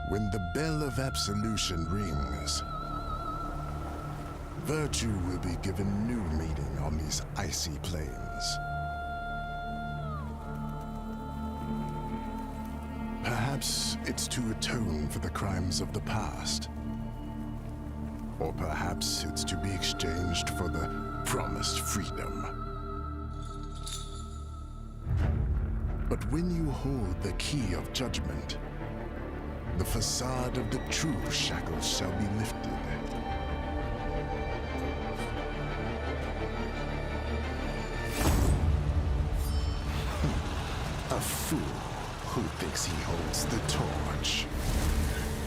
When the bell of absolution rings, virtue will be given new meaning on these icy plains. Perhaps it's to atone for the crimes of the past. Or perhaps it's to be exchanged for the promised freedom. But when you hold the key of judgment, the facade of the true shackles shall be lifted. A fool who thinks he holds the torch.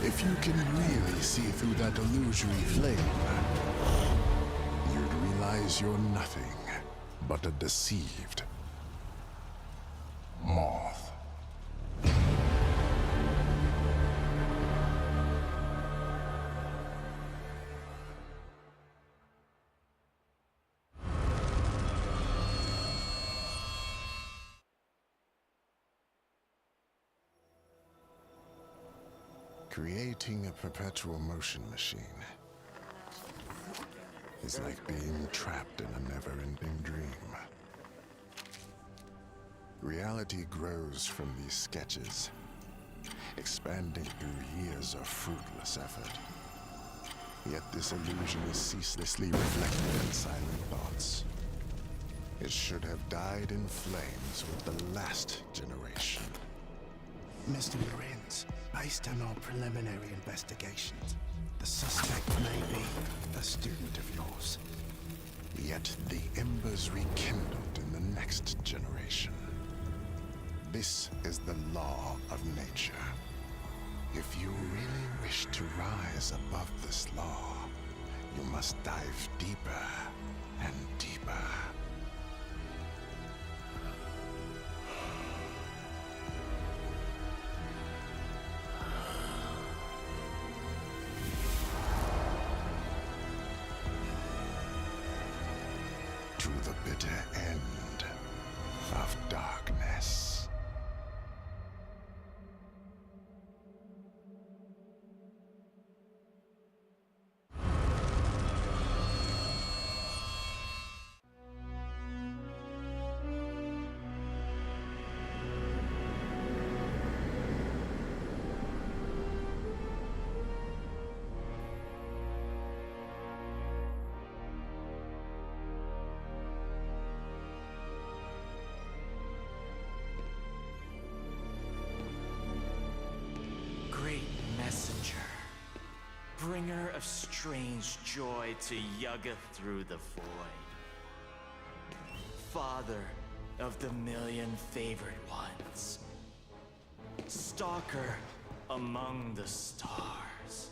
If you can really see through that illusory flame, you'd realize you're nothing but a deceived moth. Creating a perpetual motion machine is like being trapped in a never-ending dream. Reality grows from these sketches, expanding through years of fruitless effort. Yet this illusion is ceaselessly reflected in silent thoughts. It should have died in flames with the last generation. Mr. Lorenz, based on our preliminary investigations, the suspect may be a student of yours. Yet the embers rekindled in the next generation. This is the law of nature. If you really wish to rise above this law, you must dive deeper and deeper. To the bitter end of darkness. Messenger, bringer of strange joy to Yuga through the void. Father of the million favored ones. Stalker among the stars.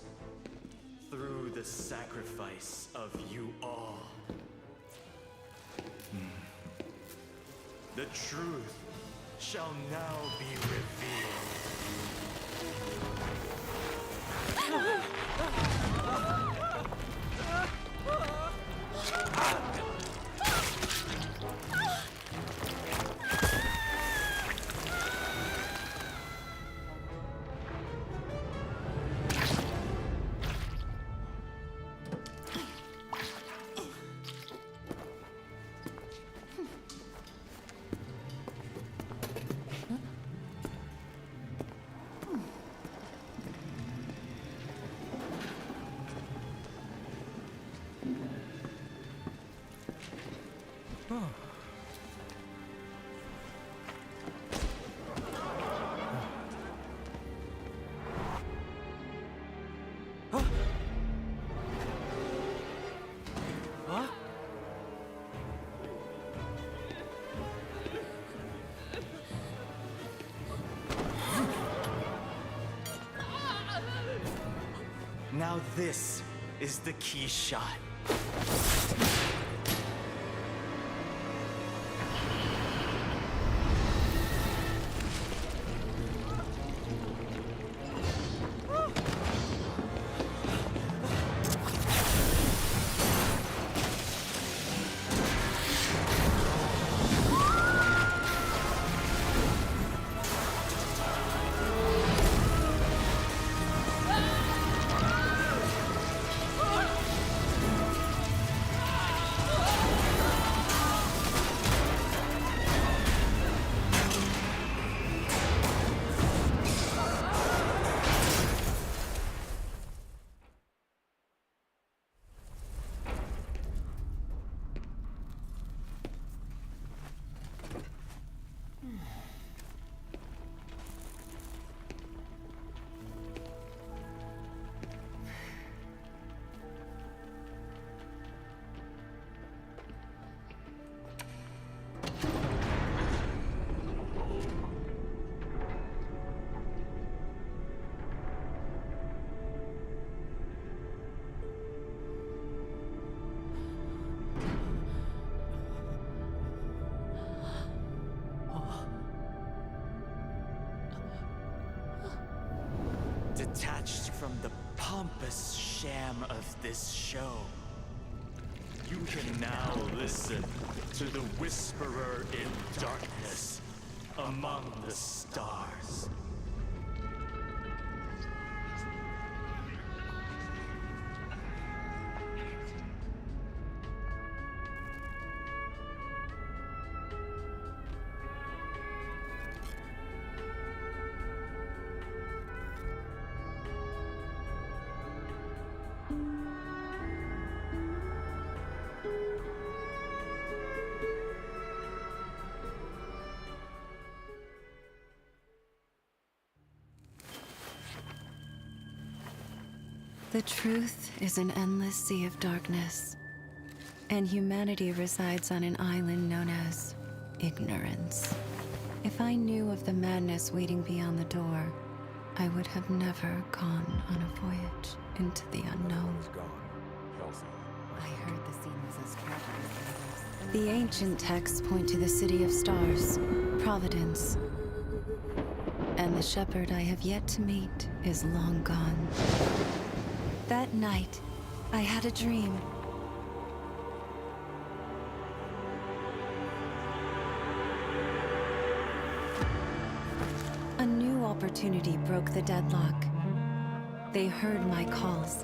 Through the sacrifice of you all. The truth shall now be revealed. Now this is the key shot. detached from the pompous sham of this show. You can now listen to the Whisperer in darkness among the stars. The truth is an endless sea of darkness, and humanity resides on an island known as ignorance. If I knew of the madness waiting beyond the door, I would have never gone on a voyage into the unknown. I heard the scene was as tragic as the others. The ancient texts point to the city of stars, Providence. And the shepherd I have yet to meet is long gone. That night, I had a dream. A new opportunity broke the deadlock. They heard my calls,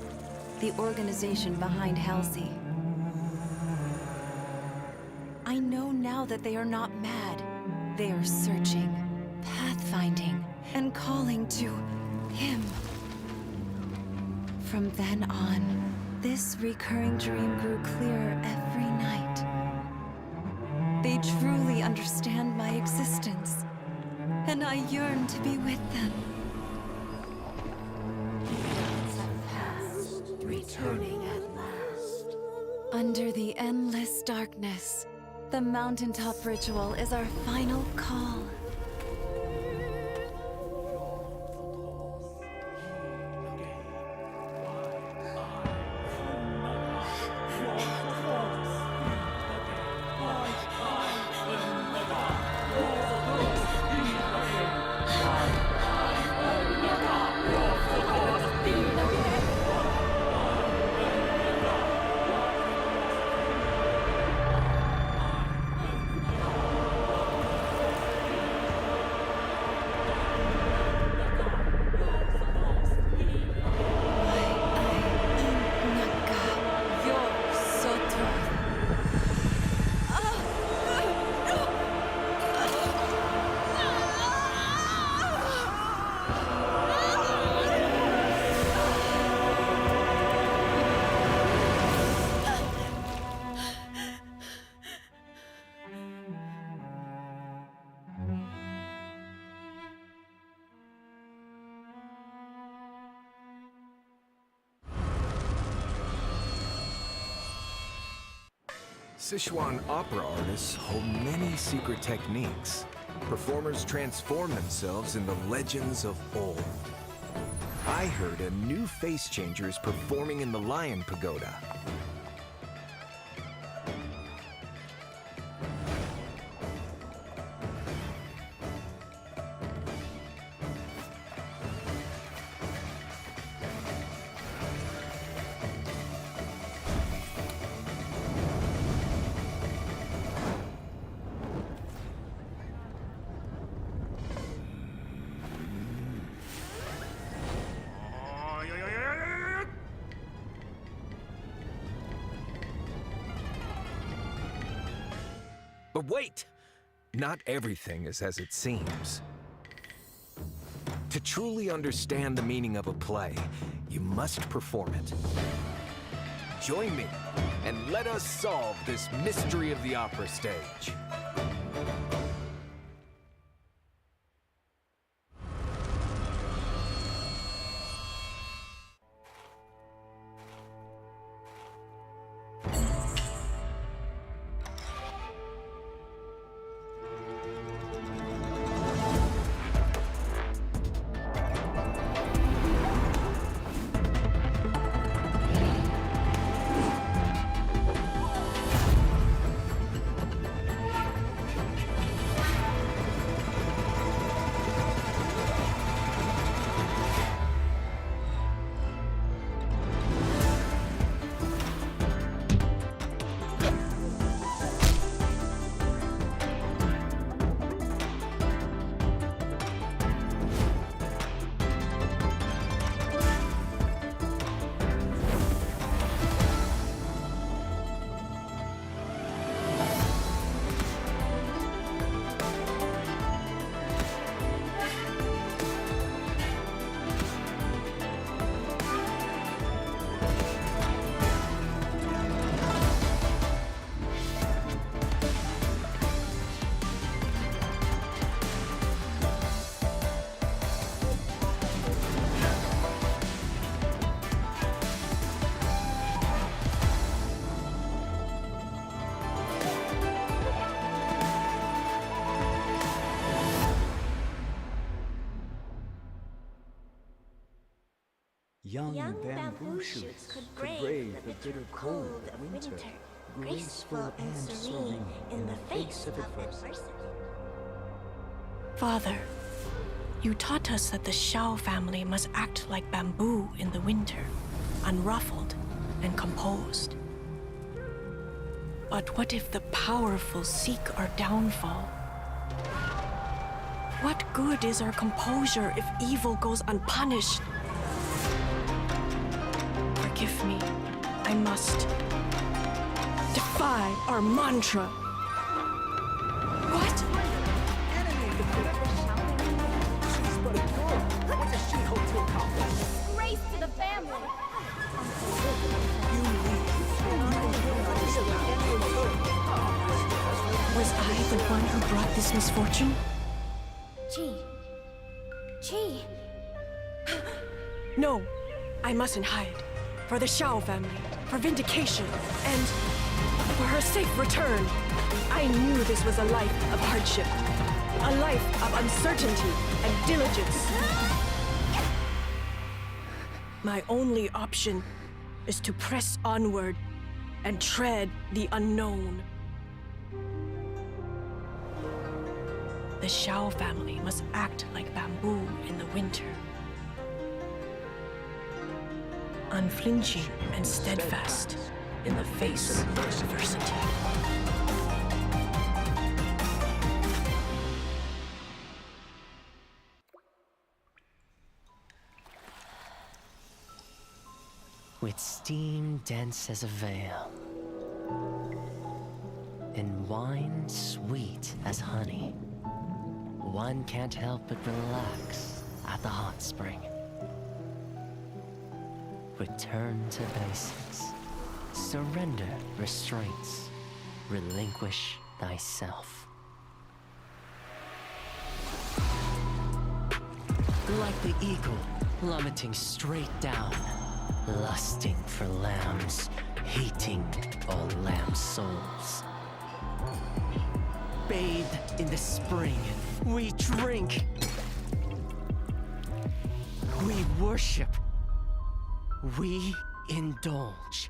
the organization behind Halsey. I know now that they are not mad. They are searching, pathfinding, and calling to him. From then on, this recurring dream grew clearer every night. They truly understand my existence, and I yearn to be with them. Past, returning at last. Under the endless darkness, the mountaintop ritual is our final call. Sichuan opera artists hold many secret techniques. Performers transform themselves into legends of old. I heard a new face changer is performing in the Lion Pagoda. But wait! Not everything is as it seems. To truly understand the meaning of a play, you must perform it. Join me, and let us solve this mystery of the opera stage. Young bamboo shoots could brave the bitter cold of winter, graceful and serene in the face of adversity. Father, you taught us that the Shao family must act like bamboo in the winter, unruffled and composed. But what if the powerful seek our downfall? What good is our composure if evil goes unpunished? Forgive me. I must defy our mantra. What? Grace to the family! Was I the one who brought this misfortune? Chi. No, I mustn't hide. For the Shao family, for vindication, and for her safe return. I knew this was a life of hardship, a life of uncertainty and diligence. My only option is to press onward and tread the unknown. The Shao family must act like bamboo in the winter. Unflinching and steadfast in the face of adversity. With steam dense as a veil, and wine sweet as honey, one can't help but relax at the hot spring. Return to basics. Surrender restraints. Relinquish thyself. Like the eagle plummeting straight down, lusting for lambs, hating all lamb souls. Bathed in the spring, we drink. We worship. We indulge.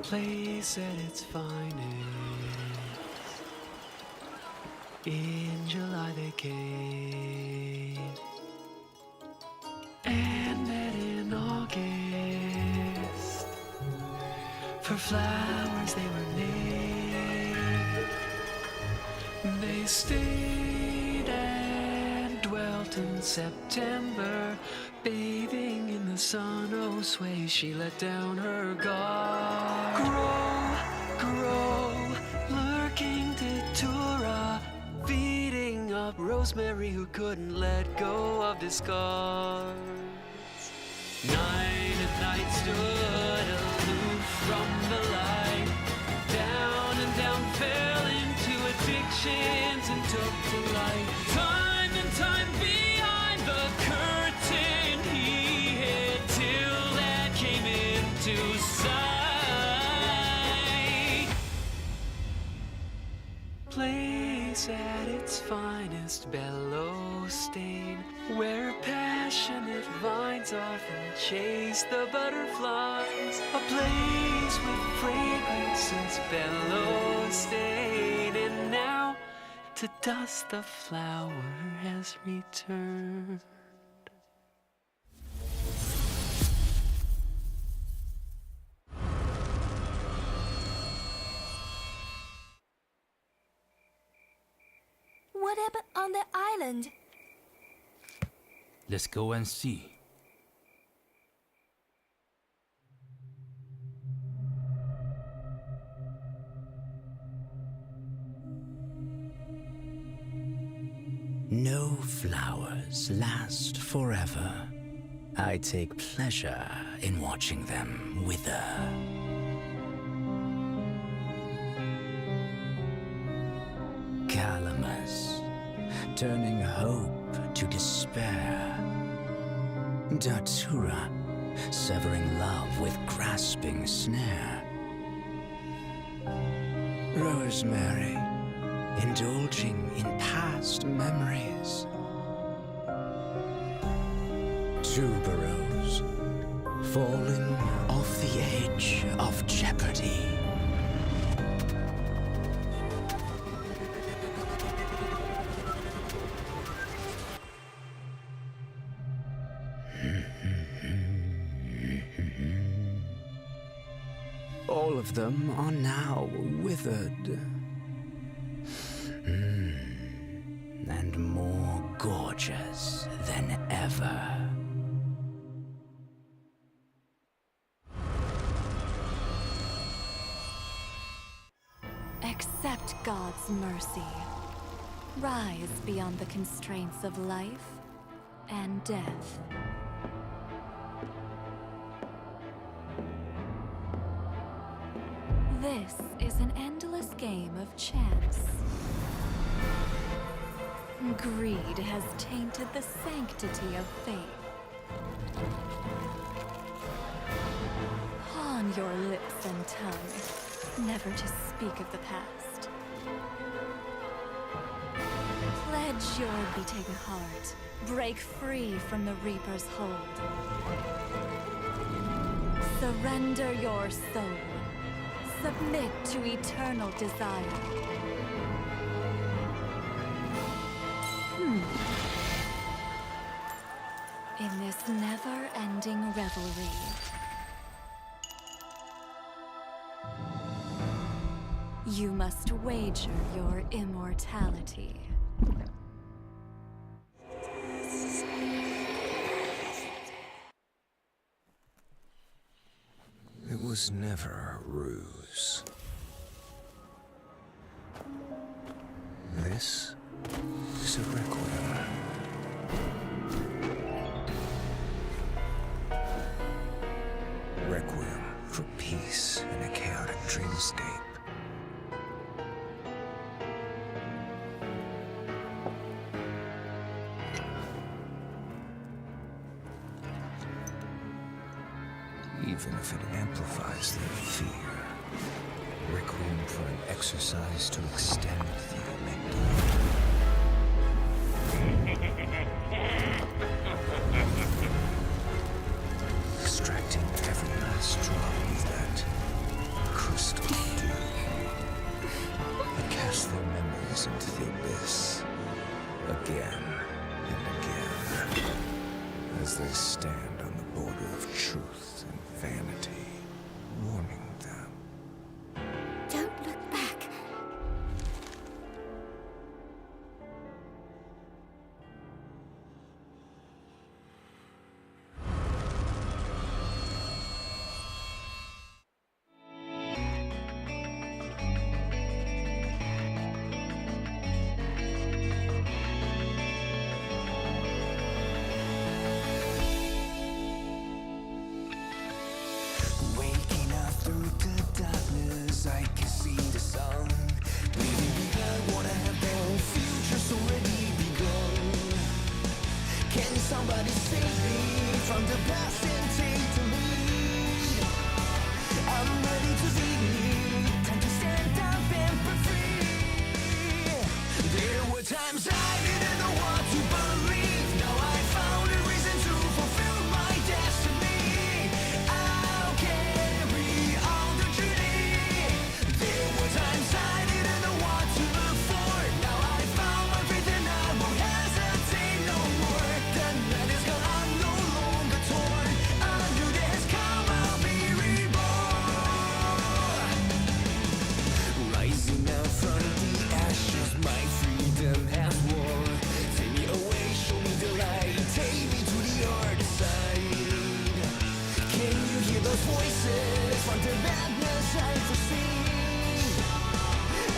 Place at its finest. In July they came, and then in August, for flowers they were named. They stayed and dwelt in September, bathing in the sun, oh sway, she let down her guard. Grow, lurking Datura, feeding up Rosemary who couldn't let go of discards. Night and night stood aloof from the light, down and down fell into addictions and took to light. Time and time behind the curtain he hid till that came into sight. Place at its finest, bellow stain, where passionate vines often chase the butterflies. A place with fragrances, bellow stain, and now to dust the flower has returned. What happened on the island? Let's go and see. No flowers last forever. I take pleasure in watching them wither. Calamus, turning hope to despair. Datura, severing love with grasping snare. Rosemary, indulging in past memories. Tuberose, falling off the edge of jeopardy. All of them are now withered. And more gorgeous than ever. Accept God's mercy. Rise beyond the constraints of life and death. This is an endless game of chance. Greed has tainted the sanctity of faith. Pawn your lips and tongue, never to speak of the past. Pledge your beating heart, break free from the Reaper's hold. Surrender your soul, submit to eternal desire. In this never-ending revelry, you must wager your immortality. It was never a ruse. This is a requiem. Requiem for peace in a chaotic dreamscape. Even if it amplifies their fear. Requiem for an exercise to extend the amygdala. Extracting every last drop of that crystal dew. And cast their memories into the abyss. Again and again. As they stand on the border of truth and vanity, warning them. Don't look back. from the past and take the lead. I'm ready to lead. Time to stand up and be free. There were times I didn't know what to believe. Now I found a reason to fulfill my destiny. I'll carry on the journey. There were times I didn't know what to look for. Now I found my faith and I won't hesitate no more. The night is gone, I'm no longer torn. A new day has come, I'll be reborn. Rising up from the ashes, my freedom has won. Take me away, show me the light. Take me to the other side. Can you hear those voices? From the madness I foresee.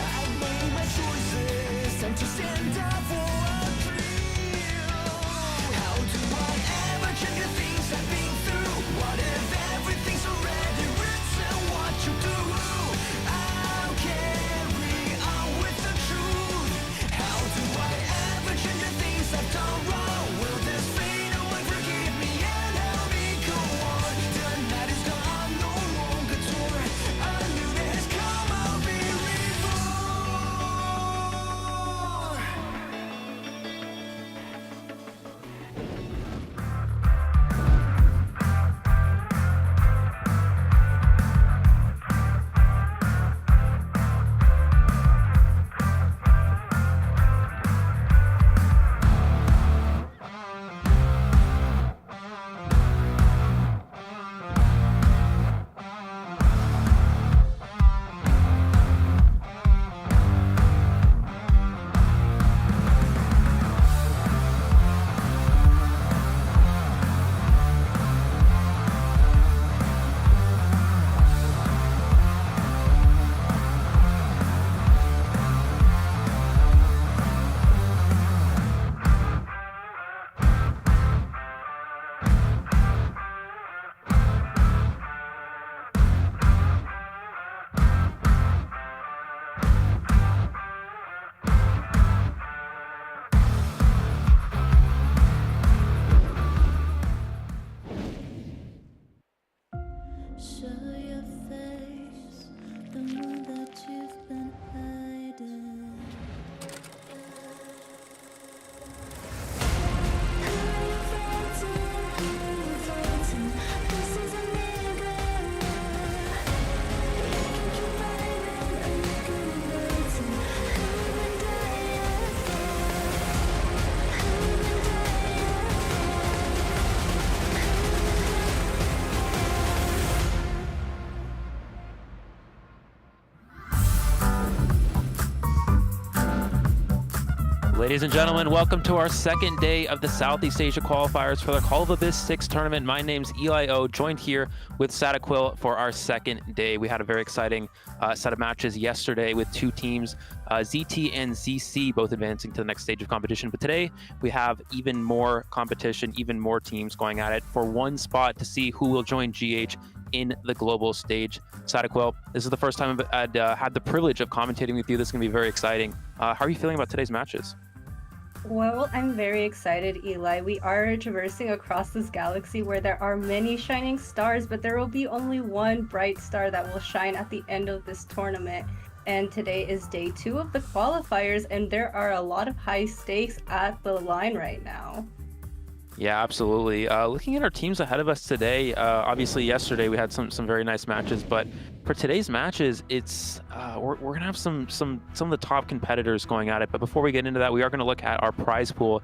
I've made my choices. Time to stand up for a dream. How do I ever change the things I've been through? What if everything's already written? What you do? I'll carry on with the truth. How do I ever change the things I've done wrong? Will this fade away? Forgive me and help me go on. The night is gone, I'm no longer torn. A new day has come, I'll be Show your face, the one that you've been hiding. This is a nigga. Keep fighting, I'm waiting. Who would die for? Who would Ladies and gentlemen, welcome to our second day of the Southeast Asia qualifiers for the Call of Abyss 6 tournament. My name's Eli O, joined here with Sadaquil for our second day. We had a very exciting set of matches yesterday with two teams, ZT and ZC, both advancing to the next stage of competition. But today we have even more competition, even more teams going at it for one spot to see who will join GH in the global stage. Sadaquil, this is the first time I've had the privilege of commentating with you. This is going to be very exciting. How are you feeling about today's matches? Well, I'm very excited, Eli. We are traversing across this galaxy where there are many shining stars, but there will be only one bright star that will shine at the end of this tournament. And today is day 2 of the qualifiers, and there are a lot of high stakes at the line right now. Yeah, absolutely. Looking at our teams ahead of us today, obviously yesterday we had some very nice matches, but for today's matches, it's we're gonna have some of the top competitors going at it. But before we get into that, we are gonna look at our prize pool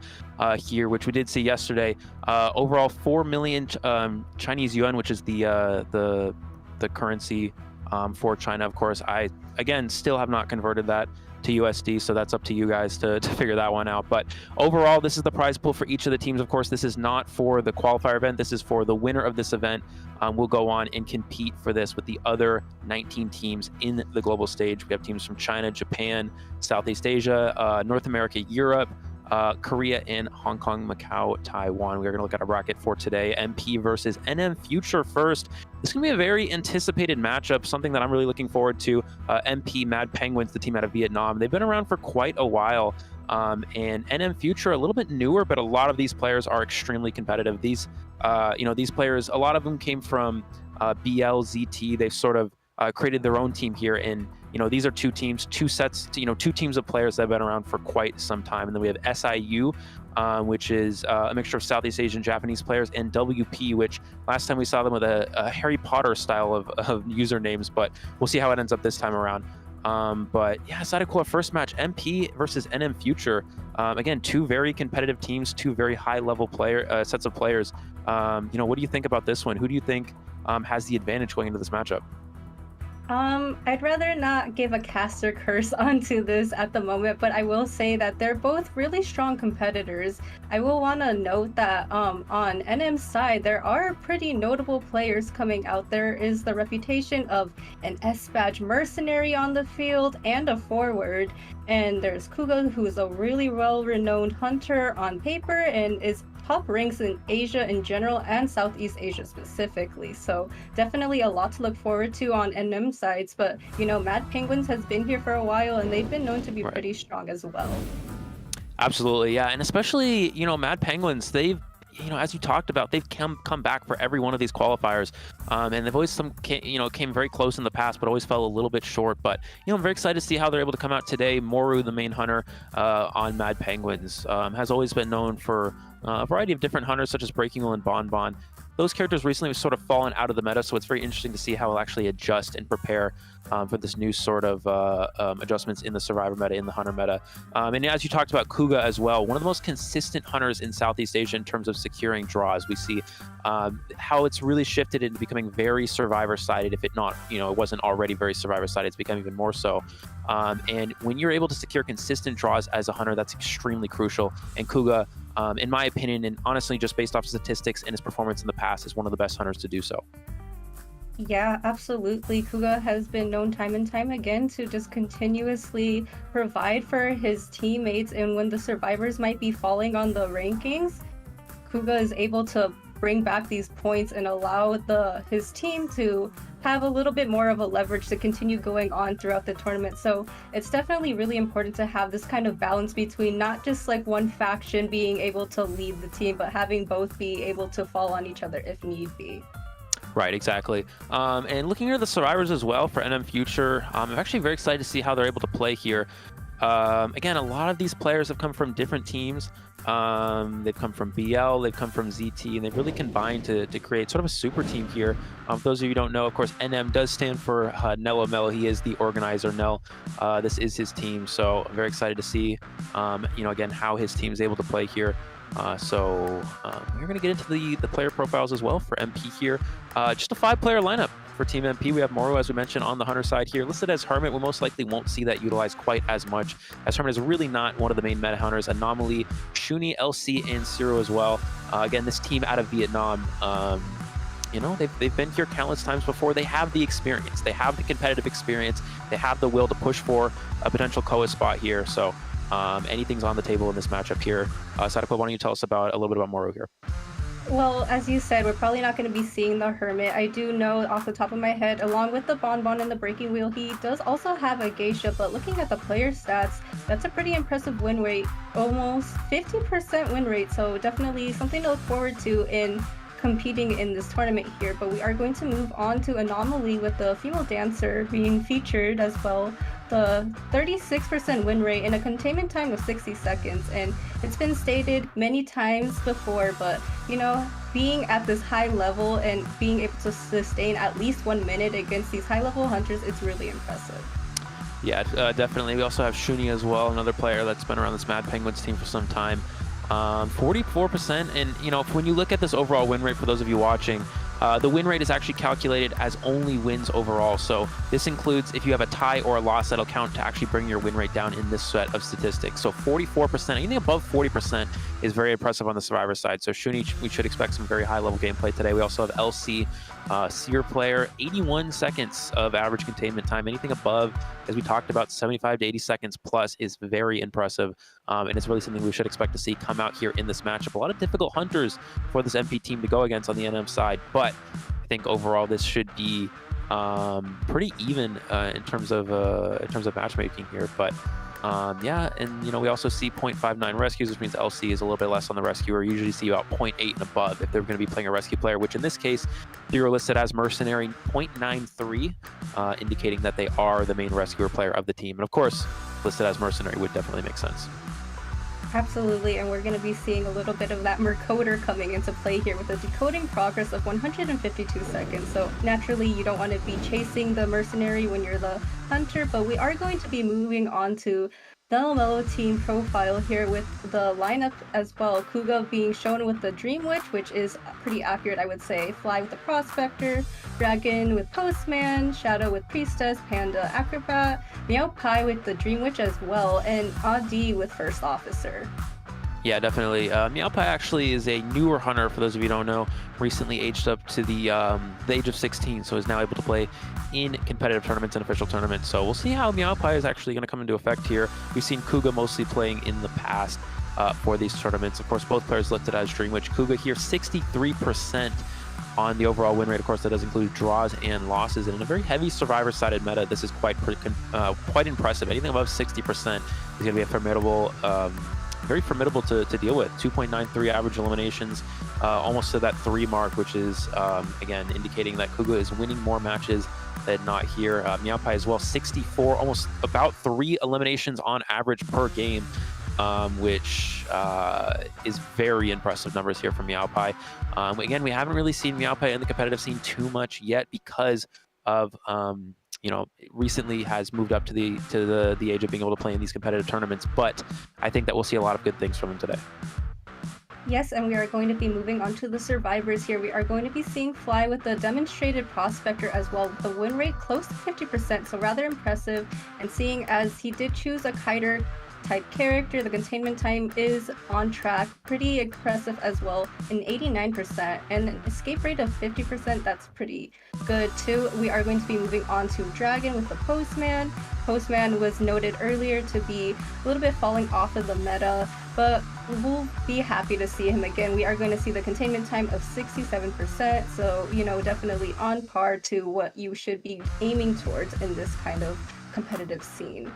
here, which we did see yesterday. Overall, 4 million Chinese yuan, which is the currency for China. Of course, I again still have not converted that to USD, so that's up to you guys to figure that one out. But overall, this is the prize pool for each of the teams. Of course, this is not for the qualifier event. This is for the winner of this event. Will go on and compete for this with the other 19 teams in the global stage. We have teams from China, Japan, Southeast Asia, North America, Europe, Korea, and Hong Kong, Macau, Taiwan. We're going to look at a bracket for today. MP versus NM Future first. This is going to be a very anticipated matchup, something that I'm really looking forward to. MP Mad Penguins, the team out of Vietnam. They've been around for quite a while. And NM Future, a little bit newer, but a lot of these players are extremely competitive. These, these players, a lot of them came from BL, ZT. They've sort of created their own team here. And, these are two teams, two teams of players that have been around for quite some time. And then we have SIU, which is a mixture of Southeast Asian Japanese players, and WP, which last time we saw them with a Harry Potter style of usernames, but we'll see how it ends up this time around. But yeah, Sadako, first match, MP versus NM Future. Again, two very competitive teams, two very high-level sets of players. What do you think about this one? Who do you think has the advantage going into this matchup? I'd rather not give a caster curse onto this at the moment, but I will say that they're both really strong competitors. I will want to note that on NM's side, there are pretty notable players coming out. There is the reputation of an S-Badge mercenary on the field and a forward. And there's Kuga, who's a really well-renowned hunter on paper and is top ranks in Asia in general and Southeast Asia specifically. So definitely a lot to look forward to on NM sides. But, Mad Penguins has been here for a while and they've been known to be pretty strong as well. Absolutely, yeah. And especially, Mad Penguins, they've, as you talked about, they've come back for every one of these qualifiers. And they've always came very close in the past, but always fell a little bit short. But, I'm very excited to see how they're able to come out today. Moru, the main hunter on Mad Penguins, has always been known for a variety of different hunters, such as Breaking Will and Bon. Those characters recently have sort of fallen out of the meta, so it's very interesting to see how they'll actually adjust and prepare for this new sort of adjustments in the Survivor meta, in the Hunter meta. And as you talked about, Kuga as well, one of the most consistent hunters in Southeast Asia in terms of securing draws. We see how it's really shifted into becoming very Survivor-sided. If it wasn't already very Survivor-sided, it's become even more so. And when you're able to secure consistent draws as a hunter, that's extremely crucial. And Kuga, in my opinion, and honestly just based off statistics and his performance in the past, is one of the best hunters to do so. Yeah, absolutely. Kuga has been known time and time again to just continuously provide for his teammates, and when the survivors might be falling on the rankings, Kuga is able to bring back these points and allow his team to have a little bit more of a leverage to continue going on throughout the tournament. So it's definitely really important to have this kind of balance between not just like one faction being able to lead the team, but having both be able to fall on each other if need be. Right, exactly. And looking at the survivors as well for NM Future, I'm actually very excited to see how they're able to play here. Again, a lot of these players have come from different teams. They've come from BL, they've come from ZT, and they've really combined to create sort of a super team here. For those of you who don't know, of course, NM does stand for NMlFT. He is the organizer. Nel, this is his team, so I'm very excited to see, again, how his team is able to play here. So we're going to get into the player profiles as well for MP here. Just a 5-player lineup for Team MP. We have Moru, as we mentioned, on the Hunter side here. Listed as Hermit, we most likely won't see that utilized quite as much, as Hermit is really not one of the main meta hunters. Anomaly, Shuni, LC, and Zero as well. Again, this team out of Vietnam, they've been here countless times before. They have the experience. They have the competitive experience. They have the will to push for a potential COA spot here. So anything's on the table in this matchup here. Sadako, why don't you tell us a little bit about Moru here? Well, as you said, we're probably not going to be seeing the Hermit. I do know off the top of my head, along with the Bon and the Breaking Wheel, he does also have a Geisha, but looking at the player stats, that's a pretty impressive win rate, almost 50% win rate, so definitely something to look forward to in competing in this tournament here. But we are going to move on to Anomaly with the female dancer being featured as well. The 36% win rate in a containment time of 60 seconds, and it's been stated many times before, but being at this high level and being able to sustain at least 1 minute against these high level hunters, it's really impressive. Yeah, definitely. We also have Shuni as well, another player that's been around this Mad Penguins team for some time. 44%, and when you look at this overall win rate, for those of you watching, the win rate is actually calculated as only wins overall. So this includes if you have a tie or a loss, that'll count to actually bring your win rate down in this set of statistics. So 44%, anything above 40% is very impressive on the Survivor side. So Shuni, we should expect some very high level gameplay today. We also have LC, Seer player, 81 seconds of average containment time. Anything above, as we talked about, 75 to 80 seconds plus is very impressive. And it's really something we should expect to see come out here in this matchup. A lot of difficult hunters for this MP team to go against on the NM side, but I think overall this should be pretty even in terms of matchmaking here. But Yeah, and we also see 0.59 rescues, which means LC is a little bit less on the rescuer. Usually see about 0.8 and above if they're going to be playing a rescue player, which in this case, they are listed as mercenary 0.93, indicating that they are the main rescuer player of the team. And of course, listed as mercenary would definitely make sense. Absolutely, and we're going to be seeing a little bit of that mercoder coming into play here with a decoding progress of 152 seconds. So naturally, you don't want to be chasing the mercenary when you're the hunter, but we are going to be moving on to the NMlFT team profile here with the lineup as well. Kuga being shown with the Dream Witch, which is pretty accurate, I would say. Fly with the Prospector, Dragon with Postman, Shadow with Priestess, Panda Acrobat, Meow Pie with the Dream Witch as well, and Adi with First Officer. Yeah, definitely. Meow Pie actually is a newer hunter, for those of you who don't know, recently aged up to the age of 16, so is now able to play in competitive tournaments and official tournaments. So we'll see how Meow Pie is actually going to come into effect here. We've seen Kuga mostly playing in the past for these tournaments. Of course, both players listed as Dream Witch. Kuga here, 63% on the overall win rate. Of course, that does include draws and losses. And in a very heavy survivor-sided meta, this is quite impressive. Anything above 60% is going to be a formidable very formidable to deal with. 2.93 average eliminations, almost to that 3 mark, which is, again, indicating that Kuga is winning more matches than not here. Meow Pie as well, 64, almost about 3 eliminations on average per game, which is very impressive numbers here from Meow Pie. Again, we haven't really seen Meow Pie in the competitive scene too much yet because of recently has moved up to the age of being able to play in these competitive tournaments, but I think that we'll see a lot of good things from him today. Yes, and we are going to be moving on to the survivors here. We are going to be seeing Fly with the demonstrated Prospector as well, with the win rate close to 50%, so rather impressive. And seeing as he did choose a kiter type character, the containment time is on track, pretty impressive as well, an 89%, and an escape rate of 50%. That's pretty good too. We are going to be moving on to Dragon with the Postman. Postman was noted earlier to be a little bit falling off of the meta, but we'll be happy to see him again. We are going to see the containment time of 67%, so definitely on par to what you should be aiming towards in this kind of competitive scene.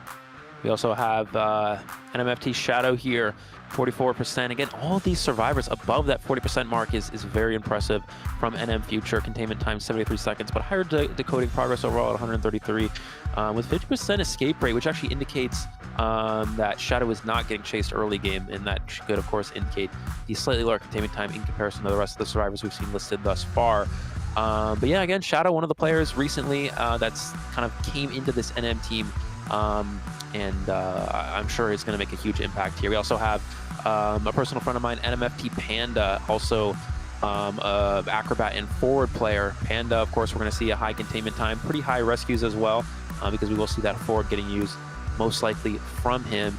We also have NMlFT Shadow here, 44%. Again, all of these survivors above that 40% mark is very impressive from NM Future. Containment time 73 seconds, but higher decoding progress overall at 133, with 50% escape rate, which actually indicates that Shadow is not getting chased early game, and that could, of course, indicate the slightly lower containment time in comparison to the rest of the survivors we've seen listed thus far. But yeah, again, Shadow, one of the players recently that's kind of came into this NM team, and I'm sure it's going to make a huge impact here. We also have a personal friend of mine, NMlFT Panda, also acrobat and forward player. Panda, of course, we're going to see a high containment time, pretty high rescues as well, because we will see that forward getting used most likely from him.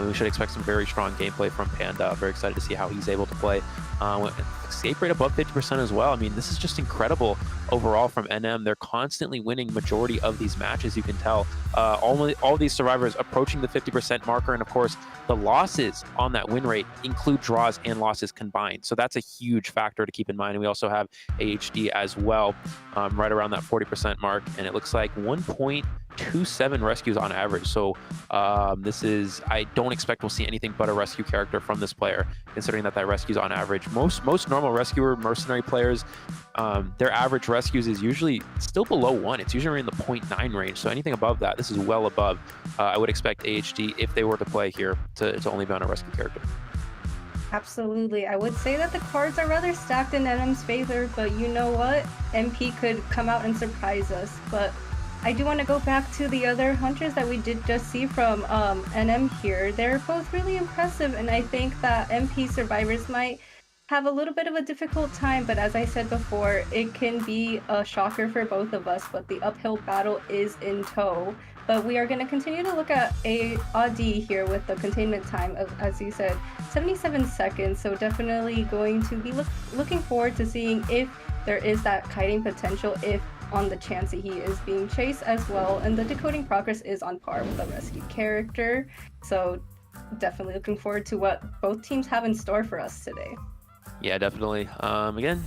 We should expect some very strong gameplay from Panda. Very excited to see how he's able to play. Escape rate above 50% as well. I mean, this is just incredible overall from NM. They're constantly winning majority of these matches, you can tell. All these survivors approaching the 50% marker, and of course, the losses on that win rate include draws and losses combined. So that's a huge factor to keep in mind. And we also have AHD as well, right around that 40% mark, and it looks like 1.27 rescues on average. So I don't expect we'll see anything but a rescue character from this player, considering that rescues on average. Most normal rescuer mercenary players, their average rescues is usually still below 1. It's usually in the 0.9 range. So anything above that, this is well above. I would expect AHD, if they were to play here, to only be on a rescue character. Absolutely. I would say that the cards are rather stacked in NM's favor, but you know what? MP could come out and surprise us. But I do want to go back to the other hunters that we did just see from NM here. They're both really impressive, and I think that MP survivors might have a little bit of a difficult time, but as I said before, it can be a shocker for both of us, but the uphill battle is in tow. But we are going to continue to look at Adi here with the containment time of, as you said, 77 seconds, so definitely going to be looking forward to seeing if there is that kiting potential, if on the chance that he is being chased as well. And the decoding progress is on par with the rescue character, so definitely looking forward to what both teams have in store for us today. Yeah, definitely. Again,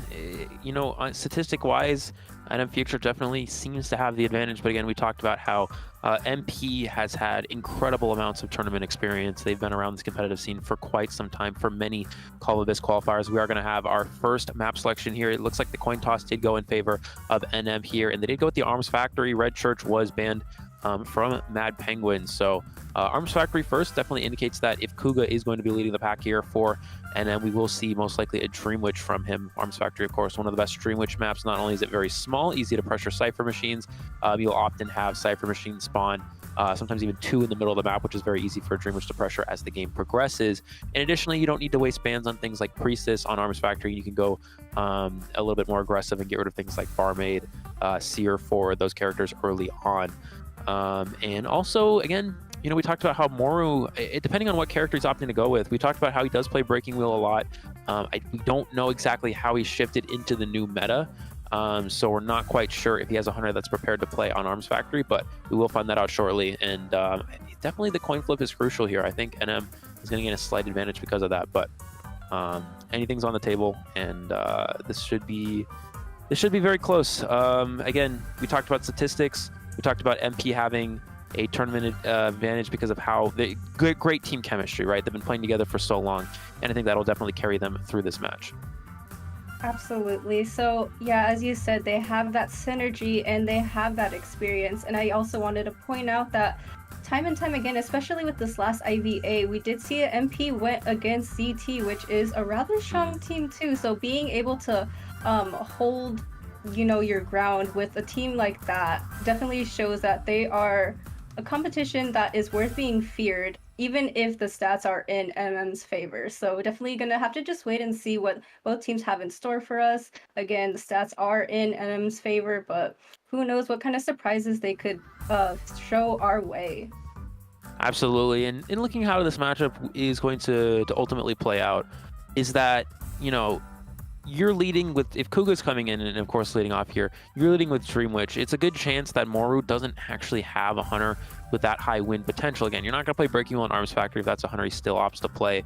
statistic-wise, NM Future definitely seems to have the advantage. But again, we talked about how MP has had incredible amounts of tournament experience. They've been around this competitive scene for quite some time, for many Call of This qualifiers. We are going to have our first map selection here. It looks like the coin toss did go in favor of NM here, and they did go with the Arms Factory. Red Church was banned from Mad Penguin. So Arms Factory first definitely indicates that if Kuga is going to be leading the pack here for NM, we will see most likely a Dream Witch from him. Arms Factory, of course, one of the best Dream Witch maps. Not only is it very small, easy to pressure Cypher machines, you'll often have Cypher machines spawn, sometimes even 2 in the middle of the map, which is very easy for a Dream Witch to pressure as the game progresses. And additionally, you don't need to waste bans on things like Priestess on Arms Factory. You can go a little bit more aggressive and get rid of things like Barmaid, Seer for those characters early on. And also, again, we talked about how Moru, depending on what character he's opting to go with, we talked about how he does play Breaking Wheel a lot. We don't know exactly how he shifted into the new meta, so we're not quite sure if he has a hunter that's prepared to play on Arms Factory, but we will find that out shortly. And definitely the coin flip is crucial here. I think NM is going to get a slight advantage because of that, but anything's on the table, and this should be very close. Again, we talked about statistics. We talked about MP having a tournament advantage because of how great team chemistry, right? They've been playing together for so long, and I think that'll definitely carry them through this match. Absolutely. So yeah, as you said, they have that synergy and they have that experience. And I also wanted to point out that time and time again, especially with this last IVA, we did see an MP went against CT, which is a rather strong team too. So being able to hold your ground with a team like that definitely shows that they are a competition that is worth being feared, even if the stats are in NM's favor. So definitely gonna have to just wait and see what both teams have in store for us. Again, the stats are in NM's favor, but who knows what kind of surprises they could show our way. Absolutely. And in looking how this matchup is going to ultimately play out, is that, you're leading with, if Kuga's coming in and of course leading off here, you're leading with Dream Witch. It's a good chance that Moru doesn't actually have a hunter with that high win potential. Again, you're not going to play Breaking Wheel and Arms Factory if that's a hunter he still opts to play.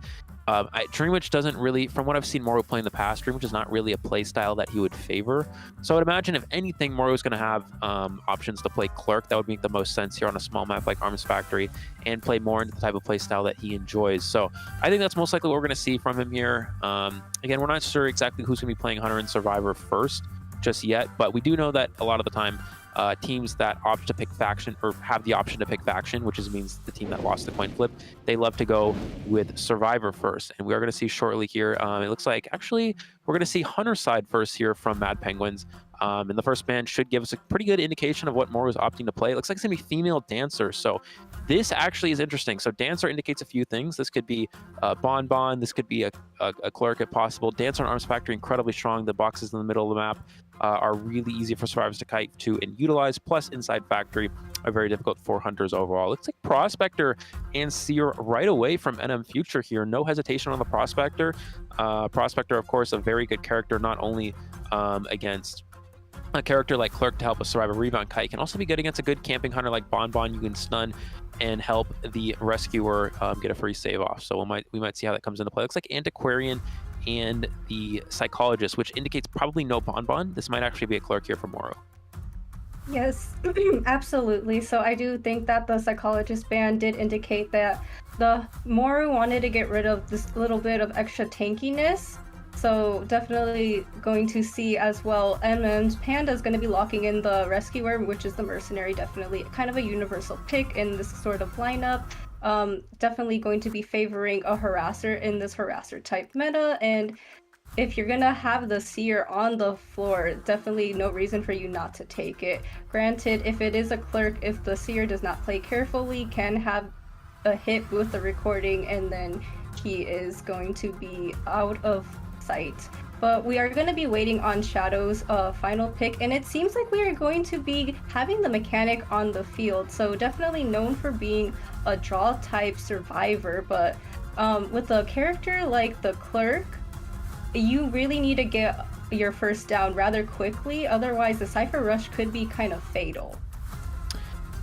Dream Witch doesn't really, from what I've seen Moru play in the past, Dream Witch is not really a play style that he would favor. So I would imagine if anything, Moru is going to have options to play Clerk. That would make the most sense here on a small map like Arms Factory, and play more into the type of play style that he enjoys. So I think that's most likely what we're going to see from him here. Again, we're not sure exactly who's going to be playing Hunter and Survivor first just yet, but we do know that a lot of the time teams that opt to pick faction, or have the option to pick faction, which means the team that lost the coin flip, they love to go with Survivor first. And we are going to see shortly here, it looks like actually we're going to see Hunter side first here from Mad Penguins. And the first band should give us a pretty good indication of what Moru is opting to play. It looks like it's going to be female Dancer. So this actually is interesting. So Dancer indicates a few things. This could be Bon. This could be a Clerk if possible. Dancer and Arms Factory incredibly strong. The boxes in the middle of the map are really easy for survivors to kite to and utilize. Plus Inside Factory are very difficult for hunters overall. Looks like Prospector and Seer right away from NM Future here. No hesitation on the Prospector. Prospector, of course, a very good character, not only against a character like Clerk to help us survive a rebound kite, can also be good against a good camping hunter like Bon. You can stun and help the rescuer get a free save off. So we might see how that comes into play. Looks like Antiquarian and the Psychologist, which indicates probably no Bon. This might actually be a Clerk here for Moru. Yes, absolutely. So I do think that the Psychologist ban did indicate that the Moru wanted to get rid of this little bit of extra tankiness. So definitely going to see as well. NM's Panda is going to be locking in the Rescuer, which is the Mercenary, definitely kind of a universal pick in this sort of lineup. Definitely going to be favoring a Harasser in this Harasser type meta. And if you're going to have the Seer on the floor, definitely no reason for you not to take it. Granted, if it is a Clerk, if the Seer does not play carefully, can have a hit with the recording, and then he is going to be out of sight. But we are going to be waiting on Shadow's final pick, and it seems like we are going to be having the mechanic on the field. So definitely known for being a draw type survivor, but with a character like the Clerk, you really need to get your first down rather quickly, otherwise the Cypher Rush could be kind of fatal.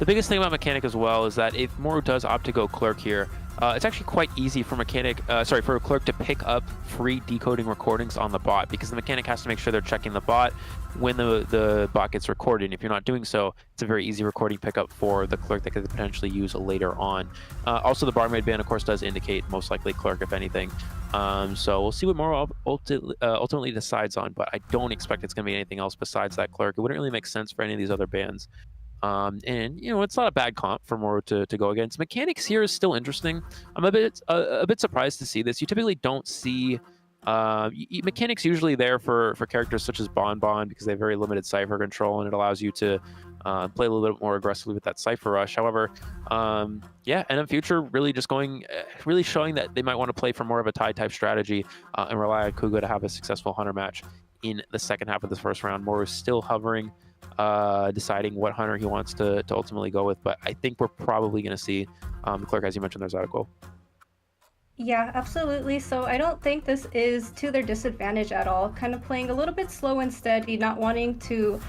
The biggest thing about mechanic as well is that if Moru does opt to go Clerk here, it's actually quite easy for for a clerk to pick up free decoding recordings on the bot, because the mechanic has to make sure they're checking the bot when the bot gets recorded. And if you're not doing so, it's a very easy recording pickup for the clerk that could potentially use later on. Also, the barmaid ban, of course, does indicate most likely clerk, if anything. So we'll see what Moro ultimately decides on, but I don't expect it's going to be anything else besides that clerk. It wouldn't really make sense for any of these other bans. And it's not a bad comp for Moro to go against. Mechanics here is still interesting. I'm a bit surprised to see this. You typically don't see mechanics usually there for characters such as Bon because they have very limited cipher control, and it allows you to play a little bit more aggressively with that cipher rush. However, NM Future really just really showing that they might want to play for more of a tie type strategy and rely on Kuga to have a successful Hunter match in the second half of this first round. Moro is still hovering, deciding what Hunter he wants to ultimately go with, but I think we're probably going to see the clerk, as you mentioned, there's article. Yeah, absolutely. So I don't think this is to their disadvantage at all. Kind of playing a little bit slow and steady, not wanting to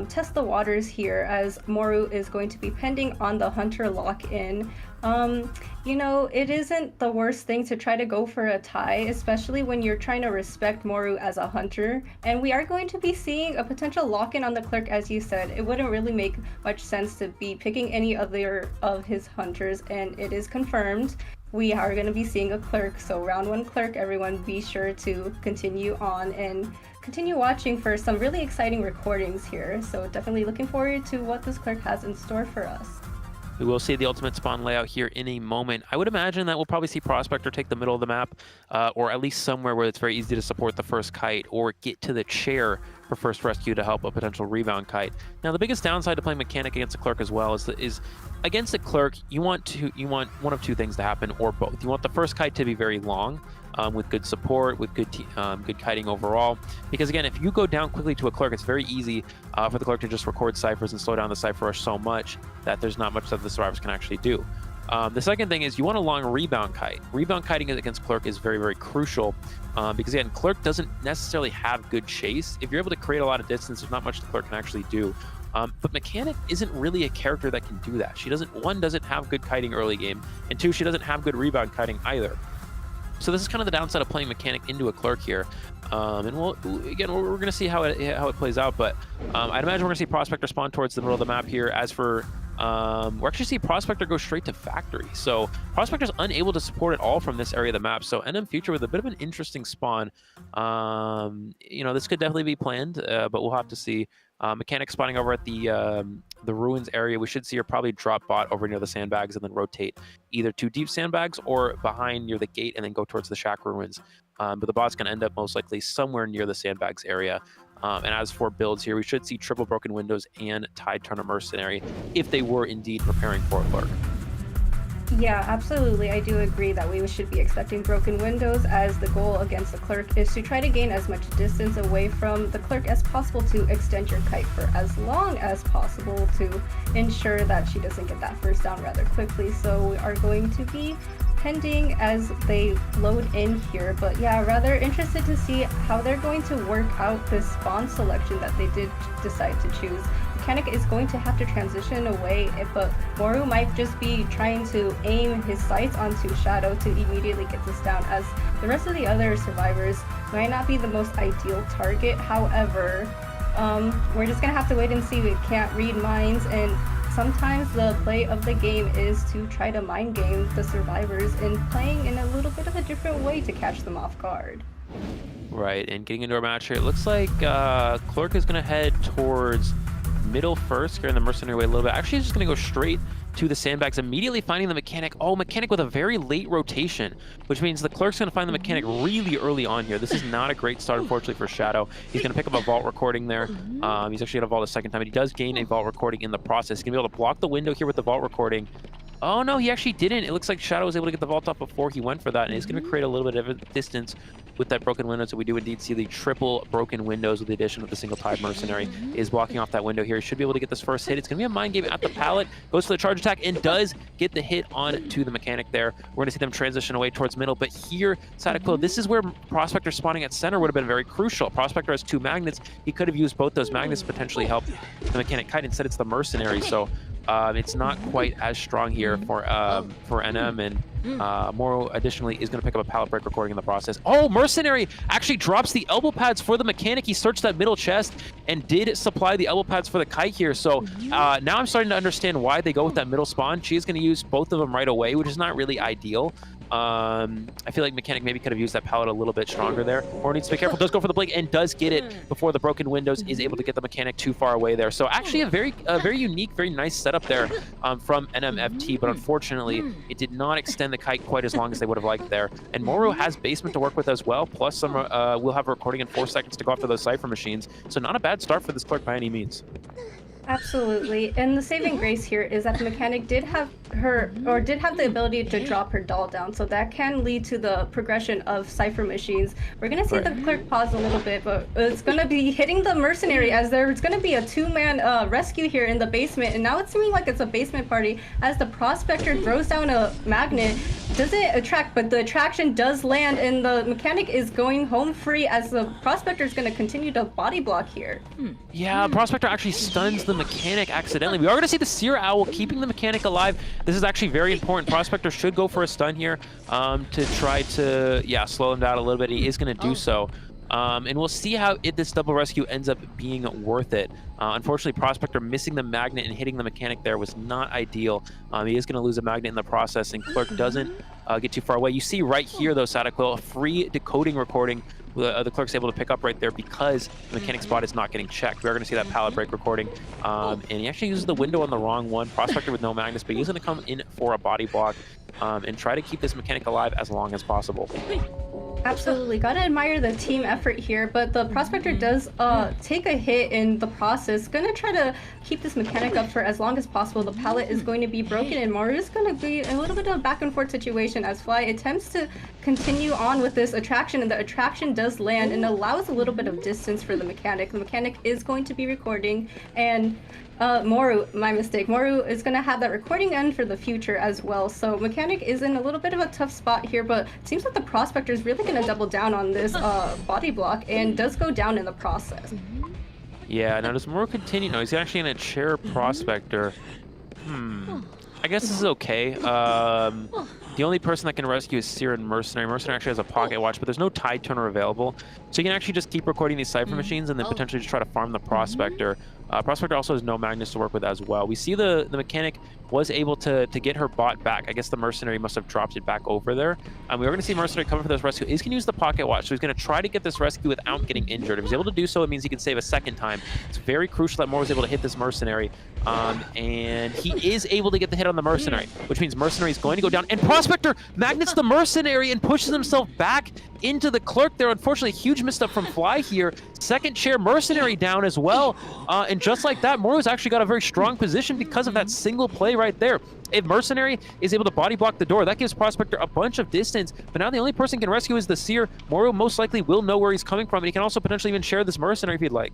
test the waters here, as Moro is going to be pending on the Hunter lock-in. It isn't the worst thing to try to go for a tie, especially when you're trying to respect Moro as a hunter. And we are going to be seeing a potential lock-in on the clerk, as you said. It wouldn't really make much sense to be picking any other of his hunters, and it is confirmed. We are going to be seeing a clerk, so round 1 clerk. Everyone be sure to continue on and continue watching for some really exciting recordings here. So definitely looking forward to what this clerk has in store for us. We will see the ultimate spawn layout here in a moment. I would imagine that we'll probably see Prospector take the middle of the map, or at least somewhere where it's very easy to support the first kite, or get to the chair for first rescue to help a potential rebound kite. Now, the biggest downside to playing mechanic against a clerk as well is against a clerk, you want one of two things to happen, or both. You want the first kite to be very long, with good support, with good kiting overall. Because again, if you go down quickly to a clerk, it's very easy for the clerk to just record ciphers and slow down the cipher rush so much that there's not much that the survivors can actually do. The second thing is you want a long rebound kite. Rebound kiting against clerk is very, very crucial, because again, clerk doesn't necessarily have good chase. If you're able to create a lot of distance, there's not much the clerk can actually do. But Mechanic isn't really a character that can do that. She doesn't have good kiting early game, and 2, she doesn't have good rebound kiting either. So this is kind of the downside of playing Mechanic into a clerk here. And we're going to see how it plays out, but I'd imagine we're going to see Prospector spawn towards the middle of the map here. As for we're actually see Prospector go straight to Factory. So Prospector's unable to support at all from this area of the map. So NM Future with a bit of an interesting spawn. This could definitely be planned, but we'll have to see. Mechanic spawning over at the ruins area. We should see her probably drop bot over near the sandbags and then rotate either to deep sandbags or behind near the gate and then go towards the shack ruins. But the bot's going to end up most likely somewhere near the sandbags area. And as for builds here, we should see triple broken windows and Tide Turner Mercenary if they were indeed preparing for a clerk. Yeah, absolutely. I do agree that we should be expecting broken windows, as the goal against the clerk is to try to gain as much distance away from the clerk as possible to extend your kite for as long as possible to ensure that she doesn't get that first down rather quickly. So we are going to be pending as they load in here, but yeah, rather interested to see how they're going to work out this spawn selection that they did decide to choose. Mechanic is going to have to transition away, but Moro might just be trying to aim his sights onto Shadow to immediately get this down, as the rest of the other survivors might not be the most ideal target. However, we're just gonna have to wait and see. We can't read minds, and sometimes the play of the game is to try to mind game the survivors in playing in a little bit of a different way to catch them off guard. Right, and getting into our match here, it looks like Clerk is gonna head towards middle first, scaring the mercenary away a little bit. Actually, he's just going to go straight to the sandbags, immediately finding the Mechanic. Oh, Mechanic with a very late rotation, which means the Clerk's going to find the Mechanic really early on here. This is not a great start, unfortunately, for Shadow. He's going to pick up a vault recording there. He's actually going to vault a second time, and he does gain a vault recording in the process. He's going to be able to block the window here with the vault recording. Oh, no, he actually didn't. It looks like Shadow was able to get the vault off before he went for that, and he's going to create a little bit of a distance with that broken window. So we do indeed see the triple broken windows with the addition of the single Tide Mercenary is blocking off that window here. He should be able to get this first hit. It's going to be a mind game at the pallet. Goes for the charge attack and does get the hit on to the Mechanic there. We're going to see them transition away towards middle, but here, Sadako, this is where Prospector spawning at center would have been very crucial. Prospector has 2 magnets. He could have used both those magnets to potentially help the Mechanic kite. Instead, it's the Mercenary. So it's not quite as strong here for NM, and Moro additionally is going to pick up a pallet break recording in the process. Oh, Mercenary actually drops the elbow pads for the mechanic. He searched that middle chest and did supply the elbow pads for the kite here. So now I'm starting to understand why they go with that middle spawn. She's going to use both of them right away, which is not really ideal. I feel like Mechanic maybe could have used that pallet a little bit stronger there. Moro needs to be careful. Does go for the blink and does get it before the broken windows is able to get the Mechanic too far away there. So actually a very unique, very nice setup there from NMFT, but unfortunately it did not extend the kite quite as long as they would have liked there. And Moro has basement to work with as well, plus some we'll have a recording in 4 seconds to go after those Cypher machines. So not a bad start for this clerk by any means. Absolutely, and the saving grace here is that the mechanic did have the ability to drop her doll down, so that can lead to the progression of Cypher machines. We're gonna see the clerk pause a little bit, but it's gonna be hitting the mercenary as there's gonna be a 2-man rescue here in the basement, and now it's seeming like it's a basement party as the prospector throws down a magnet. Doesn't attract, but the attraction does land, and the mechanic is going home free as the prospector is gonna continue to body block here. Yeah, prospector actually stuns the mechanic accidentally. We are going to see the Seer Owl keeping the mechanic alive. This is actually very important. Prospector should go for a stun here to try to, slow him down a little bit. He is going to do so. And we'll see how this double rescue ends up being worth it. Unfortunately, Prospector missing the magnet and hitting the mechanic there was not ideal. He is going to lose a magnet in the process, and Clerk doesn't get too far away. You see right here, though, Sadaquil, a free decoding recording the Clerk's able to pick up right there because the mechanic spot is not getting checked. We are going to see that pallet break recording. And he actually uses the window on the wrong one. Prospector with no magnets, but he's going to come in for a body block and try to keep this mechanic alive as long as possible. Absolutely, gotta admire the team effort here, but the prospector does take a hit in the process. Gonna try to keep this mechanic up for as long as possible. The pallet is going to be broken, and Moro is going to be a little bit of a back and forth situation as Fly attempts to continue on with this attraction, and the attraction does land and allows a little bit of distance for the mechanic. The mechanic is going to be recording, and Moro, my mistake. Moro is going to have that recording end for the future as well. So Mechanic is in a little bit of a tough spot here, but it seems like the Prospector is really going to double down on this body block and does go down in the process. Yeah, now does Moro continue? No, he's actually in a chair Prospector. I guess this is okay. The only person that can rescue is Seer and Mercenary. Mercenary actually has a pocket watch, but there's no tide turner available. So you can actually just keep recording these Cypher machines and then potentially just try to farm the Prospector. Prospector also has no magnets to work with as well. We see the Mechanic was able to get her bot back. I guess the Mercenary must have dropped it back over there. We are going to see Mercenary coming for this rescue. He's going to use the pocket watch, so he's going to try to get this rescue without getting injured. If he's able to do so, it means he can save a second time. It's very crucial that Moro was able to hit this Mercenary. And he is able to get the hit on the Mercenary, which means Mercenary is going to go down. And Prospector magnets the Mercenary and pushes himself back into the Clerk there. Unfortunately, huge misstep from Fly here. Second chair Mercenary down as well. And just like that, Moro's actually got a very strong position because of that single play right there. If Mercenary is able to body block the door, that gives Prospector a bunch of distance. But now the only person can rescue is the Seer. Moro most likely will know where he's coming from, and he can also potentially even share this Mercenary if he'd like.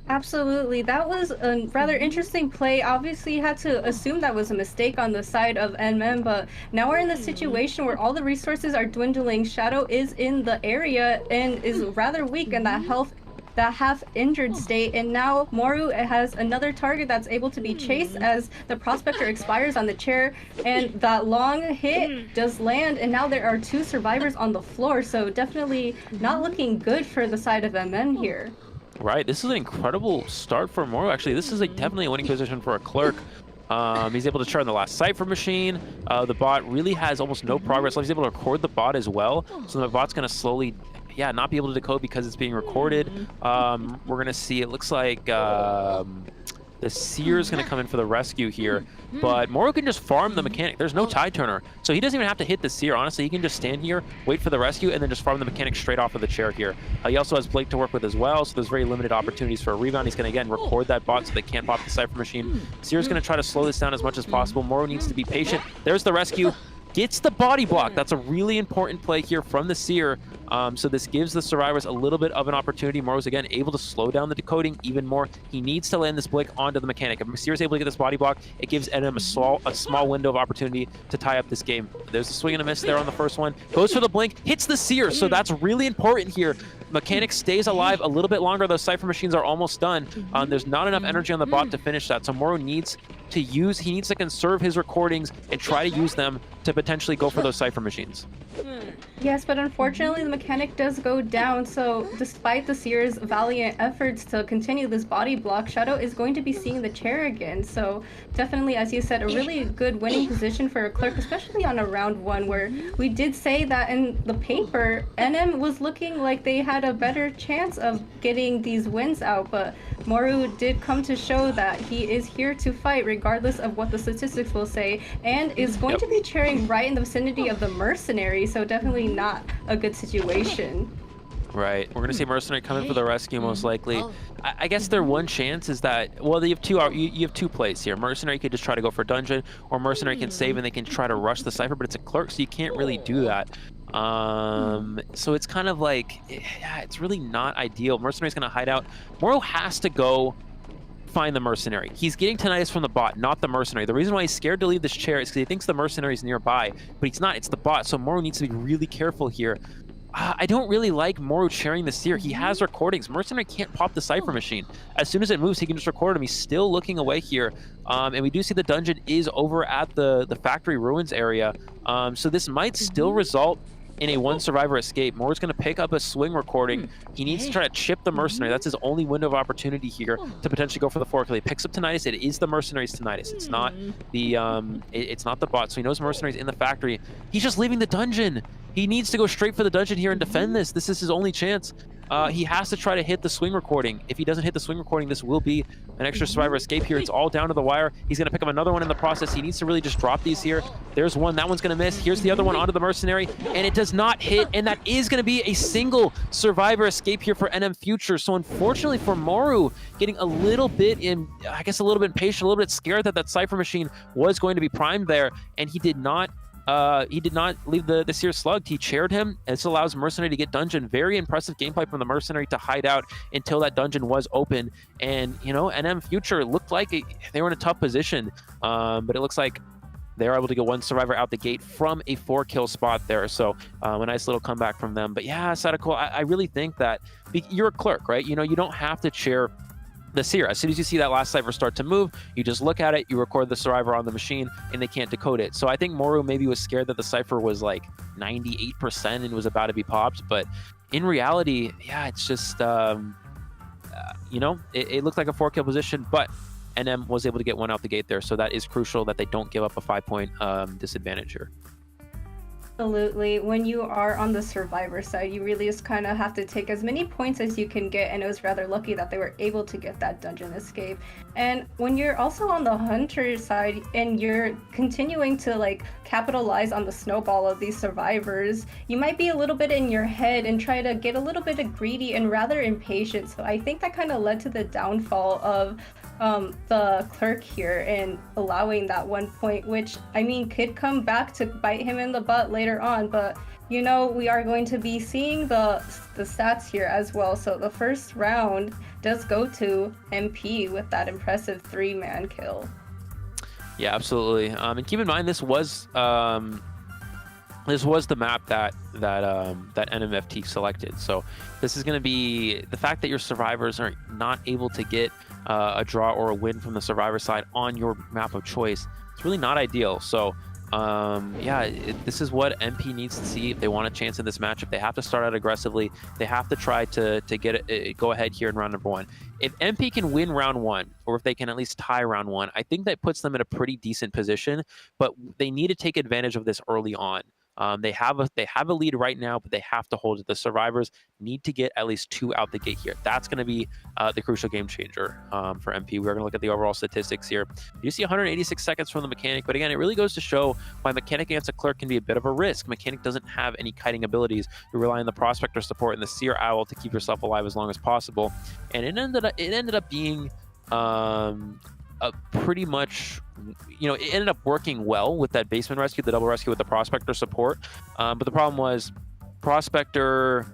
Absolutely. That was a rather interesting play. Obviously, you had to assume that was a mistake on the side of NM, but now we're in the situation where all the resources are dwindling. Shadow is in the area and is rather weak in that half injured state, and now Moro has another target that's able to be chased as the Prospector expires on the chair, and that long hit does land, and now there are 2 survivors on the floor, so definitely not looking good for the side of NM here. Right, this is an incredible start for Moro. Actually, this is definitely a winning position for a Clerk. He's able to turn the last Cypher machine. The bot really has almost no progress. He's able to record the bot as well, so the bot's going to slowly not be able to decode because it's being recorded. We're going to see, it looks like the Seer is going to come in for the rescue here, but Moro can just farm the Mechanic. There's no tide turner, so he doesn't even have to hit the Seer. Honestly, he can just stand here, wait for the rescue, and then just farm the Mechanic straight off of the chair here. He also has Blake to work with as well, so there's very limited opportunities for a rebound. He's going to, again, record that bot so they can't pop the Cypher machine. Seer's going to try to slow this down as much as possible. Moro needs to be patient. There's the rescue. Gets the body block. That's a really important play here from the Seer. So this gives the survivors a little bit of an opportunity. Moro's, again, able to slow down the decoding even more. He needs to land this Blink onto the Mechanic. If Seer's able to get this body block, it gives NM a small window of opportunity to tie up this game. There's a swing and a miss there on the first one. Goes for the Blink, hits the Seer. So that's really important here. Mechanic stays alive a little bit longer. Those Cypher machines are almost done. There's not enough energy on the bot to finish that. So Moro needs to use, he needs to conserve his recordings and try to use them to potentially go for those Cypher machines. Yes, but unfortunately the mechanic does go down, so despite the Seer's valiant efforts to continue this body block, Shadow is going to be seeing the chair again. So definitely, as you said, a really good winning position for a Clerk, especially on a round 1 where we did say that in the paper, NM was looking like they had a better chance of getting these wins out, but Moru did come to show that he is here to fight regardless of what the statistics will say, and is going to be chairing right in the vicinity of the Mercenary, so definitely not a good situation. Right. We're going to see Mercenary come in for the rescue most likely. I guess their one chance is that, well, you have two plays here. Mercenary could just try to go for dungeon, or Mercenary can save and they can try to rush the Cypher, but it's a Clerk, so you can't really do that. So it's kind of like, yeah, it's really not ideal. Mercenary's going to hide out. Moro has to go find the Mercenary. He's getting tinnitus from the bot, not the Mercenary. The reason why he's scared to leave this chair is because he thinks the Mercenary is nearby, but he's not. It's the bot, so Moro needs to be really careful here. I don't really like Moro chairing the Seer. He has recordings. Mercenary can't pop the Cypher machine. As soon as it moves, he can just record him. He's still looking away here. And we do see the dungeon is over at the factory ruins area. So this might still result in a 1 survivor escape. Moro's going to pick up a swing recording. He needs to try to chip the Mercenary. That's his only window of opportunity here to potentially go for the 4 kill. He picks up tinnitus. It is the Mercenary's tinnitus. It's not the it's not the bot. So he knows Mercenary's in the factory. He's just leaving the dungeon. He needs to go straight for the dungeon here and defend this. This is his only chance. He has to try to hit the swing recording. If he doesn't hit the swing recording, this will be an extra survivor escape here. It's all down to the wire. He's going to pick up another one in the process. He needs to really just drop these here. There's one. That one's going to miss. Here's the other one onto the Mercenary, and it does not hit, and that is going to be a single survivor escape here for NM Future. So unfortunately for Moru, getting a little bit I guess a little bit impatient, a little bit scared that Cypher machine was going to be primed there, and he did not leave the Seer slugged. He chaired him. This allows Mercenary to get dungeon. Very impressive gameplay from the Mercenary to hide out until that dungeon was open. And, you know, NM Future looked like they were in a tough position, but it looks like they were able to get 1 survivor out the gate from a 4 kill spot there. So a nice little comeback from them. But yeah, Sadako, I really think that you're a Clerk, right? You know, you don't have to chair the Seer. As soon as you see that last Cypher start to move, you just look at it, you record the survivor on the machine, and they can't decode it. So I think Moru maybe was scared that the Cypher was like 98% and was about to be popped, but in reality, yeah, it's just, you know, it looked like a 4 kill position, but NM was able to get 1 out the gate there, so that is crucial that they don't give up a 5-point disadvantage here. Absolutely. When you are on the survivor side, you really just kind of have to take as many points as you can get, and it was rather lucky that they were able to get that dungeon escape. And when you're also on the hunter side and you're continuing to like capitalize on the snowball of these survivors, you might be a little bit in your head and try to get a little bit greedy and rather impatient. So I think that kind of led to the downfall of the Clerk here and allowing that 1 point, which I mean could come back to bite him in the butt later on. But you know, we are going to be seeing the stats here as well. So the first round does go to MP with that impressive 3-man kill. Yeah, absolutely. And keep in mind, this was the map that NMFT selected. So this is going to be the fact that your survivors are not able to get a draw or a win from the survivor side on your map of choice. It's really not ideal. So yeah, this is what MP needs to see if they want a chance in this matchup. They have to start out aggressively. They have to try to get go ahead here in round number 1. If MP can win round 1, or if they can at least tie round 1, I think that puts them in a pretty decent position, but they need to take advantage of this early on. They have a lead right now, but they have to hold it. The survivors need to get at least 2 out the gate here. That's going to be the crucial game changer for MP. We're going to look at the overall statistics here. You see 186 seconds from the Mechanic, but again, it really goes to show why Mechanic against a Clerk can be a bit of a risk. Mechanic doesn't have any kiting abilities. You rely on the Prospector support and the Seer Owl to keep yourself alive as long as possible. And it ended up being pretty much, you know, it ended up working well with that basement rescue, the double rescue with the Prospector support. But the problem was Prospector,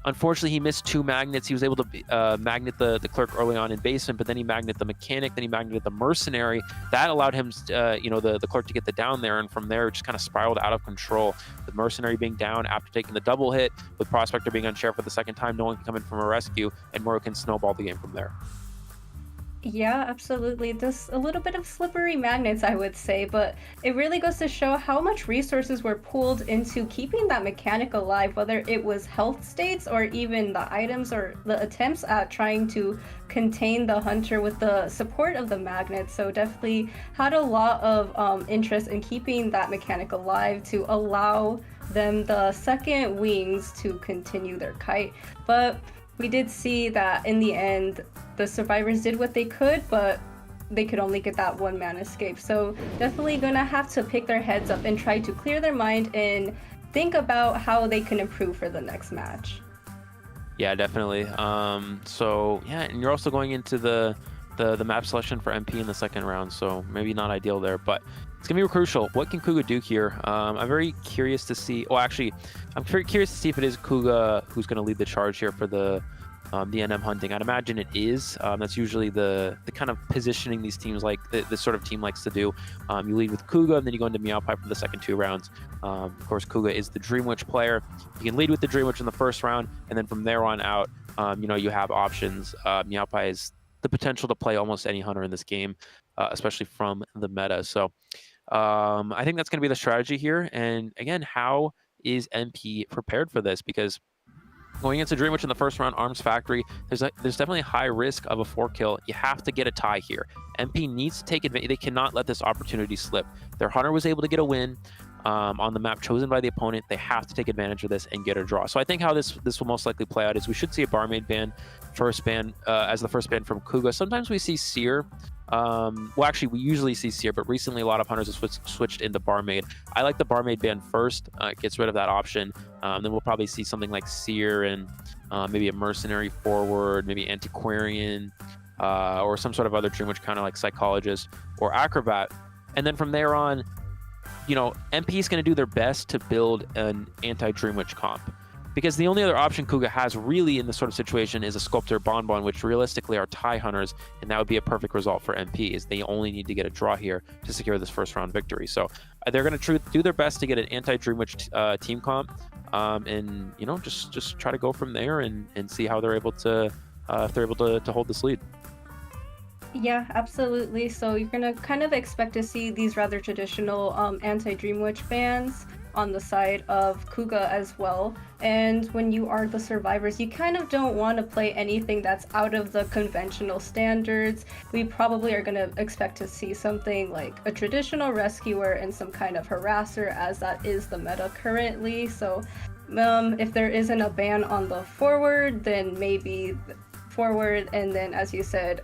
unfortunately, he missed 2 magnets. He was able to magnet the Clerk early on in basement, but then he magneted the Mechanic, then he magneted the Mercenary. That allowed him, you know, the Clerk to get the down there, and from there it just kind of spiraled out of control. The Mercenary being down after taking the double hit, with Prospector being unshare for the second time, no one can come in from a rescue, and Moro can snowball the game from there. Yeah, absolutely. Just a little bit of slippery magnets, I would say, but it really goes to show how much resources were pulled into keeping that mechanic alive, whether it was health states or even the items or the attempts at trying to contain the hunter with the support of the magnet. So definitely had a lot of interest in keeping that mechanic alive to allow them the second wings to continue their kite. But we did see that in the end, the survivors did what they could, but they could only get that one man escape. So definitely gonna have to pick their heads up and try to clear their mind and think about how they can improve for the next match. Yeah, definitely. So yeah, and you're also going into the map selection for MP in the second round, so maybe not ideal there, but it's gonna be crucial. What can Kuga do here? I'm very curious to see. Well, actually, I'm very curious to see if it is Kuga who's gonna lead the charge here for the NM hunting. I'd imagine it is. That's usually the kind of positioning these teams like this sort of team likes to do. You lead with Kuga, and then you go into Meowpie for the second 2 rounds. Of course, Kuga is the Dream Witch player. You can lead with the Dream Witch in the first round, and then from there on out, you have options. Meowpie is the potential to play almost any hunter in this game, especially from the meta. So I think that's going to be the strategy here. And again, how is MP prepared for this? Because going into Dream Witch in the first round, Arms Factory, there's definitely a high risk of a 4-kill. You have to get a tie here. MP needs to take advantage. They cannot let this opportunity slip. Their hunter was able to get a win on the map chosen by the opponent. They have to take advantage of this and get a draw. So I think how this will most likely play out is we should see a Barmaid ban, as the first ban from Kuga. Sometimes we see Seer. Well, actually, we usually see Seer, but recently a lot of hunters have switched into Barmaid. I like the Barmaid ban first. It gets rid of that option. Then we'll probably see something like Seer and maybe a Mercenary forward, maybe Antiquarian, or some sort of other Dream Witch kind of like Psychologist or Acrobat. And then from there on, MP is going to do their best to build an anti-Dream Witch comp. Because the only other option Kuga has really in this sort of situation is a Sculptor Bonbon, which realistically are tie hunters, and that would be a perfect result for MP, is they only need to get a draw here to secure this first round victory. So they're going to do their best to get an anti-Dream Witch team comp, and just try to go from there and see how they're able to if they're able to hold this lead. Yeah, absolutely. So you're gonna kind of expect to see these rather traditional anti-Dream Witch bans on the side of Kuga as well. And when you are the survivors, you kind of don't want to play anything that's out of the conventional standards. We probably are going to expect to see something like a traditional rescuer and some kind of harasser, as that is the meta currently. So if there isn't a ban on the forward, then maybe forward, and then as you said,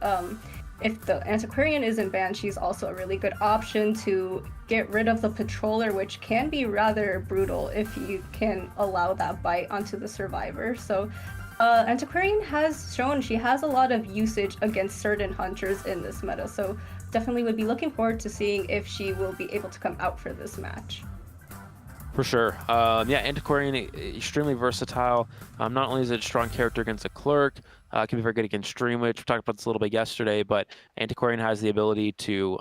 if the Antiquarian isn't banned, she's also a really good option to get rid of the Patroller, which can be rather brutal if you can allow that bite onto the survivor. So Antiquarian has shown she has a lot of usage against certain hunters in this meta, so definitely would be looking forward to seeing if she will be able to come out for this match. For sure. Antiquarian, extremely versatile. Not only is it a strong character against a clerk, can be very good against Dream Witch. We talked about this a little bit yesterday, but Antiquarian has the ability to,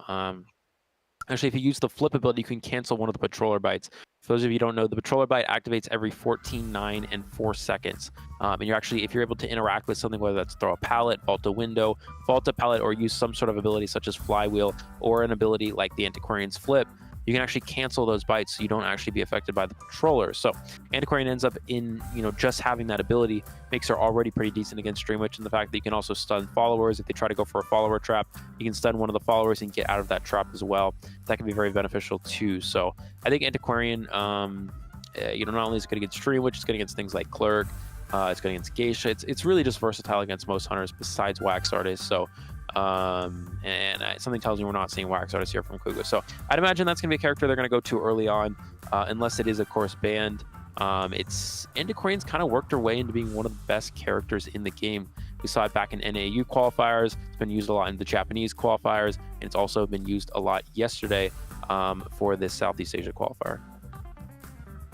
actually, if you use the flip ability, you can cancel one of the Patroller bites. For those of you who don't know, the Patroller bite activates every 14, 9, and 4 seconds. And you're actually, if you're able to interact with something, whether that's throw a pallet, vault a window, vault a pallet, or use some sort of ability such as Flywheel, or an ability like the Antiquarian's Flip, you can actually cancel those bites so you don't actually be affected by the Patroller. So Antiquarian ends up in, just having that ability makes her already pretty decent against Dream Witch, and the fact that you can also stun followers. If they try to go for a follower trap, you can stun one of the followers and get out of that trap as well. That can be very beneficial too. So I think Antiquarian, not only is it good against Dream Witch, it's good against things like Clerk, it's good against Geisha. It's really just versatile against most hunters besides Wax Artists. So something tells me we're not seeing Wax Artists here from Kuga. So I'd imagine that's going to be a character they're going to go to early on, unless it is, of course, banned. Antiquarian's kind of worked her way into being one of the best characters in the game. We saw it back in NAU qualifiers. It's been used a lot in the Japanese qualifiers, and it's also been used a lot yesterday for this Southeast Asia qualifier.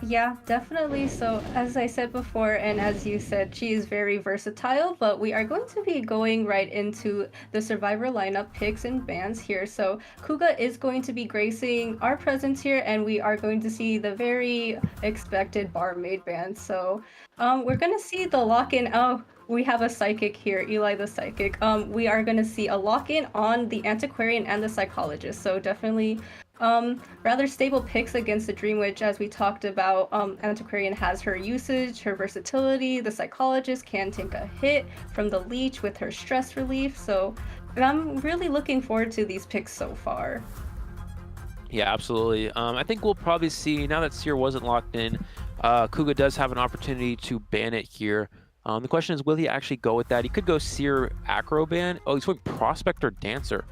Yeah, definitely. So as I said before, and as you said, she is very versatile, but we are going to be going right into the survivor lineup picks and bans here. So Kuga is going to be gracing our presence here, and we are going to see the very expected Barmaid ban. So we're going to see the lock-in. Oh, we have a psychic here, Eli the psychic. We are going to see a lock-in on the Antiquarian and the Psychologist. So definitely rather stable picks against the Dream Witch, as we talked about. Antiquarian has her usage, her versatility. The Psychologist can take a hit from the Leech with her stress relief. So I'm really looking forward to these picks so far. Yeah, absolutely. I think we'll probably see, now that Seer wasn't locked in, Kuga does have an opportunity to ban it here. The question is, will he actually go with that? He could go Seer Acro ban. Oh, he's going Prospector Dancer.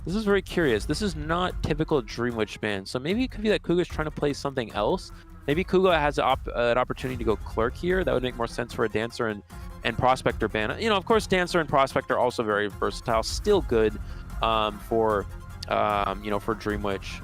This is very curious. This is not typical Dream Witch ban. So maybe it could be that Kuga's trying to play something else. Maybe Kuga has an opportunity to go Clerk here. That would make more sense for a Dancer and Prospector ban. You know, of course, Dancer and Prospector are also very versatile. Still good for Dream Witch.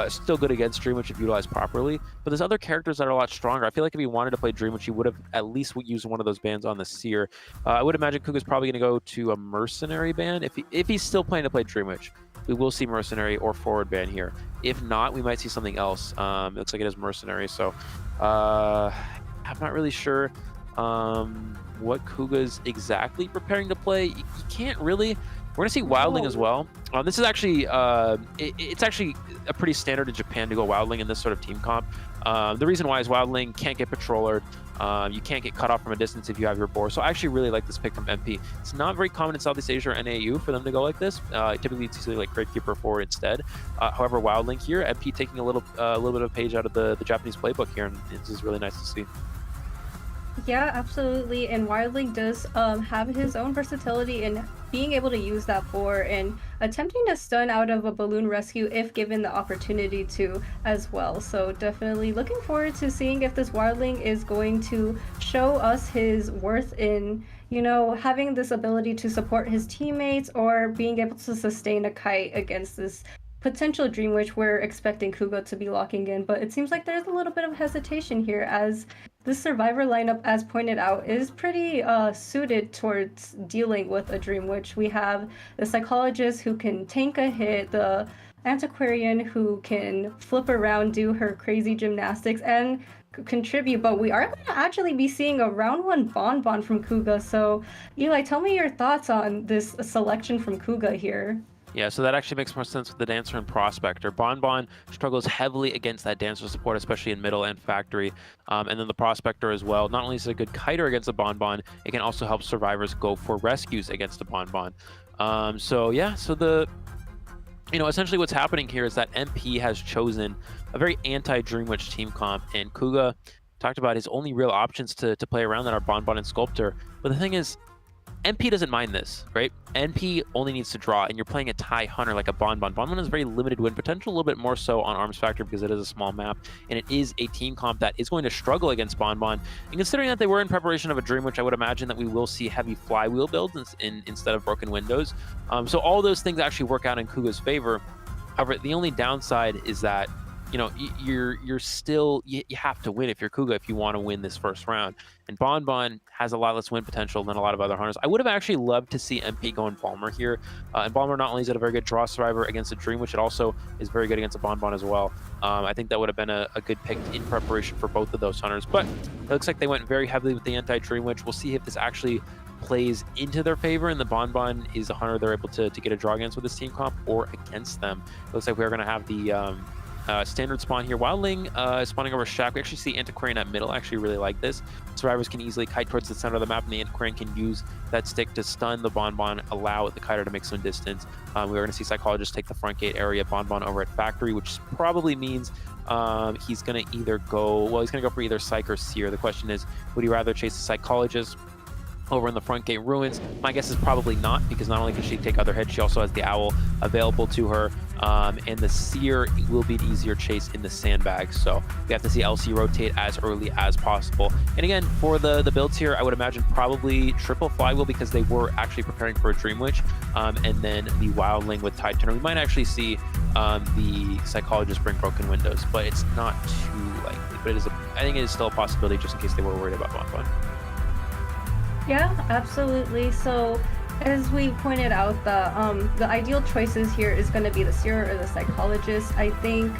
Still good against Dream Witch if utilized properly. But there's other characters that are a lot stronger. I feel like if he wanted to play Dream Witch, he would have at least used one of those bans on the Seer. I would imagine Kuga's probably going to go to a Mercenary ban. If he's still planning to play Dream Witch, we will see Mercenary or Forward ban here. If not, we might see something else. It looks like it is Mercenary. So I'm not really sure what Kuga's exactly preparing to play. You can't really... We're going to see Wildling as well. This is actually, it's actually a pretty standard in Japan to go Wildling in this sort of team comp. The reason why is Wildling can't get Patrollered. You can't get cut off from a distance if you have your boar. So I actually really like this pick from MP. It's not very common in Southeast Asia or NAU for them to go like this. Typically it's usually like Gravekeeper forward instead. However, Wildling here, MP taking a little bit of a page out of the Japanese playbook here, and this is really nice to see. Yeah, absolutely. And Wildling does have his own versatility in being able to use that boar and attempting to stun out of a balloon rescue if given the opportunity to as well. So definitely looking forward to seeing if this Wildling is going to show us his worth in, you know, having this ability to support his teammates or being able to sustain a kite against this potential Dream Witch we're expecting Kuga to be locking in. But it seems like there's a little bit of hesitation here, as this Survivor lineup, as pointed out, is pretty suited towards dealing with a Dream Witch. We have the Psychologist who can tank a hit, the Antiquarian who can flip around, do her crazy gymnastics, and contribute. But we are going to actually be seeing a round 1 Bonbon from Kuga. So Eli, tell me your thoughts on this selection from Kuga here. Yeah, so that actually makes more sense with the Dancer and Prospector. Bonbon struggles heavily against that Dancer support, especially in middle and factory. And then the Prospector as well. Not only is it a good kiter against the Bonbon, it can also help survivors go for rescues against the Bonbon. Essentially what's happening here is that MP has chosen a very anti-Dream Witch team comp, and Kuga talked about his only real options to play around that are Bonbon and Sculptor. But the thing is, MP doesn't mind this, right? MP only needs to draw, and you're playing a TIE Hunter like a Bonbon. Bonbon has very limited win potential, a little bit more so on Arms Factor because it is a small map, and it is a team comp that is going to struggle against Bonbon. And considering that they were in preparation of a Dream Witch, I would imagine that we will see heavy flywheel builds instead of broken windows. So all those things actually work out in Kuga's favor. However, the only downside is that, you know, you have to win if you're Kuga if you want to win this first round. And Bonbon has a lot less win potential than a lot of other hunters. I would have actually loved to see MP go in Balmer here. And Balmer not only is it a very good draw survivor against a Dream Witch, it also is very good against a Bonbon as well. I think that would have been a good pick in preparation for both of those hunters. But it looks like they went very heavily with the anti-Dream Witch. We'll see if this actually plays into their favor, and the Bonbon is the hunter they're able to get a draw against with this team comp, or against them. It looks like we're going to have the standard spawn here. Wildling is spawning over Shack. We actually see Antiquarian at middle. I actually really like this. Survivors can easily kite towards the center of the map, and the Antiquarian can use that stick to stun the Bonbon, allow the kiter to make some distance. We're going to see Psychologist take the front gate area, Bonbon over at Factory, which probably means he's going to either go, well, he's going to go for either Psych or Seer. The question is, would he rather chase the Psychologist over in the front gate ruins? My guess is probably not, because not only can she take other hits, she also has the Owl available to her, and the Seer will be an easier chase in the sandbags. So we have to see LC rotate as early as possible. And again, for the builds here, I would imagine probably triple flywheel, because they were actually preparing for a Dream Witch, and then the Wildling with Tide Turner. We might actually see the Psychologist bring broken windows, but it's not too likely. But I think it is still a possibility, just in case they were worried about Bonbon. Yeah, absolutely. So as we pointed out, the ideal choices here is going to be the Seer or the Psychologist. I think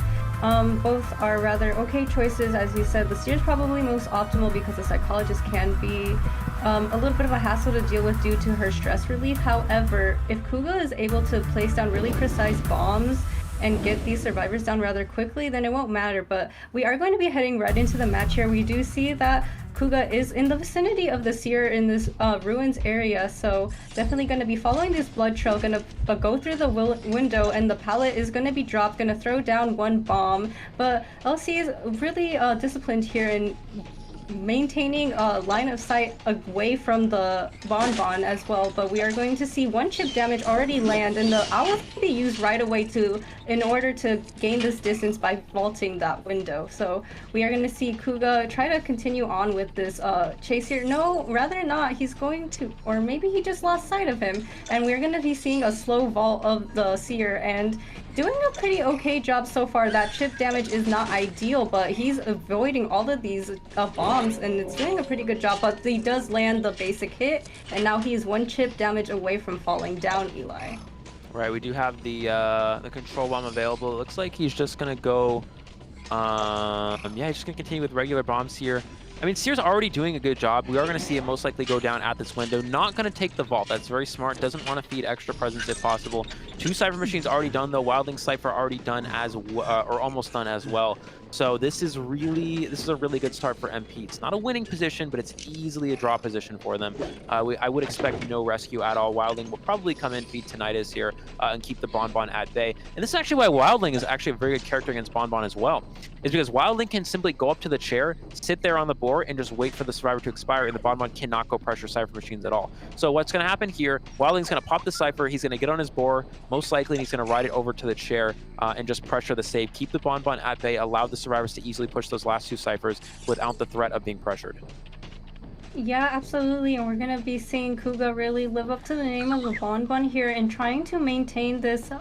Both are rather okay choices. As you said, the Seer's probably most optimal because the Psychologist can be a little bit of a hassle to deal with due to her stress relief. However, if Kuga is able to place down really precise bombs and get these survivors down rather quickly, then it won't matter. But we are going to be heading right into the match here. We do see that Kuga is in the vicinity of the Seer in this ruins area, so definitely going to be following this blood trail, going to go through the window, and the pallet is going to be dropped, going to throw down one bomb. But LC is really disciplined here in maintaining a line of sight away from the bonbon as well. But we are going to see one chip damage already land, and the owl will be used right away in order to gain this distance by vaulting that window. So we are going to see Kuga try to continue on with this chase here. No, rather not. He's going to, or maybe he just lost sight of him, and we're going to be seeing a slow vault of the Seer, and doing a pretty okay job so far. That chip damage is not ideal, but he's avoiding all of these bombs, and it's doing a pretty good job. But he does land the basic hit, and now he's one chip damage away from falling down, Eli. Right, we do have the control bomb available. It looks like he's just gonna go, yeah, he's just gonna continue with regular bombs here. I mean, Seer's already doing a good job. We are going to see him most likely go down at this window. Not going to take the vault. That's very smart. Doesn't want to feed extra presence if possible. 2 Cypher Machines already done, though. Wildling Cypher already done as or almost done as well. So this is a really good start for MP. It's not a winning position, but it's easily a draw position for them. I would expect no rescue at all. Wildling will probably come in, feed Tinnitus here, and keep the Bonbon at bay. And this is actually why Wildling is actually a very good character against Bonbon as well. Is because Wildling can simply go up to the chair, sit there on the board, and just wait for the survivor to expire, and the Bonbon cannot go pressure Cypher Machines at all. So what's going to happen here, Wildling's going to pop the Cypher, he's going to get on his board, most likely, and he's going to ride it over to the chair and just pressure the save, keep the Bonbon at bay, allow the survivors to easily push those last 2 Cyphers without the threat of being pressured. Yeah, absolutely, and we're going to be seeing Kuga really live up to the name of the Bonbon here and trying to maintain this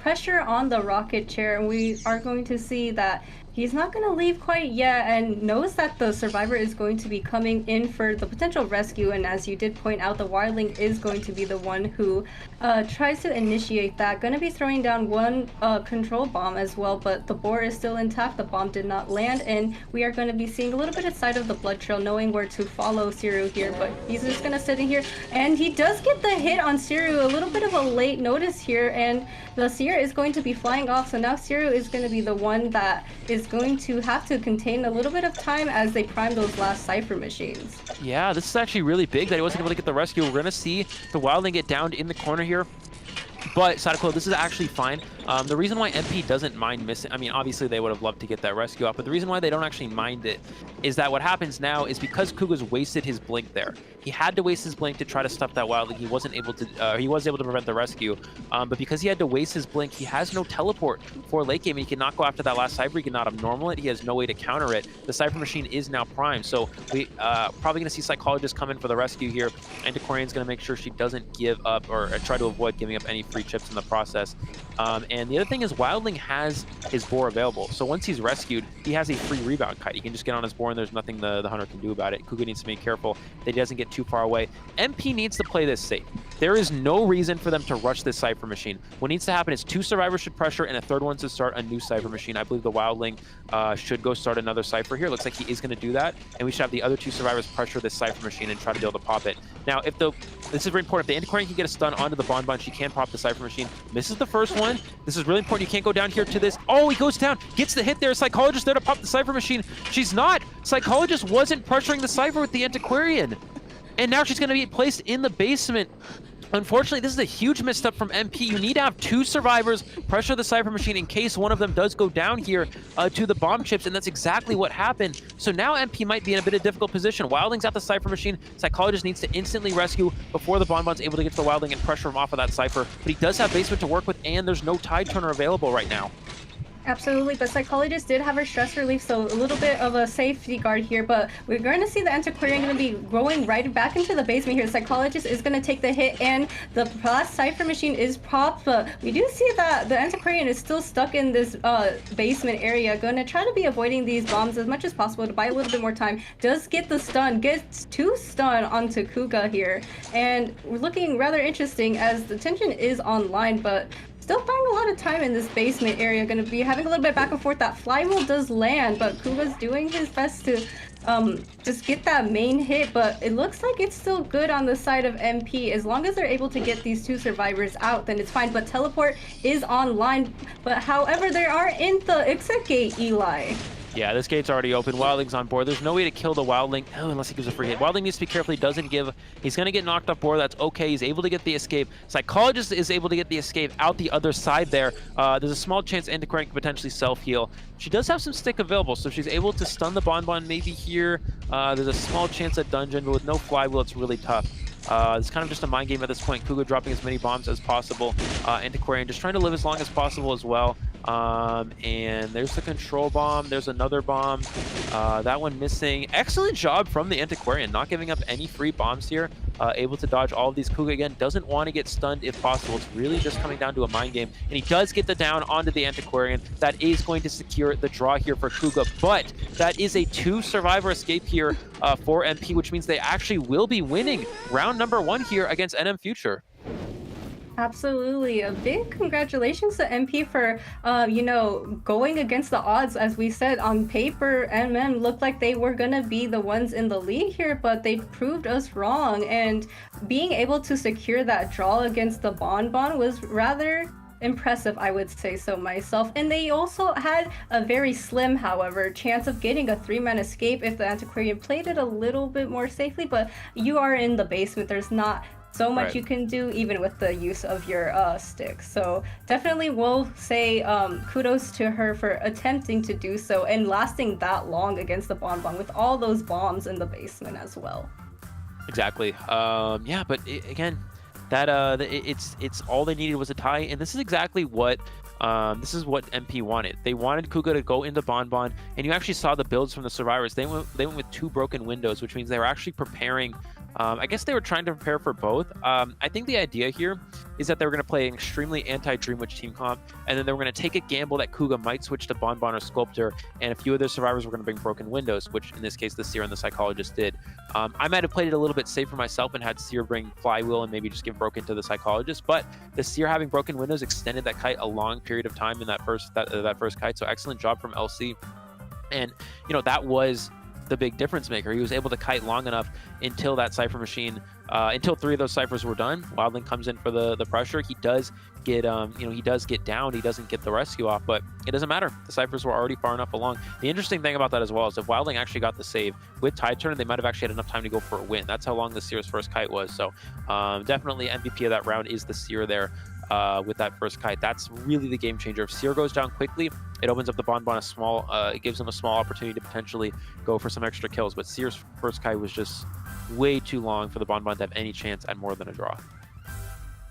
pressure on the rocket chair. And we are going to see that he's not going to leave quite yet and knows that the survivor is going to be coming in for the potential rescue. And as you did point out, the Wildling is going to be the one who tries to initiate that. Going to be throwing down one control bomb as well, but the board is still intact. The bomb did not land, and we are going to be seeing a little bit of sight of the blood trail, knowing where to follow Siru here. But he's just going to sit in here, and he does get the hit on Siru. A little bit of a late notice here, and the Seer is going to be flying off. So now Siru is going to be the one that is going to have to contain a little bit of time as they prime those last Cypher Machines. Yeah, this is actually really big that he wasn't able to get the rescue. We're going to see the Wildling get downed in the corner here. But Sadako, this is actually fine. The reason why MP doesn't mind missing, I mean, obviously they would have loved to get that rescue up, but the reason why they don't actually mind it is that what happens now is because Kuga's wasted his blink there. He had to waste his blink to try to stuff that Wildling. He wasn't able to, he was able to prevent the rescue, but because he had to waste his blink, he has no teleport for late game, and he cannot go after that last Cypher. He cannot abnormal it. He has no way to counter it. The Cypher Machine is now primed, so we probably going to see Psychologist come in for the rescue here, and Decorian's going to make sure she doesn't give up or try to avoid giving up any free chips in the process. And the other thing is Wildling has his boar available, so once he's rescued, he has a free rebound kite. He can just get on his boar, and there's nothing the hunter can do about it. Kuga needs to be careful that he doesn't get too far away. MP needs to play this safe. There is no reason for them to rush this Cypher Machine. What needs to happen is 2 survivors should pressure, and a 3rd one to start a new Cypher Machine. I believe the Wildling should go start another Cypher here. Looks like he is going to do that, and we should have the other 2 survivors pressure this Cypher Machine and try to be able to pop it. Now, if this is very important. If the Antiquarian can get a stun onto the Bonbon, she can pop the Cypher Machine. Misses the first one. This is really important. You can't go down here to this. Oh, he goes down. Gets the hit there. Psychologist there to pop the Cypher Machine. She's not. Psychologist wasn't pressuring the Cypher with the Antiquarian. And now she's going to be placed in the basement. Unfortunately, this is a huge misstep from MP. You need to have 2 survivors pressure the Cypher Machine in case one of them does go down here to the bomb chips, and that's exactly what happened. So now MP might be in a bit of difficult position. Wildling's at the Cypher Machine. Psychologist needs to instantly rescue before the Bonbon's able to get to the Wildling and pressure him off of that Cypher. But he does have basement to work with, and there's no Tide Turner available right now. Absolutely, but Psychologist did have her stress relief, so a little bit of a safety guard here, but we're going to see the Antiquarian going to be going right back into the basement here. Psychologist is going to take the hit, and the last Cypher Machine is popped, but we do see that the Antiquarian is still stuck in this basement area. Going to try to be avoiding these bombs as much as possible to buy a little bit more time. Does get the stun, gets 2 stun onto Kuga here, and we're looking rather interesting as the tension is online, but Still find a lot of time in this basement area. Gonna be having a little bit back and forth. That flywheel does land, but Kuga's doing his best to just get that main hit, but it looks like it's still good on the side of MP. As long as they're able to get these two survivors out, then it's fine. But teleport is online. But however, they are in the exit gate, Eli. Yeah, this gate's already open. Wildling's on board. There's no way to kill the Wildling unless he gives a free hit. Wildling needs to be careful. He doesn't give. He's going to get knocked off board. That's okay. He's able to get the escape. Psychologist is able to get the escape out the other side there. There's a small chance Antiquarian can potentially self-heal. She does have some stick available, so she's able to stun the Bonbon maybe here. There's a small chance at dungeon, but with no flywheel, it's really tough. It's kind of just a mind game at this point. Kuga dropping as many bombs as possible. Antiquarian just trying to live as long as possible as well. And there's the control bomb. There's another bomb. That one missing. Excellent job from the Antiquarian, not giving up any free bombs here. Able to dodge all of these. Kuga, again, doesn't want to get stunned if possible. It's really just coming down to a mind game. And he does get the down onto the Antiquarian. That is going to secure the draw here for Kuga. But that is a 2-survivor escape here for MP, which means they actually will be winning round number 1 here against NM Future. Absolutely. A big congratulations to MP for, going against the odds. As we said, on paper, NM looked like they were going to be the ones in the lead here, but they proved us wrong. And being able to secure that draw against the Bonbon was rather impressive, I would say so myself. And they also had a very slim, however, chance of getting a 3-man escape if the Antiquarian played it a little bit more safely, but you are in the basement. There's not so much you can do even with the use of your stick. So definitely will say kudos to her for attempting to do so and lasting that long against the Bonbon with all those bombs in the basement as well. Exactly. Yeah, but again, that it's all they needed was a tie, and this is exactly what MP wanted. They wanted Kuga to go into Bonbon, and you actually saw the builds from the survivors. They went with 2 broken windows, which means they were actually preparing. I guess they were trying to prepare for both. I think the idea here is that they were going to play an extremely anti-Dreamwitch team comp, and then they were going to take a gamble that Kuga might switch to Bonbon or Sculptor, and a few of their survivors were going to bring broken windows, which in this case the Seer and the Psychologist did. I might have played it a little bit safer myself and had Seer bring Flywheel and maybe just give Broken to the Psychologist, but the Seer having broken windows extended that kite a long period of time in that first kite, so excellent job from LC. And, that was the big difference maker. He was able to kite long enough until that Cypher machine, until 3 of those Cyphers were done. Wildling comes in for the pressure. He does get, he does get down. He doesn't get the rescue off, but it doesn't matter. The Cyphers were already far enough along. The interesting thing about that as well is if Wildling actually got the save with Tide Turn, they might have actually had enough time to go for a win. That's how long the Seer's first kite was. So definitely MVP of that round is the Seer there. With that first kite, that's really the game changer. If Seer goes down quickly, it opens up the Bonbon it gives them a small opportunity to potentially go for some extra kills. But Seer's first kite was just way too long for the Bonbon to have any chance at more than a draw.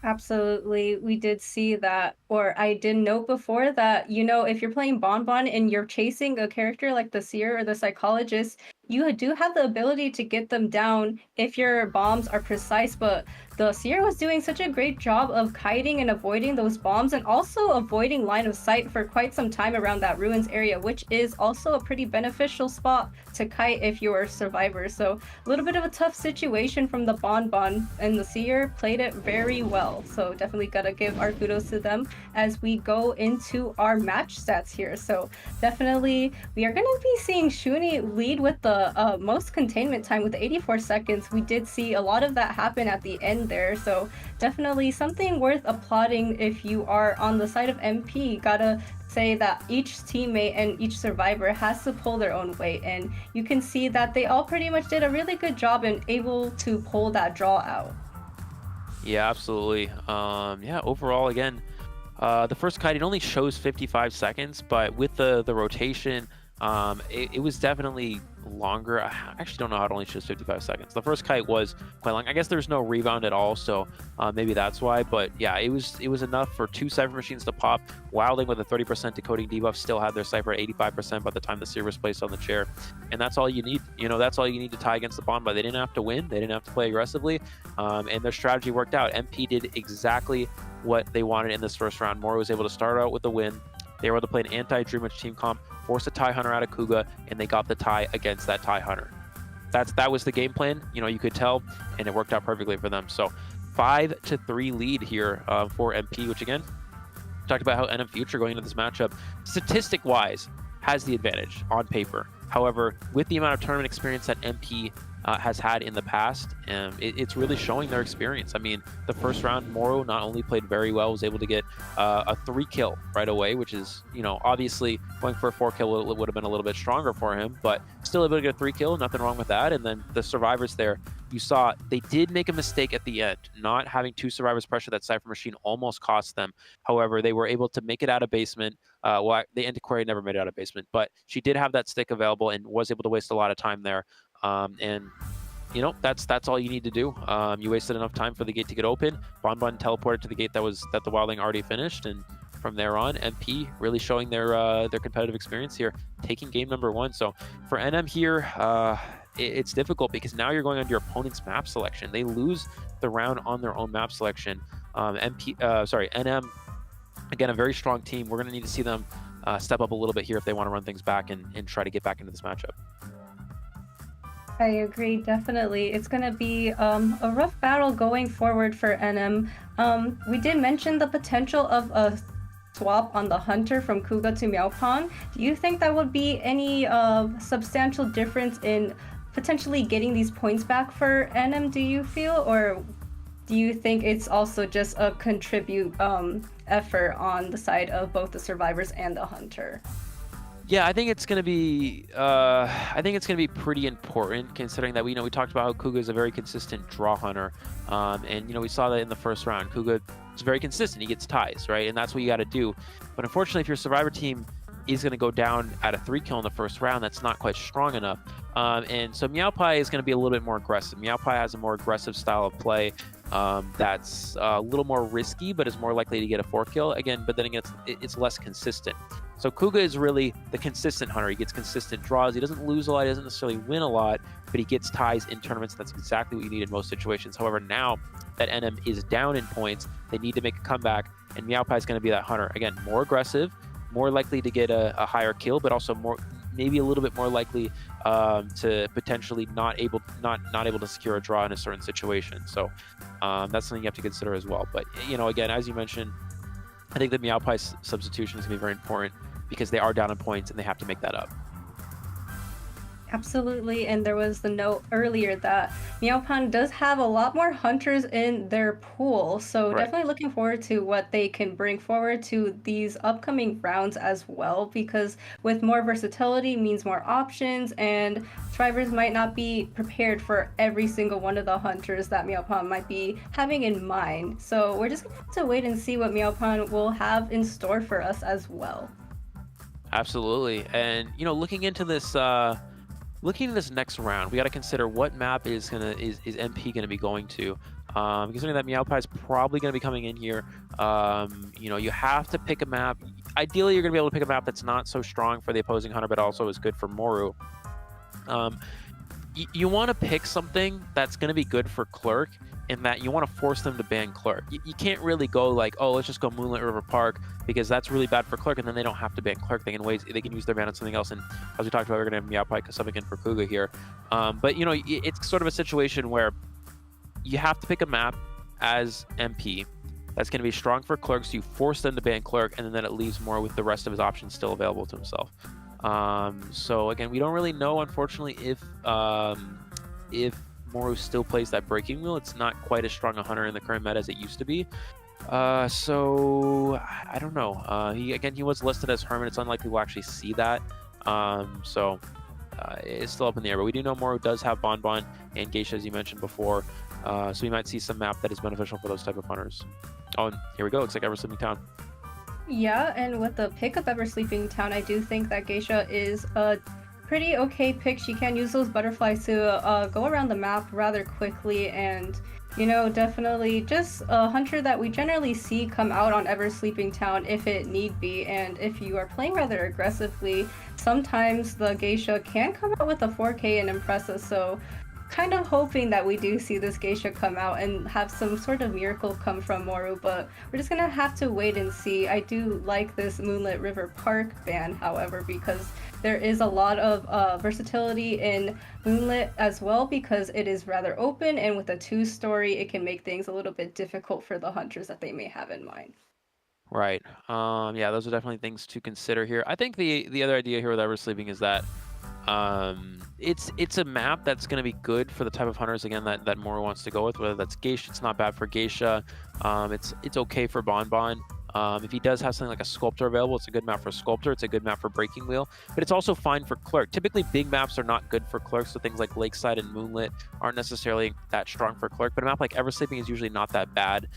Absolutely. We did see that, or I did note before that, if you're playing Bonbon and you're chasing a character like the Seer or the Psychologist, you do have the ability to get them down if your bombs are precise, but the Seer was doing such a great job of kiting and avoiding those bombs and also avoiding line of sight for quite some time around that ruins area, which is also a pretty beneficial spot to kite if you're a survivor. So a little bit of a tough situation from the Bonbon, and the Seer played it very well. So definitely gotta give our kudos to them as we go into our match stats here. So definitely we are gonna be seeing Shuni lead with the most containment time with 84 seconds. We did see a lot of that happen at the end there, so definitely something worth applauding if you are on the side of MP. Gotta say that each teammate and each survivor has to pull their own weight, and you can see that they all pretty much did a really good job and able to pull that draw out. Yeah, absolutely. Overall, again, the first kite, it only shows 55 seconds, but with the rotation, it was definitely longer. I actually don't know how it only shows 55 seconds. The first kite was quite long. I guess there's no rebound at all, so maybe that's why. But yeah, it was enough for 2 Cypher machines to pop. Wildling with a 30% decoding debuff still had their Cypher at 85% by the time the Seer was placed on the chair, and that's all you need. That's all you need to tie against the Bonbon. They didn't have to win. They didn't have to play aggressively, and their strategy worked out. MP did exactly what they wanted in this first round. Mori was able to start out with a win. They were able to play an anti-Dreamwitch team comp, force a TIE Hunter out of Kuga, and they got the tie against that TIE Hunter. That was the game plan, you could tell, and it worked out perfectly for them. So 5-3 lead here for MP, which again, talked about how NM Future going into this matchup, statistic-wise, has the advantage on paper. However, with the amount of tournament experience that MP has had in the past, it's really showing their experience. I mean, the first round, Moro not only played very well, was able to get a 3-kill right away, which is, obviously going for a 4-kill would have been a little bit stronger for him, but still able to get a 3-kill, nothing wrong with that. And then the survivors there, you saw they did make a mistake at the end. Not having 2 survivors pressure that Cypher Machine almost cost them. However, they were able to make it out of basement. The Antiquary never made it out of basement, but she did have that stick available and was able to waste a lot of time there. And that's all you need to do. You wasted enough time for the gate to get open. Bonbon teleported to the gate that the Wildling already finished, and from there on, MP really showing their competitive experience here, taking game number 1. So for NM here, it's difficult because now you're going on your opponent's map selection. They lose the round on their own map selection. NM, again, a very strong team. We're going to need to see them step up a little bit here if they want to run things back and try to get back into this matchup. I agree, definitely. It's going to be a rough battle going forward for NM. We did mention the potential of a swap on the Hunter from Kuga to Meowpan. Do you think that would be any substantial difference in potentially getting these points back for NM, do you feel? Or do you think it's also just a contribute effort on the side of both the survivors and the Hunter? Yeah, I think it's gonna be pretty important, considering that we talked about how Kuga is a very consistent draw hunter, and we saw that in the first round. Kuga is very consistent; he gets ties, right, and that's what you got to do. But unfortunately, if your survivor team is going to go down at a 3-kill in the first round, that's not quite strong enough. And so Meowpai is going to be a little bit more aggressive. Meowpai has a more aggressive style of play that's a little more risky, but is more likely to get a 4-kill again. But then again, it's less consistent. So Kuga is really the consistent hunter. He gets consistent draws. He doesn't lose a lot. He doesn't necessarily win a lot, but he gets ties in tournaments. That's exactly what you need in most situations. However, now that NM is down in points, they need to make a comeback, and Meowpai is going to be that hunter. Again, more aggressive, more likely to get a higher kill, but also maybe a little bit more likely to potentially not able to secure a draw in a certain situation. So that's something you have to consider as well. But again, as you mentioned, I think the Meowpai substitution is going to be very important because they are down in points and they have to make that up. Absolutely, and there was the note earlier that Meowpan does have a lot more hunters in their pool, so definitely looking forward to what they can bring forward to these upcoming rounds as well, because with more versatility means more options, and drivers might not be prepared for every single one of the hunters that Meowpan might be having in mind. So we're just going to have to wait and see what Meowpan will have in store for us as well. Absolutely, and looking into this next round, we got to consider what map is MP gonna be going to. Considering that Meowpai is probably gonna be coming in here, you have to pick a map. Ideally, you're gonna be able to pick a map that's not so strong for the opposing hunter, but also is good for Moru. You want to pick something that's gonna be good for Clerk, in that you want to force them to ban Clerk. You can't really go like, oh, let's just go Moonlit River Park, because that's really bad for Clerk, and then they don't have to ban Clerk. They can use their ban on something else. And as we talked about, we're going to have Meowpai subbing in for Kuga here. But it's sort of a situation where you have to pick a map as MP that's going to be strong for Clerk, so you force them to ban Clerk, and then it leaves more with the rest of his options still available to himself. So again, we don't really know, unfortunately, if Moru still plays that breaking wheel. It's not quite as strong a hunter in the current meta as it used to be. So I don't know. He was listed as Hermit. It's unlikely we'll actually see that. So it's still up in the air. But we do know Moru does have Bonbon and Geisha, as you mentioned before. So we might see some map that is beneficial for those type of hunters. Oh, and here we go. Looks like Ever Sleeping Town. Yeah, and with the pick of Ever Sleeping Town, I do think that Geisha is a pretty okay pick. She can use those butterflies to go around the map rather quickly, and definitely just a hunter that we generally see come out on Ever Sleeping Town if it need be. And if you are playing rather aggressively, sometimes the Geisha can come out with a 4K and impress us. So kind of hoping that we do see this Geisha come out and have some sort of miracle come from Moru, but we're just gonna have to wait and see. I do like this Moonlit River Park ban, however, because there is a lot of versatility in Moonlit as well, because it is rather open, and with a 2-story, it can make things a little bit difficult for the hunters that they may have in mind. Right. Yeah, those are definitely things to consider here. I think the other idea here with Ever Sleeping is that it's a map that's going to be good for the type of hunters again that Moro wants to go with. Whether that's Geisha, it's not bad for Geisha. It's okay for Bon. If he does have something like a Sculptor available, it's a good map for Sculptor. It's a good map for Breaking Wheel, but it's also fine for Clerk. Typically, big maps are not good for Clerk, so things like Lakeside and Moonlit aren't necessarily that strong for Clerk. But a map like Ever Sleeping is usually not that bad.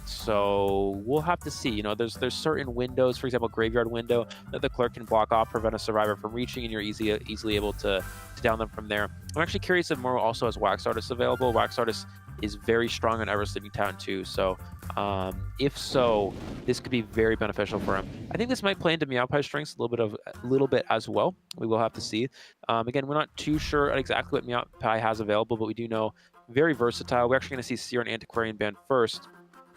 So we'll have to see. You know, there's certain windows, for example, Graveyard window, that the Clerk can block off, prevent a Survivor from reaching, and you're easily able to down them from there. I'm actually curious if Moro also has Wax Artist available. Wax Artist is very strong on Ever Sleeping Town too, so if so, this could be very beneficial for him. I think this might play into Meowpie's strengths a little bit as well. We will have to see. Again, we're not too sure exactly what Meowpie has available, but we do know very versatile. We're actually going to see Seer and Antiquarian banned first.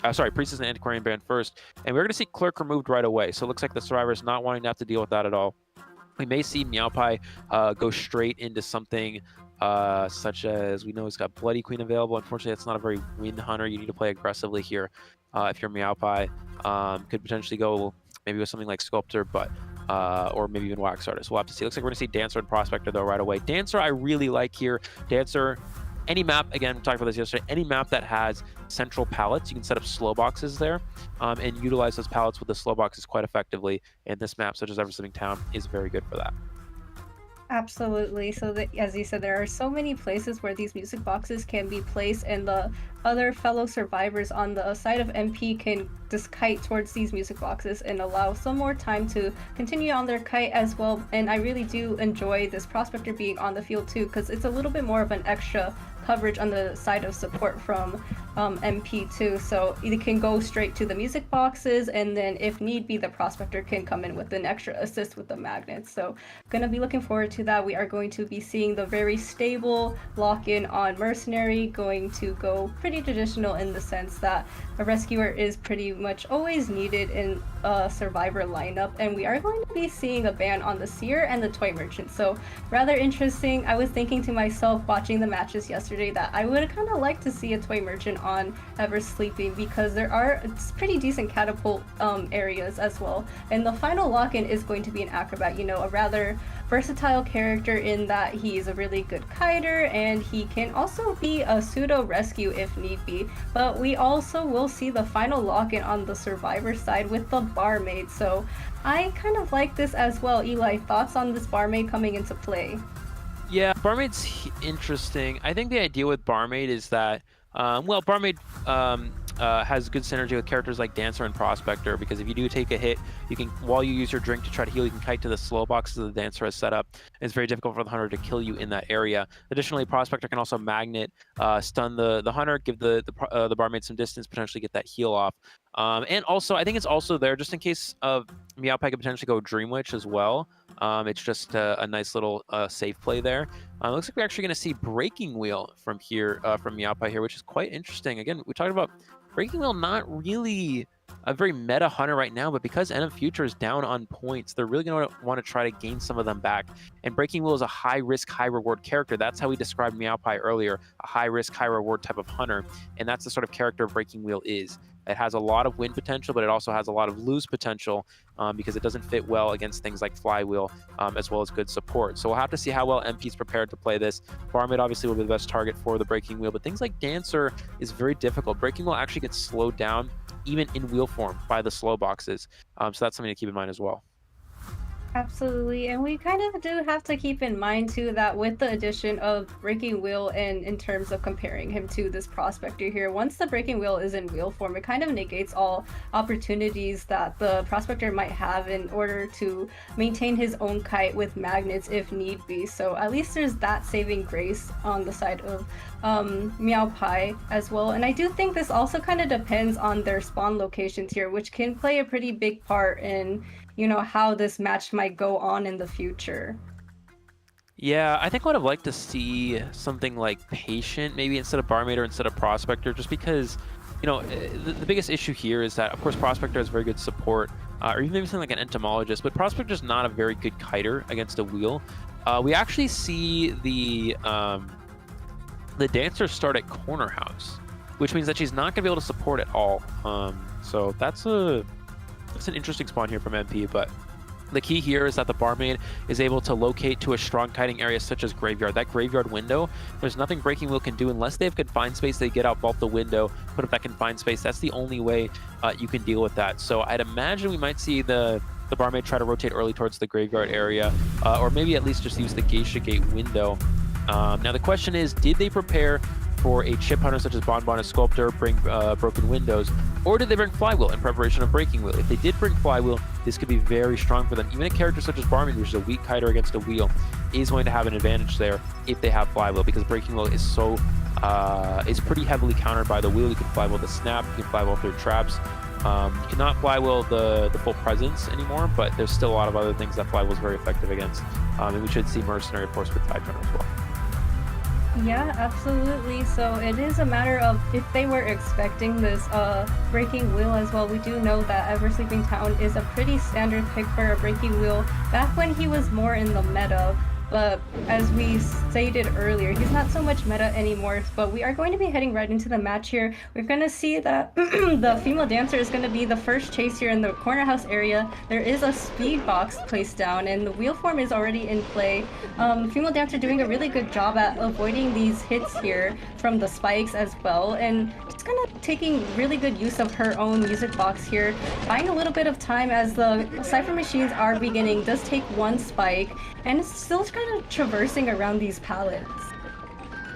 Priestess and Antiquarian banned first, and we're going to see Clerk removed right away. So it looks like the Survivor is not wanting to have to deal with that at all. We may see Meowpie go straight into something such as, we know he's got Bloody Queen available. Unfortunately, that's not a very win hunter. You need to play aggressively here if you're Meowpie. Could potentially go maybe with something like Sculptor, but or maybe even Wax Artist. We'll have to see. Looks like we're going to see Dancer and Prospector though right away. Dancer I really like here. Dancer, any map, again, we talked about this yesterday, any map that has central pallets, you can set up slow boxes there and utilize those pallets with the slow boxes quite effectively. And this map, such as Ever Sleeping Town, is very good for that. Absolutely. So that, as you said, there are so many places where these music boxes can be placed, and the other fellow survivors on the side of MP can just kite towards these music boxes and allow some more time to continue on their kite as well. And I really do enjoy this Prospector being on the field too, because it's a little bit more of an extra coverage on the side of support from MP2, so it can go straight to the music boxes, and then if need be, the Prospector can come in with an extra assist with the magnets. So gonna be looking forward to that. We are going to be seeing the very stable lock-in on Mercenary, going to go pretty traditional in the sense that a rescuer is pretty much always needed in a Survivor lineup, and we are going to be seeing a ban on the Seer and the Toy Merchant. So rather interesting. I was thinking to myself watching the matches yesterday that I would kind of like to see a Toy Merchant on Ever Sleeping, because there are pretty decent catapult areas as well. And the final lock-in is going to be an Acrobat, you know, a rather versatile character in that he is a really good kiter, and he can also be a pseudo rescue if need be. But we also will see the final lock-in on the Survivor side with the Barmaid, so I kind of like this as well. Eli, thoughts on this Barmaid coming into play? Yeah, Barmaid's interesting. I think the idea with Barmaid is that Barmaid has good synergy with characters like Dancer and Prospector, because if you do take a hit, you can, while you use your drink to try to heal, you can kite to the slow boxes the Dancer has set up. It's very difficult for the hunter to kill you in that area. Additionally, Prospector can also magnet, stun the hunter, give the Barmaid some distance, potentially get that heal off. And also, I think it's also there just in case of Meowpie could potentially go Dream Witch as well. It's just a nice little safe play there. Looks like we're actually going to see Breaking Wheel from here, from Meowpie here, which is quite interesting. Again, we talked about Breaking Wheel not really a very meta hunter right now, but because NM Future is down on points, they're really going to want to try to gain some of them back. And Breaking Wheel is a high risk, high reward character. That's how we described Meowpie earlier, a high risk, high reward type of hunter. And that's the sort of character Breaking Wheel is. It has a lot of win potential, but it also has a lot of lose potential because it doesn't fit well against things like Flywheel, as well as good support. So we'll have to see how well MP's prepared to play this. Barmaid obviously will be the best target for the Breaking Wheel, but things like Dancer is very difficult. Breaking Wheel actually gets slowed down even in wheel form by the slow boxes. So that's something to keep in mind as well. Absolutely, and we kind of do have to keep in mind too that with the addition of Breaking Wheel, and in terms of comparing him to this Prospector here, once the Breaking Wheel is in wheel form, it kind of negates all opportunities that the Prospector might have in order to maintain his own kite with magnets if need be. So at least there's that saving grace on the side of Meowpie as well. And I do think this also kind of depends on their spawn locations here, which can play a pretty big part in, you know, how this match might go on in the future. Yeah, I think I would have liked to see something like Patient, maybe instead of Barmaid or instead of Prospector, just because, you know, the biggest issue here is that, of course, Prospector has very good support, or even maybe something like an Entomologist, but Prospector is not a very good kiter against a wheel. We actually see the Dancer start at Corner House, which means that she's not going to be able to support at all. So that's an interesting spawn here from MP, but the key here is that the barmaid is able to locate to a strong kiting area such as graveyard. That graveyard window, there's nothing Breaking Wheel can do unless they have confined space. They get out, vault the window, put up that confined space. That's the only way you can deal with that. So I'd imagine we might see the barmaid try to rotate early towards the graveyard area, or maybe at least just use the Geisha Gate window. Now the question is, did they prepare for a chip hunter such as Bonbon, a sculptor, bring broken windows, or did they bring Flywheel in preparation of Breaking Wheel? If they did bring Flywheel, this could be very strong for them. Even a character such as Barmaid, which is a weak kiter against a wheel, is going to have an advantage there if they have Flywheel, because Breaking Wheel is so is pretty heavily countered by the wheel. You can Flywheel the snap, you can Flywheel through traps. You cannot Flywheel the full presence anymore, but there's still a lot of other things that Flywheel is very effective against. And we should see Mercenary, of course, with Tidrunner as well. Yeah, absolutely. So it is a matter of if they were expecting this Breaking Wheel as well. We do know that Ever Sleeping Town is a pretty standard pick for a Breaking Wheel back when he was more in the meta. But as we stated earlier, he's not so much meta anymore. But we are going to be heading right into the match here. We're going to see that the female dancer is going to be the first chase here in the corner house area. There is a speed box placed down, and the wheel form is already in play. The female dancer doing a really good job at avoiding these hits here from the spikes as well, and just kind of taking really good use of her own music box here, buying a little bit of time as the Cypher machines are beginning. Does take one spike, and it's still kind of traversing around these pallets.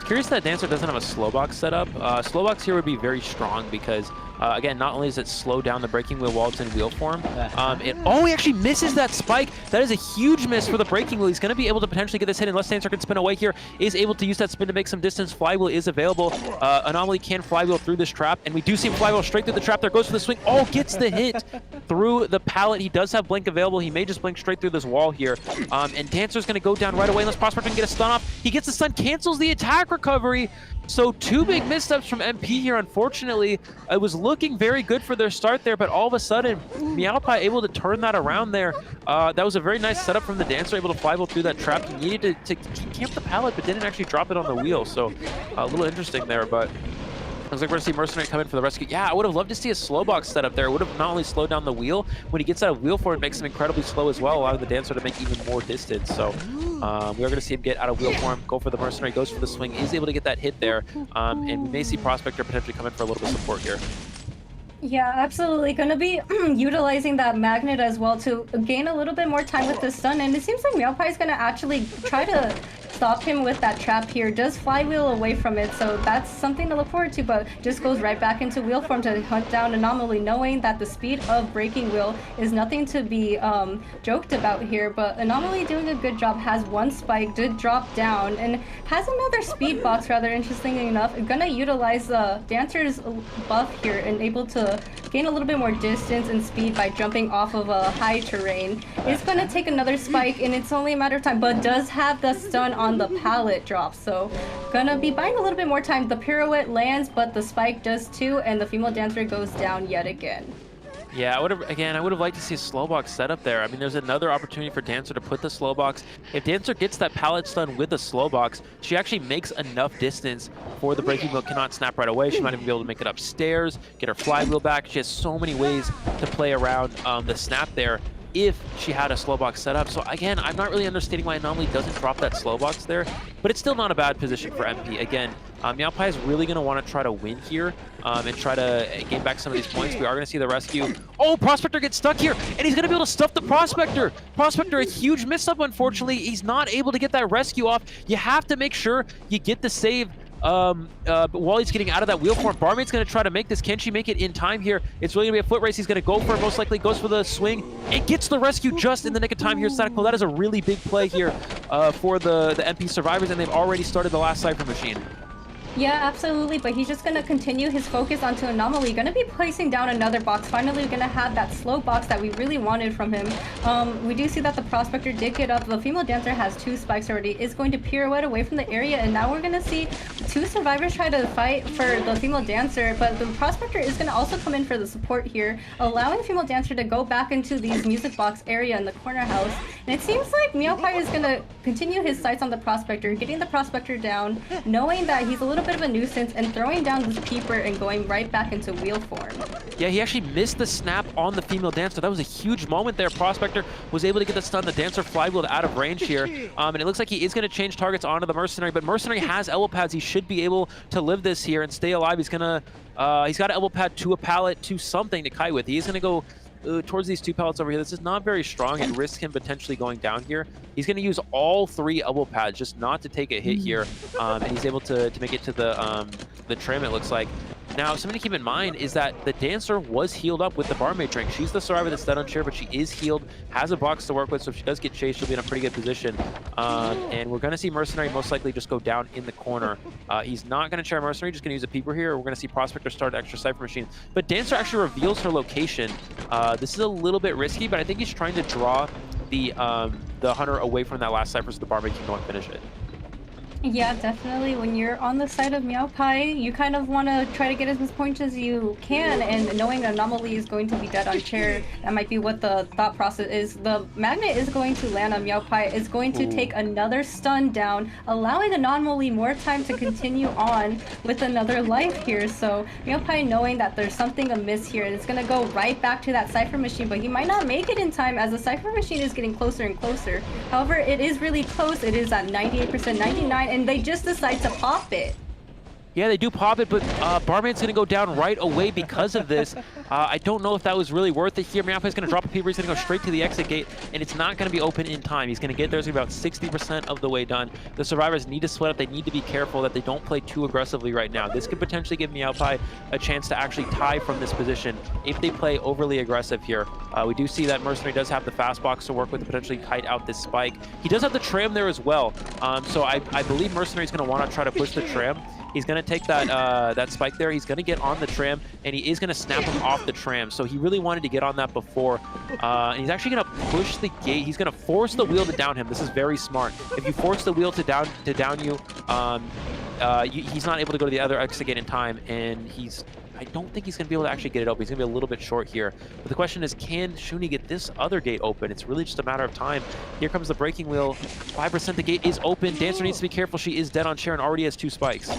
Curious that Dancer doesn't have a slow box set up. Slow box here would be very strong because, again, not only does it slow down the Breaking Wheel while it's in wheel form, he actually misses that spike. That is a huge miss for the Breaking Wheel. He's going to be able to potentially get this hit unless Dancer can spin away here. Is able to use that spin to make some distance. Flywheel is available. Anomaly can Flywheel through this trap, and we do see Flywheel straight through the trap. There goes for the swing. Oh, gets the hit through the pallet. He does have Blink available. He may just blink straight through this wall here. And Dancer's going to go down right away unless Prospector can get a stun off. He gets the stun, cancels the attack recovery. So two big missteps from MP here, unfortunately. It was looking very good for their start there, but all of a sudden, Meowpie able to turn that around there. That was a very nice setup from the Dancer, able to Flywheel through that trap. He needed to camp the pallet, but didn't actually drop it on the wheel. So a little interesting there, but looks like we're going to see Mercenary come in for the rescue. Yeah, I would have loved to see a slow box setup there. It would have not only slowed down the wheel, when he gets out of wheel form, it makes him incredibly slow as well, allowing the Dancer to make even more distance. So we are going to see him get out of wheel form, go for the Mercenary, goes for the swing, is able to get that hit there. And we may see Prospector potentially come in for a little bit of support here. Yeah, absolutely. Gonna be utilizing that magnet as well to gain a little bit more time with the stun, and it seems like Meowpie is gonna actually try to stop him with that trap here. Does Flywheel away from it, so that's something to look forward to, but just goes right back into wheel form to hunt down Anomaly, knowing that the speed of Breaking Wheel is nothing to be joked about here. But Anomaly doing a good job, has one spike, did drop down, and has another speed box, rather interestingly enough. Gonna utilize the Dancer's buff here and able to gain a little bit more distance and speed by jumping off of a high terrain. It's gonna take another spike, and it's only a matter of time, but does have the stun on the pallet drop, so gonna be buying a little bit more time. The pirouette lands, but the spike does too, and the female Dancer goes down yet again. Yeah, I would have liked to see a slow box set up there. I mean, there's another opportunity for Dancer to put the slow box. If Dancer gets that pallet stun with the slow box, she actually makes enough distance for the Breaking Wheel cannot snap right away. She might even be able to make it upstairs, get her Flywheel back. She has so many ways to play around the snap there if she had a slow box set up. So again, I'm not really understanding why Anomaly doesn't drop that slow box there, but it's still not a bad position for MP. Again, Meowpie is really going to want to try to win here and try to gain back some of these points. We are going to see the rescue. Oh, Prospector gets stuck here, and he's going to be able to stuff the Prospector. Prospector, a huge miss up, unfortunately. He's not able to get that rescue off. You have to make sure you get the save while he's getting out of that wheel form. Barmaid's going to try to make this. Can she make it in time here? It's really going to be a foot race. He's going to go for it, most likely goes for the swing and gets the rescue just in the nick of time here. Statical, that is a really big play here for the MP survivors, and they've already started the last Cypher machine. Yeah, absolutely, but he's just going to continue his focus onto Anomaly. Going to be placing down another box. Finally, going to have that slow box that we really wanted from him. We do see that the Prospector did get up. The female Dancer has 2 spikes already, is going to pirouette away from the area, and now we're going to see 2 survivors try to fight for the female Dancer, but the Prospector is going to also come in for the support here, allowing female Dancer to go back into these music box area in the corner house. And it seems like Meowpie is going to continue his sights on the Prospector, getting the Prospector down, knowing that he's a little bit of a nuisance and throwing down this peeper and going right back into wheel form. Yeah, he actually missed the snap on the female dancer. That was a huge moment there. Prospector was able to get the stun. The dancer flywheeled out of range here. And it looks like he is going to change targets onto the Mercenary, but Mercenary has elbow pads. He should be able to live this here and stay alive. He's got an elbow pad to a pallet to something to kite with. He is going to go towards these 2 pallets over here. This is not very strong. It risks him potentially going down here. He's going to use all 3 elbow pads just not to take a hit here. And he's able to make it to the trim, it looks like. Now, something to keep in mind is that the dancer was healed up with the barmaid drink. She's the survivor that's dead on chair, but she is healed, has a box to work with, so if she does get chased, she'll be in a pretty good position. And we're going to see Mercenary most likely just go down in the corner. He's not going to chair Mercenary, just going to use a peeper here. We're going to see Prospector start extra Cypher Machine. But Dancer actually reveals her location. This is a little bit risky, but I think he's trying to draw the Hunter away from that last Cypher so the barmaid can go and finish it. Yeah, definitely. When you're on the side of Meow Pie, you kind of want to try to get as much points as you can, and knowing Anomaly is going to be dead on chair, that might be what the thought process is. The magnet is going to land on Meow Pie, is going to take another stun down, allowing Anomaly more time to continue on with another life here. So Meow Pie, knowing that there's something amiss here, and it's going to go right back to that Cypher Machine, but he might not make it in time as the Cypher Machine is getting closer and closer. However, it is really close. It is at 98%, 99%, and they just decide to pop it. Yeah, they do pop it, but Barmaid's going to go down right away because of this. I don't know if that was really worth it here. Meowpie's going to drop a peeper. He's going to go straight to the exit gate, and it's not going to be open in time. He's going to get there. It's about 60% of the way done. The survivors need to sweat up. They need to be careful that they don't play too aggressively right now. This could potentially give Meowpie a chance to actually tie from this position if they play overly aggressive here. We do see that Mercenary does have the fast box to work with to potentially kite out this spike. He does have the tram there as well, so I believe Mercenary's going to want to try to push the tram. He's going to take that spike there. He's going to get on the tram, and he is going to snap him off the tram. So he really wanted to get on that before. And he's actually going to push the gate. He's going to force the wheel to down him. This is very smart. If you force the wheel to down you, he's not able to go to the other exit gate in time, and I don't think he's going to be able to actually get it open. He's going to be a little bit short here. But the question is, can Shuni get this other gate open? It's really just a matter of time. Here comes the braking wheel. 5% the gate is open. Dancer needs to be careful. She is dead on chair and already has 2 spikes.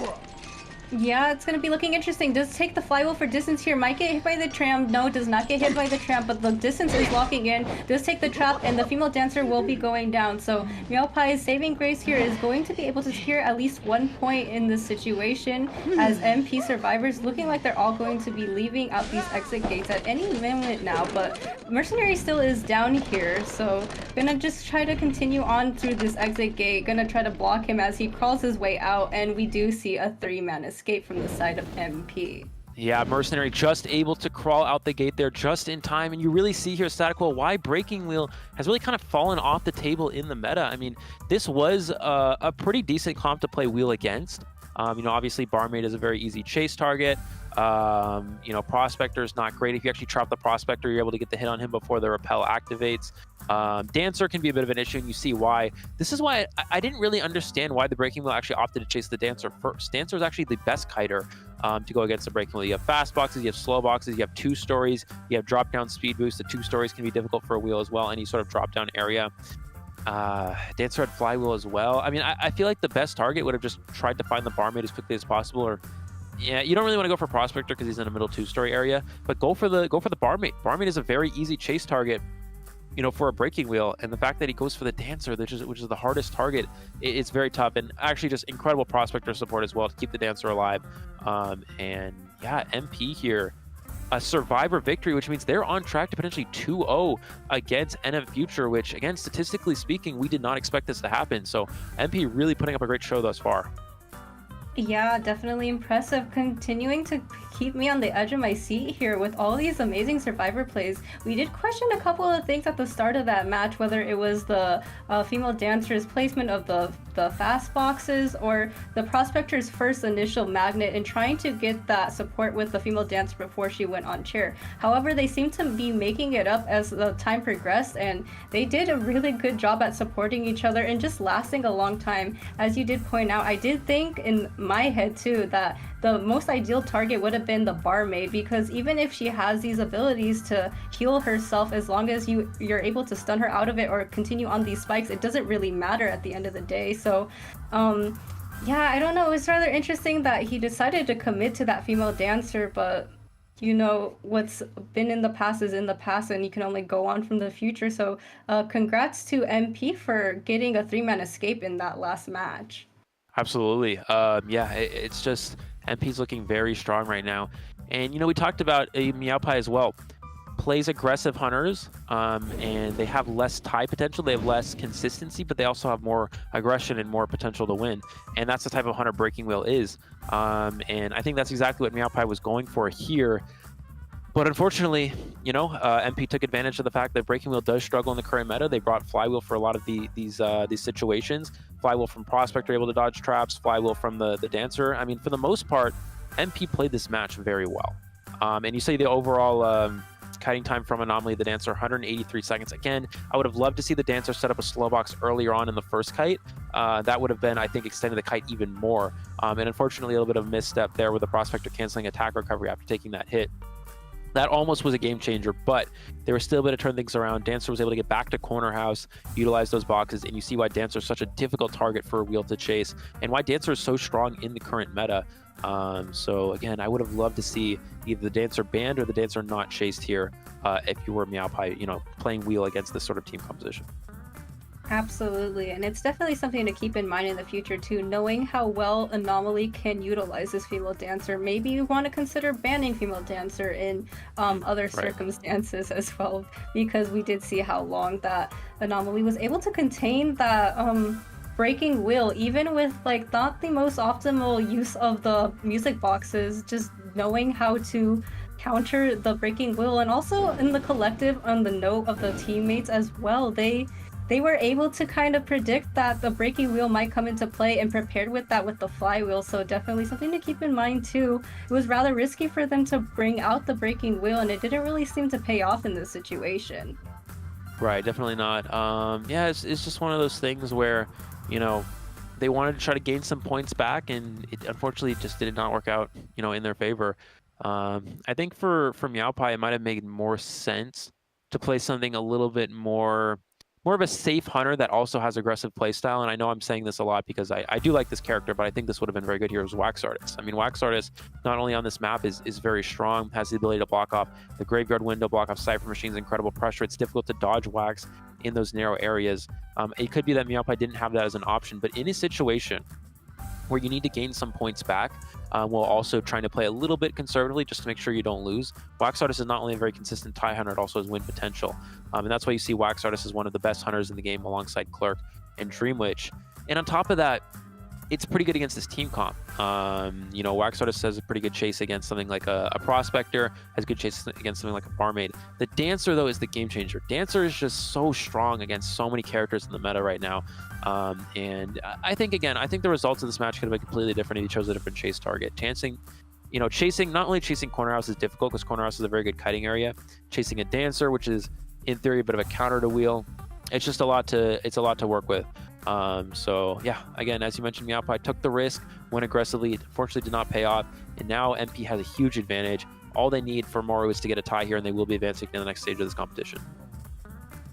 Yeah, it's going to be looking interesting. Does take the flywheel for distance here. Might get hit by the tram. No, does not get hit by the tram, but the distance is locking in. Does take the trap, and the female dancer will be going down. So Meowpie's saving grace here is going to be able to secure at least 1 point in this situation, as MP survivors looking like they're all going to be leaving out these exit gates at any minute now. But Mercenary still is down here, so gonna just try to continue on through this exit gate. Gonna try to block him as he crawls his way out, and we do see a 3-man escape from the side of MP. Yeah, Mercenary just able to crawl out the gate there just in time, and you really see here, Static Wheel, why Breaking Wheel has really kind of fallen off the table in the meta. I mean, this was a pretty decent comp to play Wheel against. Obviously Barmaid is a very easy chase target. Prospector is not great. If you actually trap the Prospector, you're able to get the hit on him before the repel activates. Dancer can be a bit of an issue, and you see why. This is why I didn't really understand why the Breaking Wheel actually opted to chase the Dancer first. Dancer is actually the best kiter to go against the Breaking Wheel. You have fast boxes, you have slow boxes, you have 2 stories, you have drop down speed boost. The 2 stories can be difficult for a wheel as well, any sort of drop down area. Dancer had flywheel as well. I mean, I feel like the best target would have just tried to find the Barmaid as quickly as possible, or yeah, you don't really want to go for Prospector because he's in a middle 2-story area, but go for the Barmaid. Barmaid is a very easy chase target, for a Breaking Wheel, and the fact that he goes for the Dancer, which is the hardest target, it's very tough, and actually just incredible Prospector support as well to keep the Dancer alive. And yeah, MP here, a survivor victory, which means they're on track to potentially 2-0 against NM Future, which again, statistically speaking, we did not expect this to happen. So MP really putting up a great show thus far. Yeah, definitely impressive. Continuing to keep me on the edge of my seat here with all these amazing survivor plays. We did question a couple of things at the start of that match, whether it was the female dancer's placement of the fast boxes or the Prospector's first initial magnet and trying to get that support with the female dancer before she went on chair. However, they seem to be making it up as the time progressed, and they did a really good job at supporting each other and just lasting a long time. As you did point out, I did think in my head too that the most ideal target would have been the Barmaid, because even if she has these abilities to heal herself, as long as you're able to stun her out of it or continue on these spikes, it doesn't really matter at the end of the day. So Yeah, I don't know. It was rather interesting that he decided to commit to that female dancer, but you know, what's been in the past is in the past, and you can only go on from the future. So, congrats to MP for getting a three-man escape in that last match. Absolutely. Yeah, it's just MP's looking very strong right now. And, you know, we talked about Meowpai as well. Plays aggressive hunters, and they have less tie potential. They have less consistency, but they also have more aggression and more potential to win. And that's the type of hunter Breaking Wheel is. And I think that's exactly what Meowpai was going for here. But unfortunately, you know, MP took advantage of the fact that Breaking Wheel does struggle in the current meta. They brought Flywheel for a lot of these situations. Flywheel from Prospector able to dodge traps. Flywheel from the Dancer. I mean, for the most part, MP played this match very well. And you see the overall kiting time from Anomaly, the Dancer, 183 seconds. Again, I would have loved to see the Dancer set up a slow box earlier on in the first kite. That would have been, I think, extended the kite even more. And unfortunately, a little bit of misstep there with the Prospector canceling attack recovery after taking that hit. That almost was a game changer, but they were still able to turn things around. Dancer was able to get back to corner house, utilize those boxes, and you see why Dancer is such a difficult target for a Wheel to chase, and why Dancer is so strong in the current meta. So again, I would have loved to see either the Dancer banned or the Dancer not chased here if you were Meowpai, you know, playing Wheel against this sort of team composition. Absolutely, and it's definitely something to keep in mind in the future too, knowing how well Anomaly can utilize this female dancer. Maybe you want to consider banning female dancer in other circumstances as well, because we did see how long that Anomaly was able to contain that Breaking Wheel, even with like not the most optimal use of the music boxes, just knowing how to counter the Breaking Wheel, and also in the collective on the note of the teammates as well. They were able to kind of predict that the Breaking Wheel might come into play and prepared with that with the Flywheel, so definitely something to keep in mind too. It was rather risky for them to bring out the Breaking Wheel, and it didn't really seem to pay off in this situation. Right, definitely not. Yeah, it's just one of those things where, you know, they wanted to try to gain some points back, and it unfortunately just did not work out, you know, in their favor. I think for Meowpai, it might have made more sense to play something a little bit more of a safe hunter that also has aggressive playstyle. And I know I'm saying this a lot because I do like this character, but I think this would have been very good here as Wax Artist. I mean, Wax Artist, not only on this map, is very strong, has the ability to block off the Graveyard Window, block off Cypher Machines, incredible pressure. It's difficult to dodge Wax in those narrow areas. It could be that Meowpai didn't have that as an option, but in a situation where you need to gain some points back, while also trying to play a little bit conservatively just to make sure you don't lose. Wax Artist is not only a very consistent tie hunter, it also has win potential. And that's why you see Wax Artist as one of the best hunters in the game alongside Clerk and Dream Witch. And on top of that, it's pretty good against this team comp. You know, Wax Artist has a pretty good chase against something like a Prospector, has good chase against something like a Barmaid. The Dancer, though, is the game changer. Dancer is just so strong against so many characters in the meta right now. And I think the results of this match could have been completely different if he chose a different chase target. Chasing, not only chasing Corner House is difficult because Corner House is a very good kiting area. Chasing a Dancer, which is in theory a bit of a counter to Wheel, it's just a lot to work with. So yeah, again, as you mentioned, Meowpai took the risk, went aggressively, unfortunately did not pay off, and now MP has a huge advantage. All they need for Moru is to get a tie here, and they will be advancing to the next stage of this competition.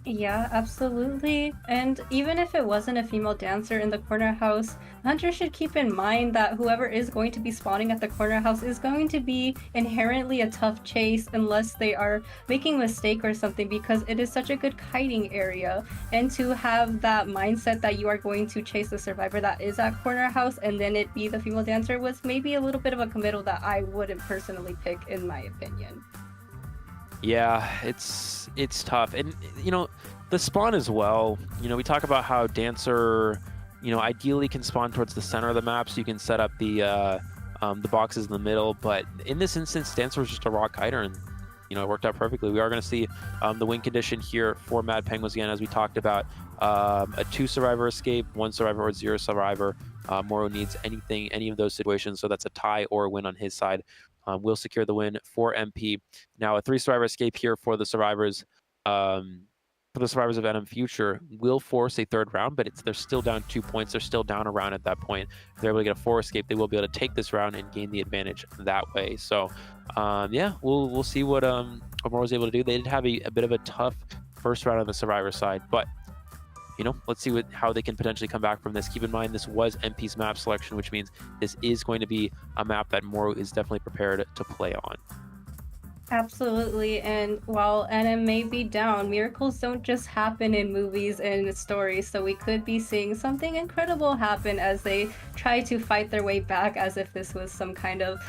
Yeah, absolutely. And even if it wasn't a female dancer in the corner house, hunters should keep in mind that whoever is going to be spawning at the corner house is going to be inherently a tough chase unless they are making a mistake or something, because it is such a good kiting area. And to have that mindset that you are going to chase the survivor that is at corner house and then it be the female dancer was maybe a little bit of a committal that I wouldn't personally pick, in my opinion. Yeah, it's tough. And, the spawn as well, we talk about how Dancer, ideally can spawn towards the center of the map so you can set up the boxes in the middle. But in this instance, Dancer was just a raw kiter, and, it worked out perfectly. We are going to see the win condition here for Mad Penguins again, as we talked about. A 2-survivor escape, 1 survivor, or 0 survivor. Moro needs any of those situations, so that's a tie or a win on his side. Will secure the win for MP. Now, a 3-survivor escape here for the survivors. For the survivors of NM Future, will force a 3rd round, but they're still down 2 points. They're still down a round at that point. If they're able to get a 4 escape, they will be able to take this round and gain the advantage that way. So, yeah, we'll see what Moro was able to do. They did have a bit of a tough first round on the survivor side, but let's see how they can potentially come back from this. Keep in mind, this was MP's map selection, which means this is going to be a map that Moro is definitely prepared to play on. Absolutely, and while NM may be down, miracles don't just happen in movies and stories, so we could be seeing something incredible happen as they try to fight their way back as if this was some kind of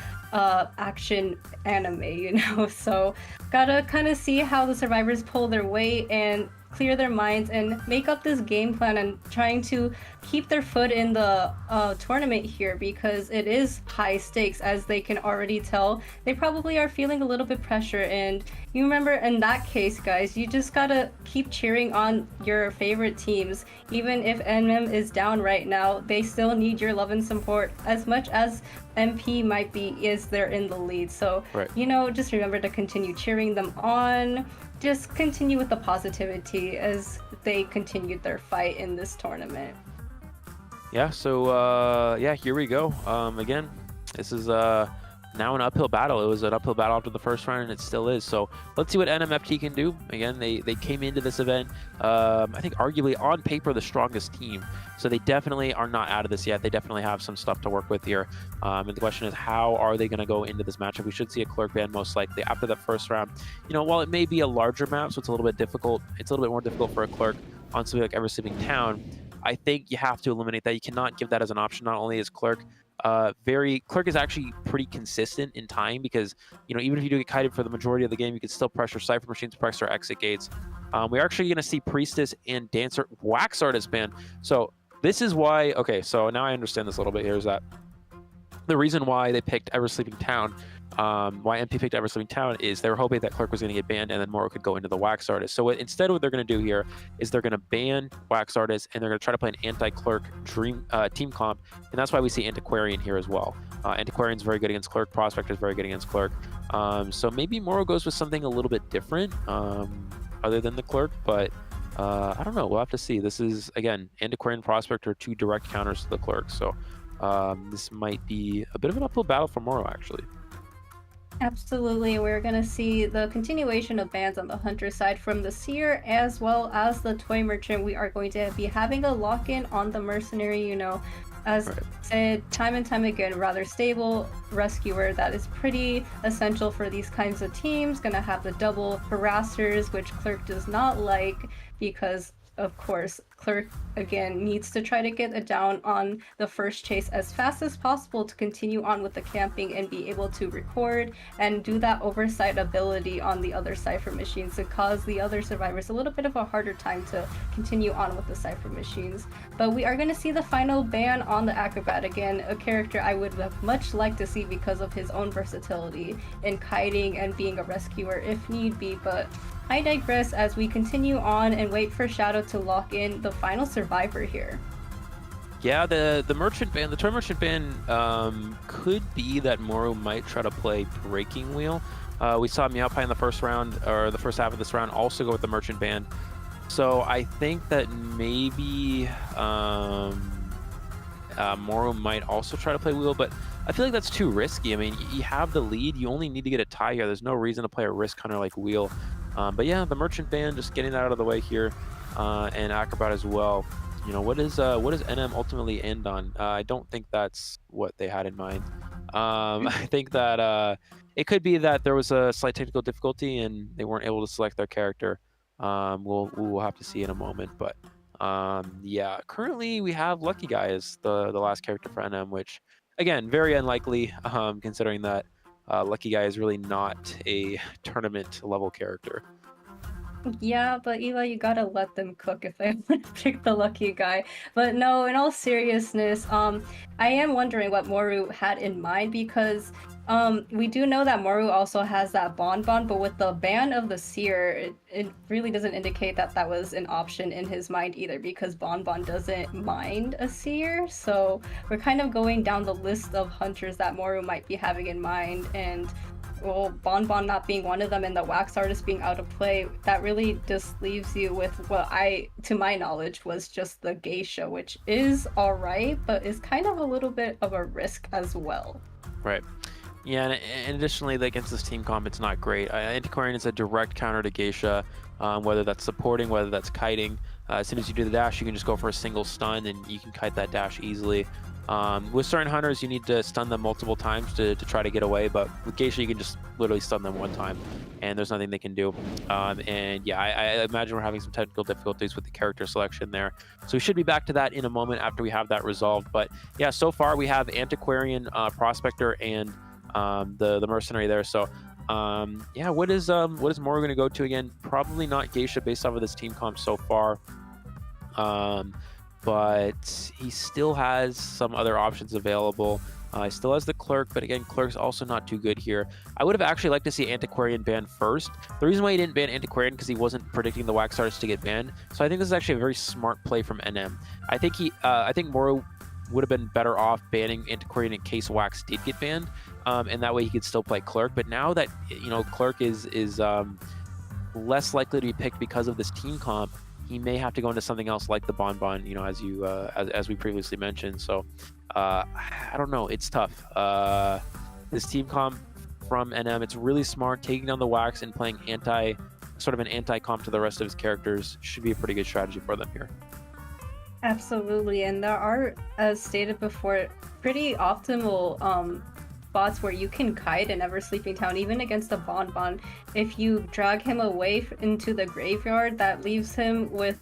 action anime, So gotta kind of see how the survivors pull their weight and clear their minds and make up this game plan and trying to keep their foot in the tournament here, because it is high stakes, as they can already tell. They probably are feeling a little bit pressure, and you remember in that case, guys, you just gotta keep cheering on your favorite teams. Even if NM is down right now, they still need your love and support as much as MP might be is they're in the lead. So right. Just remember to continue cheering them on. Just continue with the positivity as they continued their fight in this tournament. Yeah, so here we go. Again, this is now an uphill battle. It was an uphill battle after the first round, and it still is. So let's see what NMFT can do. Again, they came into this event, I think arguably on paper the strongest team. So they definitely are not out of this yet. They definitely have some stuff to work with here. And the question is, how are they going to go into this matchup? We should see a Clerk ban most likely after the first round. While it may be a larger map, so it's a little bit difficult. It's a little bit more difficult for a Clerk on something like Ever Sleeping Town. I think you have to eliminate that. You cannot give that as an option. Not only is Clerk Clerk is actually pretty consistent in time, because even if you do get kited for the majority of the game, you can still pressure Cypher Machines, pressure exit gates. We're actually going to see Priestess and Dancer Wax Artist ban. So this is why, okay, so now I understand this a little bit here, is that the reason why they picked Ever Sleeping Town, why MP picked Ever Sleeping Town, is they were hoping that Clerk was going to get banned and then Moro could go into the Wax Artist. So instead what they're going to do here is they're going to ban Wax Artist, and they're going to try to play an anti-Clerk team comp, and that's why we see Antiquarian here as well. Antiquarian's very good against Clerk, Prospector's very good against Clerk. So maybe Moro goes with something a little bit different other than the Clerk, but I don't know. We'll have to see. This is, again, Antiquarian, Prospector, 2 direct counters to the Clerk. So this might be a bit of an uphill battle for Moro, actually. Absolutely, we're going to see the continuation of bans on the Hunter side from the Seer as well as the Toy Merchant. We are going to be having a lock-in on the Mercenary, as said time and time again, rather stable rescuer that is pretty essential for these kinds of teams. Going to have the double harassers, which Clerk does not like, because of course Clerk again needs to try to get it down on the first chase as fast as possible to continue on with the camping and be able to record and do that oversight ability on the other Cypher Machines to cause the other survivors a little bit of a harder time to continue on with the Cypher Machines. But we are going to see the final ban on the Acrobat, again a character I would have much liked to see because of his own versatility in kiting and being a rescuer if need be, but I digress as we continue on and wait for Shadow to lock in the final survivor here. Yeah, the merchant ban, the toy merchant ban could be that Moro might try to play Breaking Wheel. We saw Meowpie in the first round, or the first half of this round, also go with the merchant ban. So I think that maybe Moro might also try to play Wheel, but I feel like that's too risky. I mean, you have the lead, you only need to get a tie here. There's no reason to play a risk hunter like Wheel. But yeah, the merchant ban, just getting that out of the way here, and Acrobat as well. What does NM ultimately end on? I don't think that's what they had in mind. I think that it could be that there was a slight technical difficulty and they weren't able to select their character. We'll have to see in a moment, but yeah, currently we have Lucky Guy as the last character for NM, which again, very unlikely, considering that Lucky Guy is really not a tournament level character. Yeah, but Eli, you gotta let them cook if they want to pick the Lucky Guy. But no, in all seriousness, I am wondering what Moru had in mind, because we do know that Moru also has that Bonbon, but with the ban of the Seer, it really doesn't indicate that that was an option in his mind either, because Bonbon doesn't mind a Seer. So we're kind of going down the list of hunters that Moru might be having in mind, and well, Bonbon not being one of them and the Wax Artist being out of play, that really just leaves you with what to my knowledge, was just the Geisha, which is alright, but is kind of a little bit of a risk as well. Right. Yeah, and additionally, against this team comp, it's not great. Antiquarian is a direct counter to Geisha, whether that's supporting, whether that's kiting. As soon as you do the dash, you can just go for a single stun, and you can kite that dash easily. With certain hunters, you need to stun them multiple times to try to get away, but with Geisha, you can just literally stun them one time, and there's nothing they can do. And yeah, I imagine we're having some technical difficulties with the character selection there. So we should be back to that in a moment after we have that resolved. But yeah, so far we have Antiquarian, Prospector, and the Mercenary there. So yeah, what is Moro going to go to again? Probably not Geisha based off of this team comp so far. But he still has some other options available. He still has the Clerk, but again, Clerk's also not too good here. I would have actually liked to see Antiquarian banned first. The reason why he didn't ban Antiquarian because he wasn't predicting the Wax Artist to get banned. So I think this is actually a very smart play from NM. I think Moro would have been better off banning Antiquarian in case Wax did get banned, and that way he could still play Clerk. But now that Clerk is less likely to be picked because of this team comp, he may have to go into something else like the Bonbon, as we previously mentioned. So I don't know. It's tough. This team comp from NM, it's really smart. Taking down the Wax and playing sort of an anti-comp to the rest of his characters should be a pretty good strategy for them here. Absolutely, and there are, as stated before, pretty optimal spots where you can kite an Ever Sleeping Town, even against the Bonbon. If you drag him away into the graveyard, that leaves him with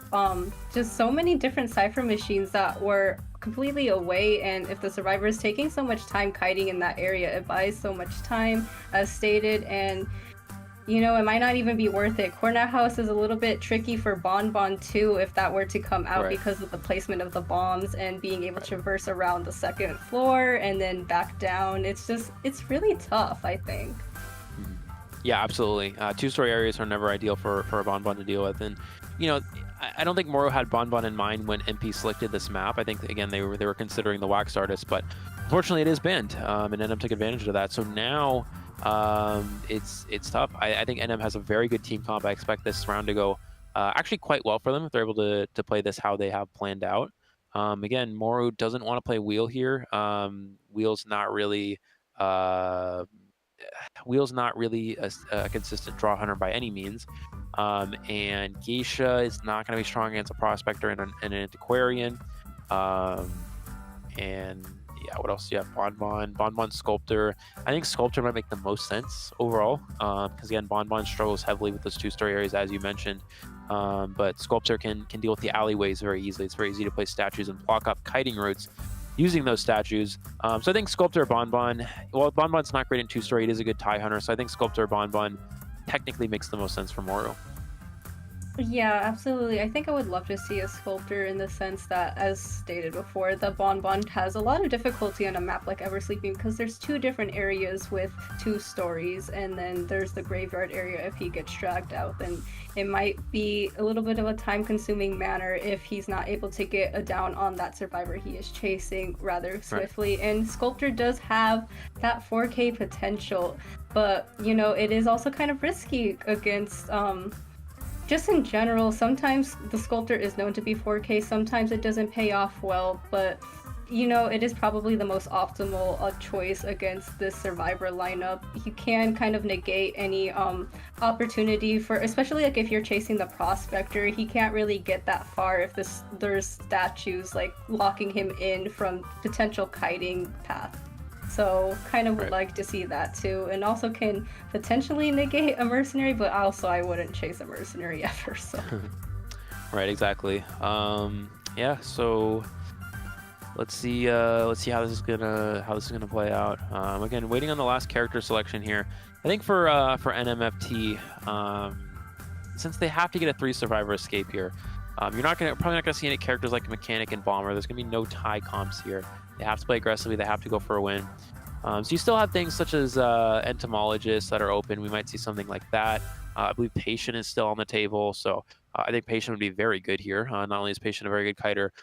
just so many different Cypher machines that were completely away, and if the survivor is taking so much time kiting in that area, it buys so much time, as stated, and it might not even be worth it. Corner House is a little bit tricky for Bonbon too if that were to come out, right, because of the placement of the bombs and being able to traverse around the second floor and then back down. It's really tough, I think. Yeah, absolutely. Two-story areas are never ideal for a Bonbon to deal with. And, I don't think Moro had Bonbon in mind when MP selected this map. I think, again, they were considering the Wax Artist, but unfortunately it is banned, and NM took advantage of that. So now it's tough. I think NM has a very good team comp. I expect this round to go actually quite well for them if they're able to play this how they have planned out. Again, Moro doesn't want to play Wheel here. Wheel's not really a consistent draw hunter by any means. And Geisha is not going to be strong against a Prospector and an Antiquarian. And yeah, what else do you have? Bonbon, Sculptor. I think Sculptor might make the most sense overall, because again, Bonbon struggles heavily with those two-story areas, as you mentioned. But Sculptor can deal with the alleyways very easily. It's very easy to place statues and block up kiting routes using those statues. So I think Sculptor or Bonbon. Well, Bonbon's not great in two-story. It is a good tie hunter, so I think Sculptor or Bonbon technically makes the most sense for Moro. Yeah, absolutely. I think I would love to see a Sculptor in the sense that, as stated before, the Bonbon has a lot of difficulty on a map like Ever Sleeping because there's two different areas with two stories, and then there's the graveyard area if he gets dragged out. Then it might be a little bit of a time-consuming manner if he's not able to get a down on that survivor he is chasing rather swiftly. Right. And Sculptor does have that 4K potential, but, it is also kind of risky against... just in general, sometimes the Sculptor is known to be 4K, sometimes it doesn't pay off well, but it is probably the most optimal choice against this survivor lineup. You can kind of negate any opportunity for, especially like if you're chasing the Prospector, he can't really get that far if there's statues like locking him in from potential kiting path. So kind of would like to see that too, and also can potentially negate a Mercenary, but also I wouldn't chase a Mercenary ever. So right, exactly. Yeah, so let's see how this is gonna play out. Again, waiting on the last character selection here. I think for NMFT, since they have to get a 3 survivor escape here, you're probably not gonna see any characters like Mechanic and Bomber. There's gonna be no tie comps here. They have to play aggressively. They have to go for a win. So you still have things such as Entomologists that are open. We might see something like that. I believe Patient is still on the table. So I think Patient would be very good here. Not only is Patient a very good kiter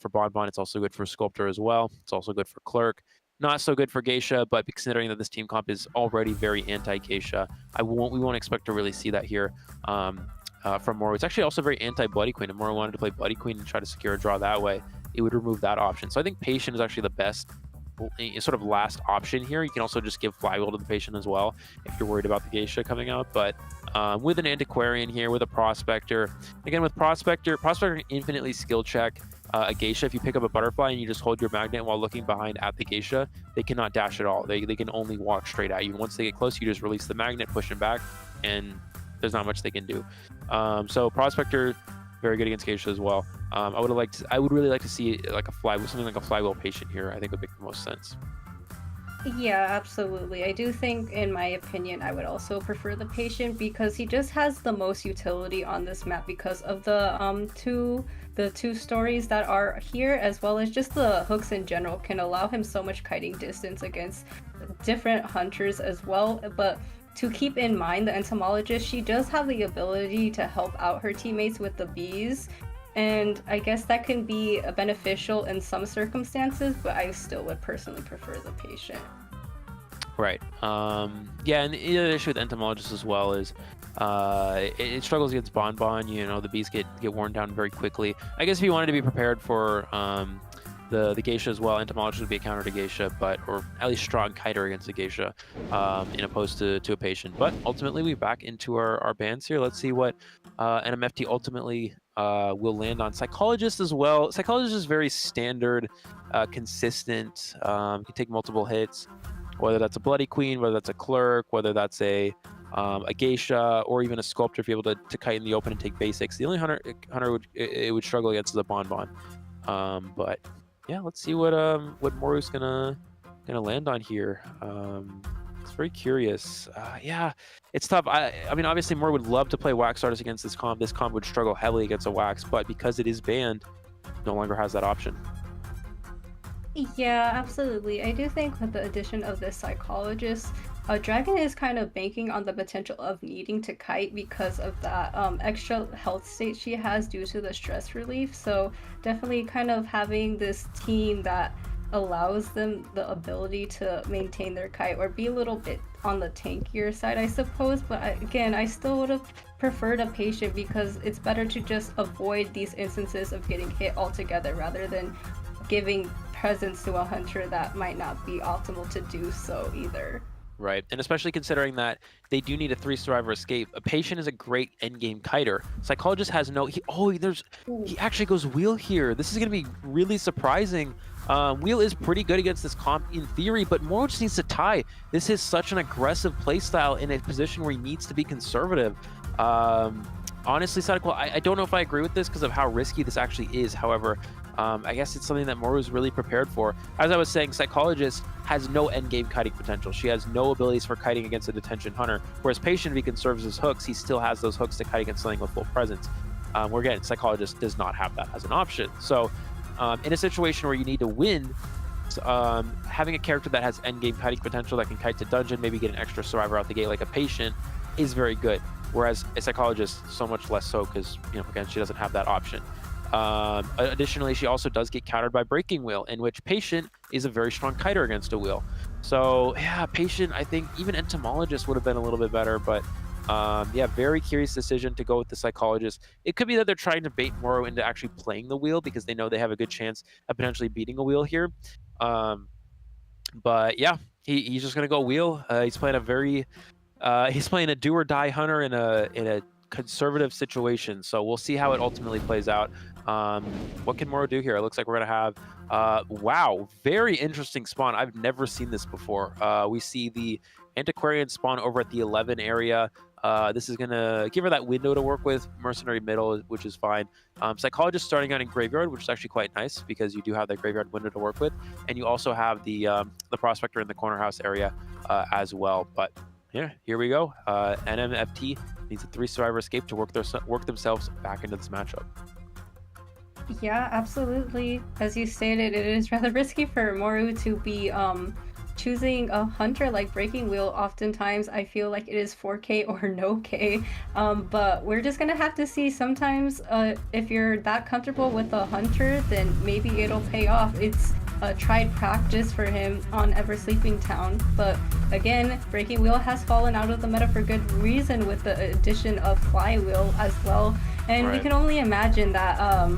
for Bonbon, it's also good for Sculptor as well. It's also good for Clerk. Not so good for Geisha, but considering that this team comp is already very anti-Geisha, we won't expect to really see that here from Moro. It's actually also very anti-Bloody Queen. If Moro wanted to play Bloody Queen and try to secure a draw that way, it would remove that option. So I think Patient is actually the best sort of last option here. You can also just give Flywheel to the patient as well if you're worried about the Geisha coming out. But with an Antiquarian here, with a Prospector, again with Prospector infinitely skill check a Geisha. If you pick up a Butterfly and you just hold your magnet while looking behind at the Geisha, they cannot dash at all. They can only walk straight at you. Once they get close, you just release the magnet, push them back, and there's not much they can do. So Prospector, very good against Geisha as well. I would really like to see like something like a Flywheel patient here. I think would make the most sense. Yeah, absolutely. I do think, in my opinion, I would also prefer the patient because he just has the most utility on this map because of the two stories that are here, as well as just the hooks in general can allow him so much kiting distance against different hunters as well. But to keep in mind, the entomologist, she does have the ability to help out her teammates with the bees. And I guess that can be beneficial in some circumstances, but I still would personally prefer the patient. Right. Yeah, and the other issue with entomologists as well is it struggles against Bonbon. You know, the bees get worn down very quickly. I guess if you wanted to be prepared for the Geisha as well, entomologist would be a counter to Geisha, or at least strong kiter against the Geisha, in opposed to a patient. But ultimately, we're back into our bands here. Let's see what NMFT ultimately will land on. Psychologist as well. Psychologist is very standard, consistent. Can take multiple hits, whether that's a Bloody Queen, whether that's a Clerk, whether that's a Geisha, or even a Sculptor, if you're able to kite in the open and take basics. The only hunter would struggle against is a Bonbon. But yeah, let's see what Moru's gonna land on here. It's very curious. Yeah, it's tough. I mean, obviously, Moru would love to play Wax Artist against this comp. This comp would struggle heavily against a Wax, but because it is banned, no longer has that option. Yeah, absolutely. I do think with the addition of this Psychologist, Dragon is kind of banking on the potential of needing to kite because of that extra health state she has due to the stress relief. So definitely kind of having this team that allows them the ability to maintain their kite or be a little bit on the tankier side, I suppose. But again, I still would have preferred a patient because it's better to just avoid these instances of getting hit altogether rather than giving presence to a hunter that might not be optimal to do so either. Right, and especially considering that they do need a 3 survivor escape. A patient is a great endgame kiter. Psychologist has no. He actually goes wheel here. This is going to be really surprising. Wheel is pretty good against this comp in theory, but Moro just needs to tie. This is such an aggressive playstyle in a position where he needs to be conservative. Honestly, Sadako, I don't know if I agree with this because of how risky this actually is. However, I guess it's something that Moro is really prepared for. As I was saying, Psychologist has no endgame kiting potential. She has no abilities for kiting against a detention hunter, whereas Patient, if he conserves his hooks, he still has those hooks to kite against something with full presence. Where again, Psychologist does not have that as an option. So in a situation where you need to win, having a character that has endgame kiting potential that can kite to dungeon, maybe get an extra survivor out the gate like a Patient, is very good. Whereas a Psychologist, so much less so because, again, she doesn't have that option. Additionally, she also does get countered by Breaking Wheel, in which Patient is a very strong kiter against a wheel. So yeah, Patient, I think even Entomologist would have been a little bit better, but yeah, very curious decision to go with the Psychologist. It could be that they're trying to bait Moro into actually playing the wheel because they know they have a good chance of potentially beating a wheel here. But yeah, he's just gonna go wheel. He's playing a do or die hunter in a conservative situation, so we'll see how it ultimately plays out. What can Moro do here? It looks like we're gonna have wow, very interesting spawn. I've never seen this before. We see the Antiquarian spawn over at the 11 area. This is gonna give her that window to work with. Mercenary middle, which is fine. Psychologist starting out in Graveyard, which is actually quite nice because you do have that Graveyard window to work with, and you also have the Prospector in the corner house area as well. But yeah, here we go. NMFT needs a 3 survivor escape to work themselves back into this matchup. Yeah, absolutely. As you stated, it is rather risky for Moru to be choosing a hunter like Breaking Wheel. Oftentimes, I feel like it is 4K or no K. But we're just gonna have to see. Sometimes, if you're that comfortable with a hunter, then maybe it'll pay off. It's a tried practice for him on Ever Sleeping Town. But again, Breaking Wheel has fallen out of the meta for good reason with the addition of Flywheel as well. And we can only imagine that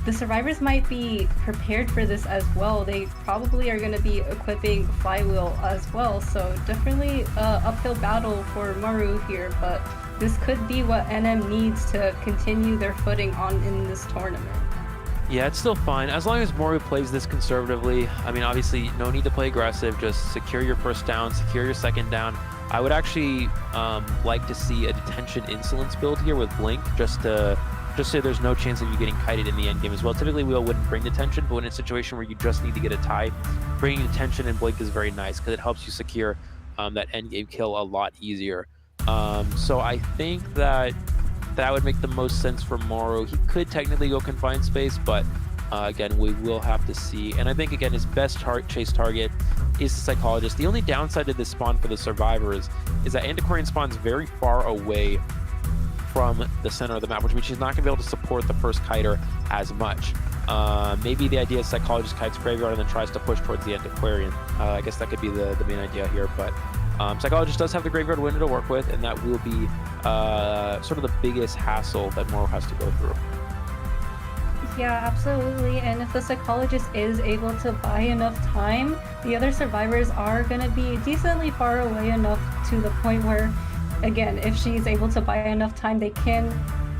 the survivors might be prepared for this as well. They probably are going to be equipping Flywheel as well, so definitely a uphill battle for Maru here, but this could be what NM needs to continue their footing on in this tournament. Yeah, it's still fine. As long as Moru plays this conservatively, I mean, obviously, no need to play aggressive. Just secure your first down, secure your second down. I would actually like to see a detention insolence build here with Blink, just so there's no chance of you getting kited in the end game as well. Typically, Wheel wouldn't bring detention, but in a situation where you just need to get a tie, bringing detention and Blink is very nice because it helps you secure that end game kill a lot easier. So I think that would make the most sense for Moro. He could technically go confined space, but again, we will have to see. And I think, again, his best chase target is the Psychologist. The only downside to this spawn for the Survivors is that Antiquarian spawns very far away from the center of the map, which means she's not going to be able to support the first kiter as much. Maybe the idea is Psychologist kites Graveyard and then tries to push towards the Antiquarian. I guess that could be the main idea here, but Psychologist does have the Graveyard window to work with, and that will be sort of the biggest hassle that Moro has to go through. Yeah, absolutely. And if the Psychologist is able to buy enough time, the other survivors are going to be decently far away enough to the point where, again, if she's able to buy enough time, they can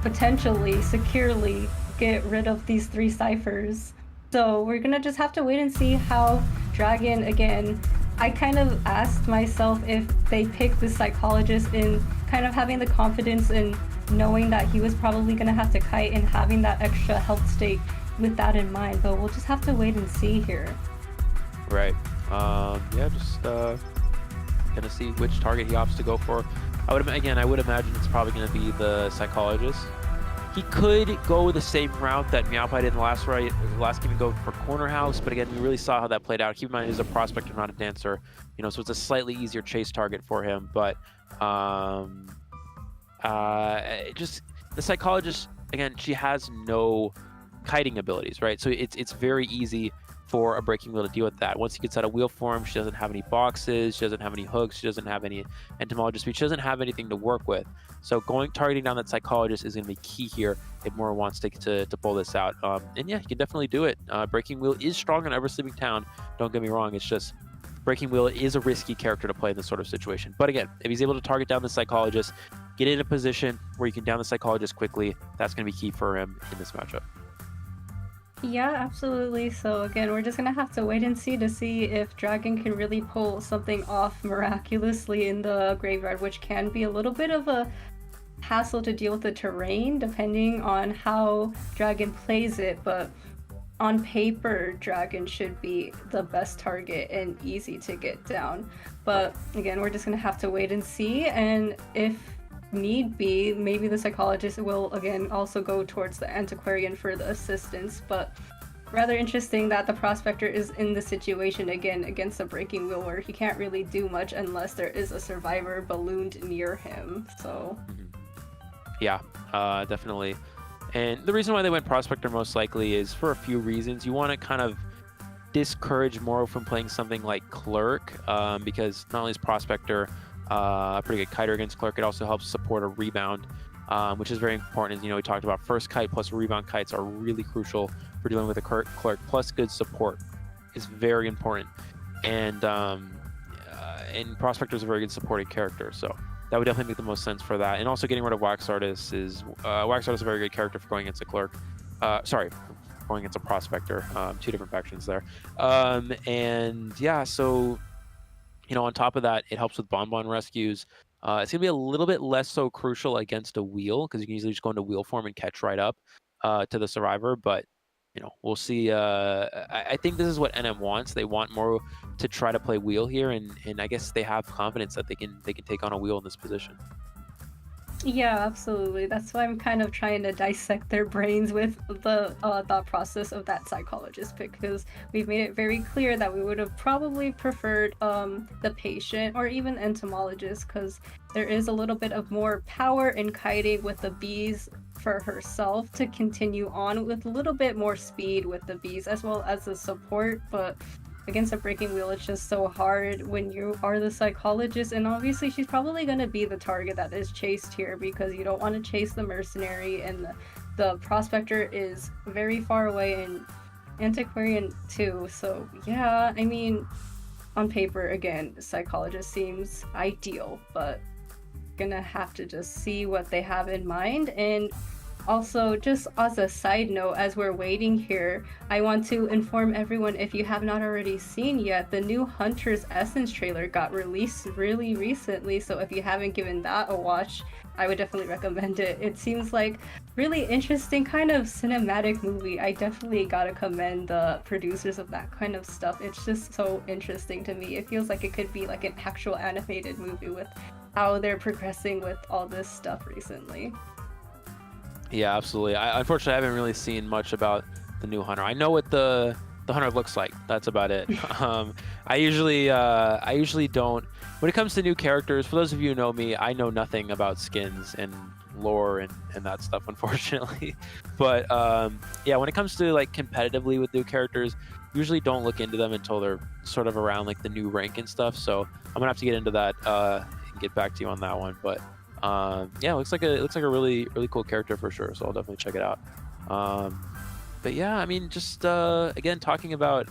potentially securely get rid of these 3 ciphers. So we're going to just have to wait and see how Dragon, again, I kind of asked myself if they picked the Psychologist in kind of having the confidence in knowing that he was probably going to have to kite and having that extra health stake with that in mind, but we'll just have to wait and see here. Right. Yeah, just gonna see which target he opts to go for. I would imagine it's probably gonna be the Psychologist. He could go the same route that Meowpie did in the last game and go for Corner House, but again, we really saw how that played out. Keep in mind, he's a prospector, not a dancer, so it's a slightly easier chase target for him. But just the Psychologist, again, she has no kiting abilities, right? So it's very easy for a Breaking Wheel to deal with that. Once he gets out of wheel form, she doesn't have any boxes, she doesn't have any hooks, she doesn't have any entomologist speed, she doesn't have anything to work with. So targeting down that Psychologist is going to be key here if Moro wants to pull this out. And yeah, he can definitely do it. Breaking Wheel is strong on Ever Sleeping Town, don't get me wrong, it's just Breaking Wheel is a risky character to play in this sort of situation. But again, if he's able to target down the Psychologist, get in a position where you can down the Psychologist quickly, that's going to be key for him in this matchup. Yeah, absolutely. So again, we're just gonna have to wait and see if Dragon can really pull something off miraculously in the graveyard, which can be a little bit of a hassle to deal with the terrain depending on how Dragon plays it, but on paper, Dragon should be the best target and easy to get down. But again, we're just gonna have to wait and see, and if need be, maybe the Psychologist will again also go towards the Antiquarian for the assistance. But rather interesting that the Prospector is in the situation again against a Breaking Wheel where he can't really do much unless there is a survivor ballooned near him. So yeah, definitely. And the reason why they went Prospector most likely is for a few reasons. You want to kind of discourage Moro from playing something like Clerk, because not only is Prospector a pretty good kiter against Clerk, it also helps support a rebound, which is very important. As we talked about, first kite plus rebound kites are really crucial for dealing with a Clerk, plus good support is very important. And Prospector is a very good supporting character, so that would definitely make the most sense for that. And also getting rid of Wax Artist is Wax Artist is a very good character for going against a Clerk. Going against a Prospector. Two different factions there. And yeah, so on top of that, it helps with Bonbon rescues. It's gonna be a little bit less so crucial against a wheel because you can easily just go into wheel form and catch right up to the survivor. But we'll see. I think this is what NM wants. They want more to try to play wheel here, and I guess they have confidence that they can take on a wheel in this position. yeah, absolutely. That's why I'm kind of trying to dissect their brains with the thought process of that Psychologist pick, because we've made it very clear that we would have probably preferred the Patient or even Entomologist, because there is a little bit of more power in kiting with the bees for herself to continue on with a little bit more speed with the bees as well as the support. But against a Breaking Wheel, it's just so hard when you are the Psychologist, and obviously she's probably going to be the target that is chased here because you don't want to chase the Mercenary and the Prospector is very far away and Antiquarian too. So yeah, I mean, on paper, again, Psychologist seems ideal, but gonna have to just see what they have in mind. And also, just as a side note, as we're waiting here, I want to inform everyone, if you have not already seen yet, the new Hunter's Essence trailer got released really recently, so if you haven't given that a watch, I would definitely recommend it. It seems like really interesting kind of cinematic movie. I definitely gotta commend the producers of that kind of stuff. It's just so interesting to me. It feels like it could be like an actual animated movie with how they're progressing with all this stuff recently. Yeah, absolutely. Unfortunately, I haven't really seen much about the new Hunter. I know what the Hunter looks like. That's about it. I usually don't. When it comes to new characters, for those of you who know me, I know nothing about skins and lore and that stuff, unfortunately. But yeah, when it comes to like competitively with new characters, usually don't look into them until they're sort of around like the new rank and stuff. So I'm gonna have to get into that and get back to you on that one. But yeah, it looks like a really cool character for sure. So I'll definitely check it out. But yeah, I mean, just again talking about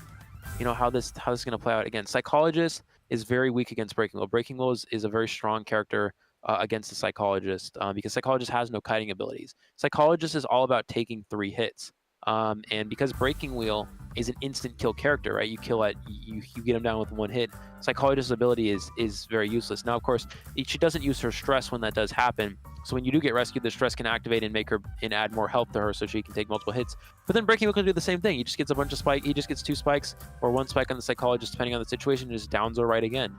how this is gonna play out. Again, Psychologist is very weak against Breaking Wheel. Breaking Wheel is a very strong character against the Psychologist because Psychologist has no kiting abilities. Psychologist is all about taking 3 hits. And because Breaking Wheel is an instant kill character, right? You kill at you get him down with 1 hit. Psychologist's ability is very useless. Now, of course, she doesn't use her stress when that does happen. So when you do get rescued, the stress can activate and make her and add more health to her, so she can take multiple hits. But then Breaking Wheel can do the same thing. He just gets a bunch of spike. He just gets 2 spikes or 1 spike on the Psychologist, depending on the situation, and just downs her right again.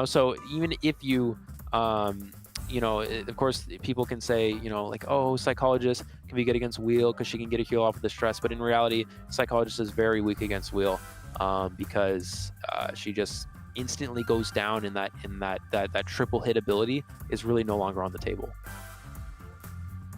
So even if you of course, people can say, like, oh, Psychologist can be good against Wheel because she can get a heal off of the stress. But in reality, Psychologist is very weak against Wheel because she just instantly goes down, and that triple hit ability is really no longer on the table.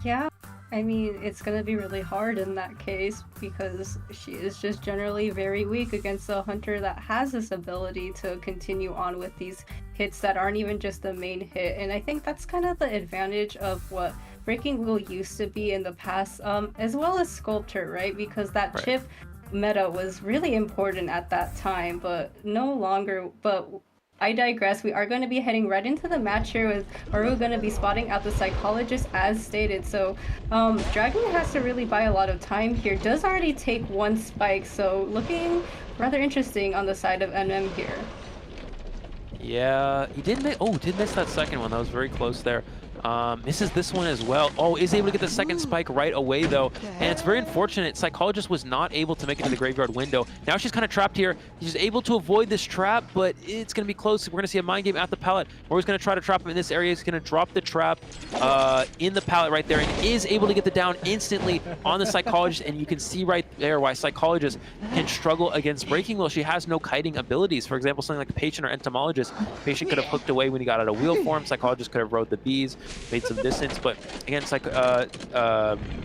Yeah, I mean, it's gonna be really hard in that case because she is just generally very weak against a Hunter that has this ability to continue on with these hits that aren't even just the main hit. And I think that's kind of the advantage of what Breaking Wheel used to be in the past, as well as Sculptor, right? Because that chip meta was really important at that time, but no longer. But I digress. We are going to be heading right into the match here with Haru going to be spotting out the Psychologist as stated. So Dragon has to really buy a lot of time here. Does already take 1 spike, so looking rather interesting on the side of NM here. Yeah, he did miss that second one. That was very close there. Misses this one as well. Oh, is able to get the second spike right away, though. And it's very unfortunate. Psychologist was not able to make it to the graveyard window. Now she's kind of trapped here. She's able to avoid this trap, but it's going to be close. We're going to see a mind game at the pallet. Morro's going to try to trap him in this area. He's going to drop the trap in the pallet right there and is able to get the down instantly on the Psychologist. And you can see right there why Psychologist can struggle against Breaking Wheel. She has no kiting abilities. For example, something like Patient or Entomologist. Patient could have hooked away when he got out of Wheel form. Psychologist could have rode the bees, made some distance, but again,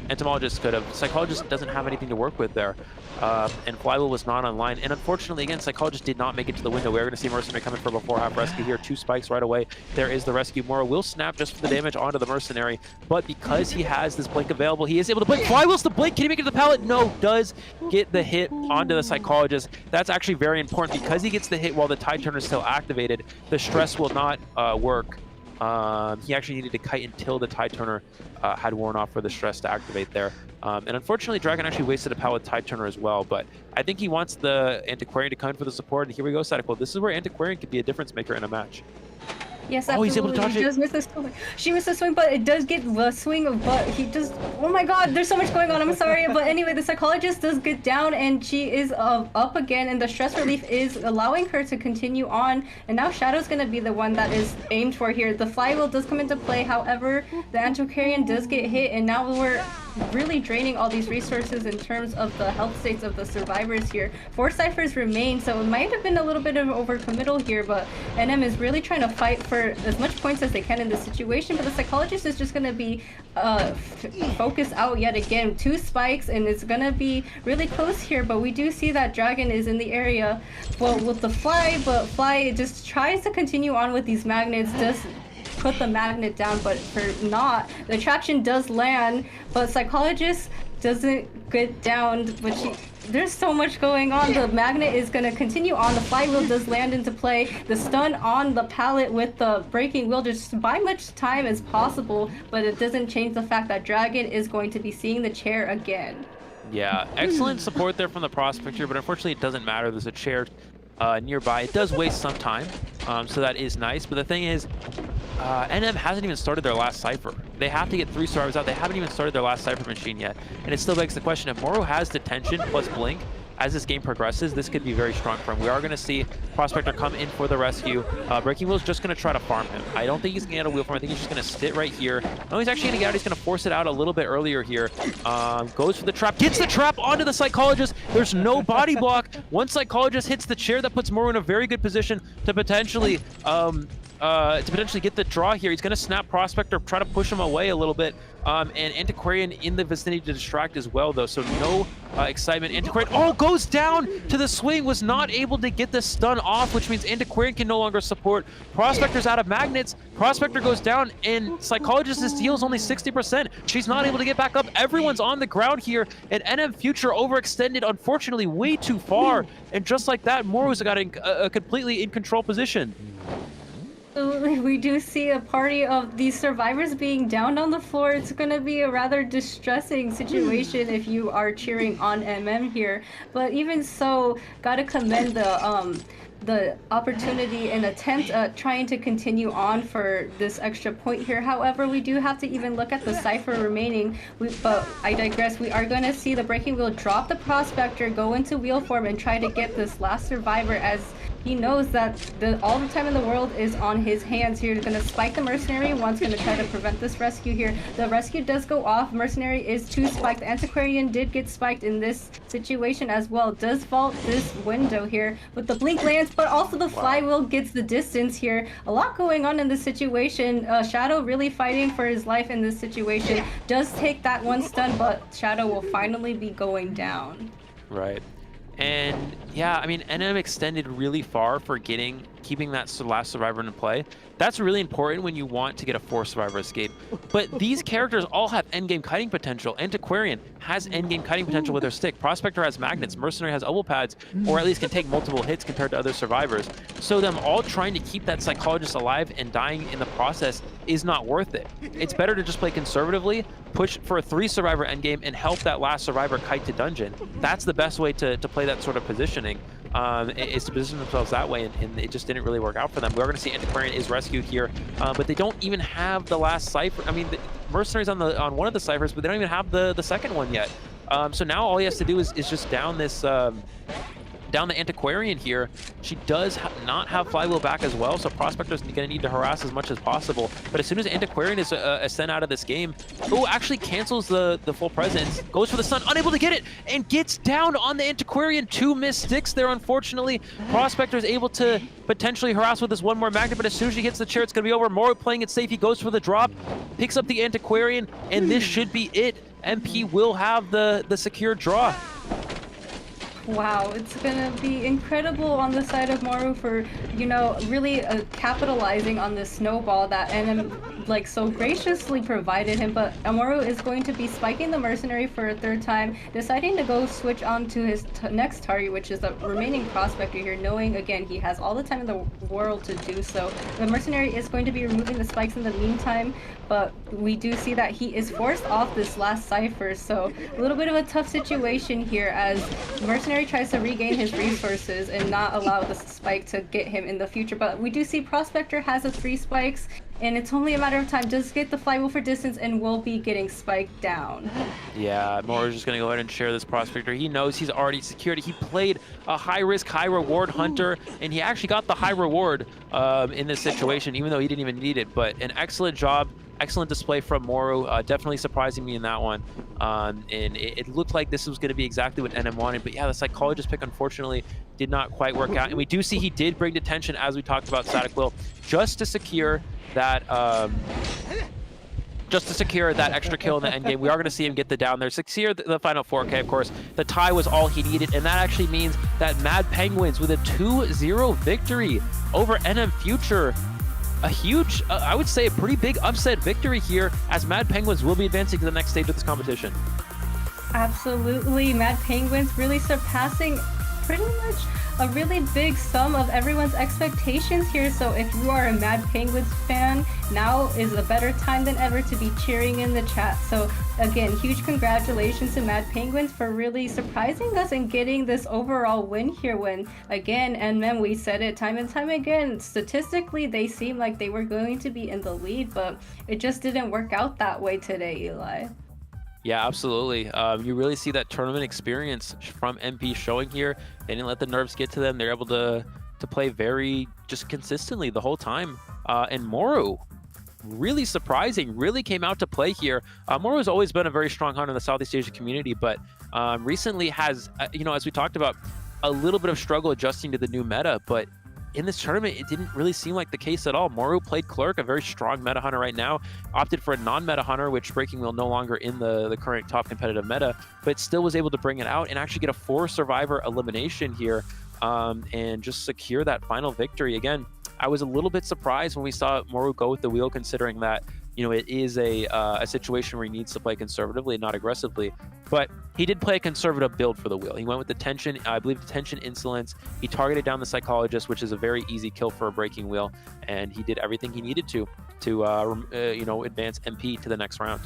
Entomologist could have. Psychologist doesn't have anything to work with there, and Flywheel was not online. And unfortunately, again, Psychologist did not make it to the window. We're going to see Mercenary coming for a before half rescue here. 2 spikes right away. There is the rescue. Morro will snap just for the damage onto the Mercenary, but because he has this blink available, he is able to blink. Flywheel's the blink. Can he make it to the pallet? No, does get the hit onto the Psychologist. That's actually very important because he gets the hit while the Tide Turner is still activated. The stress will not work. He actually needed to kite until the Tide Turner had worn off for the stress to activate there. And unfortunately, Dragon actually wasted a power with Tide Turner as well, but I think he wants the Antiquarian to come in for the support, and here we go, Sadako. This is where Antiquarian could be a difference maker in a match. Yes, absolutely. He's able to dodge it. He does miss the swing. She missed the swing, but it does get the swing, but he just... Oh my god, there's so much going on, I'm sorry. But anyway, the Psychologist does get down, and she is up again, and the stress relief is allowing her to continue on. And now Shadow's going to be the one that is aimed for here. The Flywheel does come into play, however, the Antiquarian does get hit, and now we're really draining all these resources in terms of the health states of the survivors here. 4 ciphers remain, so it might have been a little bit of overcommittal here, but NM is really trying to fight for as much points as they can in this situation, but the Psychologist is just going to be focused out yet again. 2 spikes, and it's going to be really close here, but we do see that Dragon is in the area, well, with the Fly, but Fly just tries to continue on with these magnets, put the magnet down, but for not, the attraction does land, but Psychologist doesn't get down, but there's so much going on. The magnet is going to continue on. The flywheel does land into play. The stun on the pallet with the breaking wheel, just buy much time as possible, but it doesn't change the fact that Dragon is going to be seeing the chair again. Yeah, excellent support there from the Prospector, but unfortunately it doesn't matter. There's a chair nearby. It does waste some time, so that is nice. But the thing is, NM hasn't even started their last Cypher. They have to get 3 survivors out. They haven't even started their last Cypher machine yet. And it still begs the question, if Moro has Detention plus Blink, as this game progresses, this could be very strong for him. We are going to see Prospector come in for the rescue. Breaking Wheel's just going to try to farm him. I don't think he's going to get a wheel farm. I think he's just going to sit right here. No, he's actually going to get out. He's going to force it out a little bit earlier here. Goes for the trap. Gets the trap onto the Psychologist. There's no body block. Once Psychologist hits the chair, that puts Moro in a very good position to potentially get the draw here. He's going to snap Prospector, try to push him away a little bit. And Antiquarian in the vicinity to distract as well, though, so no excitement. Antiquarian, goes down to the swing, was not able to get the stun off, which means Antiquarian can no longer support. Prospector's out of magnets. Prospector goes down, and Psychologist's heal is only 60%. She's not able to get back up. Everyone's on the ground here, and NM Future overextended, unfortunately, way too far. And just like that, Moro's got a completely in control position. We do see a party of these survivors being downed on the floor. It's going to be a rather distressing situation if you are cheering on MM here. But even so, gotta commend the opportunity and attempt at trying to continue on for this extra point here. However, we do have to even look at the Cypher remaining. But I digress. We are going to see the Breaking Wheel drop the Prospector, go into wheel form, and try to get this last survivor, as he knows that all the time in the world is on his hands here. He's going to spike the Mercenary. One's going to try to prevent this rescue here. The rescue does go off. Mercenary is 2 spiked. The Antiquarian did get spiked in this situation as well. Does vault this window here, but the blink lands, but also the flywheel gets the distance here. A lot going on in this situation. Shadow really fighting for his life in this situation. Does take that 1 stun, but Shadow will finally be going down. Right. And yeah, I mean, NM extended really far for keeping that last survivor in play. That's really important when you want to get a 4 survivor escape. But these characters all have endgame kiting potential. Antiquarian has endgame kiting potential with their stick. Prospector has magnets. Mercenary has elbow pads, or at least can take multiple hits compared to other survivors. So them all trying to keep that Psychologist alive and dying in the process is not worth it. It's better to just play conservatively, push for a 3 survivor endgame, and help that last survivor kite to dungeon. That's the best way to play that sort of positioning. Is to position themselves that way, and it just didn't really work out for them. We're going to see Antiquarian is rescued here, but they don't even have the last Cypher. I mean, the Mercenary's on one of the Cyphers, but they don't even have the second one yet. So now all he has to do is just down this down the Antiquarian here. She does not have flywheel back as well, so Prospector's going to need to harass as much as possible. But as soon as Antiquarian is sent out of this game, actually cancels the full presence, goes for the stun, unable to get it, and gets down on the Antiquarian. 2 missed sticks there, unfortunately. Prospector is able to potentially harass with this 1 more magnet, but as soon as she hits the chair, it's going to be over. Moro playing it safe. He goes for the drop, picks up the Antiquarian, and this should be it. MP will have the secure draw. Wow, it's gonna be incredible on the side of Moro for, really capitalizing on the snowball that NM so graciously provided him. But Moro is going to be spiking the Mercenary for a 3rd time, deciding to go switch on to his next target, which is the remaining Prospector here, knowing again he has all the time in the world to do so. The Mercenary is going to be removing the spikes in the meantime, but we do see that he is forced off this last Cypher, so a little bit of a tough situation here as Mercenary tries to regain his resources and not allow the spike to get him in the future. But we do see Prospector has a 3 spikes, and it's only a matter of time. Does get the flywheel for distance and will be getting spiked down. Yeah, Moro's just going to go ahead and share this Prospector. He knows he's already secured it. He played a high-risk, high-reward hunter, and he actually got the high reward in this situation, even though he didn't even need it. But an excellent job. Excellent display from Moro, definitely surprising me in that one. And it looked like this was going to be exactly what NM wanted, but yeah, the Psychologist pick unfortunately did not quite work out. And we do see he did bring detention, as we talked about Static Will, just to secure that extra kill in the endgame. We are going to see him get the down there. Secure the final 4K, of course. The tie was all he needed, and that actually means that Mad Penguins with a 2-0 victory over NM Future a huge, I would say a pretty big upset victory here, as Mad Penguins will be advancing to the next stage of this competition. Absolutely, Mad Penguins really surpassing pretty much a really big sum of everyone's expectations here. So if you are a Mad Penguins fan, now is a better time than ever to be cheering in the chat. So again, huge congratulations to Mad Penguins for really surprising us and getting this overall win here, when again, and then we said it time and time again, statistically they seemed like they were going to be in the lead, but it just didn't work out that way today, Eli. Yeah, absolutely. You really see that tournament experience from MP showing here. They didn't let the nerves get to them. They're able to play very just consistently the whole time. And Moru, really surprising, really came out to play here. Moru has always been a very strong hunter in the Southeast Asia community, but recently has, as we talked about, a little bit of struggle adjusting to the new meta. But in this tournament, it didn't really seem like the case at all. Moru played Clerk, a very strong meta hunter right now, opted for a non-meta hunter, which Breaking Wheel no longer in the current top competitive meta, but still was able to bring it out and actually get a 4-survivor elimination here, and just secure that final victory. Again, I was a little bit surprised when we saw Moru go with the wheel, considering that it is a situation where he needs to play conservatively and not aggressively. But he did play a conservative build for the wheel. He went with the tension, I believe, the tension insolence. He targeted down the psychologist, which is a very easy kill for a breaking wheel, and he did everything he needed to advance MP to the next round.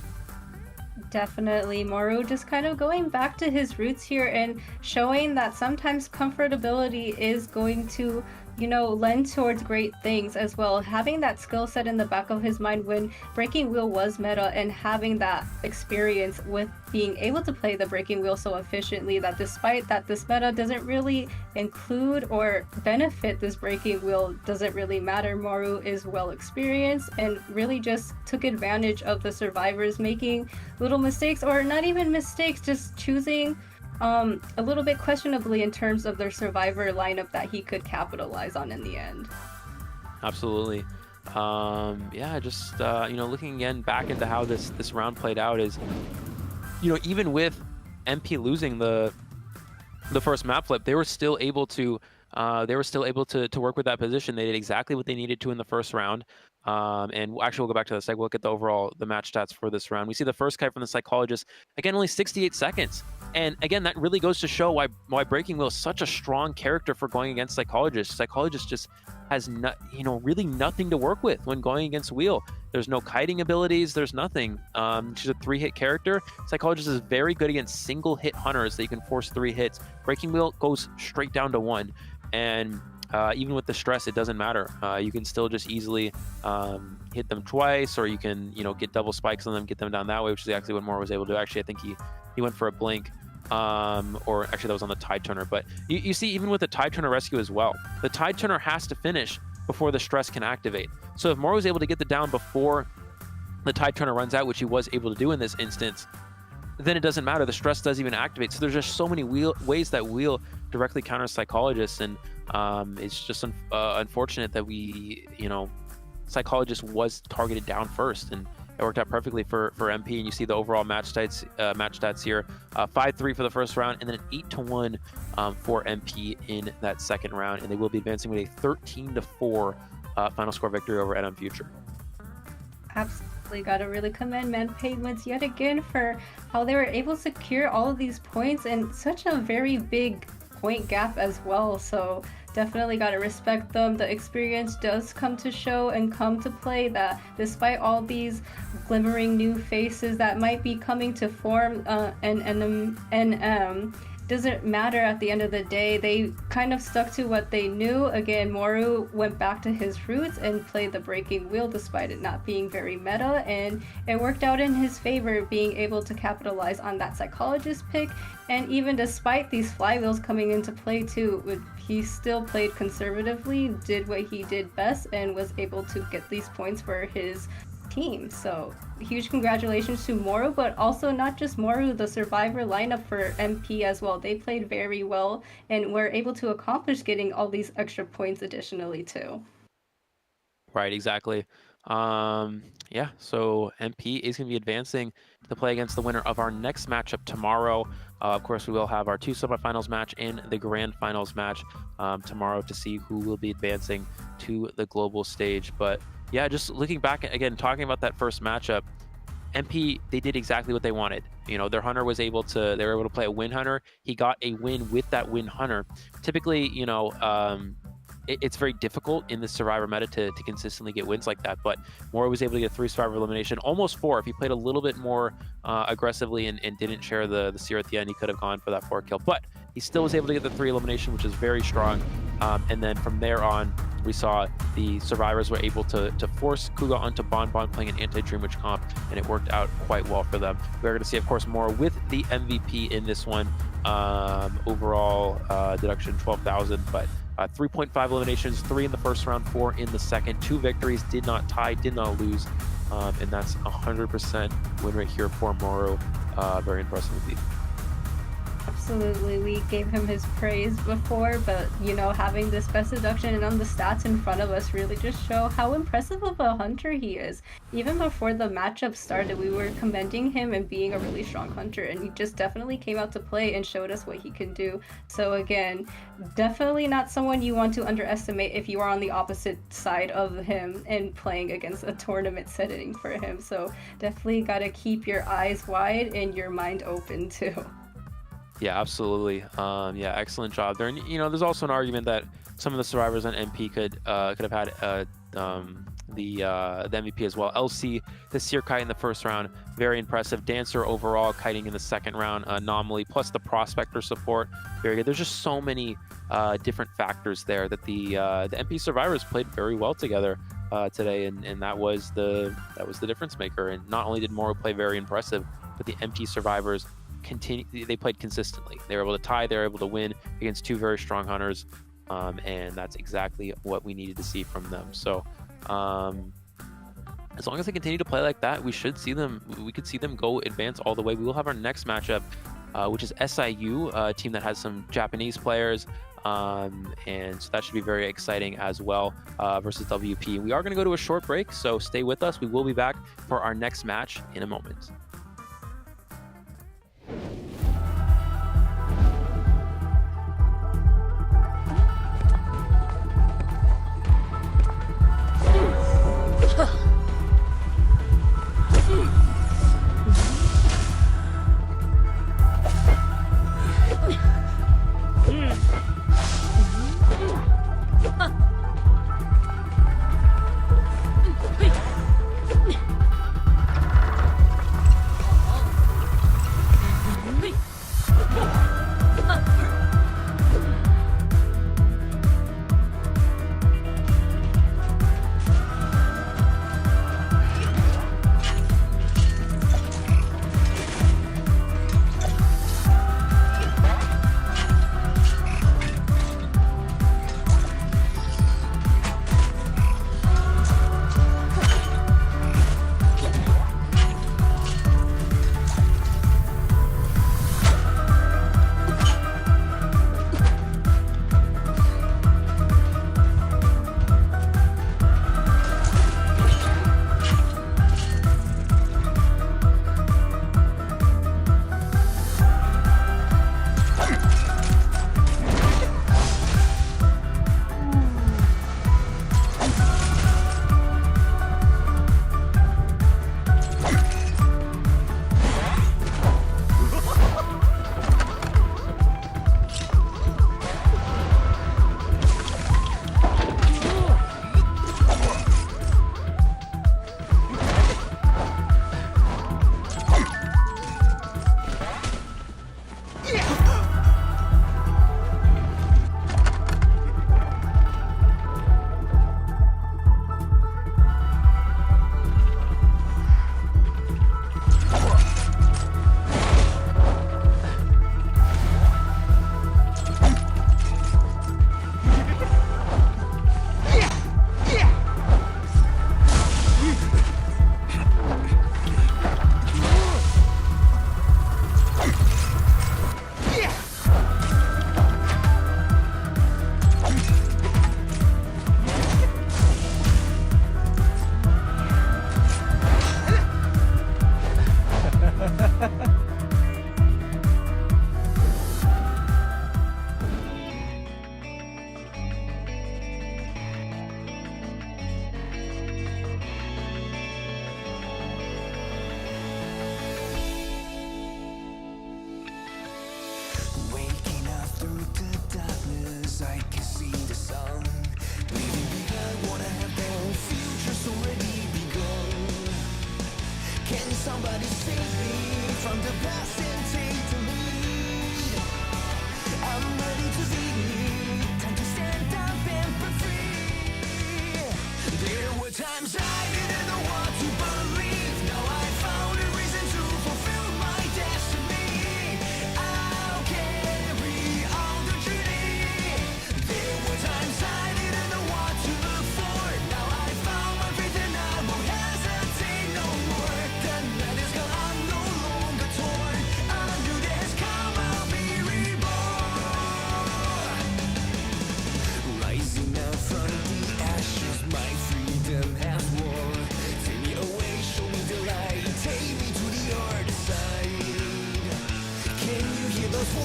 Definitely, Moru just kind of going back to his roots here and showing that sometimes comfortability is going to lend towards great things as well. Having that skill set in the back of his mind when Breaking Wheel was meta, and having that experience with being able to play the Breaking Wheel so efficiently that despite that this meta doesn't really include or benefit this Breaking Wheel, doesn't really matter. Moru is well experienced and really just took advantage of the survivors making little mistakes, or not even mistakes, just choosing a little bit questionably in terms of their survivor lineup that he could capitalize on in the end. Absolutely. Looking again back into how this round played out is, even with MP losing the first map flip, they were still able to work with that position. They did exactly what they needed to in the first round. And actually, we'll go back to that. We'll look at the match stats for this round. We see the first kite from the psychologist. Again, only 68 seconds. And again, that really goes to show why Breaking Wheel is such a strong character for going against Psychologist. Psychologist just has really nothing to work with when going against Wheel. There's no kiting abilities. There's nothing. She's a 3-hit character. Psychologist is very good against single hit hunters that you can force 3 hits. Breaking Wheel goes straight down to 1. And even with the stress, it doesn't matter. You can still just easily hit them twice, or you can get double spikes on them, get them down that way, which is actually what Moore was able to do. Actually, I think he went for a blink. Or actually that was on the Tide Turner, but you see, even with the Tide Turner rescue as well, the Tide Turner has to finish before the stress can activate. So if Moore was able to get the down before the Tide Turner runs out, which he was able to do in this instance, then it doesn't matter. The stress doesn't even activate. So there's just so many ways that Wheel directly counters Psychologists, and it's just unfortunate that Psychologist was targeted down first, and it worked out perfectly for MP. And you see the overall match stats here: 5-3 for the first round, and then an 8-1 for MP in that second round, and they will be advancing with a 13-4 final score victory over NM Future. Absolutely, gotta really commend Mad Penguins yet again for how they were able to secure all of these points and such a very big point gap as well. So definitely gotta respect them. The experience does come to show and come to play, that despite all these glimmering new faces that might be coming to form NM, doesn't matter at the end of the day. They kind of stuck to what they knew. Again, Moru went back to his roots and played the Breaking Wheel despite it not being very meta, and it worked out in his favor, being able to capitalize on that Psychologist pick. And even despite these flywheels coming into play too, he still played conservatively, did what he did best, and was able to get these points for his team. So huge congratulations to Moru, but also not just Moru, the survivor lineup for MP as well. They played very well and were able to accomplish getting all these extra points additionally too. Right, exactly. Yeah, so MP is going to be advancing to play against the winner of our next matchup tomorrow. Of course, we will have our 2 semifinals match and the grand finals match tomorrow to see who will be advancing to the global stage. But Yeah, just looking back again, talking about that first matchup, MP, they did exactly what they wanted. You know, their hunter was able to, they were able to play a win hunter. He got a win with that win hunter. Typically, you know, it's very difficult in the survivor meta to consistently get wins like that, but Moro was able to get 3 survivor elimination, almost 4. If he played a little bit more aggressively and didn't share the seer at the end, he could have gone for that 4 kill, but he still was able to get the 3 elimination, which is very strong. And then from there on, we saw the survivors were able to force Kuga onto Bon playing an anti-Dream Witch comp, and it worked out quite well for them. We're going to see, of course, more with the MVP in this one. Overall deduction 12,000, but 3.5 eliminations, 3 in the first round, 4 in the second, 2 victories, did not tie, did not lose, and that's 100% win rate here for Moro. Very impressive indeed. Absolutely, we gave him his praise before, but you know, having this best deduction and on the stats in front of us really just show how impressive of a hunter he is. Even before the matchup started, we were commending him and being a really strong hunter, and he just definitely came out to play and showed us what he can do. So again, definitely not someone you want to underestimate if you are on the opposite side of him and playing against a tournament setting for him. So definitely gotta keep your eyes wide and your mind open too. Yeah, absolutely. Yeah, excellent job there. And you know, there's also an argument that some of the survivors on MP could have had the MVP as well. LC, the seer kite in the first round, very impressive. Dancer overall, kiting in the second round, Anomaly, plus the prospector support, very good. There's just so many different factors there that the MP survivors played very well together today, and that was the difference maker. And not only did Moro play very impressive, but the MP survivors they played consistently. They were able to tie, they were able to win against 2 very strong hunters, and that's exactly what we needed to see from them. So as long as they continue to play like that, we could see them go advance all the way. We will have our next matchup, which is SIU, a team that has some Japanese players, and so that should be very exciting as well, versus WP. We are going to go to a short break, so stay with us. We will be back for our next match in a moment.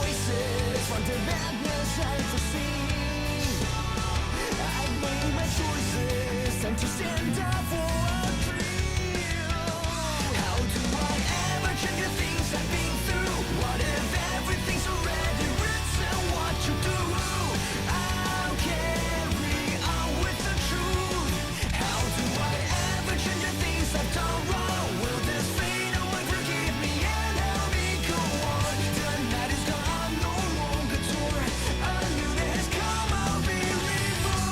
voices want the madness I foresee. I've made my choices, time to stand up for a dream. How do I ever change the things I've been through? What if everything's already written? What you do? I'll carry on with the truth. How do I ever change the things I've done wrong? Will this fade away? Forgive me and help me go on. The night is gone, I'm no longer torn. A new day has come, I'll be reborn.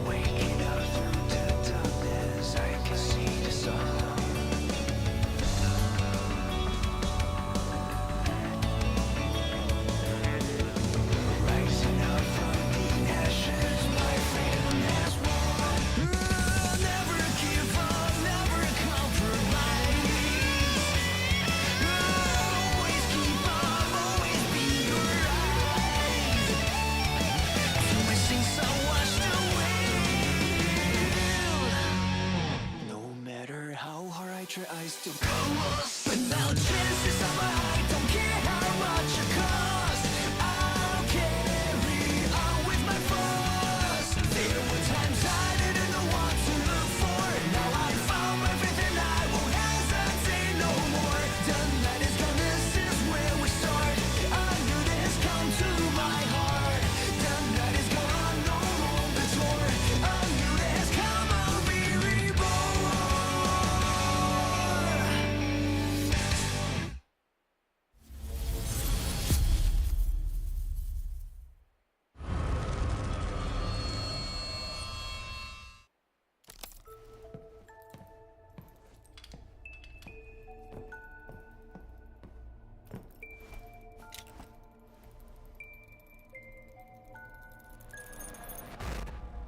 Waking up through the darkness, I can see the sun. Rising up from the ashes, my freedom has won. Never give up, never compromise. Always keep up, always be your eyes. To my sins I washed away. No matter how hard I try, I still go lost. But now chances are I don't care how much it costs. I'll carry on with my force. There were times I didn't know what to look for. Now I found my faith and I won't hesitate no more. The night is gone, this is where we start. A new day has come to my heart. The night is gone, I'm no longer torn. A new day has come, I'll be reborn.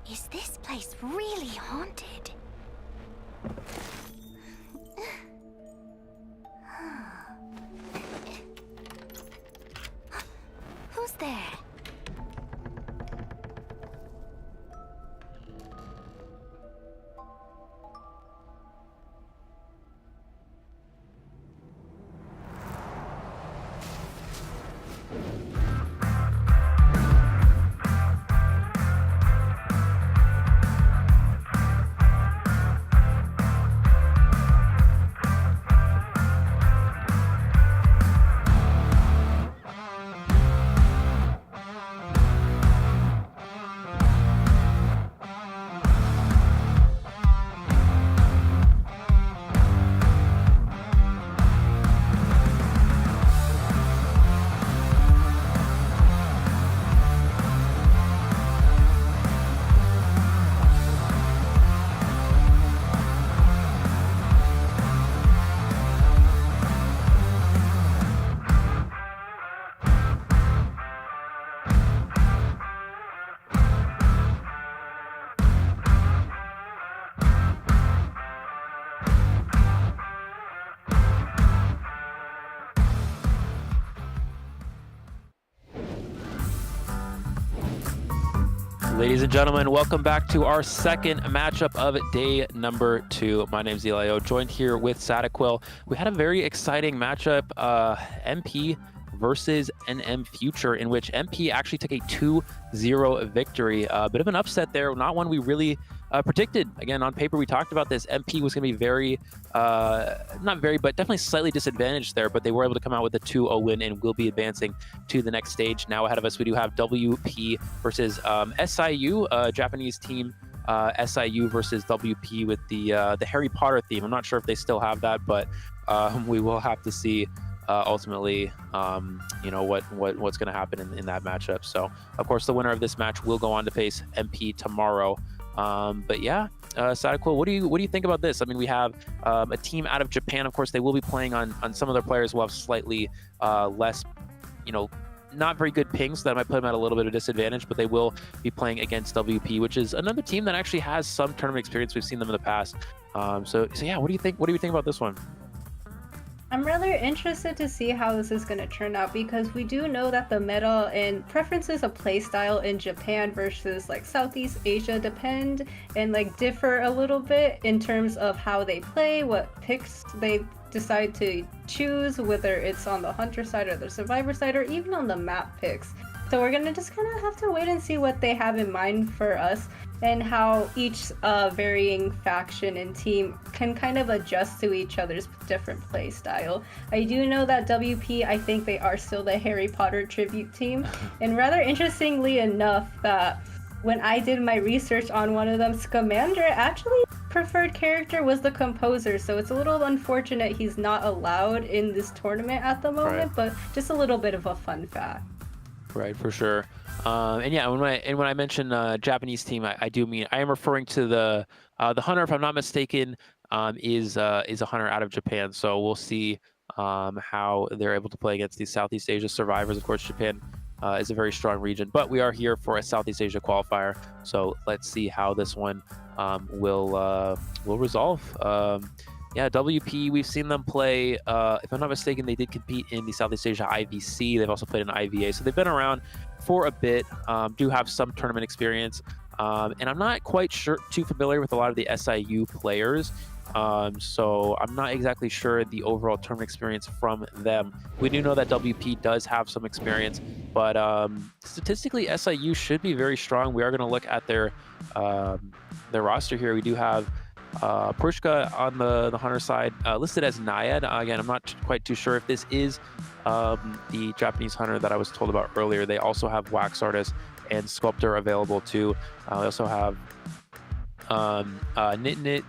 Is this place really haunted? Who's there? Ladies and gentlemen, welcome back to our second matchup of day number 2. My name's Elio, joined here with Sadaquil. We had a very exciting matchup, MP versus NM Future, in which MP actually took a 2-0 victory. A bit of an upset there, not one we really predicted. Again, on paper, we talked about this. MP was going to be very, not very, but definitely slightly disadvantaged there, but they were able to come out with a 2-0 win and will be advancing to the next stage. Now ahead of us, we do have WP versus SIU, Japanese team. SIU versus WP with the Harry Potter theme. I'm not sure if they still have that, but we will have to see ultimately, you know, what's going to happen in that matchup. So, of course, the winner of this match will go on to face MP tomorrow. But yeah, Sadaquil, what do you think about this? I mean, we have a team out of Japan. Of course, they will be playing on some of their players will have slightly less, you know, not very good pings, so that might put them at a little bit of disadvantage, but they will be playing against WP, which is another team that actually has some tournament experience. We've seen them in the past. So yeah, what do you think? What do you think about this one? I'm rather interested to see how this is going to turn out because we do know that the meta and preferences of playstyle in Japan versus like Southeast Asia depend and like differ a little bit in terms of how they play, what picks they decide to choose, whether it's on the hunter side or the survivor side or even on the map picks. So we're gonna just kind of have to wait and see what they have in mind for us and how each varying faction and team can kind of adjust to each other's different play style. I do know that WP, I think they are still the Harry Potter tribute team, and rather interestingly enough that when I did my research on one of them, Scamander actually preferred character was the composer, so it's a little unfortunate he's not allowed in this tournament at the moment, but just a little bit of a fun fact. Right, for sure. And yeah, when I mention Japanese team, I do mean I am referring to the hunter, if I'm not mistaken, is a hunter out of Japan. So we'll see how they're able to play against these Southeast Asia survivors. Of course, Japan is a very strong region, but we are here for a Southeast Asia qualifier. So let's see how this one will resolve. Yeah, WP, we've seen them play, if I'm not mistaken, they did compete in the Southeast Asia IVC. They've also played in IVA. So they've been around for a bit, do have some tournament experience. And I'm not quite too familiar with a lot of the SIU players. So I'm not exactly sure the overall tournament experience from them. We do know that WP does have some experience, but statistically, SIU should be very strong. We are going to look at their roster here. We do have Prushka on the hunter side, listed as Naiad. Again, I'm not quite too sure if this is the Japanese hunter that I was told about earlier. They also have Wax Artist and Sculptor available too. They also have Nitnit,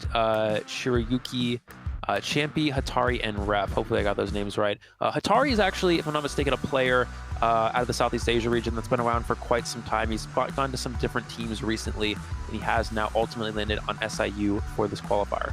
Shirayuki, Champy, Hatari, and Rep. Hopefully I got those names right. Hatari is actually, if I'm not mistaken, a player out of the Southeast Asia region that's been around for quite some time. He's gone to some different teams recently, and he has now ultimately landed on SIU for this qualifier.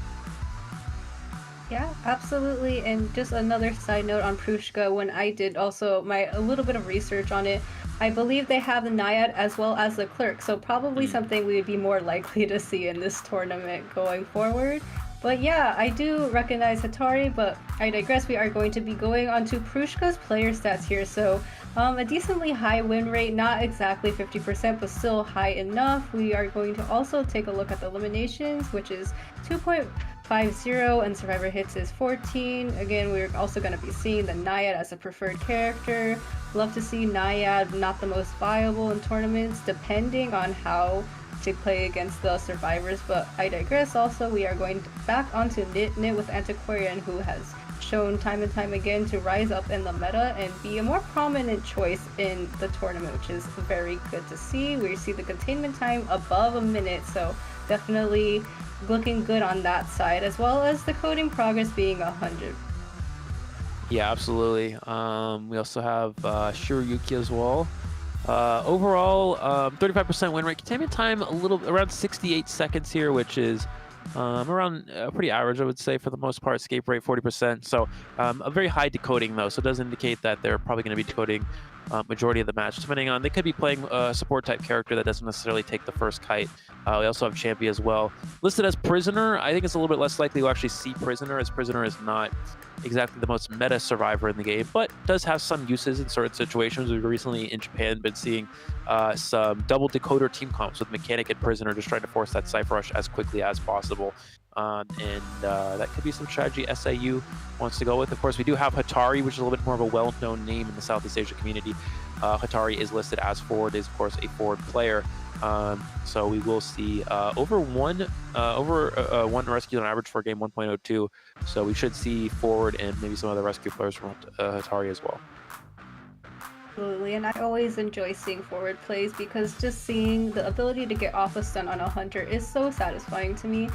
Yeah, absolutely. And just another side note on Prushka, when I did also a little bit of research on it, I believe they have the Naiad as well as the Clerk, so probably something we would be more likely to see in this tournament going forward. But yeah, I do recognize Hatari, but I digress. We are going to be going on to Prushka's player stats here. So a decently high win rate, not exactly 50%, but still high enough. We are going to also take a look at the eliminations, which is 2.50, and survivor hits is 14. Again, we're also going to be seeing the Naiad as a preferred character. Love to see Naiad not the most viable in tournaments, depending on how to play against the survivors, but I digress. Also, we are going back onto Nit with Antiquarian, who has shown time and time again to rise up in the meta and be a more prominent choice in the tournament, which is very good to see. We see the containment time above a minute, so definitely looking good on that side, as well as the coding progress being 100. Yeah, absolutely. We also have Shirayuki as well. Overall, 35% win rate. Containment time a little around 68 seconds here, which is around pretty average, I would say, for the most part. Escape rate 40%. So a very high decoding though, so it does indicate that they're probably going to be decoding majority of the match, depending on, they could be playing a support type character that doesn't necessarily take the first kite. We also have Champy as well, listed as Prisoner. I think it's a little bit less likely we'll actually see Prisoner, as Prisoner is not exactly the most meta survivor in the game, but does have some uses in certain situations. We've recently in Japan been seeing some double decoder team comps with Mechanic and Prisoner, just trying to force that Cypher Rush as quickly as possible. And that could be some strategy SIU wants to go with. Of course, we do have Hatari, which is a little bit more of a well-known name in the Southeast Asia community. Hatari is listed as forward, is of course a forward player. So we will see over one rescue on average for game 1.02. So we should see forward and maybe some other rescue players from Hatari as well. Absolutely, and I always enjoy seeing forward plays because just seeing the ability to get off a stun on a hunter is so satisfying to me.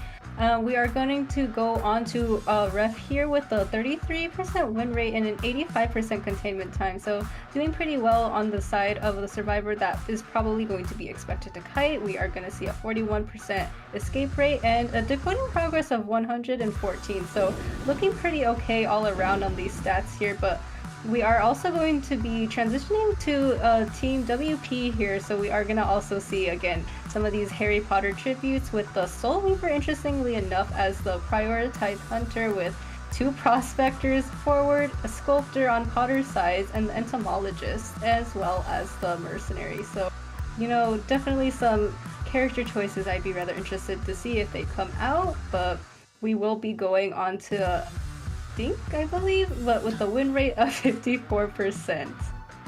We are going to go on to Ref here with a 33% win rate and an 85% containment time, so doing pretty well on the side of the survivor that is probably going to be expected to kite. We are going to see a 41% escape rate and a decoding progress of 114, so looking pretty okay all around on these stats here. But we are also going to be transitioning to Team WP here, so we are going to also see, again, some of these Harry Potter tributes with the Soul Weaver, interestingly enough, as the prioritized hunter, with 2 prospectors forward, a sculptor on Potter's sides, and the entomologist, as well as the mercenary. So, you know, definitely some character choices I'd be rather interested to see if they come out, but we will be going on to I believe, but with the win rate of 54%.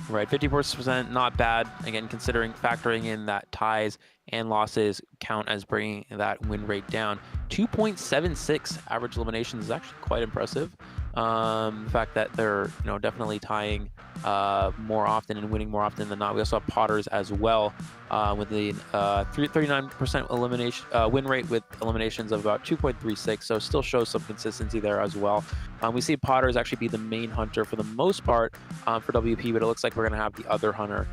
Right, 54%, not bad. Again, factoring in that ties and losses count as bringing that win rate down. 2.76 average eliminations is actually quite impressive. The fact that they're definitely tying more often and winning more often than not. We also have Potters as well with the 39% elimination win rate with eliminations of about 2.36. So still shows some consistency there as well. We see Potters actually be the main hunter for the most part for WP, but it looks like we're going to have the other hunter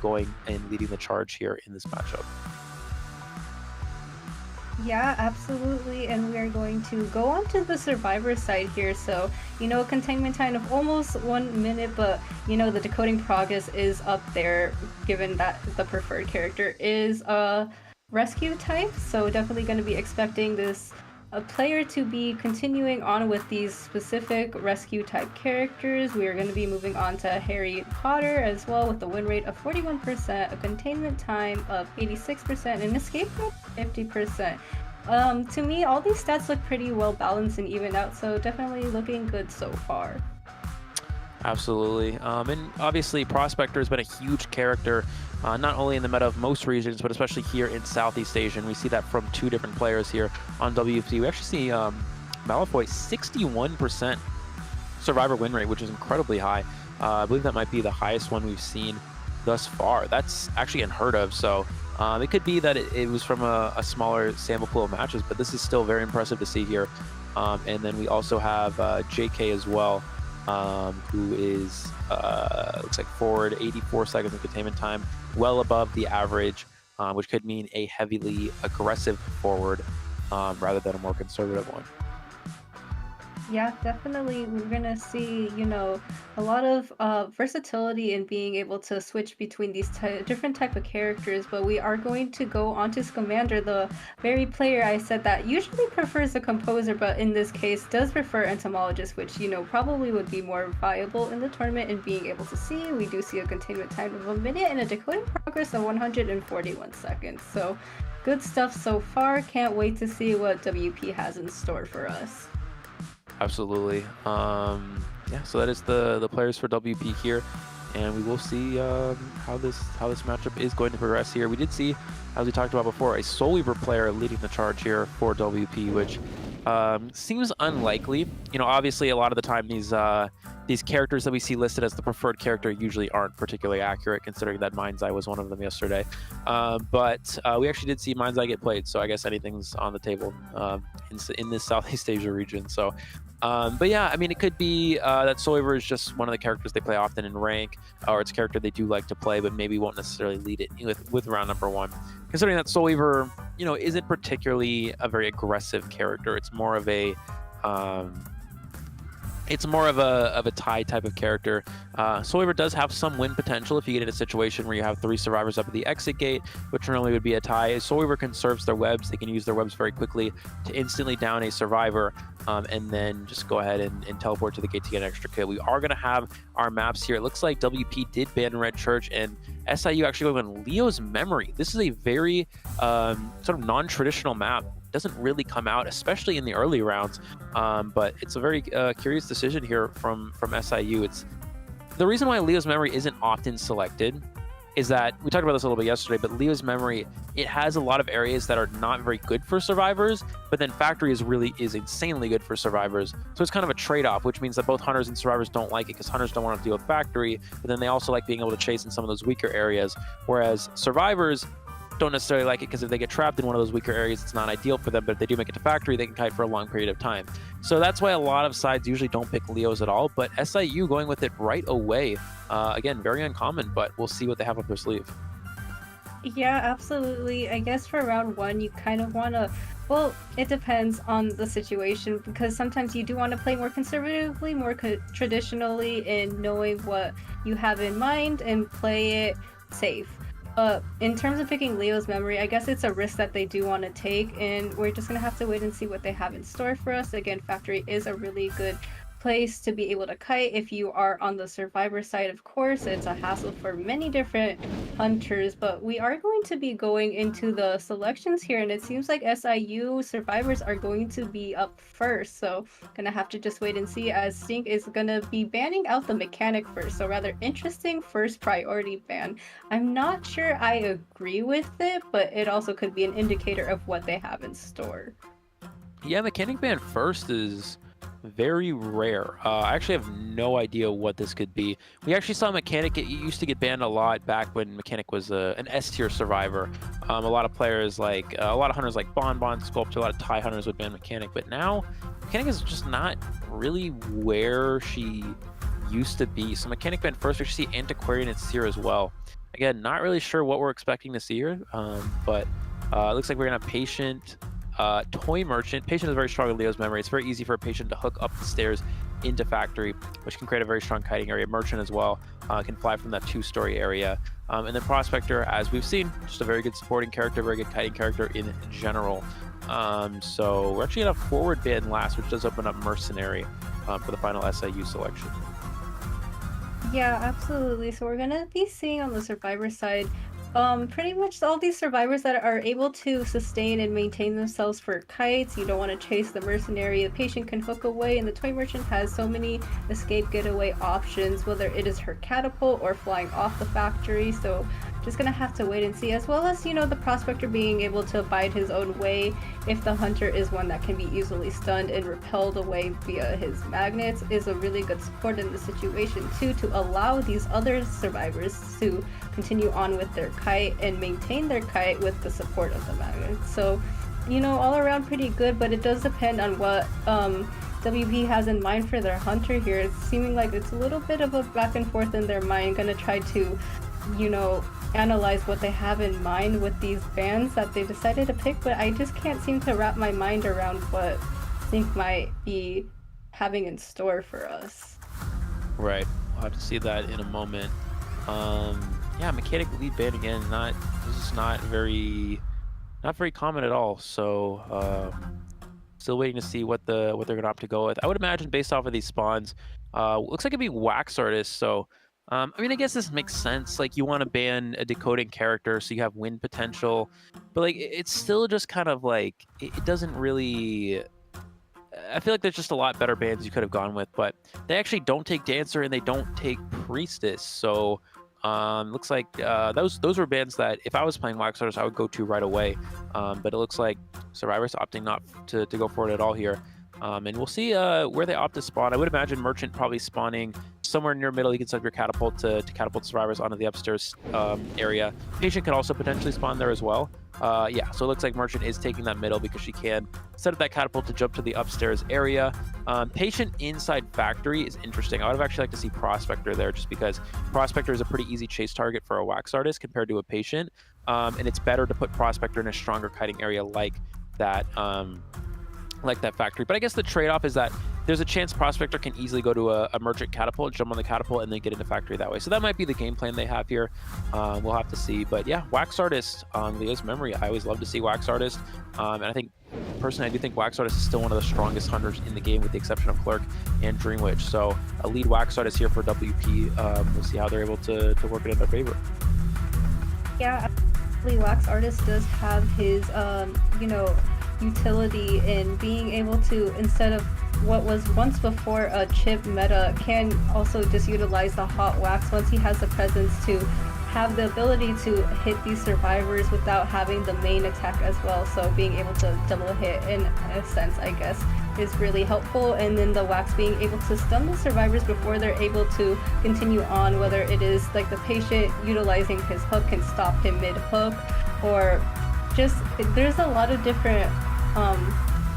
going and leading the charge here in this matchup. Yeah, absolutely. And we are going to go on to the survivor side here. So, containment time of almost 1 minute, but, the decoding progress is up there, given that the preferred character is a rescue type. So definitely going to be expecting this player to be continuing on with these specific rescue type characters. We are going to be moving on to Harry Potter as well with a win rate of 41%, a containment time of 86%, and an escape rate of 50%. To me, all these stats look pretty well balanced and even out, so definitely looking good so far. Absolutely. And obviously, Prospector has been a huge character, not only in the meta of most regions, but especially here in Southeast Asia. And we see that from 2 different players here on WP. We actually see Malfoy 61% survivor win rate, which is incredibly high. I believe that might be the highest one we've seen thus far. That's actually unheard of. So it could be that it was from a smaller sample pool of matches, but this is still very impressive to see here. And then we also have JK as well, who is looks like forward 84 seconds of containment time, well above the average, which could mean a heavily aggressive forward rather than a more conservative one. Yeah, definitely. We're gonna see, a lot of versatility in being able to switch between these different type of characters. But we are going to go on to Scamander, the very player I said that usually prefers the composer, but in this case does prefer entomologist, which probably would be more viable in the tournament. And being able to see, we do see a containment time of 1 minute and a decoding progress of 141 seconds. So good stuff so far. Can't wait to see what WP has in store for us. Absolutely. Yeah, so that is the players for WP here, and we will see how this matchup is going to progress here. We did see, as we talked about before, a Soul Weaver player leading the charge here for WP, which seems unlikely. Obviously, a lot of the time these characters that we see listed as the preferred character usually aren't particularly accurate, considering that Mind's Eye was one of them yesterday. But we actually did see Mind's Eye get played, so I guess anything's on the table in this Southeast Asia region. So, but yeah, I mean, it could be that Soul Weaver is just one of the characters they play often in rank, or it's a character they do like to play, but maybe won't necessarily lead it with round number 1. Considering that Soul Weaver, isn't particularly a very aggressive character. It's more of a tie type of character. Soul Weaver does have some win potential if you get in a situation where you have 3 survivors up at the exit gate, which normally would be a tie. Soul Weaver conserves their webs. They can use their webs very quickly to instantly down a survivor, and then just go ahead and teleport to the gate to get an extra kill. We are going to have our maps here. It looks like WP did ban Red Church, and SIU actually going on Leo's Memory. This is a very sort of non-traditional map. Doesn't really come out, especially in the early rounds, but it's a very curious decision here from SIU. It's the reason why Leo's Memory isn't often selected is that we talked about this a little bit yesterday, but Leo's Memory, it has a lot of areas that are not very good for survivors, but then Factory is insanely good for survivors. So it's kind of a trade-off, which means that both hunters and survivors don't like it because hunters don't want to deal with Factory, but then they also like being able to chase in some of those weaker areas, whereas survivors don't necessarily like it because if they get trapped in one of those weaker areas, it's not ideal for them, but if they do make it to Factory, they can kite for a long period of time. So that's why a lot of sides usually don't pick Leos at all, but SIU going with it right away. Again, very uncommon, but we'll see what they have up their sleeve. Yeah, absolutely. I guess for round 1, you kind of want to, well, it depends on the situation, because sometimes you do want to play more conservatively, more traditionally, in knowing what you have in mind and play it safe. In terms of picking Leo's memory, I guess it's a risk that they do want to take, and we're just gonna have to wait and see what they have in store for us. Again, Factory is a really good place to be able to kite. If you are on the survivor side, of course, it's a hassle for many different hunters, but we are going to be going into the selections here, and it seems like SIU survivors are going to be up first, so gonna have to just wait and see, as Stink is gonna be banning out the mechanic first. So rather interesting first priority ban. I'm not sure I agree with it, but it also could be an indicator of what they have in store. Yeah, mechanic ban first is very rare. I actually have no idea what this could be. We actually saw mechanic, it used to get banned a lot back when mechanic was an S tier survivor. A lot of players like a lot of hunters like Bonbon, Sculptor, a lot of Thai hunters would ban mechanic, but now mechanic is just not really where she used to be. So mechanic ban first. We should see Antiquarian and Seer as well. Again, not really sure what we're expecting to see here, but it looks like we're gonna have Patient, Toy Merchant. Patient is very strong in Leo's memory. It's very easy for a Patient to hook up the stairs into Factory, which can create a very strong kiting area. Merchant as well can fly from that 2-story area. And then Prospector, as we've seen, just a very good supporting character, very good kiting character in general. So we're actually gonna have forward ban last, which does open up Mercenary for the final SIU selection. Yeah, absolutely. So we're gonna be seeing on the survivor side pretty much all these survivors that are able to sustain and maintain themselves for kites. You don't want to chase the mercenary. The Patient can hook away, and the Toy Merchant has so many escape getaway options, whether it is her catapult or flying off the Factory. So just gonna have to wait and see, as well as, you know, the Prospector being able to abide his own way. If the hunter is one that can be easily stunned and repelled away via his magnets, is a really good support in the situation too, to allow these other survivors to continue on with their kite and maintain their kite with the support of the magnets. So, you know, all around pretty good, but it does depend on what WP has in mind for their hunter here. It's seeming like it's a little bit of a back and forth in their mind, gonna try to, you know, analyze what they have in mind with these bans that they decided to pick, but I just can't seem to wrap my mind around what Sync might be having in store for us. Right, we'll have to see that in a moment. Yeah, mechanic lead ban again, this is not very common at all. So still waiting to see what they're gonna opt to go with. I would imagine based off of these spawns, looks like it'd be Wax Artist. So I mean, I guess this makes sense. Like, you want to ban a decoding character so you have win potential, but like it's still just kind of like it doesn't really. I feel like there's just a lot better bans you could have gone with, but they actually don't take Dancer and they don't take Priestess. So looks like those were bans that if I was playing Wax Artist I would go to right away. But it looks like Survivor's opting not to go for it at all here. And we'll see where they opt to spawn. I would imagine Merchant probably spawning somewhere near middle. You can set up your catapult to catapult survivors onto the upstairs area. Patient could also potentially spawn there as well. Yeah, so it looks like Merchant is taking that middle because she can set up that catapult to jump to the upstairs area. Patient inside Factory is interesting. I would have actually liked to see Prospector there, just because Prospector is a pretty easy chase target for a Wax Artist compared to a Patient. And it's better to put Prospector in a stronger kiting area like that Factory. But I guess the trade-off is that there's a chance Prospector can easily go to a Merchant catapult, jump on the catapult, and then get into Factory that way. So that might be the game plan they have here. We'll have to see. But yeah, Wax Artist on Leo's memory. I always love to see Wax Artist. And I think, personally, I do think Wax Artist is still one of the strongest hunters in the game, with the exception of Clerk and Dream Witch. So a lead Wax Artist here for WP. We'll see how they're able to work it in their favor. Yeah, Wax Artist does have his, you know, utility in being able to, instead of what was once before a chip meta, can also just utilize the hot wax once he has the presence to have the ability to hit these survivors without having the main attack as well. So being able to double hit, in a sense, I guess, is really helpful. And then the wax being able to stun the survivors before they're able to continue on, whether it is like the Patient utilizing his hook can stop him mid-hook, or just there's a lot of different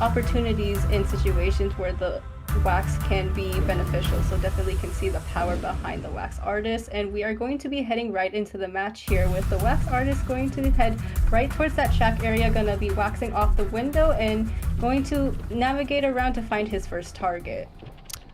opportunities in situations where the wax can be beneficial. So definitely can see the power behind the Wax Artist. And we are going to be heading right into the match here, with the Wax Artist going to head right towards that shack area, gonna be waxing off the window and going to navigate around to find his first target.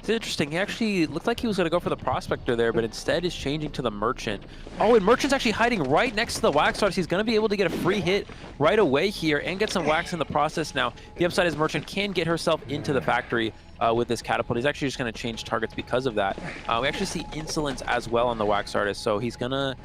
It's interesting. He actually looked like he was going to go for the Prospector there, but instead is changing to the Merchant. Oh, and Merchant's actually hiding right next to the Wax Artist. He's going to be able to get a free hit right away here and get some wax in the process now. The upside is Merchant can get herself into the factory with this catapult. He's actually just going to change targets because of that. We actually see Insolence as well on the Wax Artist, so he's going to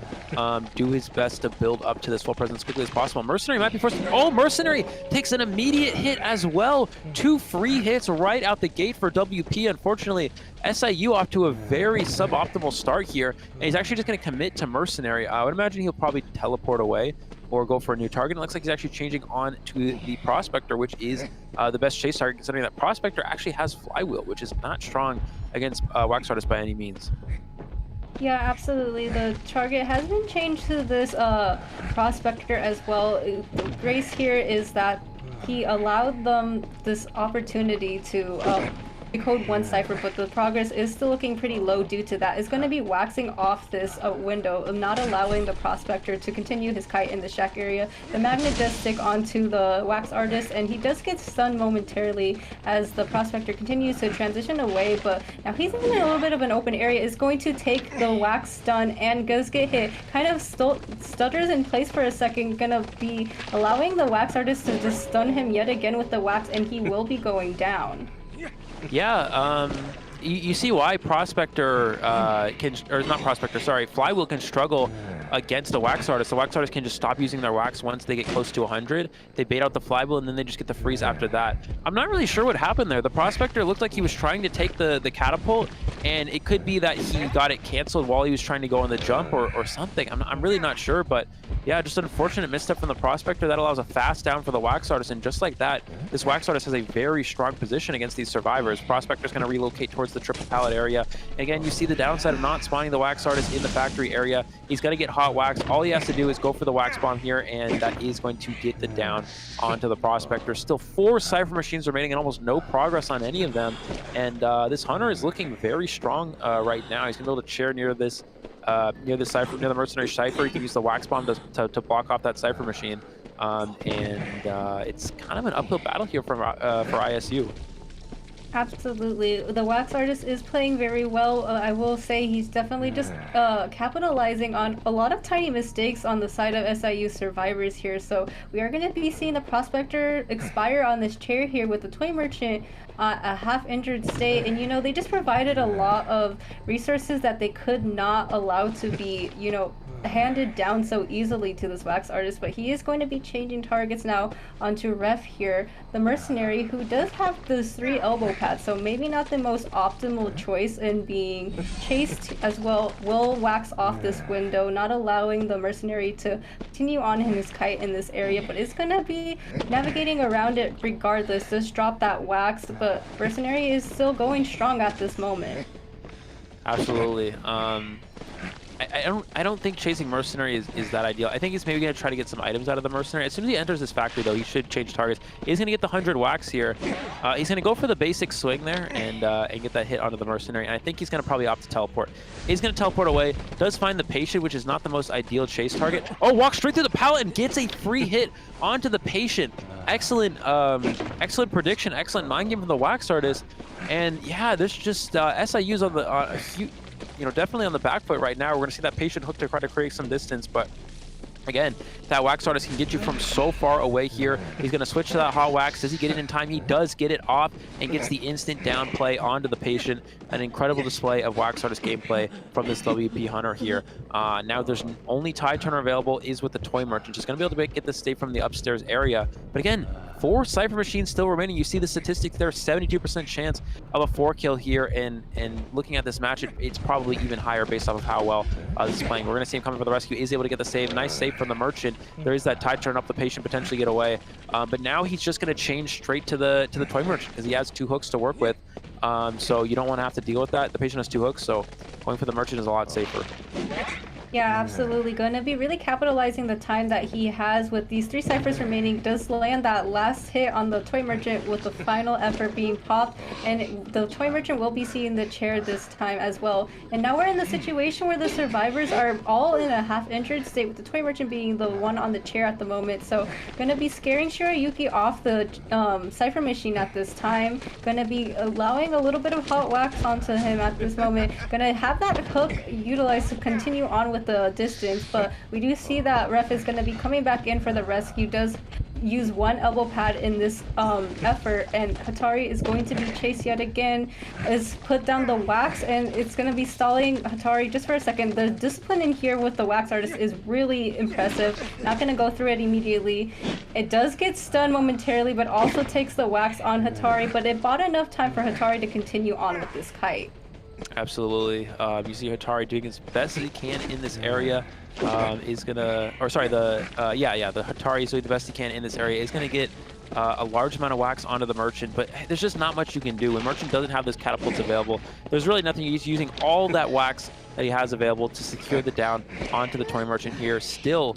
do his best to build up to this full presence as quickly as possible. Mercenary might be forced. Oh, Mercenary takes an immediate hit as well. 2 free hits right out the gate for WP. Unfortunately, SIU off to a very suboptimal start here, and he's actually just going to commit to Mercenary. I would imagine he'll probably teleport away or go for a new target. It looks like he's actually changing on to the Prospector, which is the best chase target, considering that Prospector actually has Flywheel, which is not strong against Wax Artist by any means. Yeah, absolutely. The target has been changed to this Prospector as well. The grace here is that he allowed them this opportunity to decode 1 cipher, but the progress is still looking pretty low due to that. It's going to be waxing off this window, not allowing the Prospector to continue his kite in the shack area. The magnet does stick onto the Wax Artist, and he does get stunned momentarily as the Prospector continues to transition away, but now he's in a little bit of an open area. Is going to take the wax stun and does get hit. Kind of stutters in place for a second, gonna be allowing the Wax Artist to just stun him yet again with the wax, and he will be going down. Yeah, you see why Prospector Flywheel can struggle against the Wax Artist. The Wax Artist can just stop using their wax once they get close to 100. They bait out the Flywheel, and then they just get the freeze after that. I'm not really sure what happened there. The Prospector looked like he was trying to take the catapult, and it could be that he got it canceled while he was trying to go on the jump or something. I'm really not sure, but yeah, just an unfortunate misstep from the Prospector. That allows a fast down for the Wax Artist, and just like that, this Wax Artist has a very strong position against these survivors. Prospector's going to relocate towards the triple pallet area. Again, you see the downside of not spawning the Wax Artist in the factory area. He's going to get hot wax. All he has to do is go for the wax bomb here, and that is going to get the down onto the Prospector. Still 4 Cypher Machines remaining and almost no progress on any of them, and this Hunter is looking very strong right now. He's going to be able to chair near this near the Mercenary Cypher. He can use the wax bomb to block off that Cypher Machine, and it's kind of an uphill battle here for ISU. Absolutely. The Wax Artist is playing very well. I will say he's definitely just capitalizing on a lot of tiny mistakes on the side of SIU survivors here. So we are going to be seeing the Prospector expire on this chair here with the Toy Merchant a half-injured state. And, you know, they just provided a lot of resources that they could not allow to be, you know, handed down so easily to this Wax Artist, but he is going to be changing targets now onto Ref here, the Mercenary, who does have those 3 elbow pads, so maybe not the most optimal choice in being chased as well. Will wax off this window, not allowing the Mercenary to continue on in his kite in this area, but it's gonna be navigating around it regardless. Just drop that wax, but Mercenary is still going strong at this moment. Absolutely. I don't think chasing Mercenary is that ideal. I think he's maybe going to try to get some items out of the Mercenary. As soon as he enters this factory, though, he should change targets. He's going to get the 100 wax here. He's going to go for the basic swing there and get that hit onto the Mercenary. And I think he's going to probably opt to teleport. He's going to teleport away. Does find the Patient, which is not the most ideal chase target. Oh, walks straight through the pallet and gets a free hit onto the Patient. Excellent, excellent prediction. Excellent mind game from the Wax Artist. And yeah, there's just SIU's on the you know, definitely on the back foot right now. We're going to see that Patient hook to try to create some distance, but again, that Wax Artist can get you from so far away here. He's going to switch to that hot wax. Does he get it in time? He does get it off and gets the instant down play onto the Patient. An incredible display of Wax Artist gameplay from this WP Hunter here. Now there's only Tide Turner available is with the Toy Merchant. Just going to be able to get the stay from the upstairs area. But again, 4 Cypher Machines still remaining. You see the statistics there, 72% chance of a 4-kill here, and looking at this match, it's probably even higher based off of how well this is playing. We're going to see him coming for the rescue. Is able to get the save. Nice save from the Merchant. There is that Tide Turn up the Patient, potentially get away. But now he's just going to change straight to the Toy Merchant because he has 2 hooks to work with. So you don't want to have to deal with that. The Patient has 2 hooks, so going for the Merchant is a lot safer. Yeah, absolutely. Going to be really capitalizing the time that he has with these 3 ciphers remaining. Does land that last hit on the Toy Merchant with the final effort being popped, and the Toy Merchant will be seeing the chair this time as well. And now we're in the situation where the survivors are all in a half-injured state, with the Toy Merchant being the one on the chair at the moment. So going to be scaring Shirayuki off the cipher machine at this time. Going to be allowing a little bit of hot wax onto him at this moment. Going to have that hook utilized to continue on with the distance, but we do see that Ref is going to be coming back in for the rescue. Does use 1 elbow pad in this effort, and Hatari is going to be chased yet again. Is put down the wax, and it's going to be stalling Hatari just for a second. The discipline in here with the wax artist is really impressive. Not going to go through it immediately. It does get stunned momentarily, but also takes the wax on Hatari, but it bought enough time for Hatari to continue on with this kite. Absolutely. You see Hatari doing as best as he can in this area. Is gonna, or sorry, the Hatari is doing the best he can in this area. Is gonna get a large amount of wax onto the Merchant, but there's just not much you can do. When Merchant doesn't have those catapults available, there's really nothing. He's using all that wax that he has available to secure the down onto the Toy Merchant here. Still,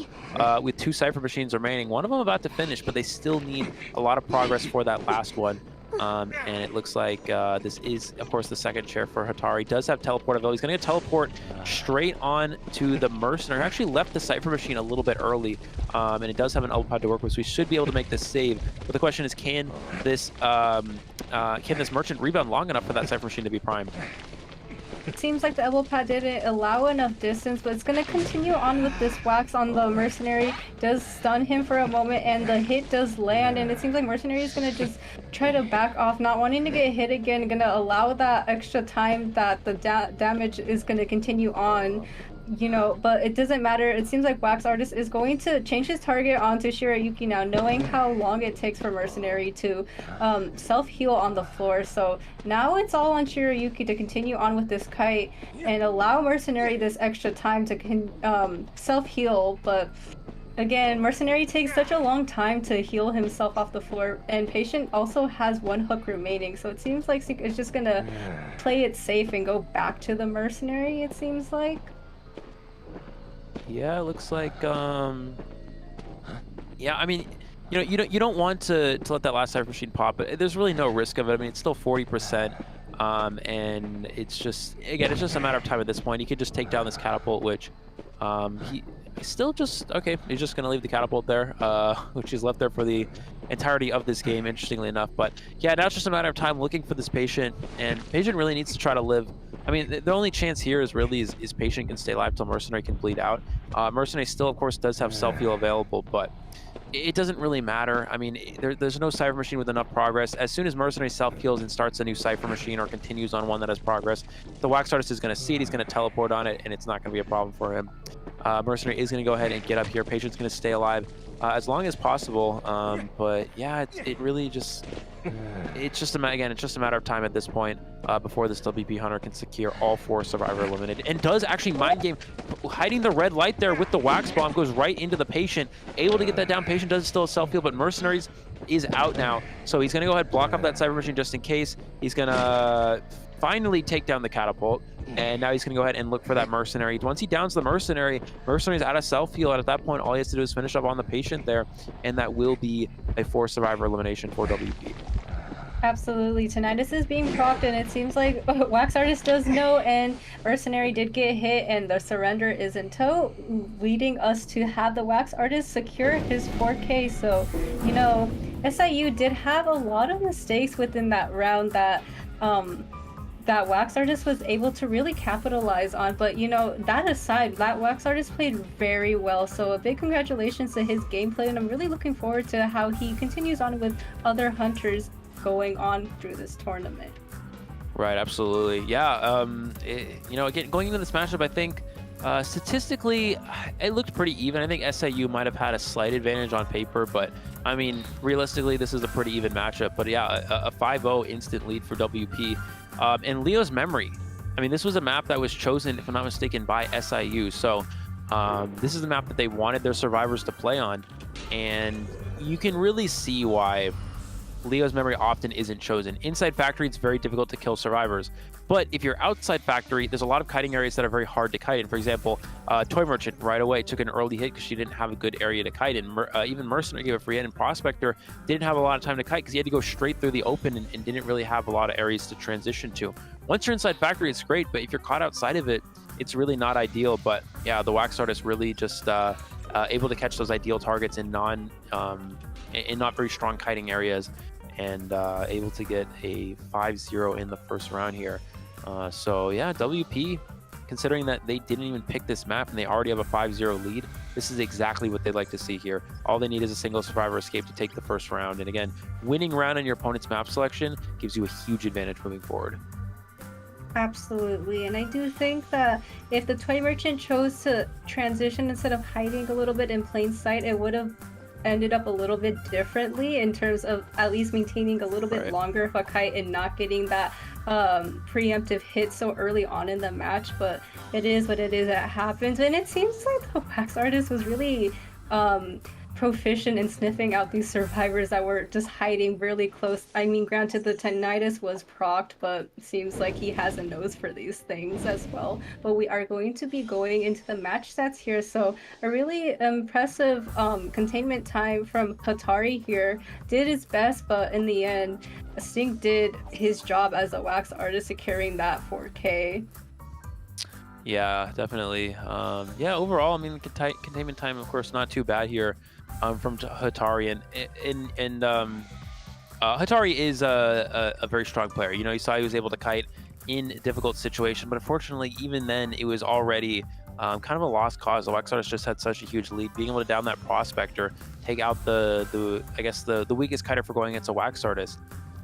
with 2 Cypher machines remaining, one of them about to finish, but they still need a lot of progress for that last one. And it looks like this is, of course, the second chair for Hatari. Does have teleport ability. He's going to teleport straight on to the Mercenary. Actually left the Cypher machine a little bit early, and it does have an elbow pad to work with, so we should be able to make this save. But the question is, can this Merchant rebound long enough for that Cypher machine to be primed? It seems like the elbow pad didn't allow enough distance, but it's going to continue on with this wax on the Mercenary. Does stun him for a moment, and the hit does land, and it seems like Mercenary is going to just try to back off, not wanting to get hit again, going to allow that extra time that the damage is going to continue on. You know, but it doesn't matter. It seems like Wax Artist is going to change his target onto Shirayuki now, knowing how long it takes for Mercenary to self-heal on the floor. So now it's all on Shirayuki to continue on with this kite and allow Mercenary this extra time to self-heal. But again, Mercenary takes such a long time to heal himself off the floor, and Patient also has 1 hook remaining. So it seems like it's just going to play it safe and go back to the Mercenary, it seems like. Yeah, it looks like, yeah, I mean, you don't want to let that last Cypher machine pop, but there's really no risk of it. I mean, it's still 40%, and it's just, again, it's just a matter of time at this point. He could just take down this catapult, which he still just, okay, he's just going to leave the catapult there, which is left there for the entirety of this game, interestingly enough. But yeah, now it's just a matter of time looking for this Patient, and Patient really needs to try to live. I mean, the only chance here is really is Patient can stay alive till Mercenary can bleed out. Mercenary still, of course, does have self-heal available, but it doesn't really matter. I mean, there's no Cypher machine with enough progress. As soon as Mercenary self-heals and starts a new Cypher machine or continues on one that has progress, the Wax Artist is going to see it, he's going to teleport on it, and it's not going to be a problem for him. Mercenary is going to go ahead and get up here. Patient's going to stay alive as long as possible. But yeah, it really just... It's just a matter of time at this point before this WP Hunter can secure all 4 Survivor eliminated. And does actually mind game, hiding the red light there with the Wax Bomb, goes right into the Patient. Able to get that down. Patient does still self-heal, but Mercenaries is out now. So he's going to go ahead, block up that Cypher machine just in case. He's going to finally take down the catapult. And now he's going to go ahead and look for that Mercenary. Once he downs the Mercenary's out of self-heal, and at that point, all he has to do is finish up on the Patient there, and that will be a 4 Survivor elimination for WP. Absolutely. Tinnitus is being procced, and it seems like Wax Artist does know, and Mercenary did get hit, and the surrender is in tow, leading us to have the Wax Artist secure his 4K. So, you know, SIU did have a lot of mistakes within that round that that Wax Artist was able to really capitalize on. But, you know, that aside, that Wax Artist played very well. So a big congratulations to his gameplay, and I'm really looking forward to how he continues on with other hunters going on through this tournament. Right, absolutely. Yeah, you know, again, going into this matchup, I think statistically, it looked pretty even. I think SIU might have had a slight advantage on paper, but I mean, realistically, this is a pretty even matchup. But yeah, a 5-0 instant lead for WP. And Leo's Memory, I mean, this was a map that was chosen, if I'm not mistaken, by SIU. So this is the map that they wanted their survivors to play on. And you can really see why Leo's Memory often isn't chosen. Inside Factory, it's very difficult to kill survivors. But if you're outside factory, there's a lot of kiting areas that are very hard to kite in. For example, Toy Merchant right away took an early hit because she didn't have a good area to kite in. Even Mercenary gave a free hit, and Prospector didn't have a lot of time to kite because he had to go straight through the open and didn't really have a lot of areas to transition to. Once you're inside factory, it's great, but if you're caught outside of it, it's really not ideal. But yeah, the Wax Artist really just able to catch those ideal targets in not very strong kiting areas, and able to get a 5-0 in the first round here. So yeah, WP, considering that they didn't even pick this map and they already have a 5-0 lead, this is exactly what they'd like to see here. All they need is a single survivor escape to take the first round. And again, winning round on your opponent's map selection gives you a huge advantage moving forward. Absolutely, and I do think that if the Toy Merchant chose to transition instead of hiding a little bit in plain sight, it would have ended up a little bit differently in terms of at least maintaining a little bit longer of a kite and not getting that preemptive hit so early on in the match. But it is what it is, that happens. And it seems like the Wax Artist was really proficient in sniffing out these survivors that were just hiding really close. I mean, granted, the tinnitus was procced, but it seems like he has a nose for these things as well. But we are going to be going into the match stats here. So a really impressive containment time from Hatari here. Did his best, but in the end, Stink did his job as a Wax Artist, securing that 4K. Yeah, definitely. Yeah, overall, I mean, containment time, of course, not too bad here from Hatari. And Hatari is a very strong player. You know, you saw he was able to kite in a difficult situation, but unfortunately, even then, it was already kind of a lost cause. The Wax Artist just had such a huge lead. Being able to down that Prospector, take out the weakest kiter for going against a Wax Artist,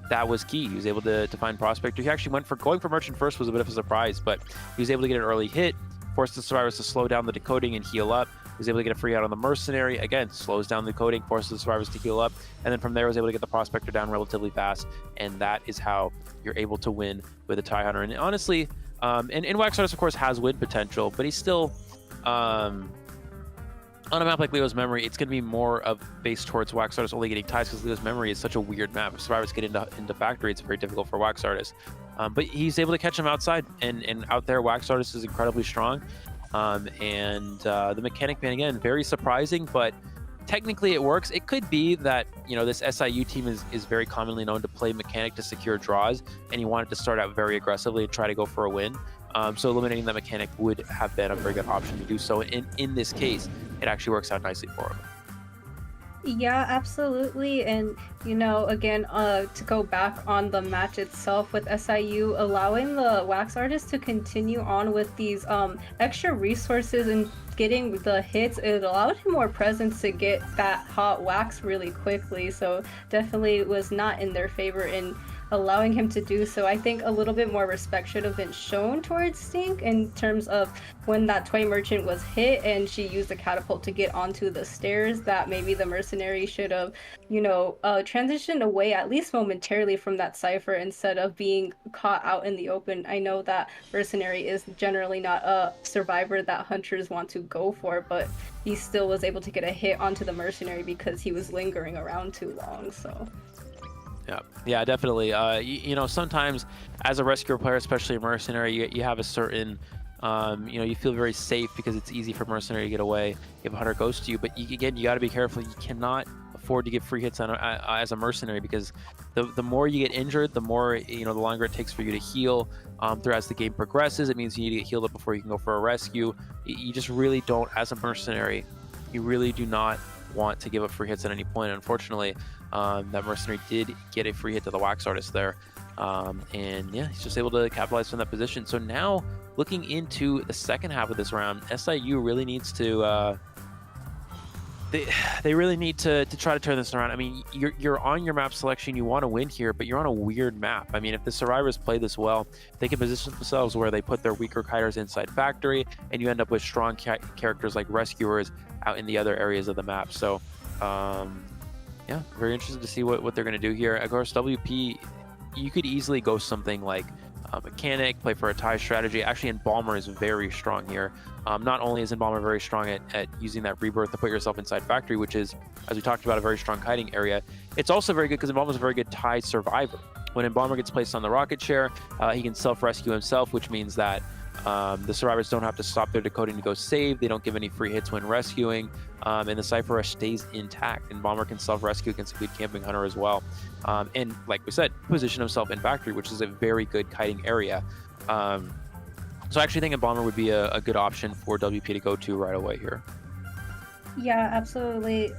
that was key. He was able to find Prospector. He actually went for going for Merchant first, was a bit of a surprise, but he was able to get an early hit, forced the survivors to slow down the decoding and heal up. He was able to get a free out on the Mercenary. Again, slows down the decoding, forces the survivors to heal up, and then from there was able to get the Prospector down relatively fast, and that is how you're able to win with a TIE Hunter. And honestly, and Wax Artist, of course, has win potential, but he's still on a map like Leo's Memory, it's going to be more of based towards Wax Artist only getting ties, because Leo's Memory is such a weird map. If survivors get into factory, it's very difficult for Wax Artist. But he's able to catch them outside, and out there, Wax Artist is incredibly strong. The Mechanic Man, again, very surprising, but technically it works. It could be that, you know, this SIU team is very commonly known to play Mechanic to secure draws, and he wanted to start out very aggressively and try to go for a win. So eliminating that Mechanic would have been a very good option to do so. In this case, it actually works out nicely for him. Yeah, absolutely. And, you know, again, to go back on the match itself with SIU, allowing the Wax Artist to continue on with these extra resources and getting the hits, it allowed him more presence to get that hot wax really quickly. So definitely was not in their favor in allowing him to do so. I think a little bit more respect should have been shown towards Stink in terms of when that Toy Merchant was hit and she used the catapult to get onto the stairs, that maybe the Mercenary should have, you know, transitioned away at least momentarily from that cipher instead of being caught out in the open. I know that Mercenary is generally not a survivor that hunters want to go for, but he still was able to get a hit onto the Mercenary because he was lingering around too long. So yeah, definitely. You know, sometimes as a rescuer player, especially a Mercenary, you have a certain, you know, you feel very safe because it's easy for Mercenary to get away if a hunter goes to you. But again, you got to be careful. You cannot afford to get free hits as a Mercenary, because the more you get injured, the more, you know, the longer it takes for you to heal. As the game progresses, it means you need to get healed up before you can go for a rescue. You just really don't, as a Mercenary, you really do not want to give up free hits at any point. Unfortunately, that Mercenary did get a free hit to the Wax Artist there, and yeah, he's just able to capitalize from that position. So now, looking into the second half of this round, SIU really needs to they really need to try to turn this around. I mean, you're on your map selection, you want to win here, but you're on a weird map. I mean, if the survivors play this well, they can position themselves where they put their weaker kiters inside factory, and you end up with strong characters like rescuers out in the other areas of the map. So yeah, very interested to see what they're going to do here. Of course, WP, you could easily go something like Mechanic, play for a tie strategy. Actually, Embalmer is very strong here. Not only is Embalmer very strong at using that rebirth to put yourself inside factory, which is, as we talked about, a very strong kiting area, it's also very good because Embalmer is a very good tie survivor. When Embalmer gets placed on the rocket chair, he can self-rescue himself, which means that the survivors don't have to stop their decoding to go save. They don't give any free hits when rescuing, and the Cypher Rush stays intact. Embalmer can self-rescue against a good Camping Hunter as well. And like we said, position himself in Factory, which is a very good kiting area. So I actually think Embalmer would be a good option for WP to go to right away here. Yeah, absolutely.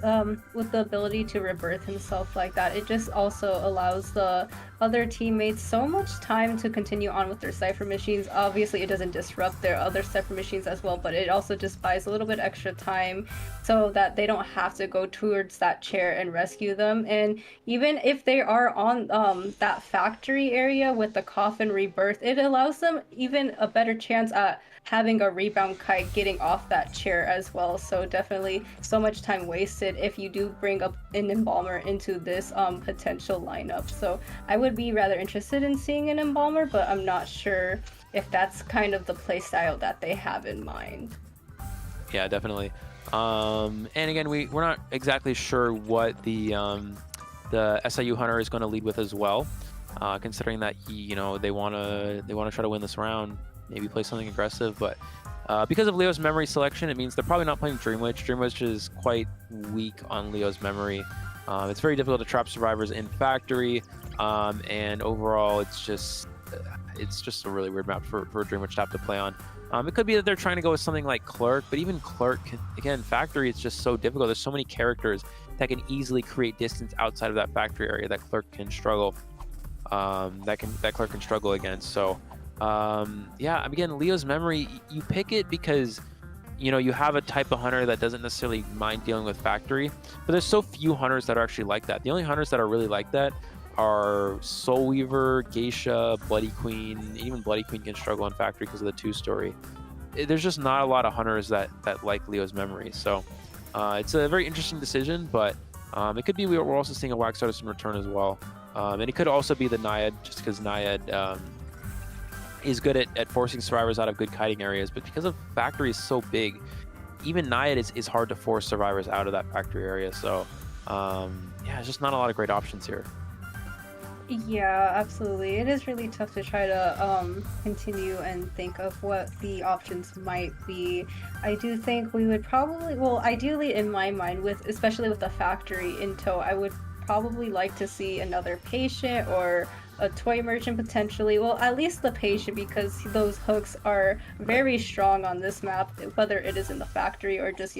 With the ability to rebirth himself like that, it just also allows the other teammates so much time to continue on with their Cypher machines. Obviously, it doesn't disrupt their other Cypher machines as well, but it also just buys a little bit extra time so that they don't have to go towards that chair and rescue them. And even if they are on that factory area with the coffin rebirth, it allows them even a better chance at having a rebound kite getting off that chair as well. So definitely so much time wasted if you do bring up an Embalmer into this potential lineup. So I would be rather interested in seeing an Embalmer, but I'm not sure if that's kind of the playstyle that they have in mind. Yeah, definitely. And again, we're not exactly sure what the SIU Hunter is going to lead with as well, considering that they want to try to win this round. Maybe play something aggressive, but because of Leo's memory selection, it means they're probably not playing Dream Witch. Dream Witch is quite weak on Leo's memory. It's very difficult to trap survivors in Factory, and overall, it's just a really weird map for Dream Witch to have to play on. It could be that they're trying to go with something like Clerk, but even Clerk, again, Factory, it's just so difficult. There's so many characters that can easily create distance outside of that Factory area that Clerk can struggle. That Clerk can struggle against. So. Yeah, again, Leo's memory, you pick it because you have a type of hunter that doesn't necessarily mind dealing with Factory, but there's so few hunters that are actually like that. The only hunters that are really like that are Soul Weaver, Geisha, Bloody Queen. Even Bloody Queen can struggle in Factory because of the 2-story. There's just not a lot of hunters that like Leo's memory. So it's a very interesting decision, but it could be we're also seeing a Wax Artisan return as well. And it could also be the Naiad, just because Naiad is good at forcing survivors out of good kiting areas, but because of Factory is so big, even Naiad is hard to force survivors out of that Factory area. So yeah, it's just not a lot of great options here. Yeah, absolutely. It is really tough to try to continue and think of what the options might be. I do think we would probably, well, ideally in my mind, especially with the Factory in tow, I would probably like to see another Patient or a Toy Merchant potentially. Well, at least the Patient, because those hooks are very strong on this map, whether it is in the Factory or just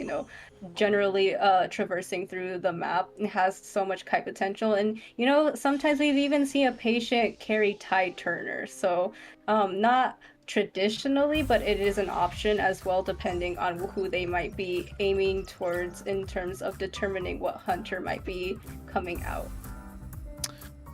generally traversing through the map. It has so much kite potential, and sometimes we've even seen a Patient carry Tide Turner. So not traditionally, but it is an option as well, depending on who they might be aiming towards in terms of determining what hunter might be coming out.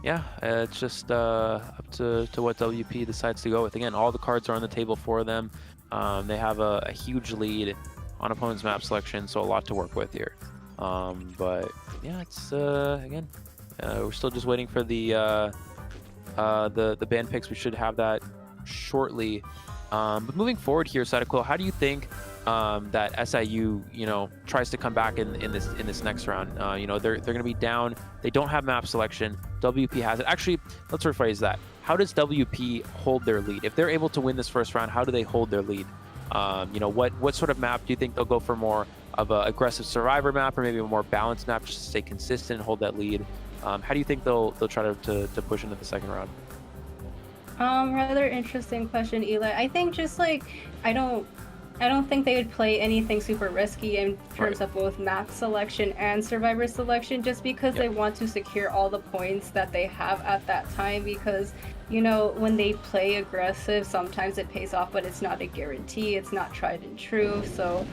Yeah, it's just up to what WP decides to go with. Again, all the cards are on the table for them. They have a huge lead on opponent's map selection, so a lot to work with here. But yeah, it's again, we're still just waiting for the band picks. We should have that shortly. But moving forward here, Cytoquill, how do you think that SIU tries to come back in this next round? They're going to be down. They don't have map selection. WP has it. Actually, let's rephrase that. How does WP hold their lead? If they're able to win this first round, how do they hold their lead? What sort of map do you think they'll go for? More of an aggressive survivor map, or maybe a more balanced map just to stay consistent and hold that lead? How do you think they'll try to push into the second round? Rather interesting question, Eli. I think just I don't think they would play anything super risky in terms of both map selection and survivor selection, just because they want to secure all the points that they have at that time. Because when they play aggressive, sometimes it pays off, but it's not a guarantee. It's not tried and true. So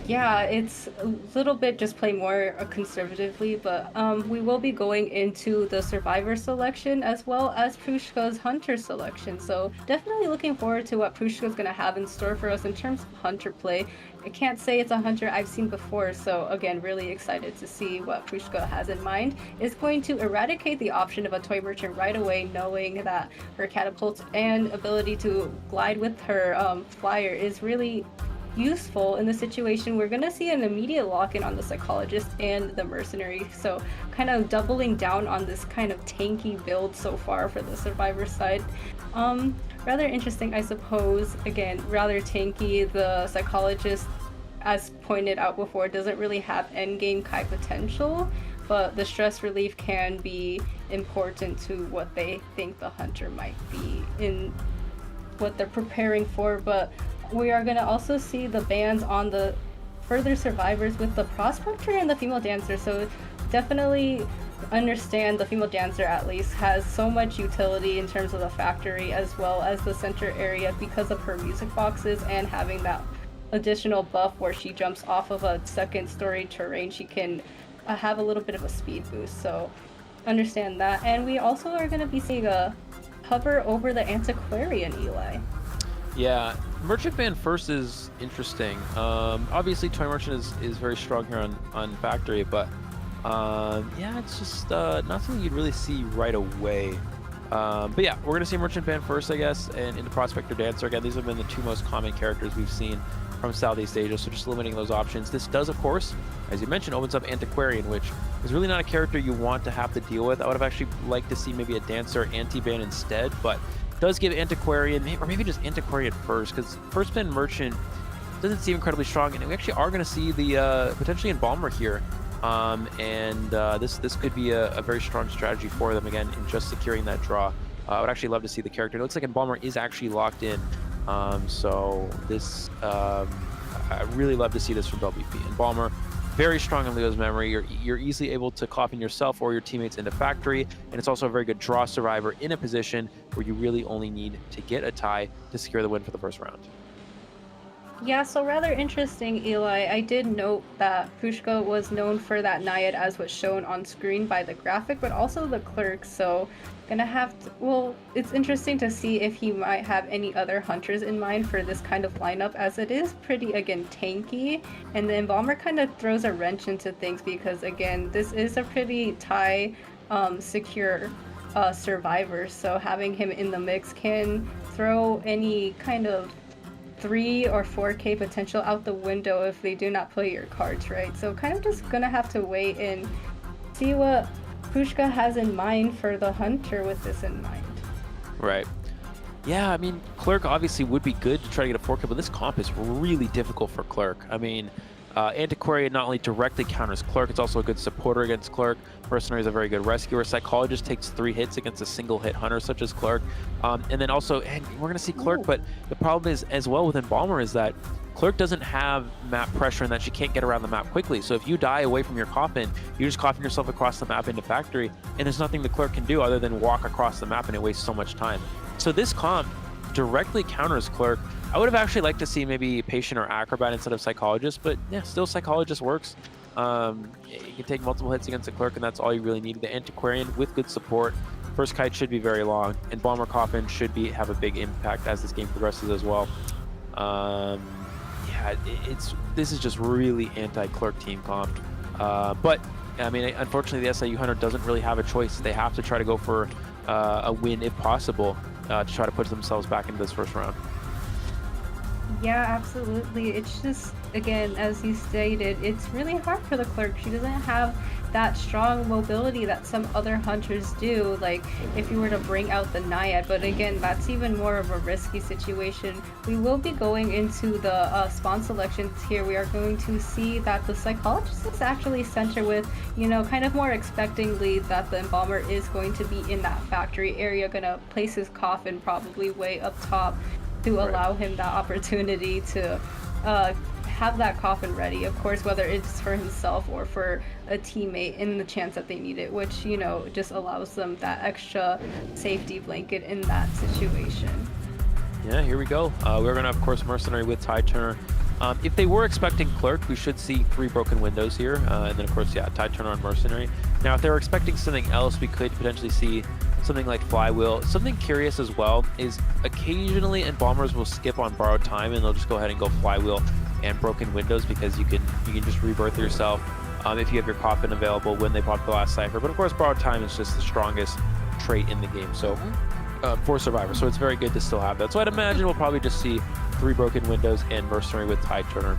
yeah, it's a little bit just play more conservatively, but we will be going into the survivor selection as well as Prushka's hunter selection. So definitely looking forward to what Prushka's going to have in store for us in terms of hunter play. I can't say it's a hunter I've seen before, so again, really excited to see what Prushka has in mind. Is going to eradicate the option of a Toy Merchant right away, knowing that her catapult and ability to glide with her flyer is really useful in the situation. We're gonna see an immediate lock-in on the psychologist and the mercenary, so kind of doubling down on this kind of tanky build so far for the survivor side. Rather interesting, I suppose. Again, rather tanky. The psychologist, as pointed out before, doesn't really have endgame Kai potential, but the stress relief can be important to what they think the hunter might be in what they're preparing for. But we are going to also see the bans on the further survivors with the prospector and the female dancer, so definitely understand the female dancer at least has so much utility in terms of the factory as well as the center area because of her music boxes and having that additional buff where she jumps off of a second story terrain. She can have a little bit of a speed boost, so understand that. And we also are going to be seeing a hover over the antiquarian, Eli. Yeah, merchant ban first is interesting. Obviously toy merchant is very strong here on factory, but yeah, it's just not something you'd really see right away. But yeah, we're gonna see merchant ban first, I guess, and into prospector dancer. Again, these have been the two most common characters we've seen from Southeast Asia, so just limiting those options. This does, of course, as you mentioned, opens up antiquarian, which is really not a character you want to have to deal with. I would have actually liked to see maybe a dancer anti-ban instead, but does give antiquarian, or maybe just antiquarian first, because first ban merchant doesn't seem incredibly strong, and we actually are going to see the potentially embalmer here, and this could be a very strong strategy for them, again, in just securing that draw. I would actually love to see the character. It looks like embalmer is actually locked in, so this I really love to see this from WP. Embalmer, very strong in Leo's memory. You're easily able to coffin yourself or your teammates into factory, and it's also a very good draw survivor in a position where you really only need to get a tie to secure the win for the first round. Yeah, so rather interesting, Eli. I did note that Pushka was known for that Naiad as was shown on screen by the graphic, but also the clerk, so gonna have to, well, it's interesting to see if he might have any other hunters in mind for this kind of lineup, as it is pretty, again, tanky, and the embalmer kind of throws a wrench into things because, again, this is a pretty tie secure survivor, so having him in the mix can throw any kind of 3 or 4k potential out the window if they do not play your cards right. So kind of just gonna have to wait and see what Pushka has in mind for the hunter with this in mind. Right. Yeah, I mean, Clerk obviously would be good to try to get a 4K, but this comp is really difficult for Clerk. I mean, Antiquarian not only directly counters Clerk, it's also a good supporter against Clerk. Mercenary is a very good rescuer. Psychologist takes 3 hits against a single hit hunter such as Clerk. And then also, and we're going to see Clerk, but the problem is as well with Embalmer is that Clerk doesn't have map pressure and that she can't get around the map quickly. So if you die away from your coffin, you just coffin yourself across the map into factory, and there's nothing the Clerk can do other than walk across the map, and it wastes so much time. So this comp directly counters Clerk. I would have actually liked to see maybe Patient or Acrobat instead of Psychologist, but yeah, still Psychologist works. You can take multiple hits against the Clerk, and that's all you really need. The Antiquarian with good support. First Kite should be very long, and Bomber Coffin should have a big impact as this game progresses as well. Yeah, this is just really anti-Clerk team comp. But I mean, unfortunately, the SIU Hunter doesn't really have a choice. They have to try to go for a win if possible to try to put themselves back into this first round. Yeah, absolutely. It's just, again, as you stated, it's really hard for the Clerk. She doesn't have that strong mobility that some other hunters do, like if you were to bring out the Naiad, but again, that's even more of a risky situation. We will be going into the spawn selections here. We are going to see that the Psychologist is actually centered with, you know, kind of more expectingly that the Embalmer is going to be in that factory area, gonna place his coffin probably way up top to allow him that opportunity to have that coffin ready, of course, whether it's for himself or for a teammate in the chance that they need it, which, you know, just allows them that extra safety blanket in that situation. Yeah, here we go. We're going to, of course, Mercenary with Tide Turner. If they were expecting Clerk, we should see 3 broken windows here. And then, of course, yeah, Tide Turner on Mercenary. Now, if they were expecting something else, we could potentially see something like Flywheel. Something curious as well is occasionally Embalmers will skip on Borrowed Time, and they'll just go ahead and go Flywheel and Broken Windows, because you can just rebirth yourself if you have your coffin available when they pop the last cipher. But of course, Borrowed Time is just the strongest trait in the game, so for Survivor, so it's very good to still have that. So I'd imagine we'll probably just see 3 broken windows, and mercenary with tide turner.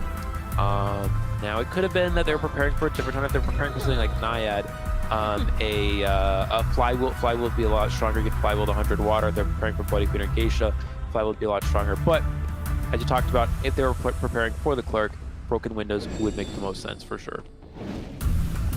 Now it could have been that they were preparing for a different time. If they're preparing for something like Naiad, a flywheel would be a lot stronger. You get flywheel to 100 water. They're preparing for Bloody Queen or Geisha, flywheel would be a lot stronger. But as you talked about, if they were preparing for the clerk, broken windows would make the most sense for sure.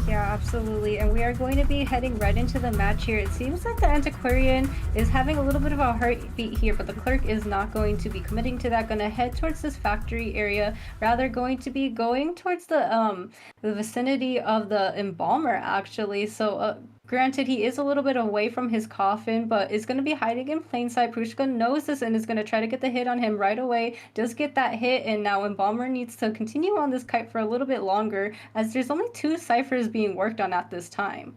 Yeah, absolutely. And we are going to be heading right into the match here. It seems like the Antiquarian is having a little bit of a heartbeat here, but the Clerk is not going to be committing to that. Going to head towards this factory area. Rather going to be going towards the vicinity of the Embalmer, actually. So, granted, he is a little bit away from his coffin, but is going to be hiding in plain sight. Prushka knows this and is going to try to get the hit on him right away. Does get that hit, and now Embalmer needs to continue on this kite for a little bit longer, as there's only 2 ciphers being worked on at this time.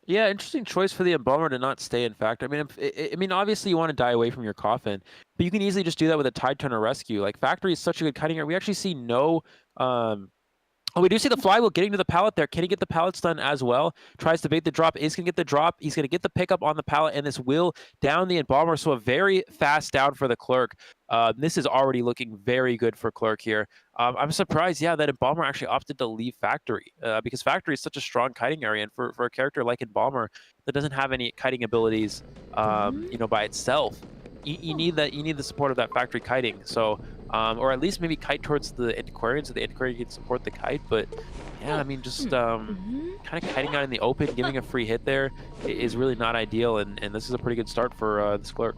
Yeah, interesting choice for the Embalmer to not stay in factory. I mean, obviously you want to die away from your coffin, but you can easily just do that with a tide turner rescue. Like, factory is such a good kiting area. We actually see no oh, we do see the flywheel getting to the pallet there. Can he get the pallets done as well? Tries to bait the drop. Is going to get the drop. He's going to get the pickup on the pallet, and this will down the Embalmer. So a very fast down for the Clerk. This is already looking very good for Clerk here. I'm surprised, yeah, that Embalmer actually opted to leave Factory, because Factory is such a strong kiting area, and for a character like Embalmer that doesn't have any kiting abilities, by itself, you need the support of that Factory kiting. So, or at least maybe kite towards the Antiquarian so the Antiquarian can support the kite. But yeah, I mean, just kind of kiting out in the open, giving a free hit there is really not ideal. And this is a pretty good start for this Clerk.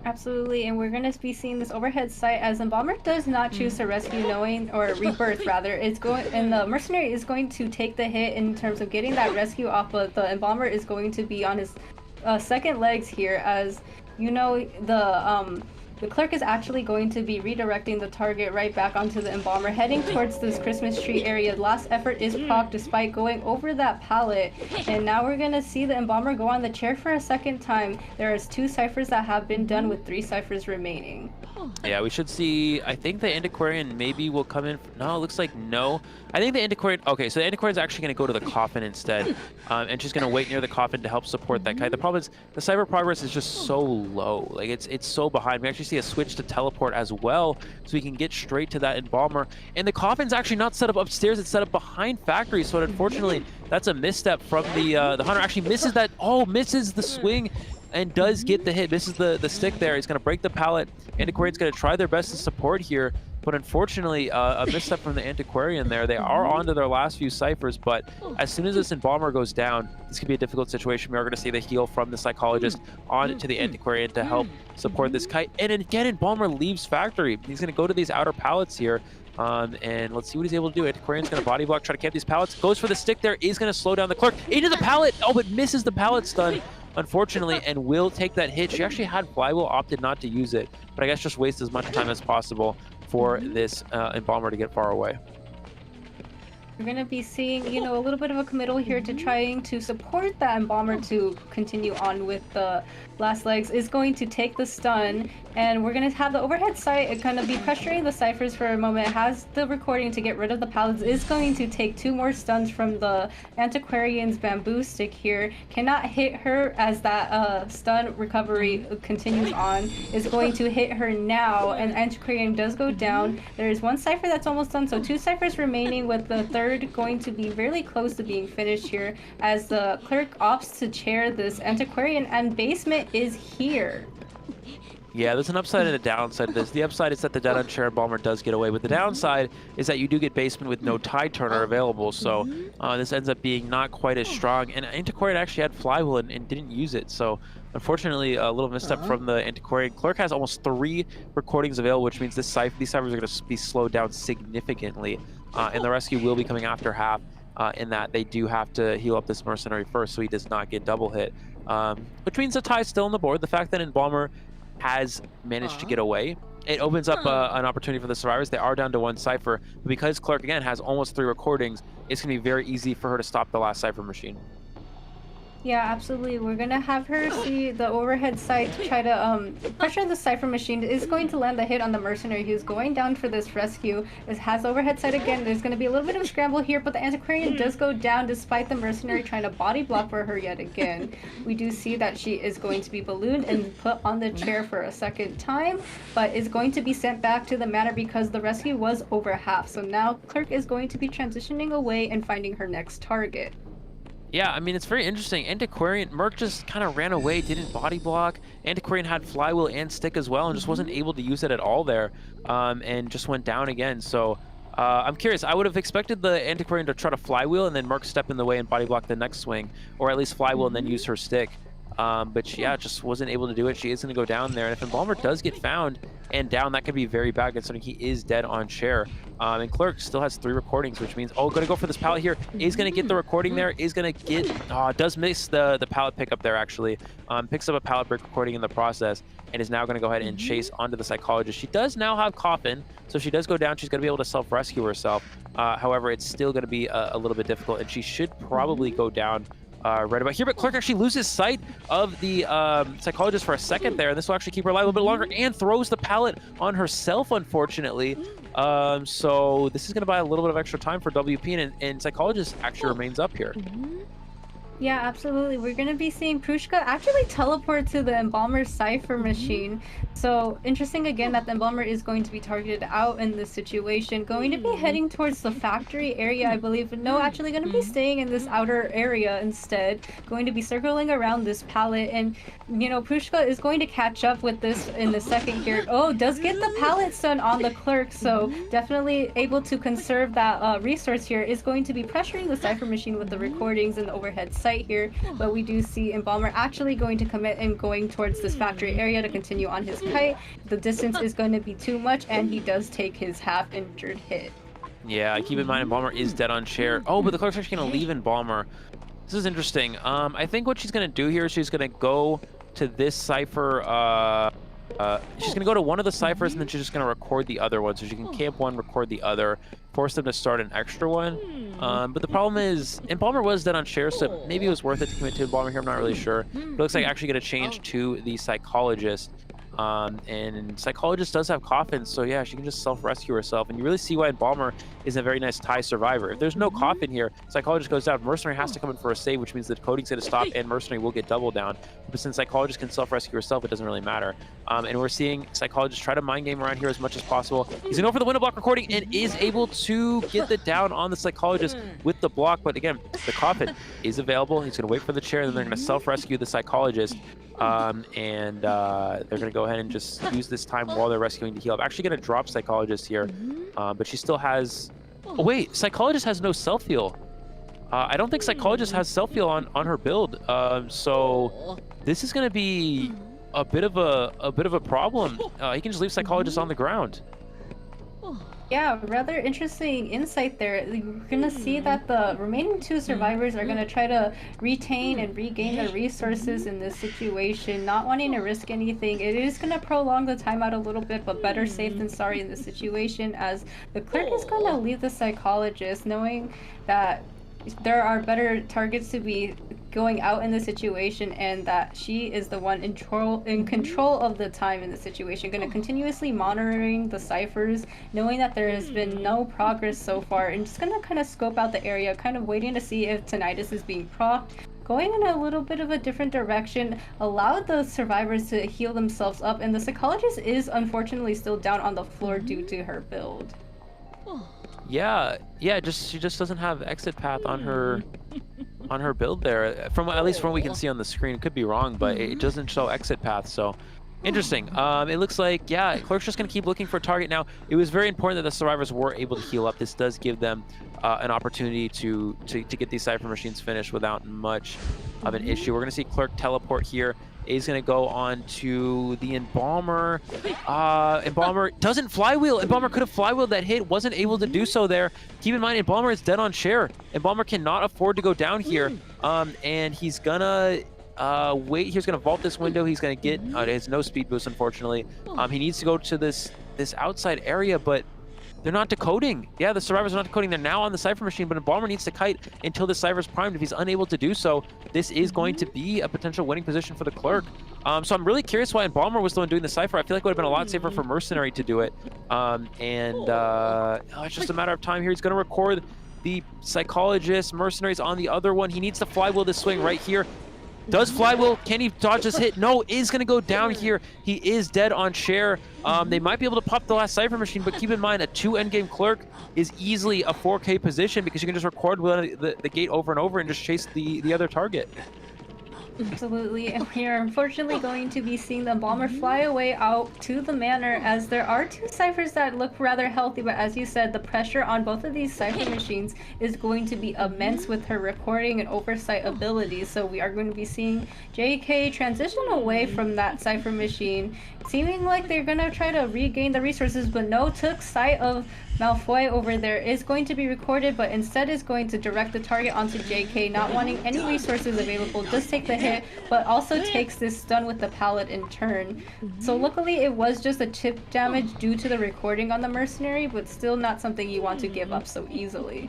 Absolutely, and we're going to be seeing this overhead sight as Embalmer does not choose to rescue, or rebirth rather. It's going, and the Mercenary is going to take the hit in terms of getting that rescue off, but the Embalmer is going to be on his second legs here, as the Clerk is actually going to be redirecting the target right back onto the Embalmer, heading towards this Christmas tree area. Last effort is proc despite going over that pallet. And now we're going to see the Embalmer go on the chair for a second time. There is 2 ciphers that have been done with 3 ciphers remaining. Yeah, we should see, I think the Antiquarian maybe will come in. No, it looks like no. I think the Antiquarian, okay, so the Antiquarian is actually going to go to the coffin instead, and just going to wait near the coffin to help support that kite. The problem is the cipher progress is just so low. Like, it's so behind. We actually see a switch to teleport as well, so we can get straight to that Embalmer. And the coffin's actually not set up upstairs, it's set up behind Factory, so unfortunately, that's a misstep from the Hunter. Actually misses that, misses the swing, and does get the hit. Misses the stick there. He's going to break the pallet. Antiquarian's going to try their best to support here, but unfortunately, a misstep from the Antiquarian there. They are on to their last few ciphers, but as soon as this Embalmer goes down, this could be a difficult situation. We are going to see the heal from the Psychologist on to the Antiquarian to help support this kite. And again, Embalmer leaves Factory. He's going to go to these outer pallets here. And let's see what he's able to do. Antiquarian's going to body block, try to camp these pallets. Goes for the stick there. Is going to slow down the Clerk. Into the pallet. Oh, but misses the pallet stun, unfortunately, and will take that hit. She actually had flywheel, opted not to use it, but I guess just waste as much time as possible for this Embalmer to get far away. We're going to be seeing, a little bit of a committal here to trying to support that Embalmer to continue on with the last legs. Is going to take the stun, and we're going to have the overhead sight kind of be pressuring the ciphers for a moment. Has the recording to get rid of the pallets. Is going to take 2 more stuns from the Antiquarian's bamboo stick here. Cannot hit her as that stun recovery continues on. Is going to hit her now, and Antiquarian does go down. There is 1 cipher that's almost done, so 2 ciphers remaining, with the third going to be really close to being finished here, as the Clerk opts to chair this Antiquarian, and basement is here. Yeah, there's an upside and a downside to this. The upside is that the dead on chair Embalmer does get away, but the downside is that you do get basement with no tide turner available, so this ends up being not quite as strong. And Antiquarian actually had flywheel and didn't use it, so unfortunately a little misstep from the Antiquarian. Clerk has almost 3 recordings available, which means these ciphers are going to be slowed down significantly, and the rescue will be coming after half, in that they do have to heal up this Mercenary first so he does not get double hit. Which means the tie's still on the board. The fact that Embalmer has managed to get away, it opens up an opportunity for the survivors. They are down to 1 cipher, but because Clerk again has almost 3 recordings, it's going to be very easy for her to stop the last cipher machine. Yeah, absolutely. We're gonna have her see the overhead sight to try to pressure the Cypher machine. Is going to land the hit on the mercenary who's going down for this rescue. It has overhead sight again. There's gonna be a little bit of a scramble here, but the Antiquarian does go down despite the mercenary trying to body block for her yet again. We do see that she is going to be ballooned and put on the chair for a second time, but is going to be sent back to the manor because the rescue was over half. So now Clerk is going to be transitioning away and finding her next target. Yeah, I mean, it's very interesting. Antiquarian, Merc just kind of ran away, didn't body block. Antiquarian had flywheel and stick as well and just wasn't able to use it at all there, and just went down again. So I'm curious. I would have expected the Antiquarian to try to flywheel and then Merc step in the way and body block the next swing, or at least flywheel and then use her stick. But she, yeah, just wasn't able to do it. She is going to go down there. And if Embalmer does get found and down, that could be very bad considering he is dead on chair. And Clerk still has 3 recordings, which means, oh, going to go for this pallet here. Is going to get the recording there. Is going to get, does miss the pallet pickup there, actually. Picks up a pallet break recording in the process and is now going to go ahead and chase onto the Psychologist. She does now have Coffin, so if she does go down, she's going to be able to self-rescue herself. However, it's still going to be a little bit difficult, and she should probably go down right about here, but Clerk actually loses sight of the Psychologist for a second there, and this will actually keep her alive a little bit longer, and throws the pallet on herself, unfortunately. So this is going to buy a little bit of extra time for WP, and Psychologist actually remains up here. Yeah, absolutely. We're going to be seeing Prushka actually teleport to the Embalmer Cypher machine. So interesting again that the Embalmer is going to be targeted out in this situation. Going to be heading towards the factory area, I believe. But no, actually going to be staying in this outer area instead. Going to be circling around this pallet. And, you know, Prushka is going to catch up with this in the second here. Oh, does get the pallet stun on the Clerk. So definitely able to conserve that resource here. Is going to be pressuring the Cypher machine with the recordings and the overhead sight here, but we do see Embalmer actually going to commit and going towards this factory area to continue on his kite. The distance is going to be too much, and he does take his half injured hit. Yeah, keep in mind Embalmer is dead on chair. Oh, but the Clerk's actually going to leave Embalmer. This is interesting. I think what she's going to do here is she's going to go to this cipher. She's going to go to one of the ciphers, and then she's just going to record the other one. So she can camp one, record the other, force them to start an extra one. But the problem is, Embalmer was dead on chair, so maybe it was worth it to commit to Embalmer here. I'm not really sure. But it looks like actually going to change to the Psychologist. And Psychologist does have Coffin, so yeah, she can just self-rescue herself. And you really see why Embalmer is a very nice tie survivor. If there's no Coffin here, Psychologist goes down. Mercenary has to come in for a save, which means that Coding's going to stop and Mercenary will get double down. But since Psychologist can self-rescue herself, it doesn't really matter. And we're seeing Psychologist try to mind game around here as much as possible. He's going to go for the window block recording and is able to get the down on the Psychologist with the block. But again, the Coffin is available. He's going to wait for the chair, and then they're going to self-rescue the Psychologist. They're going to go ahead and just use this time while they're rescuing to heal. I'm actually going to drop Psychologist here, but she still has... Oh, wait, Psychologist has no self-heal. I don't think Psychologist has self-heal on her build, so this is going to be a bit of a problem. He can just leave Psychologist on the ground. Yeah, rather interesting insight there. You're gonna see that the remaining 2 survivors are gonna try to retain and regain their resources in this situation, not wanting to risk anything. It is gonna prolong the timeout a little bit, but better safe than sorry in this situation, as the Clerk is gonna leave the Psychologist, knowing that there are better targets to be going out in the situation, and that she is the one in control of the time in the situation, going to continuously monitoring the ciphers, knowing that there has been no progress so far, and just going to kind of scope out the area, kind of waiting to see if Tinnitus is being procced, going in a little bit of a different direction, allowed the survivors to heal themselves up, and the Psychologist is unfortunately still down on the floor due to her build. Yeah, she just doesn't have exit path on her build there. From at least from what we can see on the screen, could be wrong, but it doesn't show exit path. So interesting. It looks like, yeah, Clerk's just gonna keep looking for a target now. It was very important that the survivors were able to heal up. This does give them an opportunity to get these cipher machines finished without much of an issue. We're gonna see Clerk teleport here. Is going to go on to the Embalmer. Embalmer doesn't flywheel. Embalmer could have flywheeled that hit, wasn't able to do so there. Keep in mind, Embalmer is dead on chair. Embalmer cannot afford to go down here. And he's going to wait. He's going to vault this window. He's going to get, he has no speed boost, unfortunately. He needs to go to this outside area, but they're not decoding. Yeah, the survivors are not decoding. They're now on the Cypher machine, but Embalmer needs to kite until the Cypher's primed. If he's unable to do so, this is going to be a potential winning position for the Clerk. So I'm really curious why Embalmer was the one doing the Cypher. I feel like it would have been a lot safer for Mercenary to do it. It's just a matter of time here. He's going to record the Psychologist. Mercenary's on the other one. He needs to flywheel this swing right here. Does flywheel? Can he dodge this hit? No, is going to go down here. He is dead on share. They might be able to pop the last Cypher machine, but keep in mind, a 2 endgame Clerk is easily a 4K position because you can just record the gate over and over and just chase the other target. Absolutely, and we are unfortunately going to be seeing the Embalmer fly away out to the manor, as there are 2 Cyphers that look rather healthy, but as you said, the pressure on both of these Cypher machines is going to be immense with her recording and oversight abilities. So we are going to be seeing JK transition away from that Cypher machine, seeming like they're going to try to regain the resources, but no, took sight of Malfoy over there, is going to be recorded, but instead is going to direct the target onto JK, not wanting any resources available. Does take the hit, but also takes this stun with the pallet in turn. So luckily it was just a chip damage due to the recording on the Mercenary, but still not something you want to give up so easily.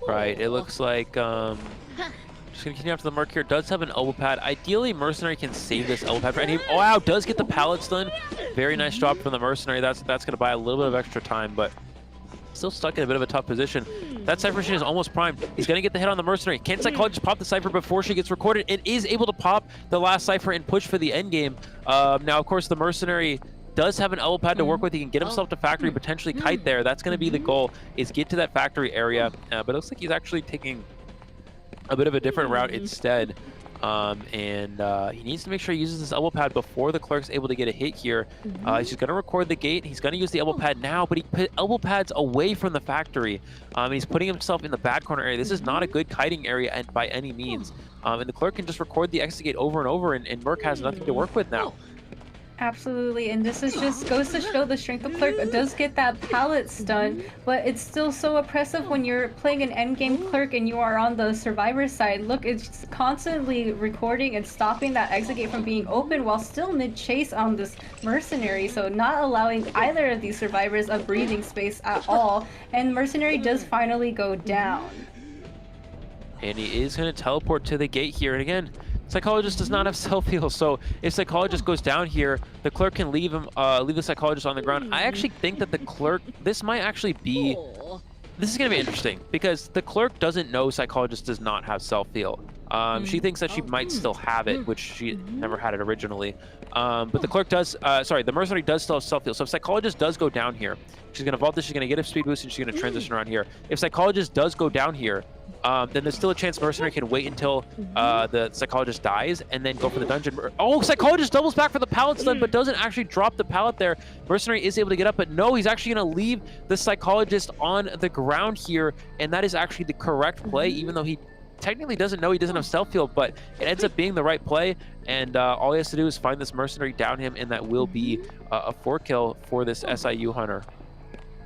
Right, it looks like just gonna continue after the Merc here. Does have an elbow pad. Ideally, Mercenary can save this elbow pad. And he, oh, wow, does get the pallet stun. Very nice drop from the Mercenary. That's gonna buy a little bit of extra time, but still stuck in a bit of a tough position. That Cypher machine is almost primed. He's gonna get the hit on the Mercenary. Can Psychologist pop the Cypher before she gets recorded? It is able to pop the last Cypher and push for the end game. Now, of course, the Mercenary does have an elbow pad to work with. He can get himself to factory, potentially kite there. That's going to be the goal, is get to that factory area. But it looks like he's actually taking a bit of a different route instead. He needs to make sure he uses this elbow pad before the Clerk's able to get a hit here. He's just going to record the gate. He's going to use the elbow pad now, but he put elbow pads away from the factory. He's putting himself in the back corner area. This is not a good kiting area by any means. And the Clerk can just record the exit gate over and over, and Merc has nothing to work with now. Absolutely, and this is just goes to show the strength of Clerk. It does get that pallet stun, but it's still so oppressive when you're playing an endgame Clerk and you are on the survivor side. Look, it's constantly recording and stopping that exit gate from being open while still mid-chase on this Mercenary, so not allowing either of these survivors a breathing space at all, and Mercenary does finally go down. And he is going to teleport to the gate here, and again, Psychologist does not have self-heal, so if Psychologist goes down here, the Clerk can leave him, leave the Psychologist on the ground. I actually think that the Clerk, this might actually be, this is going to be interesting, because the Clerk doesn't know Psychologist does not have self-heal. She thinks that she might still have it, which she never had it originally. But the Clerk does, the Mercenary does still have self-heal. So if Psychologist does go down here, she's going to vault this, she's going to get a speed boost, and she's going to transition around here. If Psychologist does go down here, then there's still a chance Mercenary can wait until the Psychologist dies and then go for the dungeon. Oh, Psychologist doubles back for the pallet stun, but doesn't actually drop the pallet there. Mercenary is able to get up, but no, he's actually going to leave the Psychologist on the ground here, and that is actually the correct play, even though he technically doesn't know he doesn't have self-heal, but it ends up being the right play, and all he has to do is find this Mercenary, down him, and that will be a 4-kill for this SIU Hunter.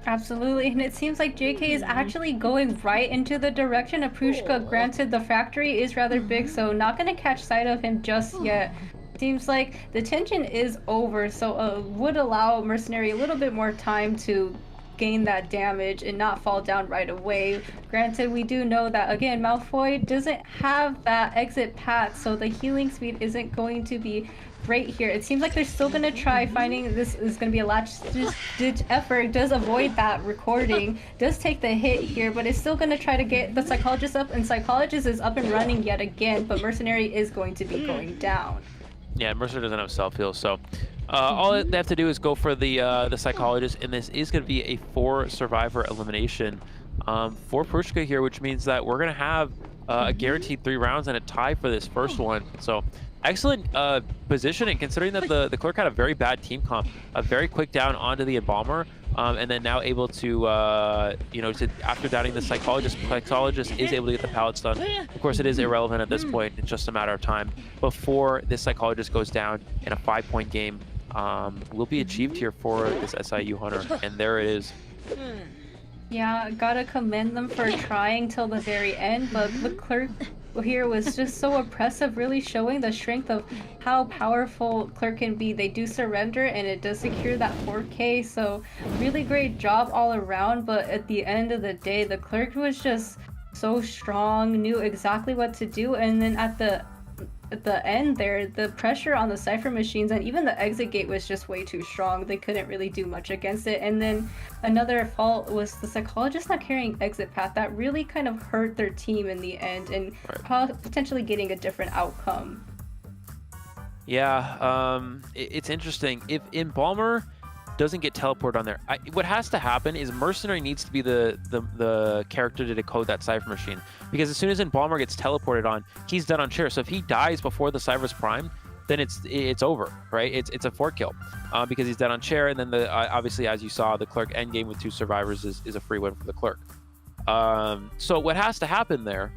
Absolutely, and it seems like JK is actually going right into the direction of Prushka. Granted, the factory is rather big, so not going to catch sight of him just yet. Seems like the tension is over, so would allow Mercenary a little bit more time to gain that damage and not fall down right away. Granted, we do know that, again, Malfoy doesn't have that exit path, so the healing speed isn't going to be great here. It seems like they're still going to try finding, this is going to be a last-ditch effort. Does avoid that recording, does take the hit here, but it's still going to try to get the Psychologist up, and Psychologist is up and running yet again, but Mercenary is going to be going down. Yeah, Mercenary doesn't have self-heal, so all they have to do is go for the Psychologist, and this is going to be a 4-survivor elimination for Prushka here, which means that we're going to have a guaranteed 3 rounds and a tie for this first one. So excellent positioning, considering that the Clerk had a very bad team comp, a very quick down onto the Embalmer, and then now able to, after downing the Psychologist is able to get the pallet stun. Of course, it is irrelevant at this point. It's just a matter of time before this Psychologist goes down, and a 5-point game will be achieved here for this SIU Hunter, and there it is. Yeah, gotta commend them for trying till the very end, but the Clerk here was just so oppressive, really showing the strength of how powerful Clerk can be. They do surrender and it does secure that 4K, so really great job all around, but at the end of the day, the Clerk was just so strong, knew exactly what to do, and then at the end there, the pressure on the Cypher machines and even the exit gate was just way too strong. They couldn't really do much against it. And then another fault was the Psychologist not carrying exit path. That really kind of hurt their team in the end and potentially getting a different outcome. Yeah, it's interesting. If Embalmer doesn't get teleported on there, what has to happen is Mercenary needs to be the character to decode that Cypher machine, because as soon as Embalmer gets teleported on, he's dead on chair. So if he dies before the Cypher's primed, then it's over, right? It's a 4-kill because he's dead on chair, and then obviously, as you saw, the Clerk endgame with 2 survivors is a free win for the Clerk. So what has to happen there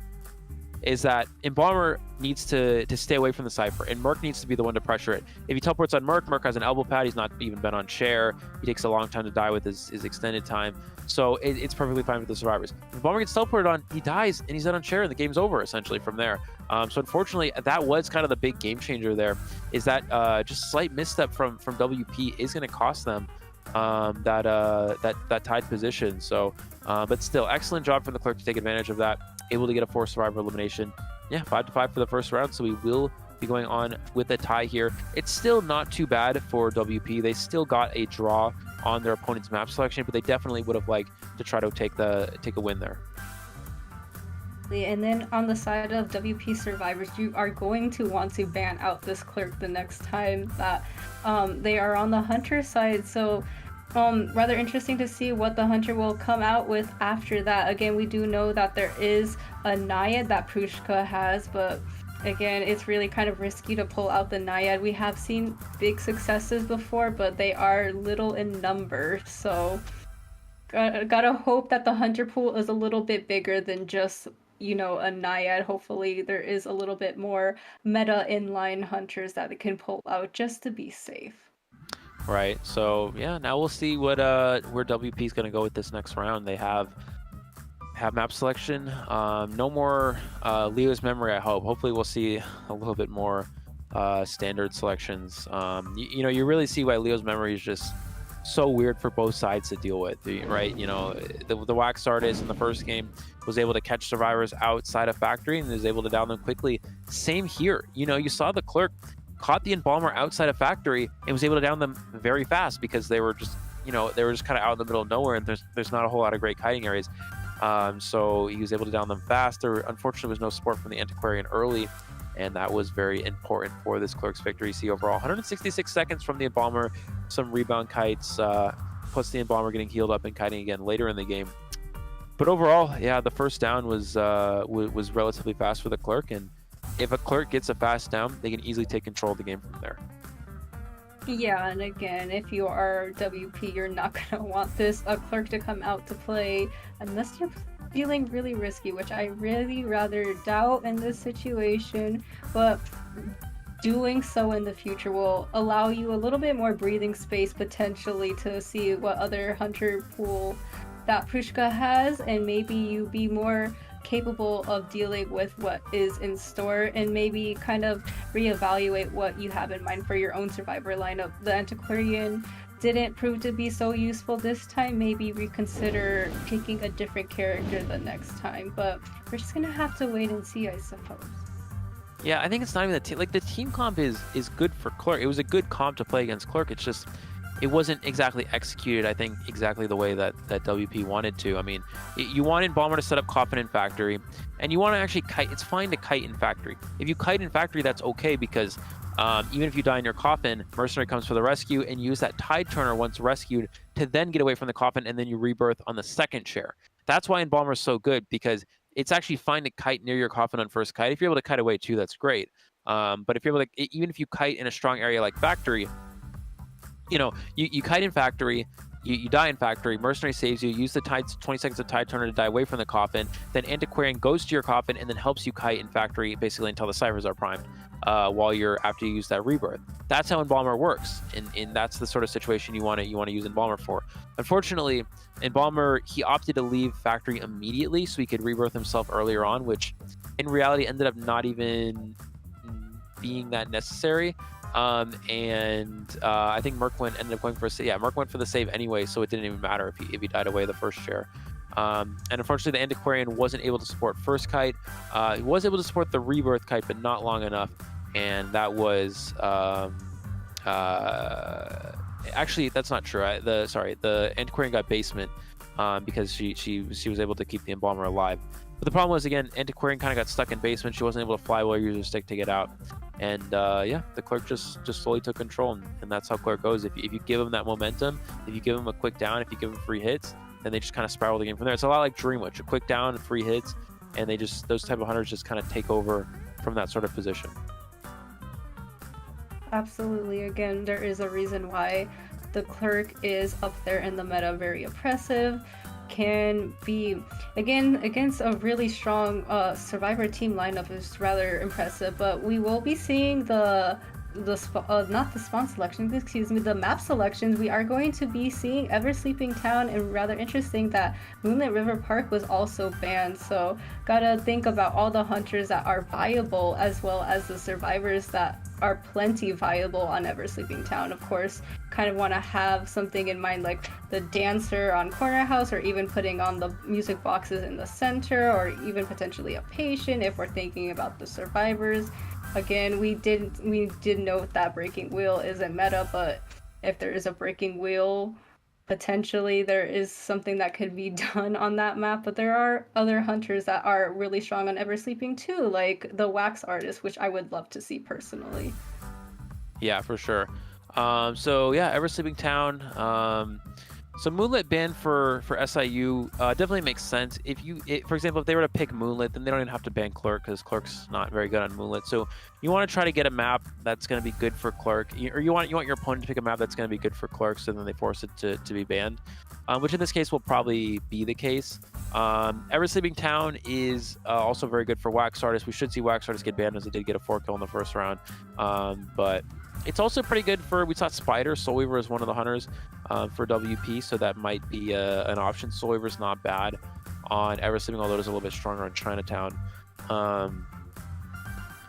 is that Embalmer needs to stay away from the Cypher, and Merc needs to be the one to pressure it. If he teleports on Merc, Merc has an elbow pad, he's not even been on chair, he takes a long time to die with his extended time, so it's perfectly fine with the survivors. If Embalmer gets teleported on, he dies, and he's dead on chair, and the game's over, essentially, from there. So unfortunately, that was kind of the big game changer there, is that just slight misstep from WP is going to cost them that tied position. So, but still, excellent job from the Clerk to take advantage of that. Able to get a 4 survivor elimination. Yeah, 5-5 for the first round. So we will be going on with a tie here. It's still not too bad for WP. They still got a draw on their opponent's map selection, but they definitely would have liked to try to take a win there. And then on the side of WP survivors, you are going to want to ban out this Clerk the next time that they are on the Hunter side. So rather interesting to see what the Hunter will come out with after that. Again, we do know that there is a Naiad that Prushka has, but again, it's really kind of risky to pull out the Naiad. We have seen big successes before, but they are little in number, so gotta hope that the Hunter pool is a little bit bigger than just, you know, a Naiad. Hopefully there is a little bit more meta inline Hunters that they can pull out just to be safe. Right, so yeah, now we'll see what where WP is going to go with this next round. They have map selection, no more Leo's memory, I hope. Hopefully we'll see a little bit more standard selections. You know, you really see why Leo's memory is just so weird for both sides to deal with, right? You know, the Wax Artist in the first game was able to catch survivors outside of factory and is able to down them quickly. Same here. You know, you saw the Clerk caught the Embalmer outside of factory and was able to down them very fast because they were just, you know, they were just kind of out in the middle of nowhere, and there's not a whole lot of great kiting areas. So he was able to down them fast. There unfortunately was no support from the Antiquarian early, and that was very important for this Clerk's victory. See overall 166 seconds from the Embalmer, some rebound kites, plus the Embalmer getting healed up and kiting again later in the game. But overall, yeah, the first down was relatively fast for the Clerk, and if a Clerk gets a fast down, they can easily take control of the game from there. Yeah, and again, if you are WP, you're not going to want this Clerk to come out to play unless you're feeling really risky, which I really rather doubt in this situation, but doing so in the future will allow you a little bit more breathing space potentially to see what other Hunter pool that Prushka has, and maybe you be more capable of dealing with what is in store, and maybe kind of reevaluate what you have in mind for your own survivor lineup. The Antiquarian didn't prove to be so useful this time. Maybe reconsider picking a different character the next time, but we're just gonna have to wait and see, I suppose. Yeah, I think it's not even the team. Like, the team comp is good for Clerk. It was a good comp to play against Clerk. It's just, it wasn't exactly executed, I think, exactly the way that WP wanted to. I mean, you want Embalmer to set up Coffin in Factory, and you want to actually kite. It's fine to kite in Factory. If you kite in Factory, that's okay, because even if you die in your Coffin, Mercenary comes for the rescue, and use that Tide Turner once rescued to then get away from the Coffin, and then you rebirth on the second chair. That's why Embalmer is so good, because it's actually fine to kite near your Coffin on first kite. If you're able to kite away too, that's great. But if you're able to, even if you kite in a strong area like Factory, you know, you kite in Factory, you die in Factory, Mercenary saves you, use the 20 seconds of Tide Turner to die away from the Coffin, then Antiquarian goes to your Coffin and then helps you kite in Factory basically until the ciphers are primed after you use that rebirth. That's how Embalmer works, and that's the sort of situation you want to use Embalmer for. Unfortunately, Embalmer, he opted to leave Factory immediately so he could rebirth himself earlier on, which in reality ended up not even being that necessary. I think Merc ended up going for Merc went for the save anyway, so it didn't even matter if he died away the first share. And unfortunately, the Antiquarian wasn't able to support first kite. He was able to support the rebirth kite, but not long enough. And that was actually, that's not true. The Antiquarian got basement because she was able to keep the Embalmer alive. But the problem was, again, Antiquarian kind of got stuck in basement. She wasn't able to fly while user stick to get out. And the Clerk just slowly took control, and that's how Clerk goes. If you give him that momentum, if you give him a quick down, if you give him free hits, then they just kind of spiral the game from there. It's a lot like Dreamwitch, a quick down and free hits, and those type of hunters just kind of take over from that sort of position. Absolutely. Again, there is a reason why the Clerk is up there in the meta, very oppressive, can be, again, against a really strong Survivor team lineup is rather impressive, but we will be seeing not the spawn selections, excuse me, the map selections. We are going to be seeing Ever Sleeping Town, and rather interesting that Moonlit River Park was also banned, so gotta think about all the hunters that are viable as well as the survivors that are plenty viable on Ever Sleeping Town. Of course, kind of want to have something in mind like the dancer on Corner House, or even putting on the music boxes in the center, or even potentially a patient if we're thinking about the survivors. Again, we did note that Breaking Wheel isn't meta, but if there is a Breaking Wheel, potentially there is something that could be done on that map. But there are other hunters that are really strong on Ever Sleeping too, like the Wax Artist, which I would love to see personally. Yeah, for sure. Ever Sleeping Town. So Moonlit ban for SIU definitely makes sense. For example, if they were to pick Moonlit, then they don't even have to ban Clerk, because Clerk's not very good on Moonlit. So you want to try to get a map that's going to be good for Clerk, or you want your opponent to pick a map that's going to be good for Clerk, so then they force it to be banned, which in this case will probably be the case. Ever Sleeping Town is also very good for Wax Artist. We should see Wax Artist get banned, as it did get a 4 kill in the first round, but it's also pretty good we saw Spider. Soulweaver is one of the hunters for WP, so that might be an option. Soulweaver's not bad on Ever Sleeping, although it's a little bit stronger on Chinatown.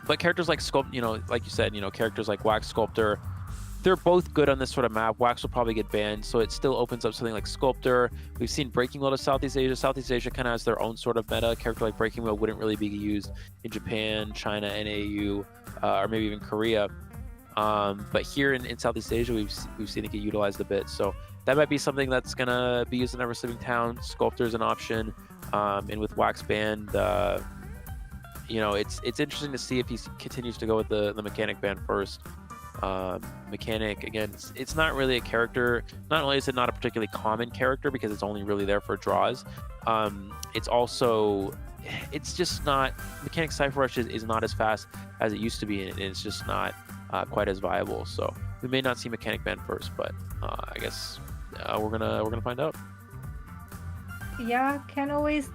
But characters like like you said, characters like Wax Sculptor, they're both good on this sort of map. Wax will probably get banned, so it still opens up something like Sculptor. We've seen Breaking Wheel to Southeast Asia. Southeast Asia kind of has their own sort of meta. A character like Breaking Wheel wouldn't really be used in Japan, China, NAU, or maybe even Korea. But here in Southeast Asia, we've seen it get utilized a bit. So that might be something that's going to be used in Ever Sleeping Town. Sculptor is an option. And with Wax banned, it's interesting to see if he continues to go with the Mechanic ban first. Mechanic, again, it's not really a character. Not only is it not a particularly common character because it's only really there for draws, it's just not, Mechanic Cypher Rush is not as fast as it used to be, and it's just not quite as viable. So we may not see Mechanic ban first, but I guess we're gonna find out. Yeah, can't always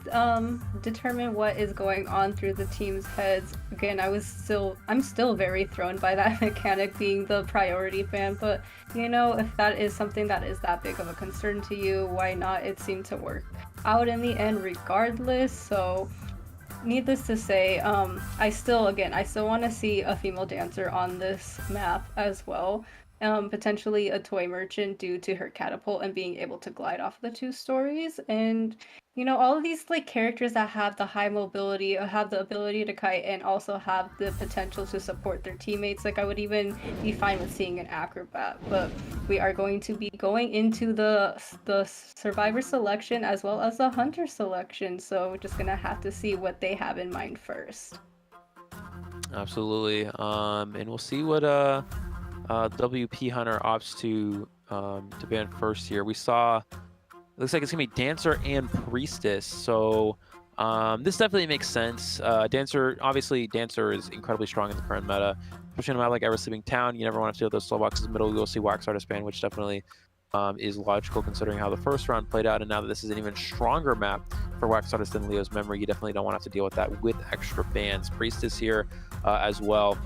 determine what is going on through the team's heads. Again, I'm still very thrown by that Mechanic being the priority fan, but if that is something that is that big of a concern to you, why not? It seemed to work out in the end regardless. So needless to say, I still want to see a female dancer on this map as well. Potentially a toy merchant due to her catapult and being able to glide off the 2 stories. And all of these characters that have the high mobility, have the ability to kite, and also have the potential to support their teammates. I would even be fine with seeing an acrobat. But we are going to be going into the survivor selection as well as the hunter selection, so we're just gonna have to see what they have in mind first. Absolutely. And we'll see what WP Hunter opts to ban first here. We saw, looks like it's gonna be Dancer and Priestess, so this definitely makes sense. Dancer is incredibly strong in the current meta, especially in a map like Ever Sleeping Town. You never want to deal with those slow boxes in the middle. We will see Wax Artist ban, which definitely is logical considering how the first round played out, and now that this is an even stronger map for Wax Artist than Leo's Memory, you definitely don't want to have to deal with that with extra bans. Priestess here as well.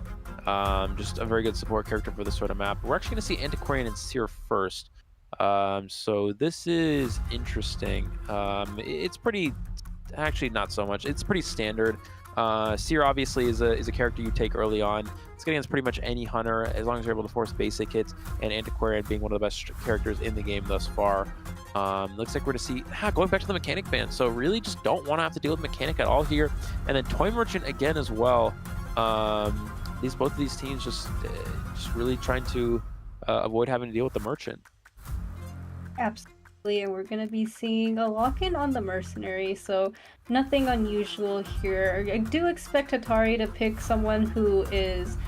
Just a very good support character for this sort of map. We're actually going to see Antiquarian and Seer first. So this is interesting. It's pretty, actually not so much. It's pretty standard. Seer obviously is a character you take early on. It's good against pretty much any hunter as long as you're able to force basic hits, and Antiquarian being one of the best characters in the game thus far. Looks like we're to see going back to the mechanic ban, so really just don't want to have to deal with mechanic at all here. And then Toy Merchant again as well. Both of these teams just really trying to avoid having to deal with the merchant. Absolutely, and we're going to be seeing a lock-in on the mercenary, so nothing unusual here. I do expect Atari to pick someone who is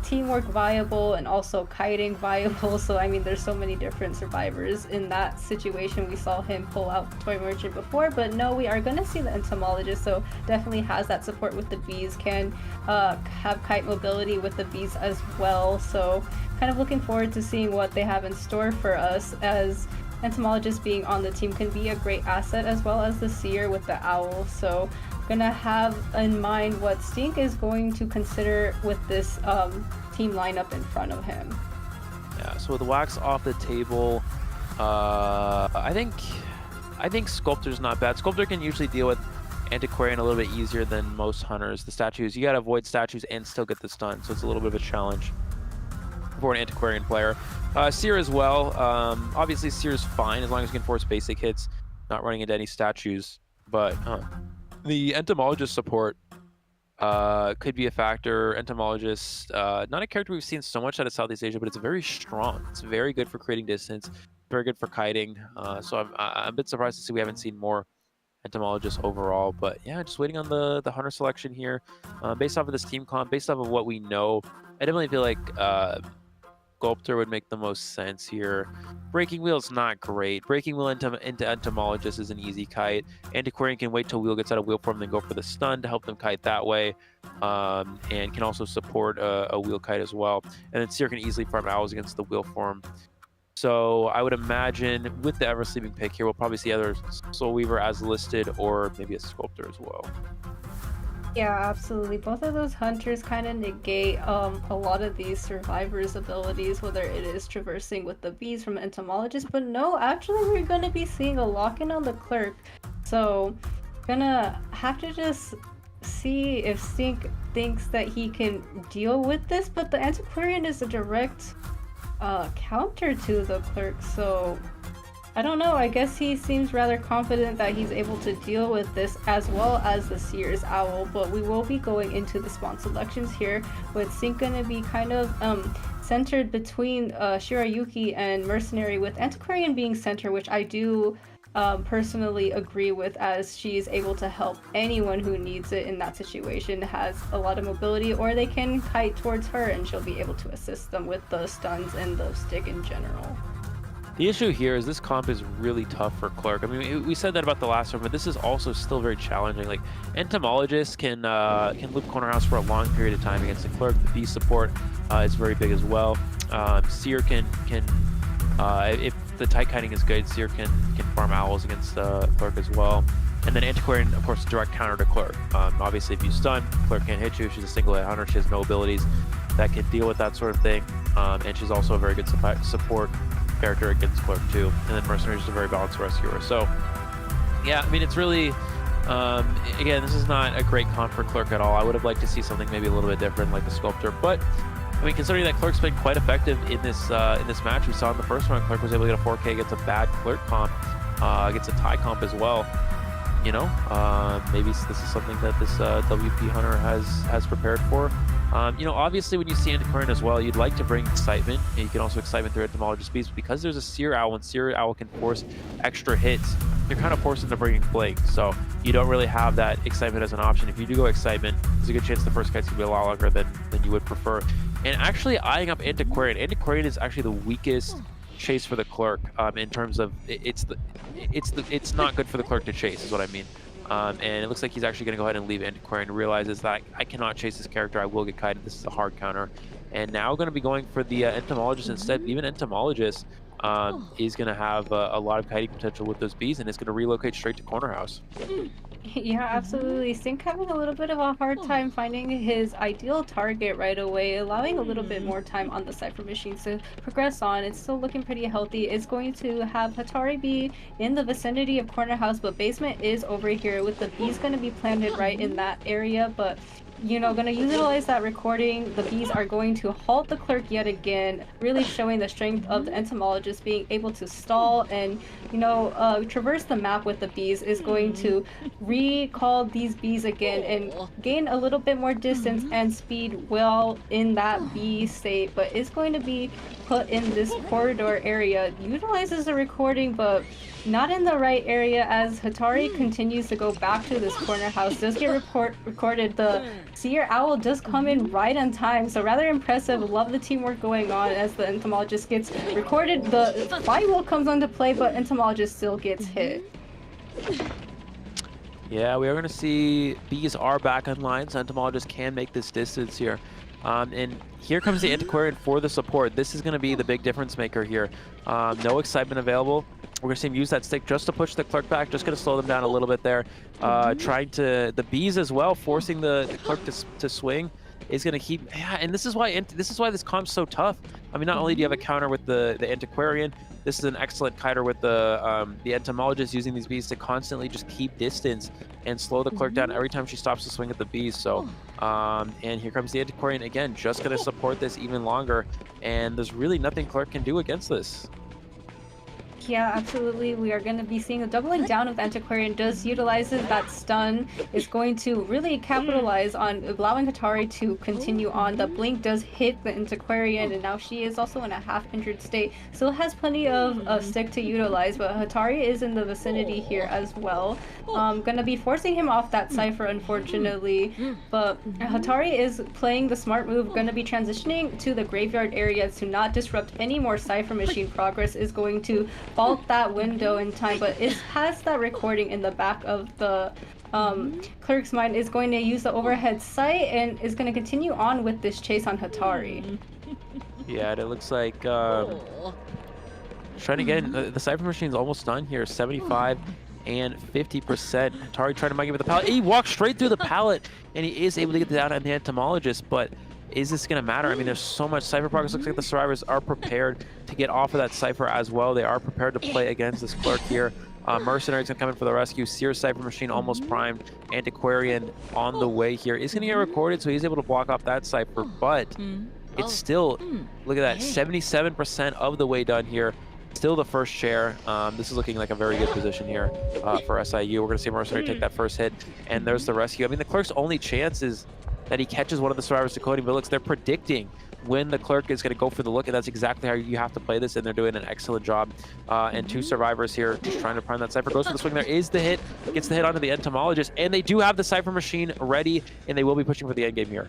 teamwork viable and also kiting viable, so I mean there's so many different survivors in that situation. We saw him pull out the Toy Merchant before, but no, we are going to see the Entomologist, so definitely has that support with the bees, can have kite mobility with the bees as well, so kind of looking forward to seeing what they have in store for us, as Entomologist being on the team can be a great asset, as well as the Seer with the Owl. So gonna have in mind what Stink is going to consider with this team lineup in front of him. Yeah, so with the wax off the table, I think Sculptor's not bad. Sculptor can usually deal with Antiquarian a little bit easier than most hunters. The statues, you gotta avoid statues and still get this done, so it's a little bit of a challenge for an Antiquarian player. Seer as well. Obviously Seer's fine as long as you can force basic hits, not running into any statues, but the Entomologist support could be a factor. Entomologist, not a character we've seen so much out of Southeast Asia, but it's very strong. It's very good for creating distance, very good for kiting. So I'm a bit surprised to see we haven't seen more Entomologist overall. But yeah, just waiting on the hunter selection here. Based off of this team comp, based off of what we know, I definitely feel like Sculptor would make the most sense here. Breaking Wheel's not great. Breaking Wheel into Entomologist is an easy kite. Antiquarian can wait till Wheel gets out of wheel form, then go for the stun to help them kite that way, and can also support a Wheel kite as well. And then Seer can easily farm owls against the wheel form. So I would imagine with the Ever Sleeping pick here, we'll probably see either Soul Weaver as listed or maybe a Sculptor as well. Yeah, absolutely. Both of those hunters kind of negate a lot of these survivors' abilities, whether it is traversing with the bees from Entomologist, but no, actually we're going to be seeing a lock-in on the Clerk. So, gonna have to just see if Stink thinks that he can deal with this, but the Antiquarian is a direct counter to the Clerk, so I don't know, I guess he seems rather confident that he's able to deal with this as well as the Seer's Owl, but we will be going into the spawn selections here, with Stink gonna be kind of centered between Shirayuki and Mercenary, with Antiquarian being center, which I do personally agree with, as she's able to help anyone who needs it in that situation, has a lot of mobility, or they can kite towards her and she'll be able to assist them with the stuns and the stick in general. The issue here is this comp is really tough for Clerk. I mean, we said that about the last one, but this is also still very challenging. Like, Entomologist can loop Corner House for a long period of time against the Clerk. The bee support is very big as well. Seer can if the tight kiting is good, Seer can farm owls against Clerk as well. And then Antiquarian, of course, direct counter to Clerk. Obviously, if you stun, Clerk can't hit you. She's a single hit hunter. She has no abilities that can deal with that sort of thing. And she's also a very good support character against Clerk too. And then Mercenary is a very balanced rescuer. So yeah, I mean, it's really again, this is not a great comp for Clerk at all. I would have liked to see something maybe a little bit different like the Sculptor, but I mean, considering that Clerk's been quite effective in this match, we saw in the first round Clerk was able to get a 4K against a bad Clerk comp, against a tie comp as well. You know, maybe this is something that this WP Hunter has prepared for. You know, obviously when you see Antiquarian as well, you'd like to bring excitement. And you can also excitement through Entomologist Beast, because there's a Seer Owl, and Seer Owl can force extra hits. You're kind of forced into bringing Plague, so you don't really have that excitement as an option. If you do go excitement, there's a good chance the first kite's gonna be a lot longer than you would prefer. And actually eyeing up Antiquarian. Antiquarian is actually the weakest chase for the Clerk, in terms of it's not good for the Clerk to chase, is what I mean. And it looks like he's actually going to go ahead and leave Antiquarian, realizes that I cannot chase this character, I will get kited, this is a hard counter. And now going to be going for the Entomologist instead. Even Entomologist, is going to have a lot of kiting potential with those bees, and it's going to relocate straight to corner house. Yeah, absolutely. Sync having a little bit of a hard time finding his ideal target right away, allowing a little bit more time on the Cypher machines to progress on. It's still looking pretty healthy. It's going to have Hatari be in the vicinity of corner house, but basement is over here with the bees going to be planted right in that area. But you know, going to utilize that recording. The bees are going to halt the clerk yet again, really showing the strength of the entomologist being able to stall and, you know, traverse the map with the bees is going to recall these bees again and gain a little bit more distance and speed well in that bee state, but it's going to be put in this corridor area. Utilizes the recording, but not in the right area as Hatari continues to go back to this corner house. Does get recorded. The Seer Owl does come in right on time, so rather impressive. Love the teamwork going on as the entomologist gets recorded. The flywheel comes into play, but entomologist still gets hit. Yeah, we are going to see bees are back online, so entomologist can make this distance here. And here comes the antiquarian for the support. This is going to be the big difference maker here. No excitement available. We're going to see him use that stick just to push the clerk back, just going to slow them down a little bit there. Trying to, the bees as well, forcing the clerk to swing is going to keep, yeah, and this is why this comp's so tough. I mean, not only do you have a counter with the antiquarian, this is an excellent kiter with the entomologist using these bees to constantly just keep distance and slow the clerk down every time she stops to swing at the bees. So, and here comes the antiquarian again, just going to support this even longer. And there's really nothing clerk can do against this. Yeah, absolutely. We are going to be seeing a doubling down of the Antiquarian. Does utilizes that stun, is going to really capitalize on allowing Hatari to continue on. The blink does hit the Antiquarian, and now she is also in a half injured state. Still has plenty of stick to utilize, but Hatari is in the vicinity here as well. Gonna be forcing him off that Cypher, unfortunately. But Hatari is playing the smart move, gonna be transitioning to the graveyard area to not disrupt any more Cypher machine progress, is going to fault that window in time, but it has that recording in the back of the clerk's mind, is going to use the overhead sight and is going to continue on with this chase on Hatari. Yeah, and it looks like trying to get in, the Cypher machine's almost done here, 75 and 50%. Hatari trying to mic it with the pallet. He walks straight through the pallet and he is able to get down on the entomologist, but is this going to matter? I mean, there's so much Cypher progress. Looks like the survivors are prepared to get off of that Cypher as well. They are prepared to play against this clerk here. Mercenary's going to come in for the rescue. Seer Cypher machine almost primed. Antiquarian on the way here. Is going to get recorded, so he's able to block off that Cypher, but it's still, look at that, 77% of the way done here. Still the first chair. This is looking like a very good position here for SIU. We're going to see Mercenary take that first hit, and there's the rescue. I mean, the clerk's only chance is that he catches one of the survivors decoding, but looks, they're predicting when the clerk is going to go for the look, and that's exactly how you have to play this, and they're doing an excellent job. And two survivors here just trying to prime that Cypher. Goes for the swing. There is the hit. Gets the hit onto the entomologist, and they do have the Cypher machine ready, and they will be pushing for the end game here.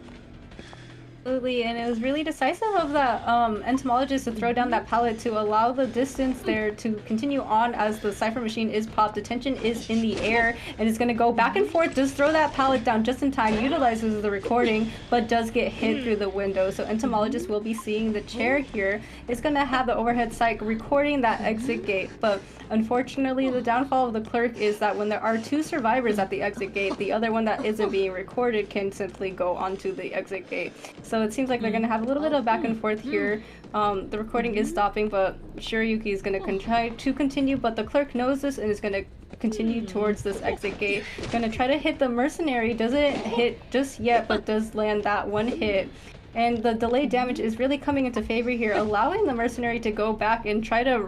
Absolutely, and it was really decisive of that entomologist to throw down that pallet to allow the distance there to continue on as the Cypher machine is popped. The tension is in the air, and it's going to go back and forth. Does throw that pallet down just in time, utilizes the recording, but does get hit through the window. So entomologist will be seeing the chair here. It's going to have the overhead sight recording that exit gate, but unfortunately, the downfall of the clerk is that when there are two survivors at the exit gate, the other one that isn't being recorded can simply go onto the exit gate. So it seems like they're going to have a little bit of back and forth here. The recording is stopping, but Shirayuki is going to try to continue, but the clerk knows this and is going to continue towards this exit gate. Going to try to hit the mercenary. Doesn't hit just yet, but does land that one hit. And the delayed damage is really coming into favor here, allowing the Mercenary to go back and try to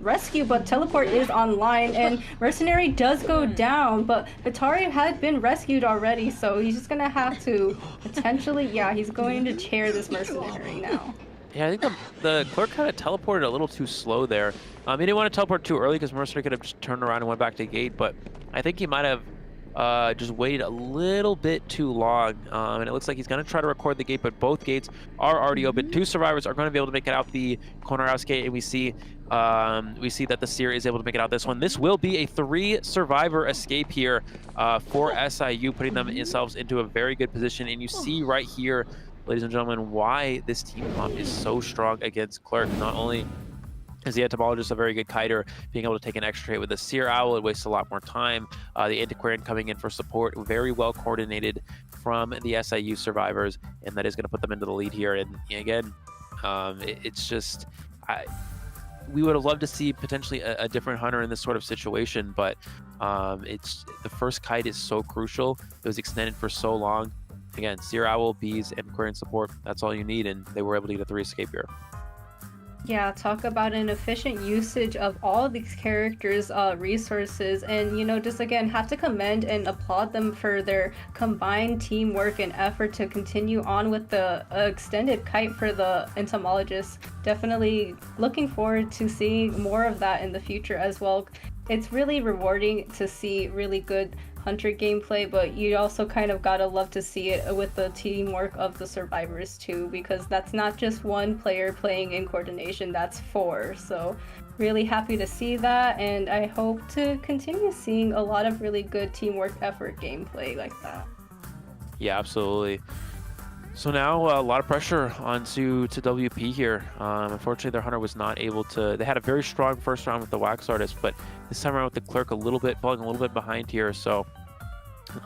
rescue, but Teleport is online, and Mercenary does go down, but Hatari had been rescued already, so he's just going to have to potentially, yeah, he's going to chair this Mercenary now. Yeah, I think the clerk kind of teleported a little too slow there. He didn't want to teleport too early because Mercenary could have just turned around and went back to gate, but I think he might have just waited a little bit too long, and it looks like he's going to try to record the gate, but both gates are already open. Two survivors are going to be able to make it out the corner house gate, and we see that the Seer is able to make it out this one. This will be a 3-survivor escape here for SIU, putting themselves into a very good position, and you see right here, ladies and gentlemen, why this team comp is so strong against Clerk. Not only As the entomologist, a very good kiter, being able to take an extra hit with the Seer Owl, it wastes a lot more time. The Antiquarian coming in for support, very well coordinated from the SIU survivors, and that is going to put them into the lead here. And again, it's just, we would have loved to see potentially a different hunter in this sort of situation, but it's the first kite is so crucial. It was extended for so long. Again, Seer Owl, bees, Antiquarian support, that's all you need, and they were able to get a 3 escape here. Yeah, talk about an efficient usage of all these characters' resources, and just again have to commend and applaud them for their combined teamwork and effort to continue on with the extended kite for the entomologists. Definitely looking forward to seeing more of that in the future as well. It's really rewarding to see really good hunter gameplay, but you also kind of gotta love to see it with the teamwork of the survivors too, because that's not just one player playing in coordination, that's 4. So really happy to see that, and I hope to continue seeing a lot of really good teamwork effort gameplay like that. Yeah, absolutely. So now a lot of pressure onto WP here. Unfortunately, their hunter was not able to. They had a very strong first round with the wax artist, but this time around with the clerk falling a little bit behind here. So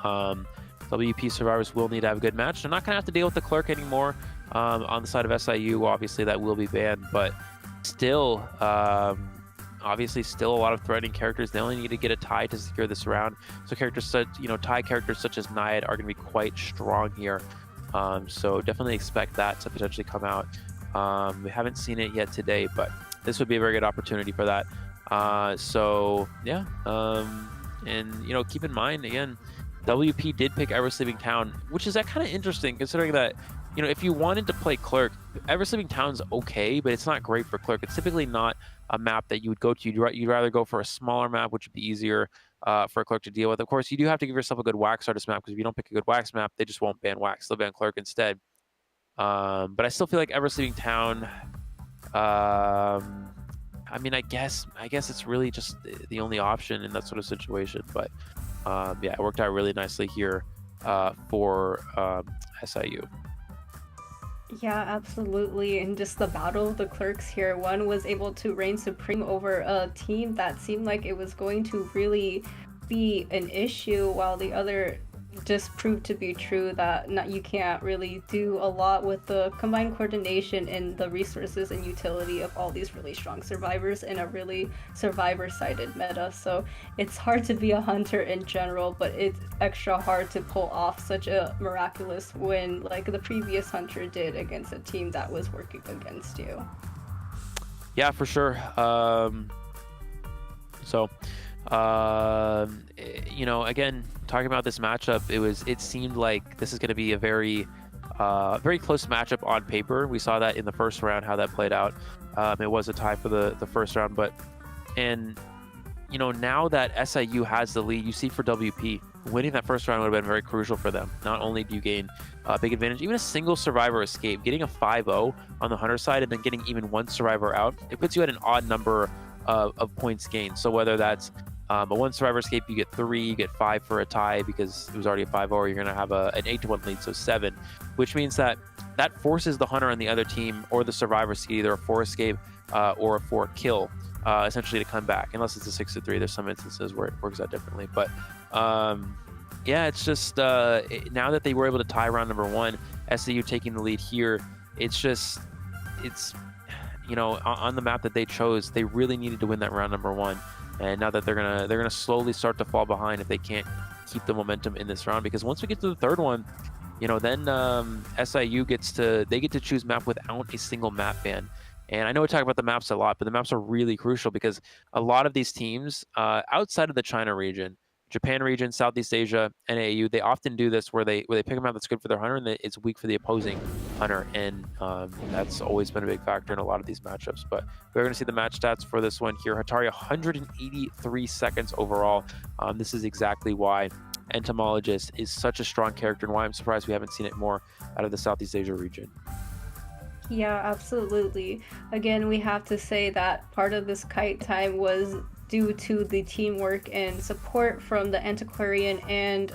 WP survivors will need to have a good match. They're not going to have to deal with the clerk anymore. On the side of SIU, obviously that will be banned, but still, obviously still a lot of threatening characters. They only need to get a tie to secure this round. So characters such, tie characters such as Naiad are going to be quite strong here. So definitely expect that to potentially come out. We haven't seen it yet today, but this would be a very good opportunity for that. So yeah, and keep in mind again, WP did pick Ever Sleeping Town, which is kind of interesting considering that if you wanted to play Clerk, Ever Sleeping Town's okay, but it's not great for Clerk. It's typically not a map that you would go to. You'd rather go for a smaller map, which would be easier for a Clerk to deal with. Of course, you do have to give yourself a good Wax Artist map, because if you don't pick a good Wax map, they just won't ban Wax. They'll ban Clerk instead. But I still feel like Ever Sleeping Town, I guess it's really just the only option in that sort of situation. But yeah, it worked out really nicely here for SIU. Yeah, absolutely. And just the battle of the clerks here, one was able to reign supreme over a team that seemed like it was going to really be an issue, while the other just proved to be true that you can't really do a lot with the combined coordination and the resources and utility of all these really strong survivors in a really survivor-sided meta. So it's hard to be a hunter in general, but it's extra hard to pull off such a miraculous win like the previous hunter did against a team that was working against you. Yeah, for sure. Again, talking about this matchup, it seemed like this is going to be a very close matchup on paper. We saw that in the first round, how that played out. It was a tie for the first round, now that SIU has the lead, you see for WP, winning that first round would have been very crucial for them. Not only do you gain a big advantage, even a single survivor escape, getting a 5-0 on the hunter side and then getting even one survivor out, it puts you at an odd number of points gained. So whether that's a 1 survivor escape, you get 3, you get 5 for a tie because it was already a 5-0, or you're going to have an 8-1 lead, so 7, which means that forces the hunter on the other team or the survivor to get either a 4 escape or a 4 kill, essentially, to come back, unless it's a 6-3. There's some instances where it works out differently, but yeah, it's just now that they were able to tie round number 1, SIU taking the lead here, it's on the map that they chose, they really needed to win that round number 1. And now that they're gonna slowly start to fall behind if they can't keep the momentum in this round, because once we get to the third one, then SIU get to choose map without a single map ban. And I know we talk about the maps a lot, but the maps are really crucial because a lot of these teams outside of the China region, Japan region, Southeast Asia, and AU, they often do this where they pick a map that's good for their hunter and it's weak for the opposing hunter, and that's always been a big factor in a lot of these matchups. But we're going to see the match stats for this one here. Hatari 183 seconds overall. This is exactly why Entomologist is such a strong character and why I'm surprised we haven't seen it more out of the Southeast Asia region. Yeah, absolutely. Again, we have to say that part of this kite time was due to the teamwork and support from the Antiquarian and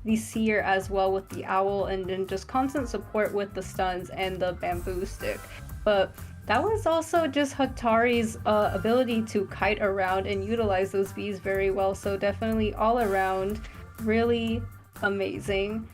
the Seer as well with the Owl, and then just constant support with the stuns and the bamboo stick. But that was also just Hatari's ability to kite around and utilize those bees very well. So definitely all around, really amazing.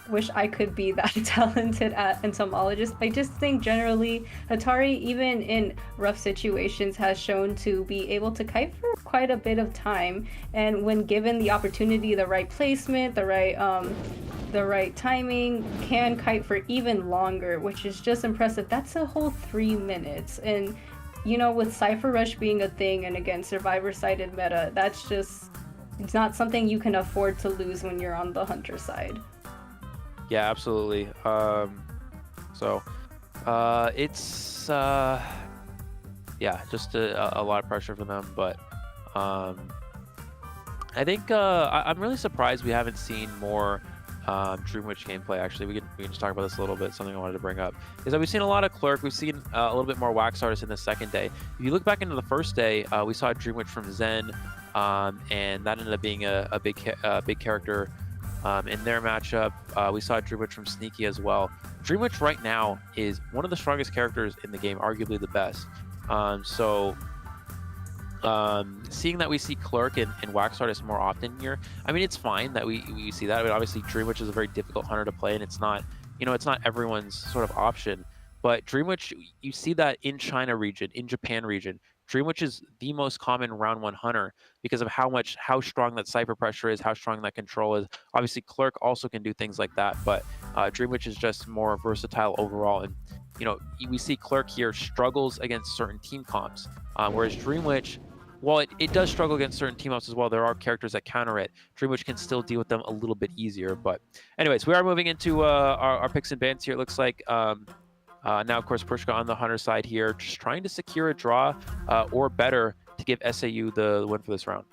Wish I could be that talented at entomologist. I just think generally Hatari, even in rough situations, has shown to be able to kite for quite a bit of time. And when given the opportunity, the right placement, the right timing, can kite for even longer, which is just impressive. That's a whole 3 minutes. And you know, with Cypher Rush being a thing, and again, survivor-sided meta, that's just, it's not something you can afford to lose when you're on the hunter side. Yeah, absolutely. It's yeah, just a lot of pressure for them, but I think I'm really surprised we haven't seen more Dream Witch gameplay. Actually, we can just talk about this a little bit. Something I wanted to bring up is that we've seen a lot of Clerk. We've seen a little bit more Wax Artist in the second day. If you look back into the first day, we saw Dream Witch from Zen, and that ended up being a big character in their matchup. We saw Dream Witch from Sneaky as well. Dream Witch right now is one of the strongest characters in the game, arguably the best. Seeing that we see Clerk and Wax Artist more often here, I mean, it's fine that we see that. I mean, obviously, Dream Witch is a very difficult hunter to play, and it's not, it's not everyone's sort of option. But Dream Witch, you see that in China region, in Japan region, Dream Witch is the most common round 1 hunter because of how strong that cypher pressure is, how strong that control is. Obviously, Clerk also can do things like that, but Dream Witch is just more versatile overall. And we see Clerk here struggles against certain team comps, whereas Dream Witch, while it does struggle against certain team ups as well, there are characters that counter it. Dream Witch can still deal with them a little bit easier. But anyways, we are moving into our picks and bans here. It looks like now, of course, Prushka on the hunter side here, just trying to secure a draw or better to give SAU the win for this round.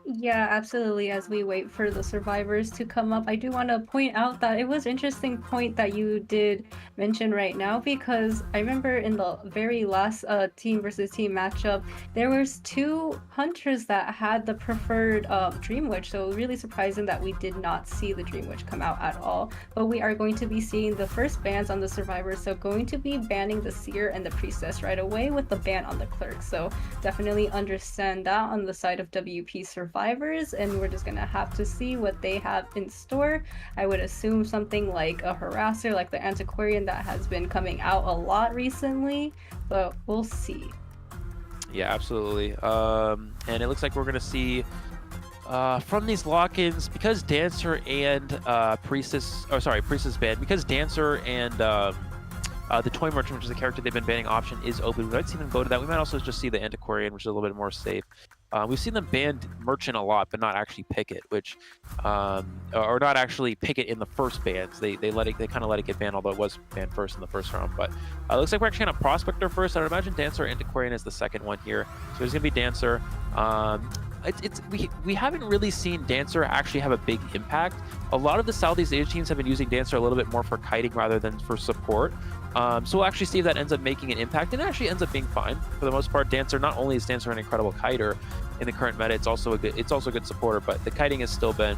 Yeah, absolutely. As we wait for the survivors to come up, I do want to point out that it was an interesting point that you did mention right now, because I remember in the very last team versus team matchup, there was 2 hunters that had the preferred Dream Witch, so really surprising that we did not see the Dream Witch come out at all. But we are going to be seeing the first bans on the survivors, so going to be banning the Seer and the Priestess right away with the ban on the Clerk. So definitely understand that on the side of WP survivors, and we're just gonna have to see what they have in store. I would assume something like a harasser, like the Antiquarian that has been coming out a lot recently, but we'll see. Yeah, absolutely. And it looks like we're gonna see from these lock-ins, because Dancer and Priestess banned, because Dancer and the Toy Merchant, which is a character they've been banning option, is open. We might see them go to that. We might also just see the Antiquarian, which is a little bit more safe. We've seen them ban Merchant a lot, but not actually pick it, which or not actually pick it in the first bans. They kind of let it get banned, although it was banned first in the first round. But it looks like we're actually gonna Prospector first. I would imagine Dancer or Antiquarian is the second one here. So there's gonna be Dancer. We haven't really seen Dancer actually have a big impact. A lot of the Southeast Asia teams have been using Dancer a little bit more for kiting rather than for support. So we'll actually see if that ends up making an impact, and it actually ends up being fine for the most part. Dancer, not only is Dancer an incredible kiter in the current meta, it's also a good supporter, but the kiting has still been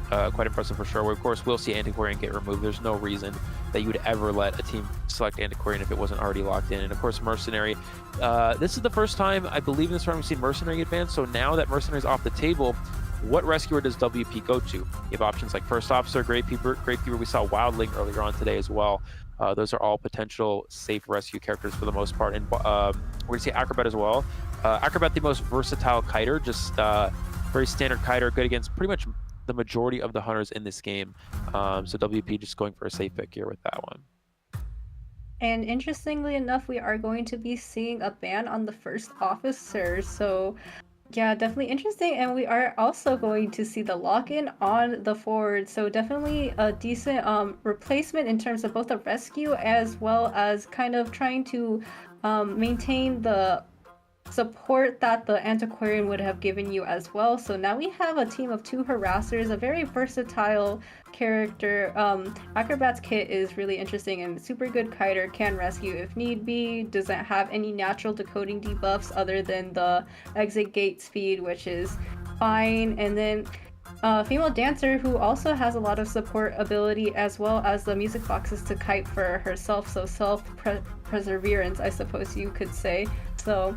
quite impressive for sure. Where of course we'll see Antiquarian get removed. There's no reason that you would ever let a team select Antiquarian if it wasn't already locked in. And of course Mercenary, this is the first time I believe in this round we've seen Mercenary advance. So now that Mercenary is off the table, what rescuer does WP go to? You have options like First Officer, Gravekeeper. We saw Wildling earlier on today as well. Those are all potential safe rescue characters for the most part. And we're going to see Acrobat as well. Acrobat, the most versatile kiter, just very standard kiter, good against pretty much the majority of the hunters in this game. So WP just going for a safe pick here with that one. And interestingly enough, we are going to be seeing a ban on the First Officer. So yeah, definitely interesting. And we are also going to see the lock-in on the forward. So definitely a decent replacement in terms of both the rescue as well as kind of trying to maintain the support that the Antiquarian would have given you as well. So now we have a team of 2 harassers, a very versatile character. Acrobat's kit is really interesting and super good kiter, can rescue if need be, doesn't have any natural decoding debuffs other than the exit gate speed, which is fine. And then female dancer who also has a lot of support ability as well as the music boxes to kite for herself, so self-perseverance, I suppose you could say. So,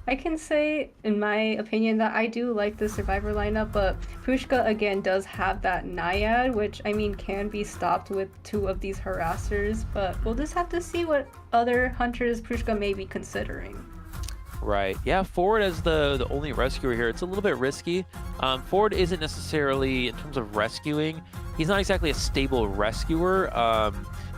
I can say, in my opinion, that I do like the Survivor lineup, but Prushka again does have that Naiad, which I mean can be stopped with 2 of these harassers, but we'll just have to see what other hunters Prushka may be considering. Right. Yeah, Ford as the only rescuer here, it's a little bit risky. Ford isn't necessarily, in terms of rescuing, he's not exactly a stable rescuer.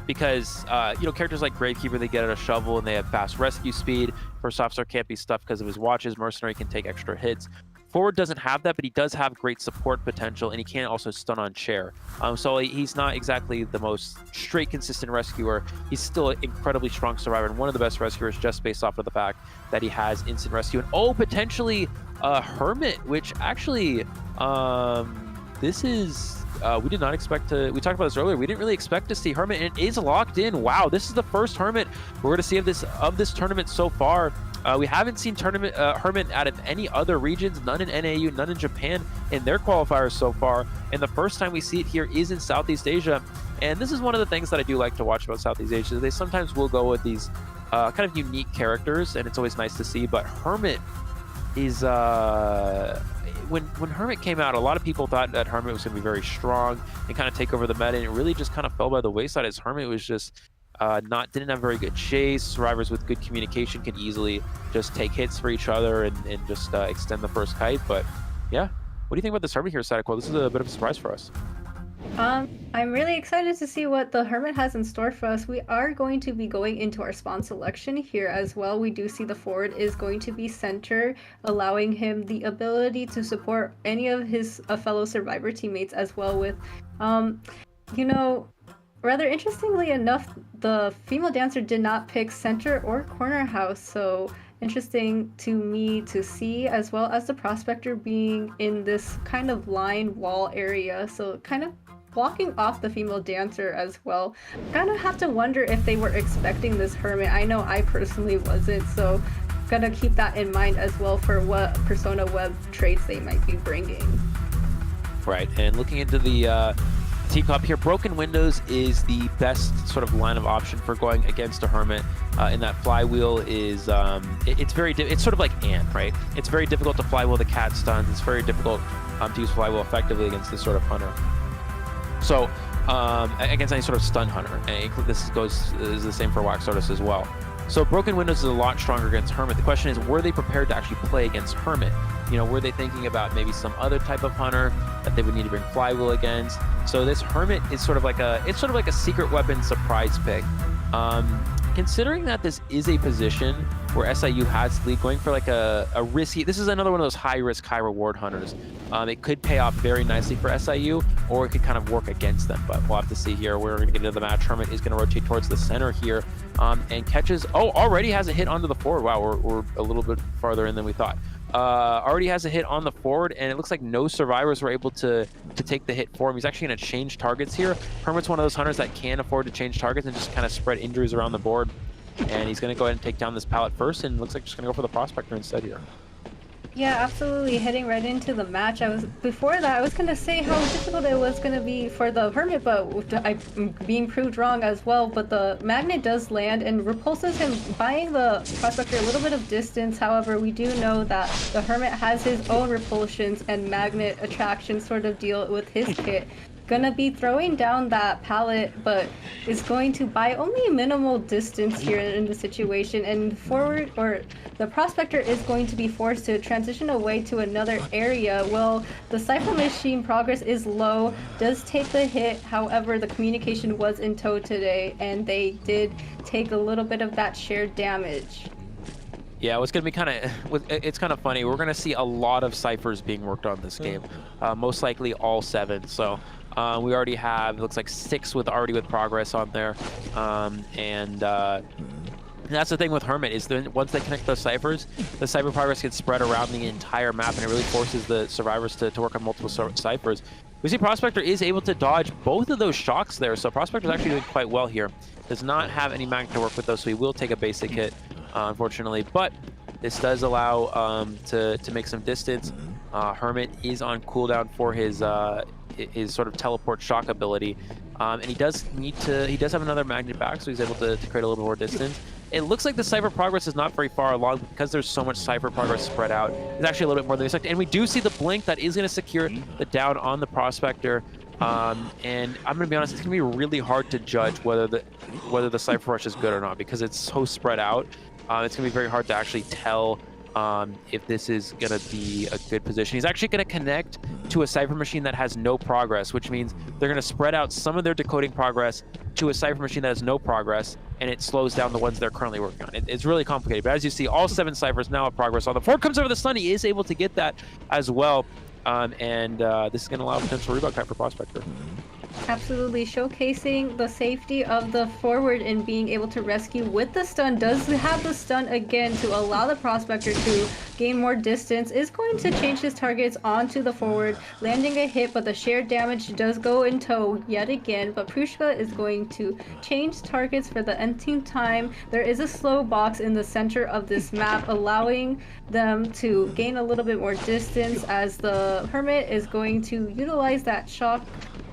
Because characters like Gravekeeper, they get out a shovel and they have fast rescue speed. First Officer can't be stuffed because of his watches. Mercenary can take extra hits. Forward doesn't have that, but he does have great support potential, and he can also stun on chair. So he's not exactly the most straight, consistent rescuer. He's still an incredibly strong survivor and one of the best rescuers just based off of the fact that he has instant rescue. And potentially a Hermit, which actually, this is... we did not expect to, we talked about this earlier, we didn't really expect to see Hermit, and it is locked in. Wow, this is the first Hermit we're going to see of this tournament so far. We haven't seen Hermit out of any other regions, none in NAU, none in Japan in their qualifiers so far, and the first time we see it here is in Southeast Asia. And this is one of the things that I do like to watch about Southeast Asia. They sometimes will go with these kind of unique characters, and it's always nice to see, but Hermit is... When Hermit came out, a lot of people thought that Hermit was going to be very strong and kind of take over the meta, and it really just kind of fell by the wayside as Hermit was just didn't have very good chase. Survivors with good communication can easily just take hits for each other and just extend the first kite. But yeah, what do you think about this Hermit here, Sadako? This is a bit of a surprise for us. I'm really excited to see what the Hermit has in store for us. We are going to be going into our spawn selection here as well. We do see the Forward is going to be center, allowing him the ability to support any of his fellow survivor teammates as well with, rather interestingly enough, the female dancer did not pick center or corner house, so interesting to me to see, as well as the prospector being in this kind of line wall area, so kind of blocking off the female dancer as well. Kind of have to wonder if they were expecting this Hermit. I know I personally wasn't, so gotta keep that in mind as well for what Persona Web traits they might be bringing. Right, and looking into the teacup here, Broken Windows is the best sort of line of option for going against a Hermit. In that flywheel is it's sort of like Ant, right? It's very difficult to flywheel the cat stuns. It's very difficult to use flywheel effectively against this sort of hunter. So against any sort of stun hunter, and this is the same for Wax Artist as well. So Broken Windows is a lot stronger against Hermit. The question is, were they prepared to actually play against Hermit? Were they thinking about maybe some other type of hunter that they would need to bring flywheel against? So this Hermit is sort of like a secret weapon surprise pick. Considering that this is a position where SIU has lead, going for like a risky, this is another one of those high risk, high reward hunters. It could pay off very nicely for SIU, or it could kind of work against them, but we'll have to see here. We're going to get into the match. Hermit is going to rotate towards the center here and catches, already has a hit onto the forward. Wow, we're a little bit farther in than we thought. Already has a hit on the forward, and it looks like no survivors were able to take the hit for him. He's actually going to change targets here. Hermit's one of those hunters that can afford to change targets and just kind of spread injuries around the board. And he's going to go ahead and take down this pallet first, and looks like just going to go for the prospector instead here. Yeah, absolutely. Heading right into the match. Before that, I was going to say how difficult it was going to be for the Hermit, but I'm being proved wrong as well. But the Magnet does land and repulses him, buying the Prospector a little bit of distance. However, we do know that the Hermit has his own repulsions and Magnet attraction sort of deal with his kit. Gonna be throwing down that pallet, but is going to buy only minimal distance here in the situation, and forward, or the prospector is going to be forced to transition away to another area. Well, the Cypher Machine progress is low, does take the hit, however the communication was in tow today, and they did take a little bit of that shared damage. Yeah, it's going to be it's kind of funny. We're going to see a lot of ciphers being worked on this game, most likely all 7. So we already have, it looks like 6 already with progress on there. And that's the thing with Hermit, is that once they connect those ciphers, the cipher progress gets spread around the entire map, and it really forces the survivors to work on multiple ciphers. We see Prospector is able to dodge both of those shocks there, so Prospector is actually doing quite well here. Does not have any mag to work with, though, so he will take a basic hit, unfortunately. But This does allow to make some distance. Hermit is on cooldown for his sort of teleport shock ability, and he does have another magnet back, so he's able to create a little more distance. It looks like the Cypher progress is not very far along because there's so much Cypher progress spread out. It's actually a little bit more than expected, and we do see the blink that is going to secure the down on the Prospector. And I'm going to be honest, it's going to be really hard to judge whether the Cypher rush is good or not because it's so spread out. It's going to be very hard to actually tell if this is going to be a good position. He's actually going to connect to a Cypher machine that has no progress, which means they're going to spread out some of their decoding progress to a Cypher machine that has no progress, and it slows down the ones they're currently working on. It's really complicated, but as you see, all 7 Cyphers now have progress on. The Ford comes over the stun. He is able to get that as well, and this is going to allow potential rebound time for Prospector. Absolutely, showcasing the safety of the forward and being able to rescue with the stun. Does have the stun again to allow the Prospector to gain more distance. Is going to change his targets onto the forward, landing a hit, but the shared damage does go in tow yet again. But Prushka is going to change targets for the nth time. There is a slow box in the center of this map, allowing them to gain a little bit more distance as the Hermit is going to utilize that shock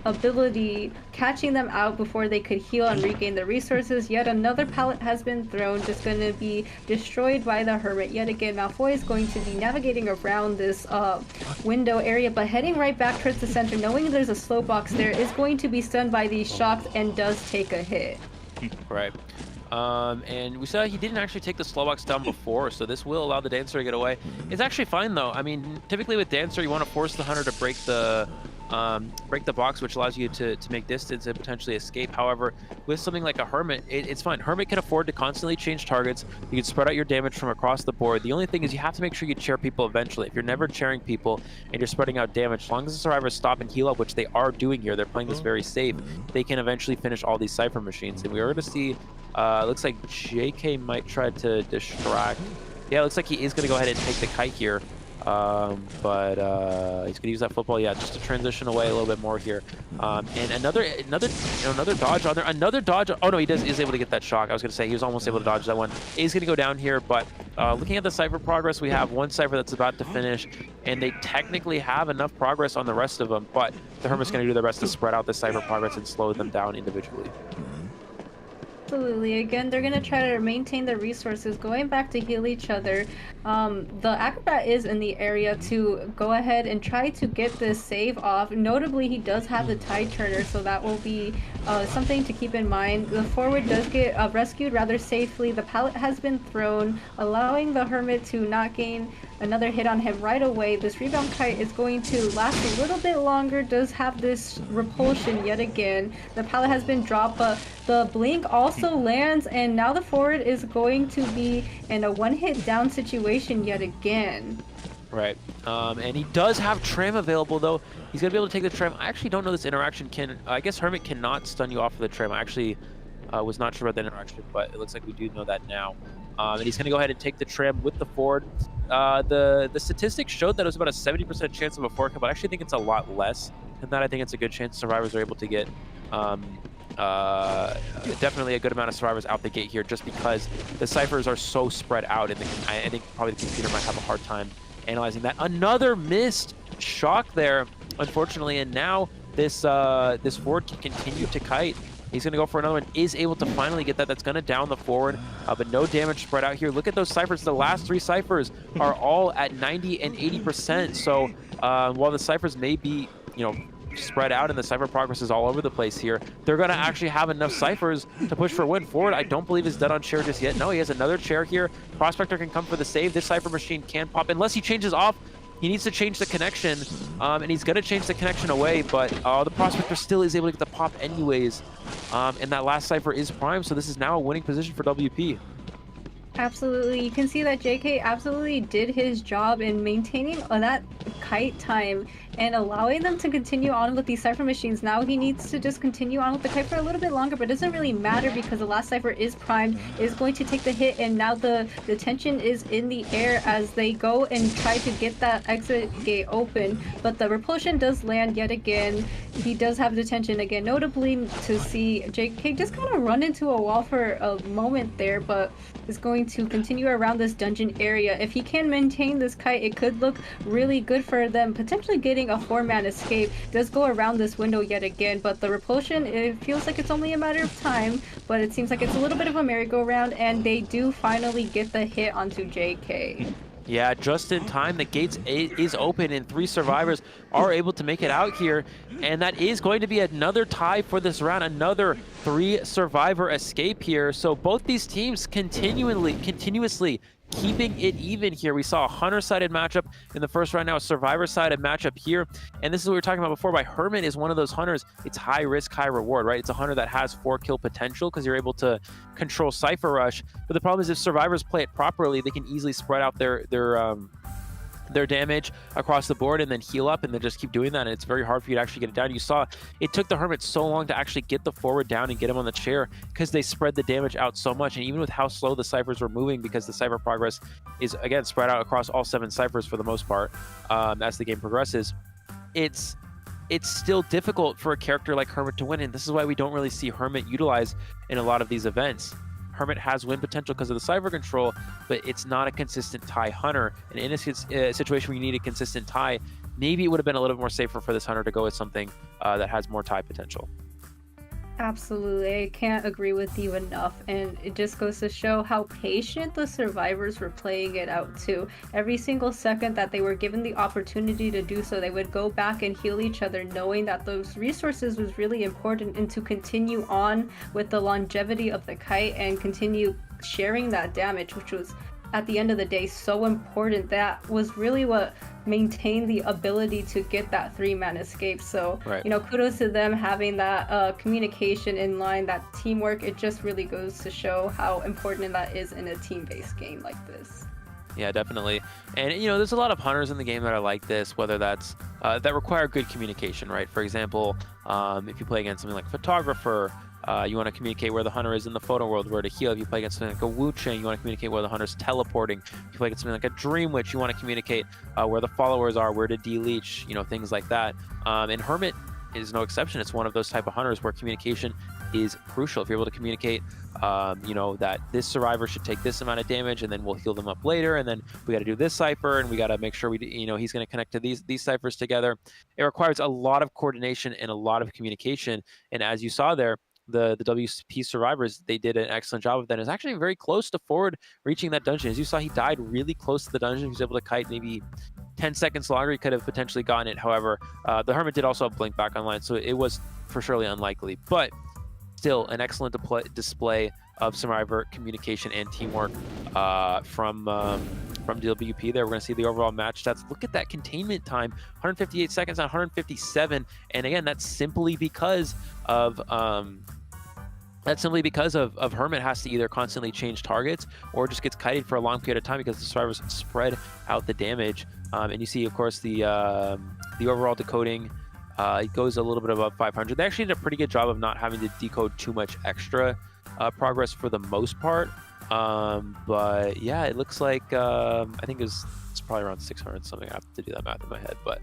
ability, catching them out before they could heal and regain their resources. Yet another pallet has been thrown, just going to be destroyed by the Hermit. Yet again, Malfoy is going to be navigating around this window area, but heading right back towards the center, knowing there's a slow box there, is going to be stunned by these shocks and does take a hit. Right. And we saw he didn't actually take the slow box down before, so this will allow the Dancer to get away. It's actually fine though. I mean, typically with Dancer, you want to force the Hunter to break the box, which allows you to make distance and potentially escape. However, with something like a Hermit, it's fine. Hermit can afford to constantly change targets. You can spread out your damage from across the board. The only thing is you have to make sure you chair people eventually. If you're never chairing people and you're spreading out damage, as long as the survivors stop and heal up, which they are doing here, they're playing this very safe, they can eventually finish all these Cypher machines. And we are going to see, looks like JK might try to distract. Yeah, it looks like he is going to go ahead and take the kite here. But he's gonna use that football, yeah, just to transition away a little bit more here. And another dodge on there, another dodge. Oh no, is able to get that shock. I was gonna say he was almost able to dodge that one. He's gonna go down here, but looking at the Cypher progress, we have one Cypher that's about to finish, and they technically have enough progress on the rest of them, but the Hermit's gonna do their best to spread out the Cypher progress and slow them down individually. Absolutely. Again, they're going to try to maintain their resources, going back to heal each other. The Acrobat is in the area to go ahead and try to get this save off. Notably, he does have the Tide Turner, so that will be something to keep in mind. The forward does get rescued rather safely. The pallet has been thrown, allowing the Hermit to not gain another hit on him right away. This rebound kite is going to last a little bit longer, does have this repulsion yet again. The pallet has been dropped, but the blink also lands, and now the forward is going to be in a one-hit down situation yet again. Right. And he does have Tram available, though. He's going to be able to take the Tram. I actually don't know this interaction can... I guess Hermit cannot stun you off of the Tram. I actually was not sure about that interaction, but it looks like we do know that now. And he's going to go ahead and take the Tram with the Ford. The statistics showed that it was about a 70% chance of a 4 kill, but I actually think it's a lot less than that. I think it's a good chance survivors are able to get definitely a good amount of survivors out the gate here, just because the Cyphers are so spread out, and I think probably the computer might have a hard time analyzing that. Another missed shock there, unfortunately, and now this Ford can continue to kite. He's going to go for another one, is able to finally get that. That's going to down the forward, but no damage spread out here. Look at those Cyphers. The last 3 Cyphers are all at 90 and 80%. So while the Cyphers may be, spread out and the Cypher progress is all over the place here, they're going to actually have enough Cyphers to push for a win. Forward, I don't believe is dead on chair just yet. No, he has another chair here. Prospector can come for the save. This Cypher machine can pop, unless he changes off. He needs to change the connection, and he's going to change the connection away, but the Prospector still is able to get the pop anyways. And that last Cypher is prime, so this is now a winning position for WP. Absolutely. You can see that JK absolutely did his job in maintaining that kite time and allowing them to continue on with these Cypher machines. Now he needs to just continue on with the kite for a little bit longer, but it doesn't really matter because the last Cypher is primed, is going to take the hit, and now the tension is in the air as they go and try to get that exit gate open. But the repulsion does land yet again. He does have the tension again, notably to see JK just kind of run into a wall for a moment there, but is going to continue around this dungeon area. If he can maintain this kite, it could look really good for them, potentially getting a 4-man escape. Does go around this window yet again, but the repulsion, it feels like it's only a matter of time, but it seems like it's a little bit of a merry-go-round, and they do finally get the hit onto JK. Yeah, just in time. The gates is open and 3 survivors are able to make it out here. And that is going to be another tie for this round, another 3 survivor escape here. So both these teams continuously keeping it even here. We saw a Hunter-sided matchup in the first round, now a Survivor-sided matchup here. And this is what we were talking about before. By Hermit is one of those Hunters. It's high risk, high reward, right? It's a Hunter that has 4-kill potential because you're able to control Cypher Rush. But the problem is if Survivors play it properly, they can easily spread out their damage across the board and then heal up and then just keep doing that, and it's very hard for you to actually get it down. You saw it took the Hermit so long to actually get the forward down and get him on the chair because they spread the damage out so much, and even with how slow the Cyphers were moving, because the Cypher progress is again spread out across all 7 Cyphers for the most part as the game progresses, it's still difficult for a character like Hermit to win, and this is why we don't really see Hermit utilized in a lot of these events. Hermit has win potential because of the Cypher control, but it's not a consistent tie Hunter. And in a situation where you need a consistent tie, maybe it would have been a little bit more safer for this Hunter to go with something that has more tie potential. Absolutely, I can't agree with you enough, and it just goes to show how patient the survivors were playing it out too. Every single second that they were given the opportunity to do so, they would go back and heal each other, knowing that those resources was really important, and to continue on with the longevity of the kite and continue sharing that damage, which was at the end of the day so important. That was really what maintained the ability to get that 3-man escape. So right. You know, kudos to them having that communication in line, that teamwork. It just really goes to show how important that is in a team-based game like this. Yeah, definitely. And you know, there's a lot of Hunters in the game that are like this, whether that's that require good communication, right? For example, if you play against something like Photographer, you want to communicate where the Hunter is in the photo world, where to heal. If you play against something like a Wu Chang, you want to communicate where the Hunter's teleporting. If you play against something like a Dream Witch, you want to communicate where the followers are, where to de-leech, you know, things like that. And Hermit is no exception. It's one of those type of Hunters where communication is crucial. If you're able to communicate, you know, that this survivor should take this amount of damage, and then we'll heal them up later, and then we got to do this cipher, and we got to make sure you know, he's going to connect to these ciphers together. It requires a lot of coordination and a lot of communication. And as you saw there, the WP survivors, they did an excellent job of that. It's actually very close to forward reaching that dungeon. As you saw, he died really close to the dungeon. He was able to kite maybe 10 seconds longer. He could have potentially gotten it. However, the Hermit did also have blink back online, so it was for surely unlikely, but still an excellent display of survivor communication and teamwork from WP there. We're going to see the overall match stats. Look at that containment time, 158 seconds on 157. And again, that's simply because of Hermit has to either constantly change targets or just gets kited for a long period of time because the survivors spread out the damage. And you see, of course, the overall decoding, it goes a little bit above 500. They actually did a pretty good job of not having to decode too much extra progress for the most part. But yeah, it looks like I think it's probably around 600 something. I have to do that math in my head, but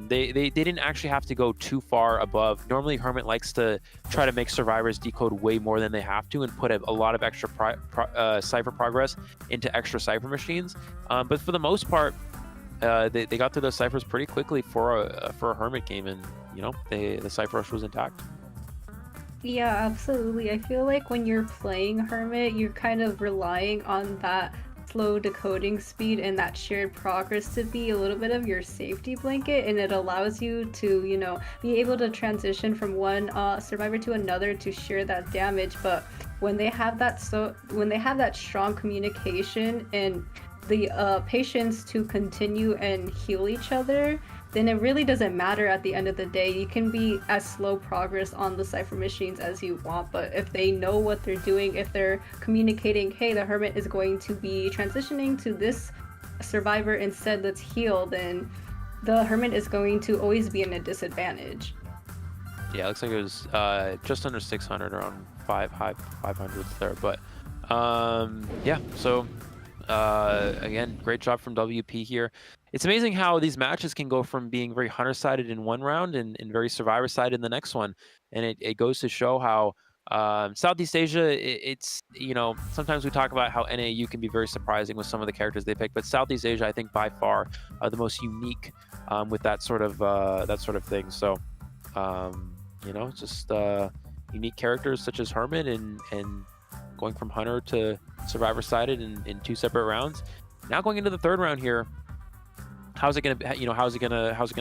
they didn't actually have to go too far above. Normally Hermit likes to try to make survivors decode way more than they have to and put a lot of extra cipher progress into extra cipher machines, but for the most part they got through those ciphers pretty quickly for a Hermit game, and you know, the cipher rush was intact. Yeah, absolutely. I feel like when you're playing Hermit, you're kind of relying on that slow decoding speed and that shared progress to be a little bit of your safety blanket, and it allows you to, you know, be able to transition from one survivor to another to share that damage. But when they have that strong communication and the patience to continue and heal each other, then it really doesn't matter at the end of the day. You can be as slow progress on the cipher machines as you want, but if they know what they're doing, if they're communicating, hey, the Hermit is going to be transitioning to this survivor instead, let's heal, then the Hermit is going to always be in a disadvantage. Yeah, it looks like it was just under 600, around 500s there. But yeah, so again, great job from WP here. It's amazing how these matches can go from being very hunter-sided in one round and very survivor-sided in the next one. And it goes to show how Southeast Asia, it's, you know, sometimes we talk about how NAU can be very surprising with some of the characters they pick, but Southeast Asia, I think by far, the most unique with that sort of thing. So, you know, just unique characters such as Hermit and going from hunter to survivor sided in 2 separate rounds. Now going into the 3rd round here, how's it gonna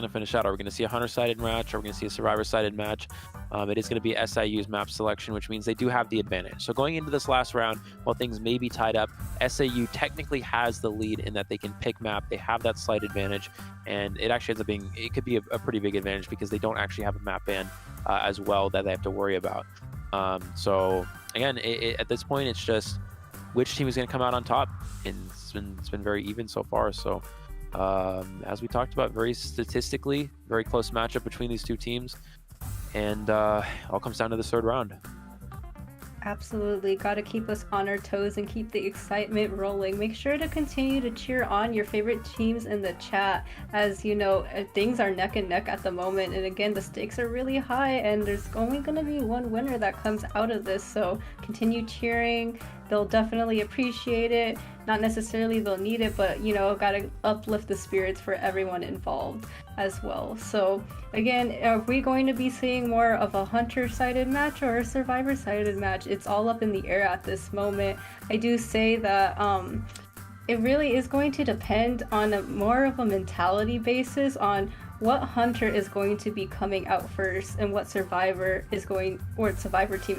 finish out? Are we gonna see a hunter sided match? Are we gonna see a survivor sided match? It is gonna be SIU's map selection, which means they do have the advantage. So going into this last round, while things may be tied up, SAU technically has the lead in that they can pick map. They have that slight advantage, and it actually ends up being, it could be a pretty big advantage because they don't actually have a map ban as well that they have to worry about. So again, at this point, it's just which team is going to come out on top, and it's been very even so far. So as we talked about, very statistically, very close matchup between these two teams, and all comes down to the 3rd round. Absolutely. Got to keep us on our toes and keep the excitement rolling. Make sure to continue to cheer on your favorite teams in the chat. As you know, things are neck and neck at the moment. And again, the stakes are really high and there's only going to be one winner that comes out of this. So continue cheering. They'll definitely appreciate it. Not necessarily they'll need it, but you know, gotta uplift the spirits for everyone involved as well. So again, are we going to be seeing more of a hunter-sided match or a survivor-sided match? It's all up in the air at this moment. I do say that it really is going to depend on more of a mentality basis on what hunter is going to be coming out first and what survivor team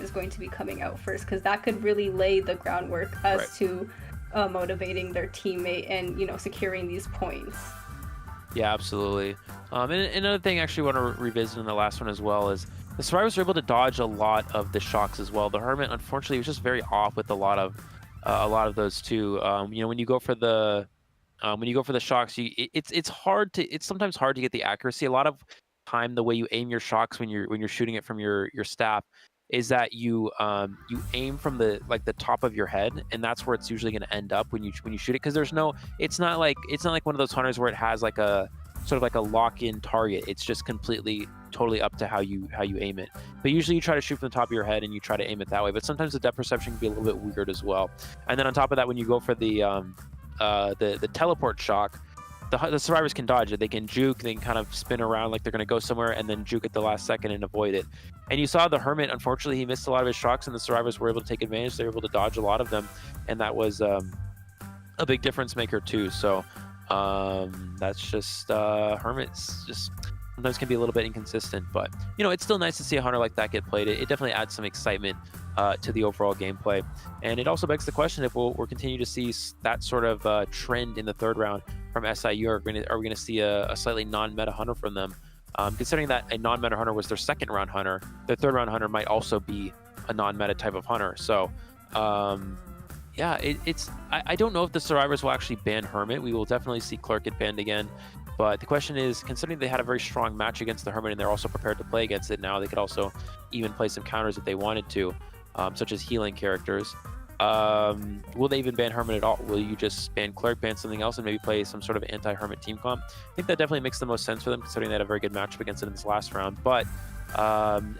is going to be coming out first, because that could really lay the groundwork as to motivating their teammate and, you know, securing these points. Yeah, absolutely. And another thing I actually want to revisit in the last one as well is the survivors were able to dodge a lot of the shocks as well. The Hermit, unfortunately, was just very off with a lot of those too. You know, when you go for the shocks, it's sometimes hard to get the accuracy. A lot of time, the way you aim your shocks when you're shooting it from your staff is that you aim from the top of your head, and that's where it's usually going to end up when you shoot it, because it's not like one of those hunters where it has like a sort of like a lock-in target. It's just totally up to how you aim it. But usually you try to shoot from the top of your head and you try to aim it that way. But sometimes the depth perception can be a little bit weird as well. And then on top of that, when you go for the teleport shock, the survivors can dodge it. They can juke, they can kind of spin around like they're going to go somewhere and then juke at the last second and avoid it. And you saw the Hermit, unfortunately, he missed a lot of his shocks, and the survivors were able to take advantage. They were able to dodge a lot of them, and that was a big difference maker too. So that's just Hermit's just sometimes can be a little bit inconsistent, but you know, it's still nice to see a hunter like that get played. It definitely adds some excitement to the overall gameplay, and it also begs the question if we'll continue to see that sort of trend in the 3rd round from SIU. Are we going to see a slightly non-meta hunter from them? Considering that a non-meta hunter was their 2nd round hunter, their 3rd round hunter might also be a non-meta type of hunter. So yeah, I don't know if the survivors will actually ban Hermit. We will definitely see Clerk get banned again. But the question is, considering they had a very strong match against the Hermit and they're also prepared to play against it now, they could also even play some counters if they wanted to, such as healing characters. Will they even ban Hermit at all? Will you just ban Clerk, ban something else, and maybe play some sort of anti-Hermit team comp? I think that definitely makes the most sense for them, considering they had a very good matchup against it in this last round. But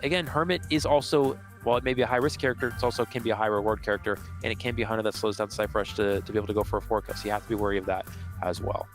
again, Hermit is also, while it may be a high-risk character, it also can be a high-reward character, and it can be a hunter that slows down Cypher Rush to be able to go for a 4-kill, so you have to be wary of that as well.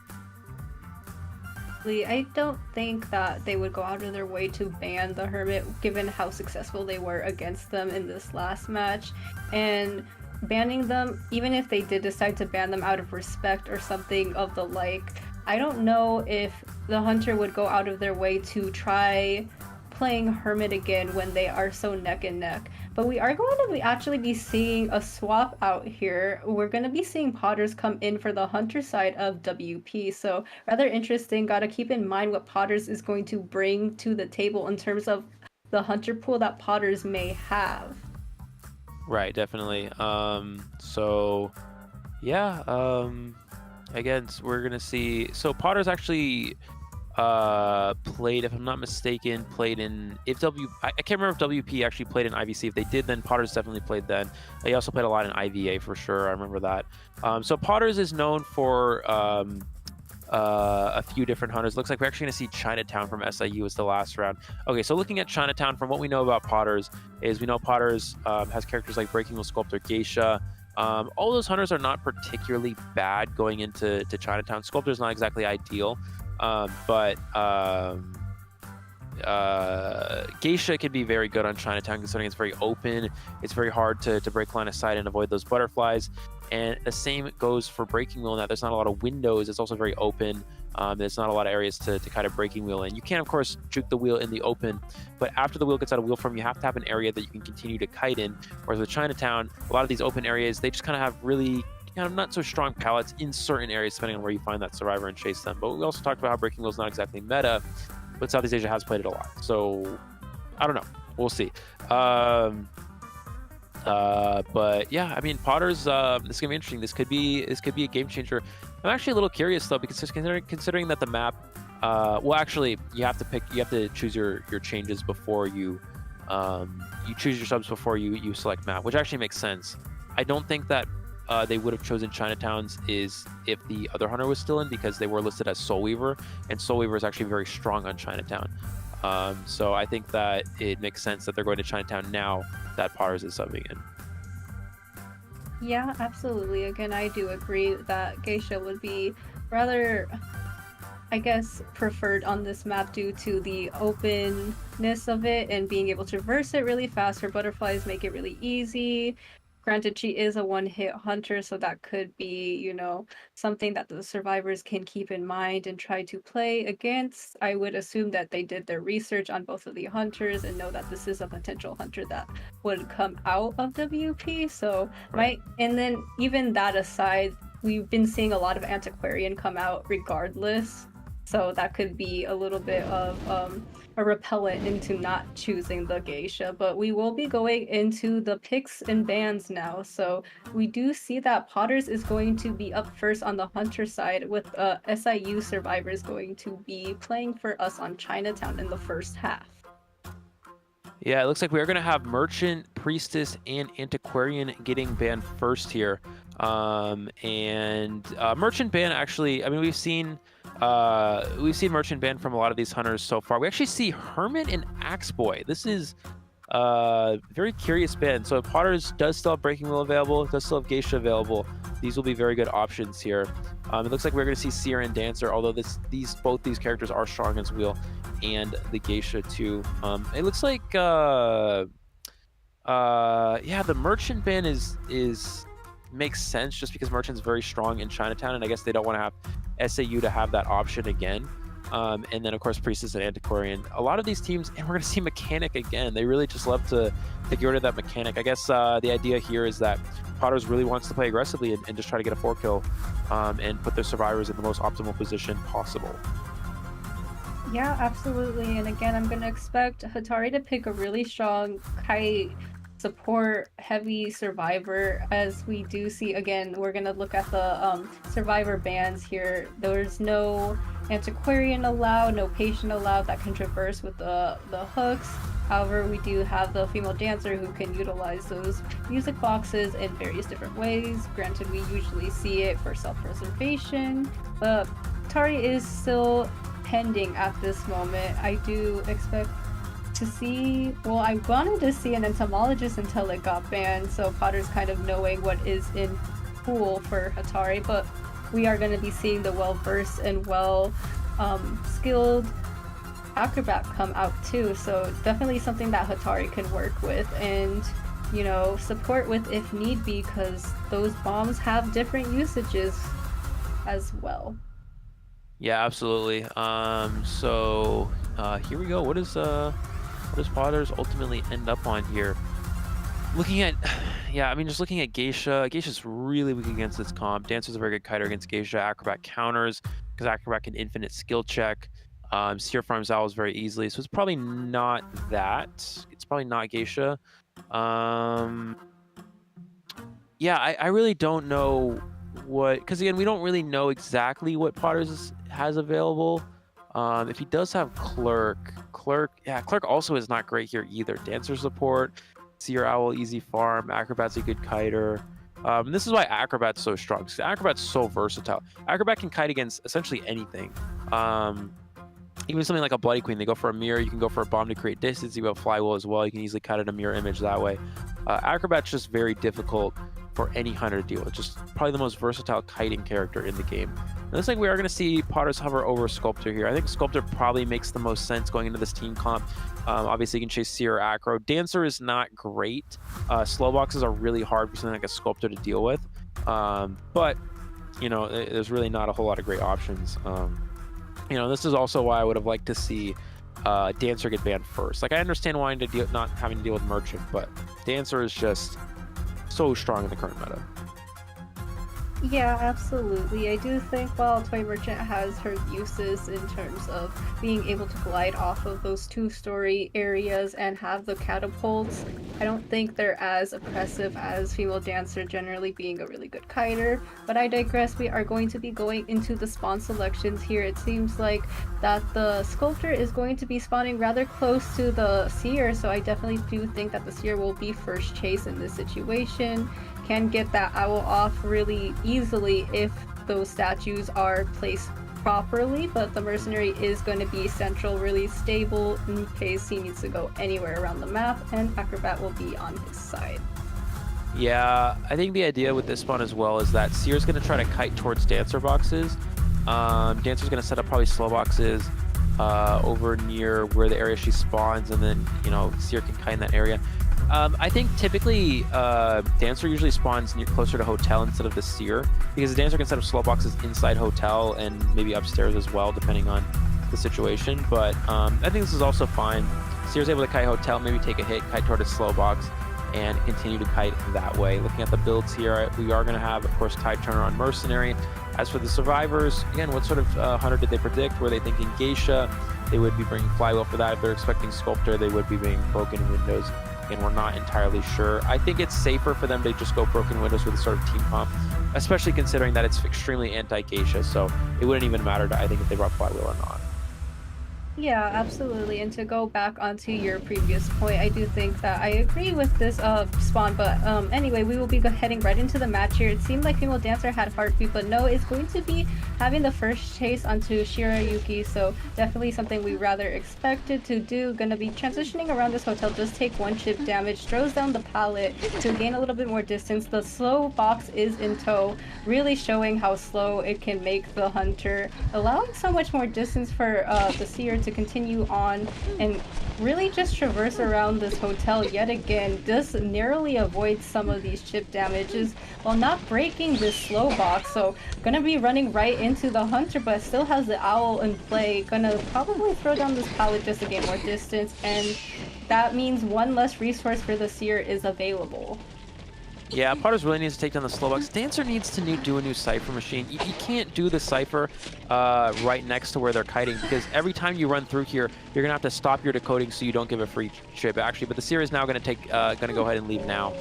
I don't think that they would go out of their way to ban the Hermit, given how successful they were against them in this last match. And banning them, even if they did decide to ban them out of respect or something of the like, I don't know if the hunter would go out of their way to try playing Hermit again when they are so neck and neck. But we are going to actually be seeing a swap out here. We're going to be seeing Potters come in for the hunter side of WP. So rather interesting. Got to keep in mind what Potters is going to bring to the table in terms of the hunter pool that Potters may have. Right, definitely. So yeah, again, we're gonna see. So Potters actually played, if I'm not mistaken, played in, I can't remember if WP actually played in IVC. If they did, then Potters definitely played then. He also played a lot in IVA for sure. I remember that. So Potters is known for a few different hunters. Looks like we're actually going to see Chinatown from SIU as the last round. Okay, so looking at Chinatown, from what we know about Potters, is we know Potters has characters like Breaking Wheel Sculptor, Geisha. All those hunters are not particularly bad going into Chinatown. Sculptor's not exactly ideal, but Geisha can be very good on Chinatown, considering it's very open. It's very hard to break line of sight and avoid those butterflies. And the same goes for Breaking Wheel in that there's not a lot of windows. It's also very open. There's not a lot of areas to kind of Breaking Wheel in. You can, of course, juke the wheel in the open, but after the wheel gets out of wheel form, you have to have an area that you can continue to kite in. Whereas with Chinatown, a lot of these open areas, they just kind of have really kind of not so strong pallets in certain areas, depending on where you find that survivor and chase them. But we also talked about how Breaking Wheel is not exactly meta, but Southeast Asia has played it a lot. So I don't know. We'll see. But yeah, I mean, Potters, this is gonna be interesting. This could be a game changer. I'm actually a little curious though, because just considering that the map, well, actually, you have to choose your changes before you choose your subs before you select map, which actually makes sense. I don't think that they would have chosen Chinatowns is if the other hunter was still in, because they were listed as Soul Weaver, and Soul Weaver is actually very strong on Chinatown. So I think that it makes sense that they're going to Chinatown now that Potters is subbing in. Yeah, absolutely. Again, I do agree that Geisha would be rather, I guess, preferred on this map due to the openness of it and being able to traverse it really fast. Her butterflies make it really easy. Granted, she is a one-hit hunter, so that could be, you know, something that the survivors can keep in mind and try to play against. I would assume that they did their research on both of the hunters and know that this is a potential hunter that would come out of WP. So and then even that aside, we've been seeing a lot of antiquarian come out regardless. So that could be a little bit of a repellent into not choosing the Geisha. But we will be going into the picks and bans now. So we do see that Potters is going to be up first on the hunter side, with SIU survivors going to be playing for us on Chinatown in the first half. Yeah, it looks like we are going to have Merchant, Priestess, and Antiquarian getting banned first here. Merchant ban, actually, I mean, we've seen Merchant ban from a lot of these hunters so far. We actually see Hermit and Axeboy. This is very curious ban. So if Potters does still have Breaking Wheel available, does still have Geisha available, these will be very good options here. It looks like we're going to see Seer and Dancer, although both these characters are strong as Wheel, and the Geisha too. It looks like yeah, the Merchant ban makes sense, just because Merchant's very strong in Chinatown, and I guess they don't want to have SAU to have that option again. And then of course Priestess and Antiquarian. A lot of these teams, and we're going to see Mechanic again. They really just love to get rid of that Mechanic. I guess the idea here is that Potters really wants to play aggressively and just try to get a 4-kill and put their survivors in the most optimal position possible. Yeah, absolutely. And again, I'm going to expect Hatari to pick a really strong kite support heavy survivor, as we do see. Again, we're going to look at the survivor bans here. There's no Antiquarian allowed, no Patient allowed that can traverse with the hooks. However, we do have the female dancer who can utilize those music boxes in various different ways. Granted, we usually see it for self-preservation, but Tari is still pending at this moment. I do expect to see, well, I wanted to see an entomologist until it got banned, so Potter's kind of knowing what is in pool for Hatari, but we are going to be seeing the well-versed and well-skilled acrobat come out too, so definitely something that Hatari can work with and, you know, support with if need be, because those bombs have different usages as well. Yeah, absolutely. So here we go. What does Potters ultimately end up on here? Looking at, yeah, I mean, just looking at Geisha. Geisha's really weak against this comp. Dancer's a very good kiter against Geisha. Acrobat counters, because Acrobat can infinite skill check. Seer farms owls very easily, so it's probably not that. It's probably not Geisha. Yeah, I really don't know what, because again, we don't really know exactly what Potters has available. If he does have Clerk also is not great here either. Dancer support, Seer Owl, easy farm, Acrobat's a good kiter. This is why Acrobat's so strong. Because Acrobat's so versatile. Acrobat can kite against essentially anything. Even something like a Bloody Queen, they go for a mirror, you can go for a bomb to create distance, you have a flywheel as well, you can easily kite at a mirror image that way. Acrobat's just very difficult for any hunter to deal with. Just probably the most versatile kiting character in the game. It looks like we are going to see Potter's hover over Sculptor here. I think Sculptor probably makes the most sense going into this team comp. Obviously, you can chase Seer or Acro. Dancer is not great. Slow boxes are really hard for something like a Sculptor to deal with. But, you know, there's really not a whole lot of great options. You know, this is also why I would have liked to see Dancer get banned first. Like, I understand wanting to deal, not having to deal with Merchant, but Dancer is just so strong in the current meta. Yeah, absolutely. I do think while Toy Merchant has her uses in terms of being able to glide off of those two-story areas and have the catapults, I don't think they're as oppressive as Female Dancer generally being a really good kiter. But I digress, we are going to be going into the spawn selections here. It seems like that the Sculptor is going to be spawning rather close to the Seer, so I definitely do think that the Seer will be first chase in this situation. Can get that owl off really easily if those statues are placed properly, but the mercenary is going to be central, really stable in case he needs to go anywhere around the map, and Acrobat will be on his side. Yeah, I think the idea with this spawn as well is that Seer's going to try to kite towards Dancer boxes. Dancer's going to set up probably slow boxes over near where the area she spawns, and then, you know, Seer can kite in that area. I think typically Dancer usually spawns closer to Hotel instead of the Seer, because the Dancer can set up slow boxes inside Hotel and maybe upstairs as well, depending on the situation. But I think this is also fine. Seer's able to kite Hotel, maybe take a hit, kite toward a slow box, and continue to kite that way. Looking at the builds here, we are going to have, of course, Tide Turner on Mercenary. As for the survivors, again, what sort of hunter did they predict? Were they thinking Geisha? They would be bringing Flywheel for that. If they're expecting Sculptor, they would be bringing Broken Windows. And we're not entirely sure. I think it's safer for them to just go Broken Windows with a sort of team comp, especially considering that it's extremely anti-Geisha, so it wouldn't even matter, I think, if they brought Flywheel or not. Yeah, absolutely. And to go back onto your previous point, I do think that I agree with this spawn, but anyway, we will be heading right into the match here. It seemed like Female Dancer had Heartbeat, but no, it's going to be having the first chase onto Shirayuki, so definitely something we rather expected to do. Gonna be transitioning around this hotel, just take one chip damage, throws down the pallet to gain a little bit more distance. The slow box is in tow, really showing how slow it can make the hunter, allowing so much more distance for the Seer to continue on and really just traverse around this hotel yet again. Just narrowly avoid some of these chip damages while not breaking this slow box. So gonna be running right into the hunter, but still has the owl in play. Gonna probably throw down this pallet just to gain more distance, and that means one less resource for the Seer is available. Yeah, Potters really needs to take down the slow box. Dancer needs to do a new Cypher machine. You can't do the Cypher right next to where they're kiting, because every time you run through here, you're gonna have to stop your decoding so you don't give a free chip, actually. But the Seer is now gonna go ahead and leave now.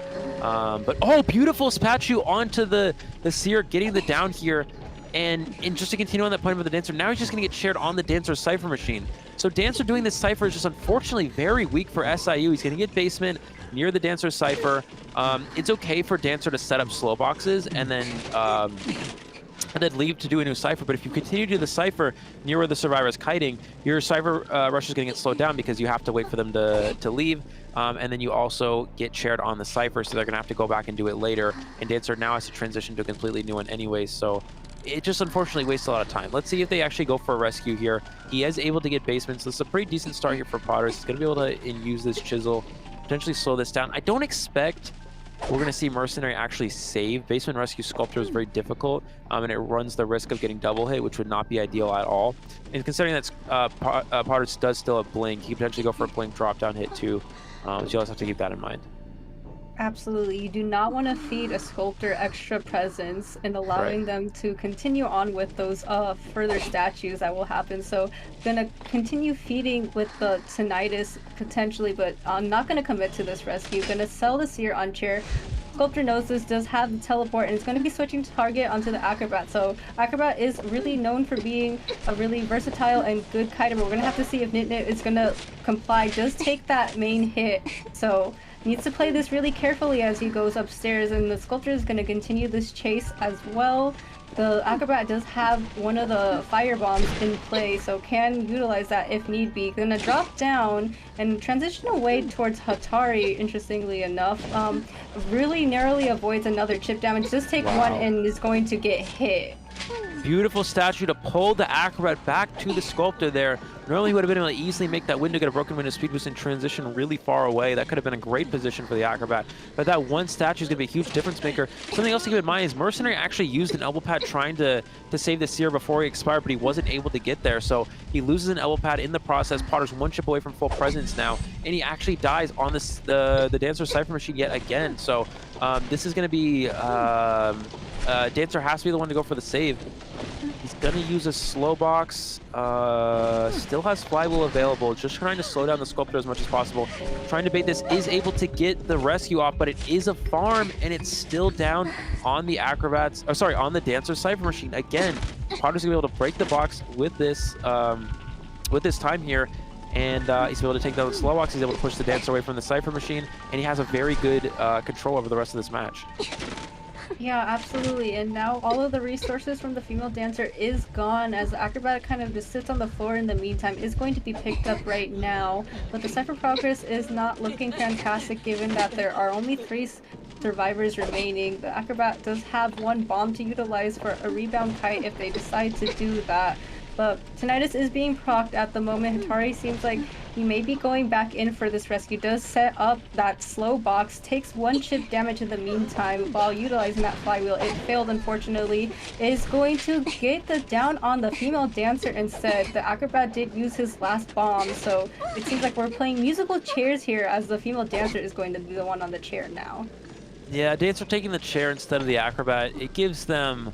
But oh, beautiful Spatchu onto the Seer, getting the down here, and just to continue on that point with the Dancer, now he's just gonna get shared on the Dancer Cypher machine. So Dancer doing this Cypher is just unfortunately very weak for SIU. He's gonna get basement near the Dancer Cypher. It's okay for Dancer to set up slow boxes and then leave to do a new Cypher, but if you continue to do the Cypher near where the Survivor is kiting, your Cypher rush is going to get slowed down because you have to wait for them to leave, and then you also get shared on the Cypher, so they're going to have to go back and do it later, and Dancer now has to transition to a completely new one anyway, so it just unfortunately wastes a lot of time. Let's see if they actually go for a rescue here. He is able to get basement, so this is a pretty decent start here for Potters. He's going to be able to use this Chisel, potentially slow this down. I don't expect we're going to see Mercenary actually save. Basement Rescue Sculptor is very difficult, and it runs the risk of getting double hit, which would not be ideal at all. And considering that Potters does still have Blink, he could potentially go for a Blink drop-down hit too, so you always have to keep that in mind. Absolutely. You do not want to feed a Sculptor extra presence and allowing them to continue on with those further statues that will happen. So gonna continue feeding with the Tinnitus potentially, but I'm not gonna commit to this rescue. Gonna sell the Seer on chair. Sculptor knows this, does have the teleport, and it's going to be switching target onto the Acrobat. So Acrobat is really known for being a really versatile and good kiter, but we're going to have to see if Nit is going to comply. Does take that main hit, so needs to play this really carefully as he goes upstairs, and the Sculptor is going to continue this chase as well. The Acrobat does have one of the fire bombs in play, so can utilize that if need be. Gonna drop down and transition away towards Hatari, interestingly enough. Really narrowly avoids another chip damage. Just take one and is going to get hit. Beautiful statue to pull the Acrobat back to the Sculptor there. Normally he would have been able to easily make that window, get a broken window speed boost and transition really far away. That could have been a great position for the Acrobat. But that one statue is going to be a huge difference maker. Something else to keep in mind is Mercenary actually used an elbow pad trying to save the Seer before he expired, but he wasn't able to get there. So he loses an elbow pad in the process. Potter's one chip away from full presence now, and he actually dies on this the Dancer Cypher Machine yet again. So this is going to be... Dancer has to be the one to go for the save. He's going to use a slow box. Still has Flywheel available. Just trying to slow down the Sculptor as much as possible. Trying to bait this. Is able to get the rescue off, but it is a farm, and it's still down on the Acrobats. Oh, sorry, on the Dancer Cypher Machine. Again, Potter's going to be able to break the box with this time here. And he's able to take down the slow box. He's able to push the Dancer away from the Cypher Machine, and he has a very good control over the rest of this match. Yeah, absolutely. And now all of the resources from the female dancer is gone, as the Acrobat kind of just sits on the floor in the meantime. Is going to be picked up right now, but the Cypher progress is not looking fantastic given that there are only 3 survivors remaining. The Acrobat does have 1 bomb to utilize for a rebound kite if they decide to do that. But Tinnitus is being procced at the moment. Hatari seems like he may be going back in for this rescue. Does set up that slow box, takes 1 chip damage in the meantime while utilizing that flywheel. It failed, unfortunately. Is going to get the down on the female dancer instead. The Acrobat did use his last bomb, so it seems like we're playing musical chairs here, as the female dancer is going to be the one on the chair now. Yeah, Dancer taking the chair instead of the Acrobat. It gives them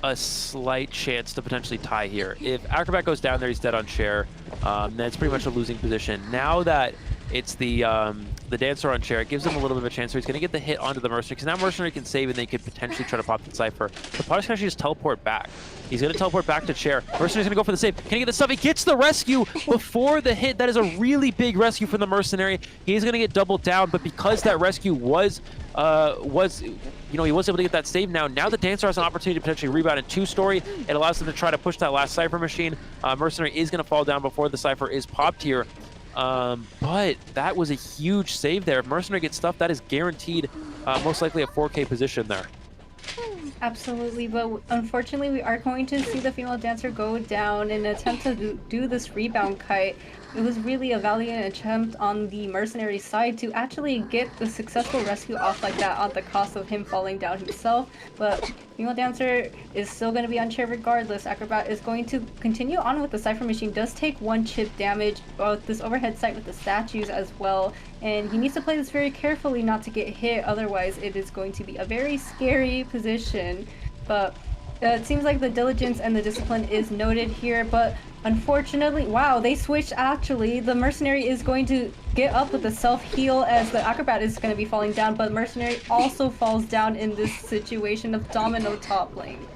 a slight chance to potentially tie here. If Acrobat goes down there, he's dead on chair. Then it's pretty much a losing position. Now that it's the Dancer on chair, it gives him a little bit of a chance. So he's going to get the hit onto the Mercenary, because now Mercenary can save and they could potentially try to pop the Cypher. The Potters can actually just teleport back. He's going to teleport back to chair. Mercenary's going to go for the save. Can he get the stuff? He gets the rescue before the hit. That is a really big rescue from the Mercenary. He's going to get doubled down, but because that rescue was you know, he was able to get that save now. Now the Dancer has an opportunity to potentially rebound in 2-story. It allows them to try to push that last Cypher Machine. Mercenary is going to fall down before the Cypher is popped here. But that was a huge save there. If Mercenary gets stuff, that is guaranteed most likely a 4K position there. Absolutely, but unfortunately we are going to see the female dancer go down in an attempt to do this rebound kite. It was really a valiant attempt on the Mercenary side to actually get the successful rescue off like that at the cost of him falling down himself, but female dancer is still going to be on chair regardless. Acrobat is going to continue on with the Cypher Machine, does take 1 chip damage, both this overhead sight with the statues as well, and he needs to play this very carefully not to get hit, otherwise it is going to be a very scary position. But it seems like the diligence and the discipline is noted here, but unfortunately, wow, they switched actually. The Mercenary is going to get up with the self-heal as the Acrobat is going to be falling down, but Mercenary also falls down in this situation of domino toppling.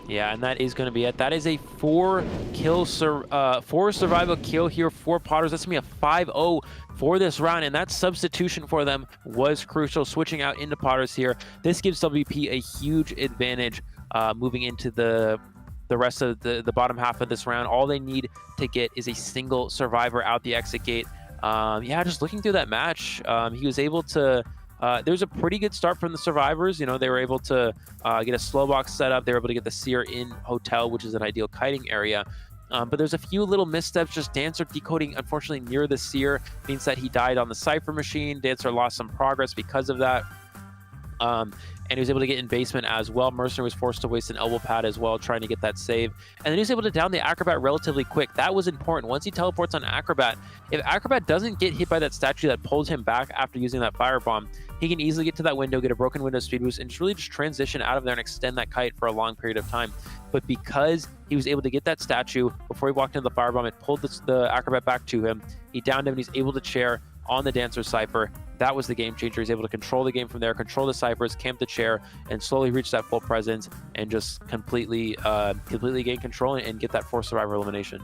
Yeah, and that is going to be it. That is a 4 survival kill here for Potters. That's going to be a 5-0 for this round, and that substitution for them was crucial, switching out into Potters here. This gives WP a huge advantage moving into the rest of the bottom half of this round. All they need to get is a single survivor out the exit gate. Yeah, just looking through that match, he was able to there's a pretty good start from the survivors. You know, they were able to get a slow box set up. They were able to get the Seer in hotel, which is an ideal kiting area. But there's a few little missteps. Just Dancer decoding, unfortunately, near the Seer means that he died on the Cypher Machine. Dancer lost some progress because of that. And he was able to get in basement as well. Mercenary was forced to waste an elbow pad as well, trying to get that save. And then he was able to down the Acrobat relatively quick. That was important. Once he teleports on Acrobat, if Acrobat doesn't get hit by that statue that pulled him back after using that firebomb, he can easily get to that window, get a broken window speed boost, and just really just transition out of there and extend that kite for a long period of time. But because he was able to get that statue before he walked into the firebomb, it pulled the Acrobat back to him. He downed him, and he's able to chair. on the Dancer Cypher. That was the game changer. He's able to control the game from there, control the Cyphers, camp the chair, and slowly reach that full presence and just completely gain control and get that forced survivor elimination.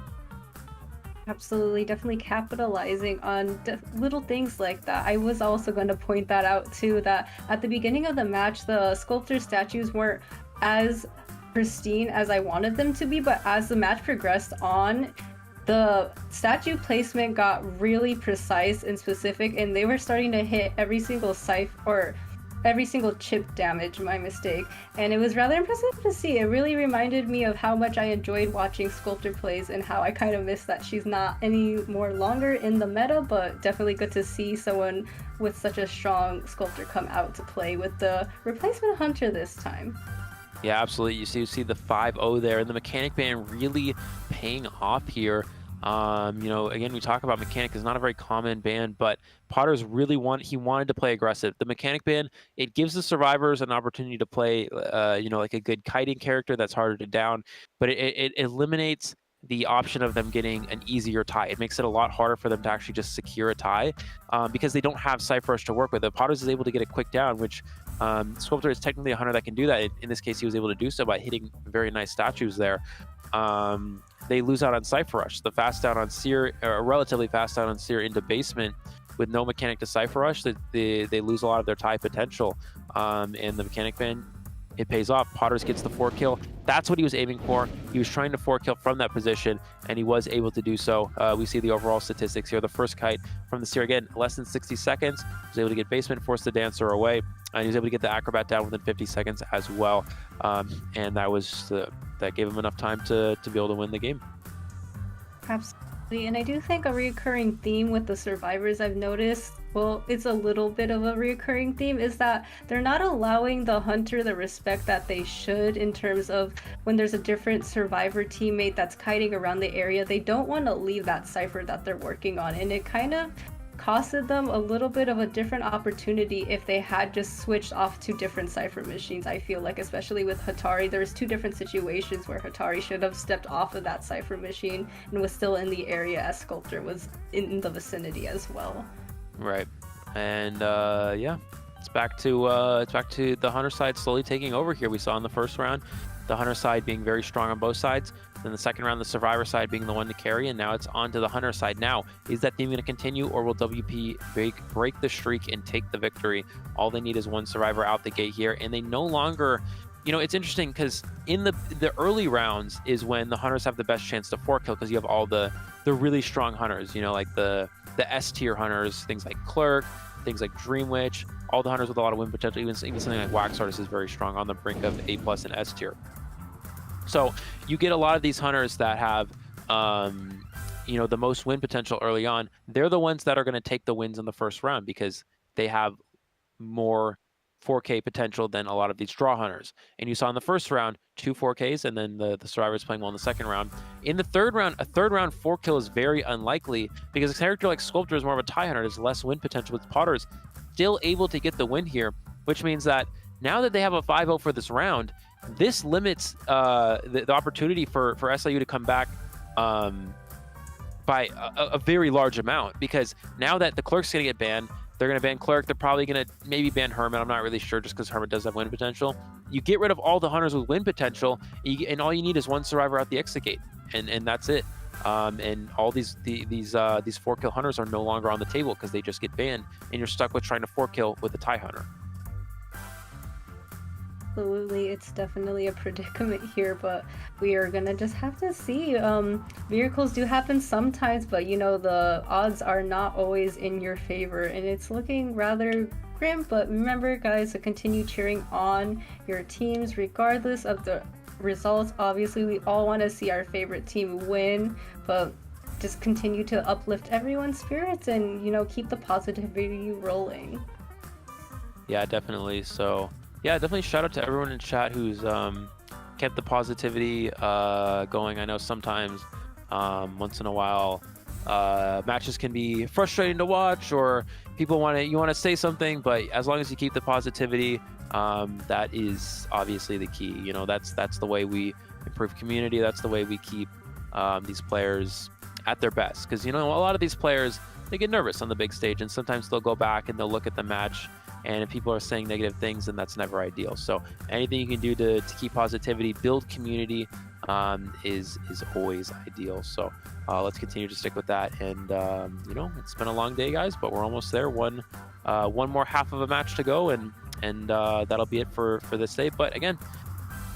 Absolutely, definitely capitalizing on little things like that. I was also going to point that out too, that at the beginning of the match, the sculptor statues weren't as pristine as I wanted them to be, but as the match progressed on, the statue placement got really precise and specific, and they were starting to hit every single every single chip damage, my mistake. And it was rather impressive to see. It really reminded me of how much I enjoyed watching Sculptor plays and how I kind of miss that she's not any more longer in the meta, but definitely good to see someone with such a strong Sculptor come out to play with the replacement Hunter this time. Yeah, absolutely. You see the 5-0 there, and the mechanic ban really paying off here. Again, we talk about mechanic is not a very common ban, but Potter's really wanted to play aggressive. The mechanic ban, it gives the survivors an opportunity to play, like a good kiting character that's harder to down, but it eliminates the option of them getting an easier tie. It makes it a lot harder for them to actually just secure a tie because they don't have Cypher Rush to work with. If Potters is able to get a quick down, which Sculptor is technically a hunter that can do that. In this case, he was able to do so by hitting very nice statues there. They lose out on Cypher Rush. The fast down on Seer, or relatively fast down on Seer into basement with no mechanic to Cypher Rush, they lose a lot of their tie potential. And the mechanic ban, it pays off. Potters gets the 4-kill. That's what he was aiming for. He was trying to 4-kill from that position, and he was able to do so. We see the overall statistics here. The first kite from the Seer, again, less than 60 seconds. He was able to get basement, force the Dancer away, and he was able to get the Acrobat down within 50 seconds as well. And that gave him enough time to be able to win the game. Absolutely, and I do think a recurring theme with the survivors I've noticed, well, it's a little bit of a recurring theme, is that they're not allowing the hunter the respect that they should in terms of when there's a different survivor teammate that's kiting around the area, they don't want to leave that cipher that they're working on, and it kind of costed them a little bit of a different opportunity if they had just switched off to different cipher machines. I feel like, especially with Hatari, there's two different situations where Hatari should have stepped off of that cipher machine and was still in the area as Sculptor was in the vicinity as well. Right, and it's back to the hunter side slowly taking over here. We saw in the first round the hunter side being very strong on both sides. Then the second round, the survivor side being the one to carry, and now it's on to the hunter side. Now, is that theme going to continue, or will WP break the streak and take the victory? All they need is one survivor out the gate here, and they no longer... it's interesting because in the early rounds is when the hunters have the best chance to 4-kill, because you have all the really strong hunters, like the S-tier hunters, things like Clerk, things like Dream Witch, all the hunters with a lot of win potential. Even something like Wax Artist is very strong on the brink of A+ and S-tier. So you get a lot of these hunters that have, the most win potential early on. They're the ones that are going to take the wins in the first round because they have more 4K potential than a lot of these draw hunters. And you saw in the first round, 2 4Ks, and then the survivors playing well in the second round. In the third round, a third round 4-kill is very unlikely because a character like Sculptor is more of a tie hunter, has less win potential, with Potters still able to get the win here, which means that now that they have a 5-0 for this round, this limits the opportunity for SLU to come back by a very large amount, because now that the Clerk's going to get banned, they're going to ban Clerk. They're probably going to maybe ban Hermit. I'm not really sure, just because Hermit does have win potential. You get rid of all the hunters with win potential, and all you need is one survivor out the exit gate, and that's it. And all these 4-kill hunters are no longer on the table because they just get banned, and you're stuck with trying to 4-kill with a tie hunter. Absolutely, it's definitely a predicament here, but we are gonna just have to see. Miracles do happen sometimes, but the odds are not always in your favor, and it's looking rather grim. But remember, guys, to continue cheering on your teams regardless of the results. Obviously, we all want to see our favorite team win, but just continue to uplift everyone's spirits and keep the positivity rolling. Yeah, definitely. So yeah, definitely shout out to everyone in chat who's kept the positivity going. I know sometimes once in a while matches can be frustrating to watch, or people want to say something, but as long as you keep the positivity, that is obviously the key. That's the way we improve community. That's the way we keep these players at their best, because a lot of these players, they get nervous on the big stage, and sometimes they'll go back and they'll look at the match, and if people are saying negative things, then that's never ideal. So anything you can do to keep positivity, build community, is always ideal. So let's continue to stick with that. And you know, it's been a long day, guys, but we're almost there. One more half of a match to go, and that'll be it for this day. But again,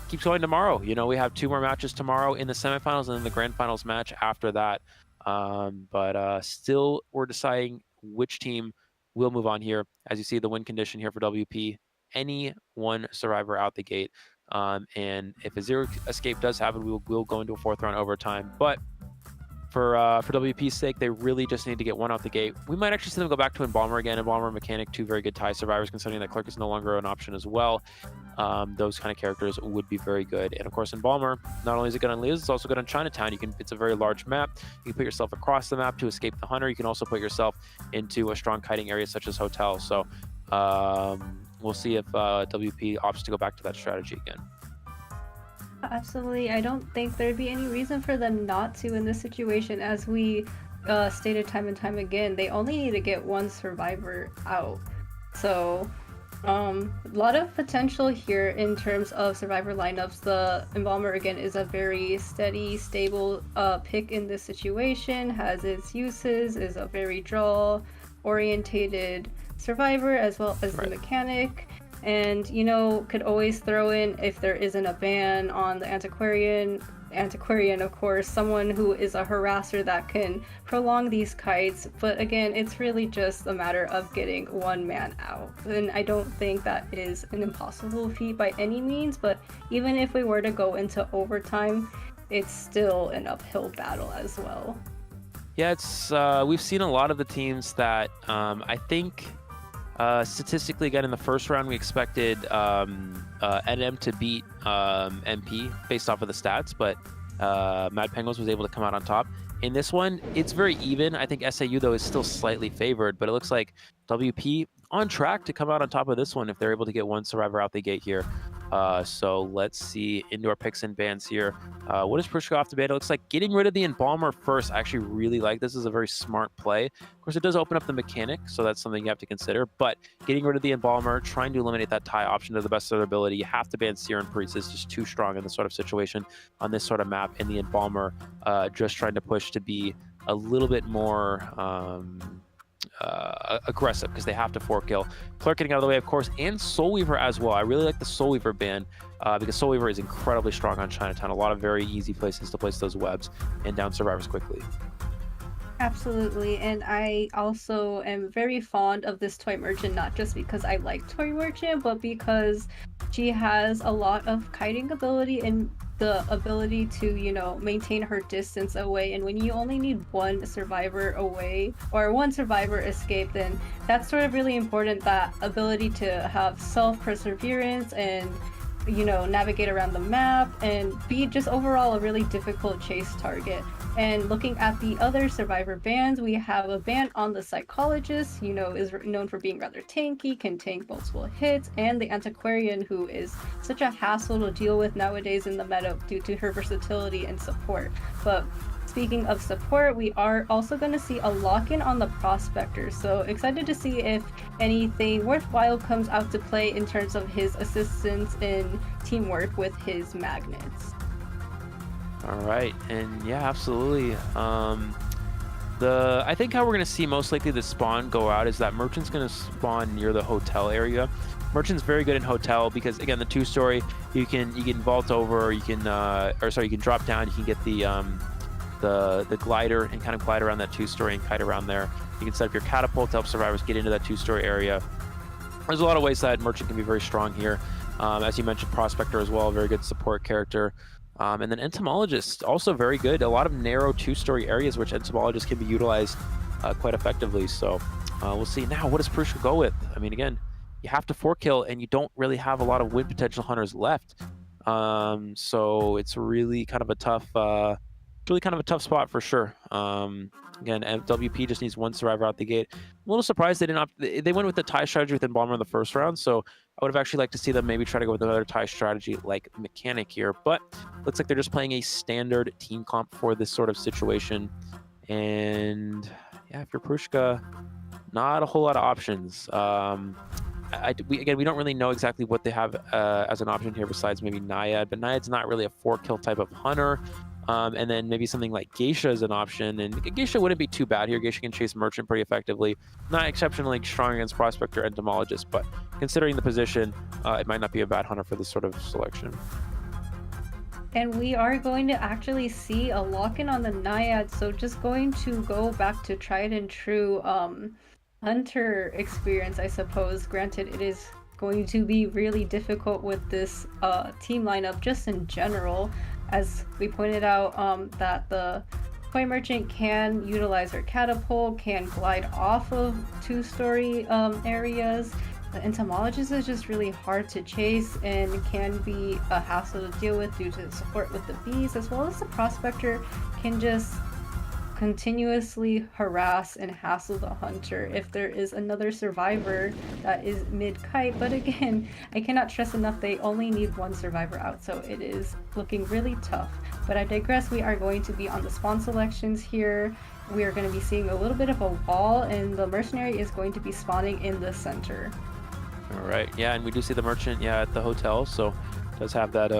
keeps going tomorrow. You know, we have 2 more matches tomorrow in the semifinals, and then the grand finals match after that. But still, we're deciding which team will move on here. As you see, the win condition here for WP, any one survivor out the gate. And if a 0 escape does happen, we'll go into a 4th round overtime. But for WP's sake, they really just need to get 1 out the gate. We might actually see them go back to Embalmer again. Embalmer, Mechanic, 2 very good tie survivors, considering that Clerk is no longer an option as well. Those kind of characters would be very good. And of course, Embalmer, not only is it good on Leos, it's also good on Chinatown. It's a very large map. You can put yourself across the map to escape the Hunter. You can also put yourself into a strong kiting area such as Hotel. So we'll see if WP opts to go back to that strategy again. Absolutely. I don't think there'd be any reason for them not to in this situation. As we stated time and time again, they only need to get 1 survivor out. So a lot of potential here in terms of survivor lineups. The Embalmer again is a very steady, stable pick in this situation, has its uses, is a very draw orientated survivor, as well as the Mechanic. And, you know, could always throw in, if there isn't a ban on the Antiquarian, of course, someone who is a harasser that can prolong these kites. But again, it's really just a matter of getting 1 man out. And I don't think that is an impossible feat by any means, but even if we were to go into overtime, it's still an uphill battle as well. Yeah, it's we've seen a lot of the teams that I think statistically, again, in the first round, we expected NM to beat MP based off of the stats, but Mad Penguins was able to come out on top. In this one, it's very even. I think SAU, though, is still slightly favored, but it looks like WP on track to come out on top of this one if they're able to get 1 survivor out the gate here. So let's see indoor picks and bans here. What does Prushka off the ban? It looks like getting rid of the Embalmer first. I actually really like this. Is a very smart play. Of course, it does open up the Mechanic, so that's something you have to consider. But getting rid of the Embalmer, trying to eliminate that tie option to the best of their ability. You have to ban Seer and Priest. It's just too strong in this sort of situation on this sort of map. And the Embalmer just trying to push to be a little bit more aggressive, because they have to 4-kill. Clerk getting out of the way, of course, and Soul Weaver as well. I really like the Soul Weaver ban because Soul Weaver is incredibly strong on Chinatown. A lot of very easy places to place those webs and down survivors quickly. Absolutely, and I also am very fond of this Toy Merchant, not just because I like Toy Merchant, but because she has a lot of kiting ability and the ability to, you know, maintain her distance away. And when you only need 1 survivor away or 1 survivor escape, then that's sort of really important, that ability to have self-perseverance and, you know, navigate around the map and be just overall a really difficult chase target. And looking at the other survivor bans, we have a ban on the Psychologist, you know, is known for being rather tanky, can tank multiple hits, and the Antiquarian, who is such a hassle to deal with nowadays in the meta due to her versatility and support. But speaking of support, we are also going to see a lock-in on the Prospector, so excited to see if anything worthwhile comes out to play in terms of his assistance in teamwork with his magnets. All right, and yeah, absolutely. I think how we're going to see most likely the spawn go out is that Merchant's going to spawn near the hotel area. Merchant's very good in hotel because, again, the 2-story, you can vault over, or you can you can drop down, you can get the glider and kind of glide around that 2-story and kite around there. You can set up your catapult to help survivors get into that 2-story area. There's a lot of ways that Merchant can be very strong here. As you mentioned, Prospector as well, a very good support character. And then Entomologist, also very good. A lot of narrow 2-story areas which Entomologist can be utilized quite effectively. So we'll see. Now, what does Prushka go with? I mean, again, you have to 4-kill, and you don't really have a lot of win potential hunters left. So it's really kind of a tough spot for sure. Again, WP just needs 1 survivor out the gate. I'm a little surprised they went with the tie strategy with Embalmer in the first round, so I would have actually liked to see them maybe try to go with another tie strategy like Mechanic here, but looks like they're just playing a standard team comp for this sort of situation. And yeah, for Prushka, not a whole lot of options. Again, we don't really know exactly what they have as an option here besides maybe Naiad, but Naiad's not really a 4-kill type of hunter. And then maybe something like Geisha is an option, and Geisha wouldn't be too bad here. Geisha can chase Merchant pretty effectively. Not exceptionally strong against Prospector, Entomologist, but considering the position, it might not be a bad hunter for this sort of selection. And we are going to actually see a lock-in on the Naiad, so just going to go back to tried and true hunter experience, I suppose. Granted, it is going to be really difficult with this team lineup just in general, as we pointed out that the Toy Merchant can utilize her catapult, can glide off of 2-story areas. The Entomologist is just really hard to chase and can be a hassle to deal with due to support with the bees, as well as the Prospector can just continuously harass and hassle the hunter if there is another survivor that is mid-kite. But again, I cannot stress enough, they only need one survivor out, so it is looking really tough. But I digress. We are going to be on the spawn selections here. We are going to be seeing a little bit of a wall, and the mercenary is going to be spawning in the center. All right, yeah, and we do see the Merchant, yeah, at the hotel, so does have that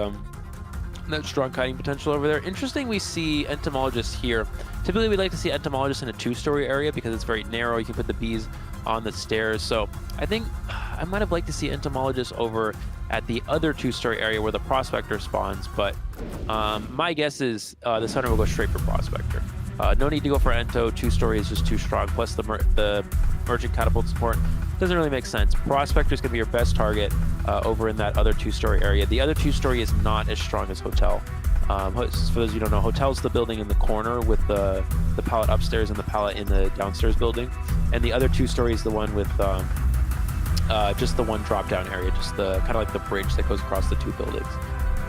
that strong kiting potential over there. Interesting, we see Entomologist here. Typically, we'd like to see Entomologist in a 2-story area because it's very narrow. You can put the bees on the stairs. So I think I might have liked to see Entomologist over at the other 2-story area where the Prospector spawns. But my guess is this hunter will go straight for Prospector. No need to go for Ento. 2-story is just too strong. Plus the Merchant catapult support doesn't really make sense. Prospector is going to be your best target over in that other 2-story area. The other 2-story is not as strong as Hotel. For those of you who don't know, Hotel's the building in the corner with the pallet upstairs and the pallet in the downstairs building. And the other 2-story is the one with just the one drop-down area, just the kind of like the bridge that goes across the 2 buildings.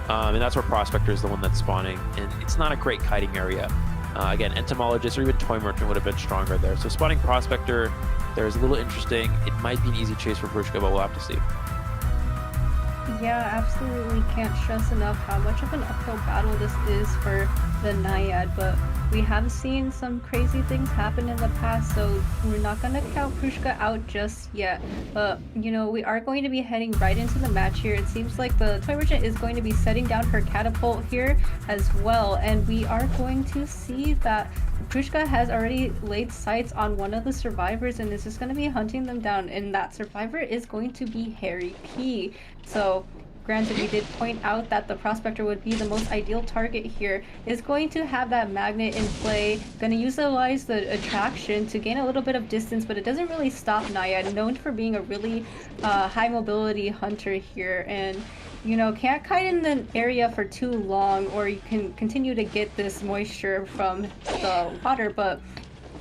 And that's where Prospector is the one that's spawning. And it's not a great kiting area. Again, Entomologist or even Toy Merchant would have been stronger there. So spawning Prospector there is a little interesting. It might be an easy chase for Prushka, but we'll have to see. Yeah, absolutely can't stress enough how much of an uphill battle this is for the Naiad, but we have seen some crazy things happen in the past, so we're not going to count Prushka out just yet. But, you know, we are going to be heading right into the match here. It seems like the Toy Merchant is going to be setting down her catapult here as well, and we are going to see that Prushka has already laid sights on one of the survivors and is just going to be hunting them down, and that survivor is going to be Harry P. So granted, we did point out that the Prospector would be the most ideal target here. Is going to have that magnet in play, going to utilize the attraction to gain a little bit of distance, but it doesn't really stop Naiad, known for being a really high mobility hunter here, and you know, can't kite in the area for too long or you can continue to get this moisture from the water, but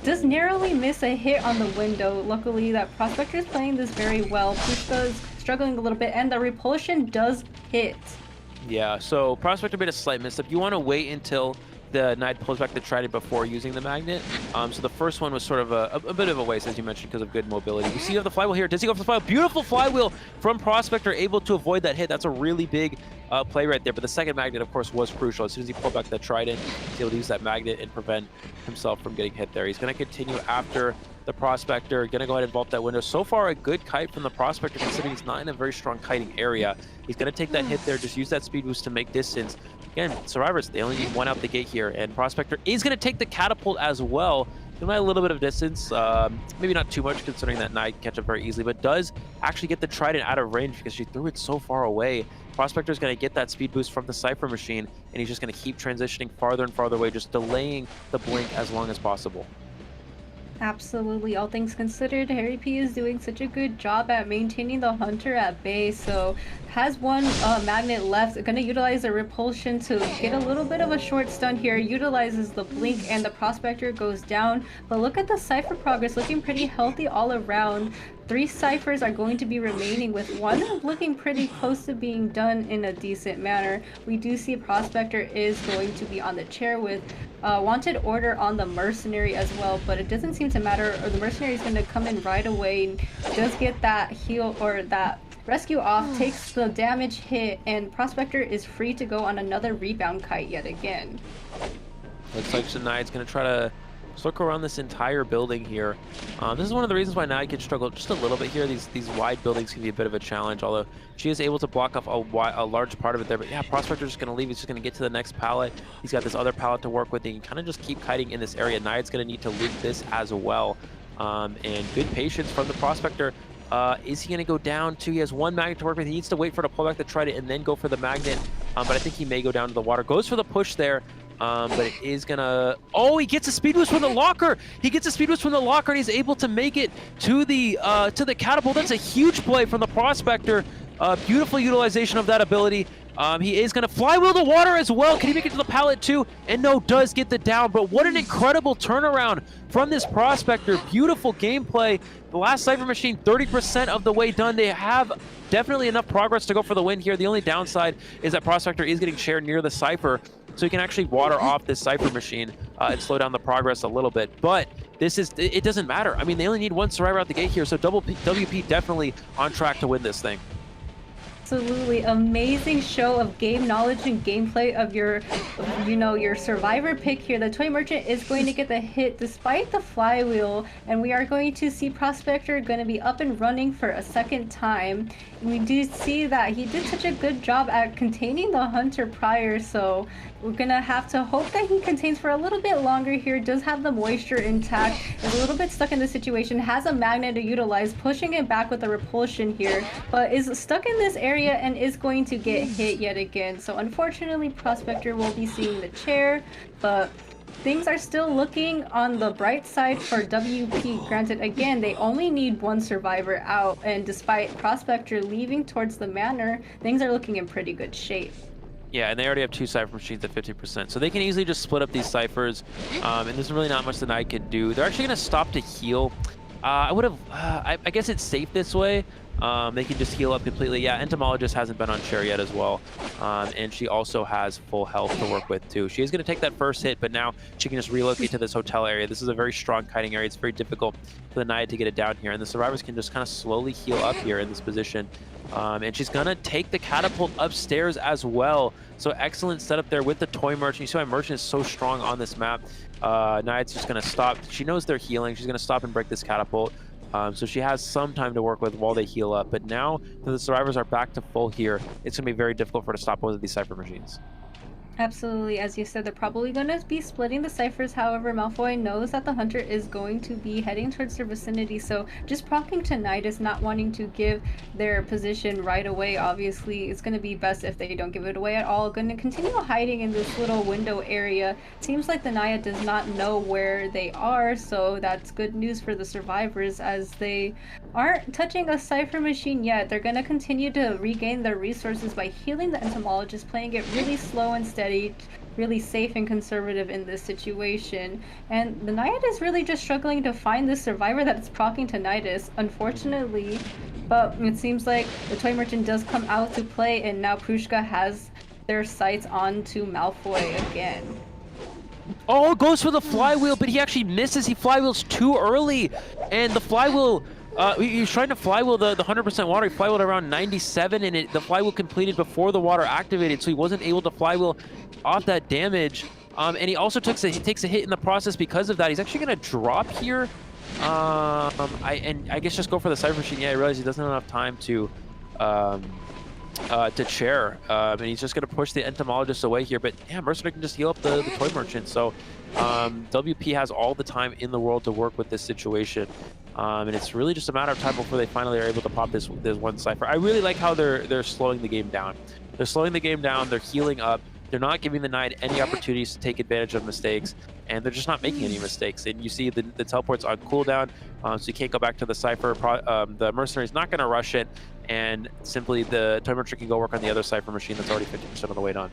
does narrowly miss a hit on the window. Luckily, that Prospector is playing this very well. Prushka's struggling a little bit, and the repulsion does hit. Yeah, so Prospector made a slight misstep. You want to wait until the Knight pulls back the trident before using the magnet. So the first one was sort of a bit of a waste, as you mentioned, because of good mobility. You see you have the flywheel here. Does he go for the flywheel? Beautiful flywheel from Prospector, able to avoid that hit. That's a really big play right there. But the second magnet, of course, was crucial. As soon as he pulled back the trident, he's able to use that magnet and prevent himself from getting hit there. He's going to continue after the Prospector, going to go ahead and vault that window. So far, a good kite from the Prospector, considering he's not in a very strong kiting area. He's going to take that hit there, just use that speed boost to make distance. Again, survivors, they only need one out the gate here, and Prospector is going to take the catapult as well. He'll have a little bit of distance, maybe not too much considering that Knight can catch up very easily, but does actually get the trident out of range because she threw it so far away. Prospector is going to get that speed boost from the Cypher machine, and he's just going to keep transitioning farther and farther away, just delaying the blink as long as possible. Absolutely, all things considered, Harry P is doing such a good job at maintaining the hunter at bay, so has one magnet left, going to utilize the repulsion to get a little bit of a short stun here, utilizes the blink, and the Prospector goes down. But look at the Cypher progress, looking pretty healthy all around. 3 Cyphers are going to be remaining, with one looking pretty close to being done in a decent manner. We do see Prospector is going to be on the chair with wanted order on the Mercenary as well, but it doesn't seem to matter, or the Mercenary is going to come in right away and does get that heal or that rescue off, takes the damage hit, and Prospector is free to go on another rebound kite yet again. Looks like Shania's going to try to circle around this entire building here. This is one of the reasons why Naya can struggle just a little bit here. These wide buildings can be a bit of a challenge, although she is able to block off a large part of it there. But yeah, Prospector's just going to leave. He's just going to get to the next pallet. He's got this other pallet to work with. He can kind of just keep kiting in this area. Naya's going to need to loot this as well. And good patience from the Prospector. Is he going to go down to? He has one magnet to work with. He needs to wait for the pullback to try to and then go for the magnet. But I think he may go down to the water. Goes for the push there. But it is gonna... Oh, he gets a speed boost from the locker. He gets a speed boost from the locker, and he's able to make it to the catapult. That's a huge play from the Prospector. Beautiful utilization of that ability. He is gonna flywheel the water as well. Can he make it to the pallet too? And no, does get the down. But what an incredible turnaround from this Prospector. Beautiful gameplay. The last Cypher Machine, 30% of the way done. They have definitely enough progress to go for the win here. The only downside is that Prospector is getting shared near the Cypher, so he can actually water off this Cypher Machine and slow down the progress a little bit. But it doesn't matter. I mean, they only need one survivor out the gate here, so WP definitely on track to win this thing. Absolutely amazing show of game knowledge and gameplay of your, your survivor pick here. The Toy Merchant is going to get the hit despite the flywheel, and we are going to see Prospector going to be up and running for a second time. And we do see that he did such a good job at containing the Hunter prior, so we're gonna have to hope that he contains for a little bit longer here. Does have the moisture intact, is a little bit stuck in the situation, has a magnet to utilize, pushing it back with the repulsion here, but is stuck in this area and is going to get hit yet again. So unfortunately, Prospector will be seeing the chair, but things are still looking on the bright side for WP. Granted, again, they only need one survivor out, and despite Prospector leaving towards the manor, things are looking in pretty good shape. Yeah, and they already have 2 Cypher Machines at 50%, so they can easily just split up these Cyphers, and there's really not much that I could do. They're actually going to stop to heal. I guess it's safe this way. They can just heal up completely. Yeah, Entomologist hasn't been on chair yet as well, and she also has full health to work with too. She is going to take that first hit, but now she can just relocate to this hotel area. This is a very strong kiting area. It's very difficult for the Naya to get it down here, and the survivors can just kind of slowly heal up here in this position. And she's going to take the catapult upstairs as well. So excellent setup there with the Toy Merchant. You see why Merchant is so strong on this map. Naya's just going to stop. She knows they're healing. She's going to stop and break this catapult. So she has some time to work with while they heal up. But now that the survivors are back to full here, it's going to be very difficult for her to stop both of these Cypher Machines. Absolutely, as you said, they're probably going to be splitting the Cyphers. However, Malfoy knows that the Hunter is going to be heading towards their vicinity, so just proccing to Nidus, not wanting to give their position right away, obviously, it's going to be best if they don't give it away at all. Going to continue hiding in this little window area. Seems like the Naya does not know where they are, so that's good news for the survivors, as they aren't touching a Cypher Machine yet. They're going to continue to regain their resources by healing the Entomologist, playing it really slow and steady, really safe and conservative in this situation. And the Naiad is really just struggling to find this survivor that's proccing to Nidus, unfortunately. But it seems like the Toy Merchant does come out to play, and now Prushka has their sights on to Malfoy again. Oh, goes for the flywheel, but he actually misses. He flywheels too early, and the flywheel... he was trying to flywheel the 100% water. He flywheeled around 97, and the flywheel completed before the water activated, so he wasn't able to flywheel off that damage. And he also takes a hit in the process because of that. He's actually going to drop here. I guess just go for the Cypher Machine. Yeah, I realize he doesn't have enough time to chair. And he's just going to push the Entomologist away here. But yeah, Mercenary can just heal up the Toy Merchant. So WP has all the time in the world to work with this situation. And it's really just a matter of time before they finally are able to pop this one Cypher. I really like how they're slowing the game down. They're slowing the game down. They're healing up. They're not giving the Knight any opportunities to take advantage of mistakes, and they're just not making any mistakes. And you see the teleport's on cooldown, so you can't go back to the Cypher. The Mercenary's not going to rush it, and simply the Toy Merchant can go work on the other Cypher Machine that's already 50% of the way done.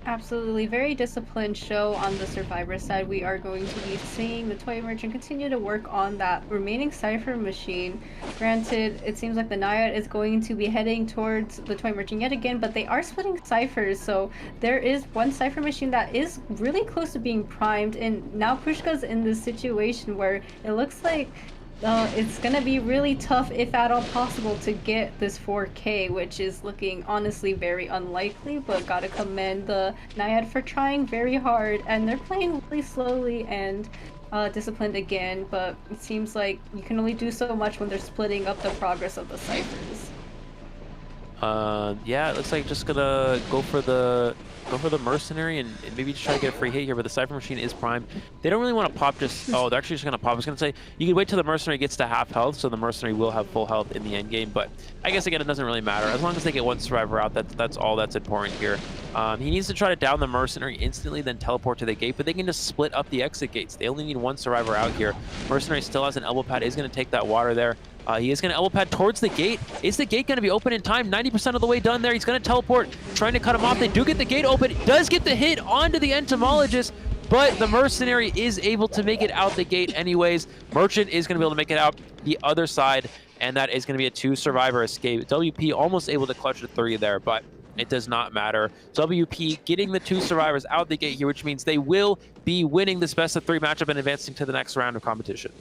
Absolutely. Very disciplined show on the survivor side. We are going to be seeing the Toy Merchant continue to work on that remaining Cypher Machine. Granted, it seems like the Naiad is going to be heading towards the Toy Merchant yet again, but they are splitting Cyphers, so there is one Cypher Machine that is really close to being primed, and now Prushka's in this situation where it looks like it's gonna be really tough, if at all possible, to get this 4K, which is looking honestly very unlikely, but gotta commend the Naiad for trying very hard, and they're playing really slowly and disciplined again, but it seems like you can only do so much when they're splitting up the progress of the ciphers. Yeah, it looks like just gonna go for the mercenary and maybe just try to get a free hit here, but the Cypher Machine is primed. They don't really want to pop just... Oh, they're actually just going to pop. I was going to say, you could wait till the mercenary gets to half health, so the mercenary will have full health in the end game, but I guess, again, it doesn't really matter. As long as they get one survivor out, that's all that's important here. He needs to try to down the mercenary instantly, then teleport to the gate, but they can just split up the exit gates. They only need one survivor out here. Mercenary still has an elbow pad, is going to take that water there. He is going to elbow pad towards the gate. Is the gate going to be open in time? 90% of the way done there. He's going to teleport, trying to cut him off. They do get the gate open. Does get the hit onto the entomologist, but the mercenary is able to make it out the gate anyways. Merchant is going to be able to make it out the other side, and that is going to be a 2-survivor escape. WP almost able to clutch the 3 there, but it does not matter. WP getting the 2 survivors out the gate here, which means they will be winning this best-of-3 matchup and advancing to the next round of competition.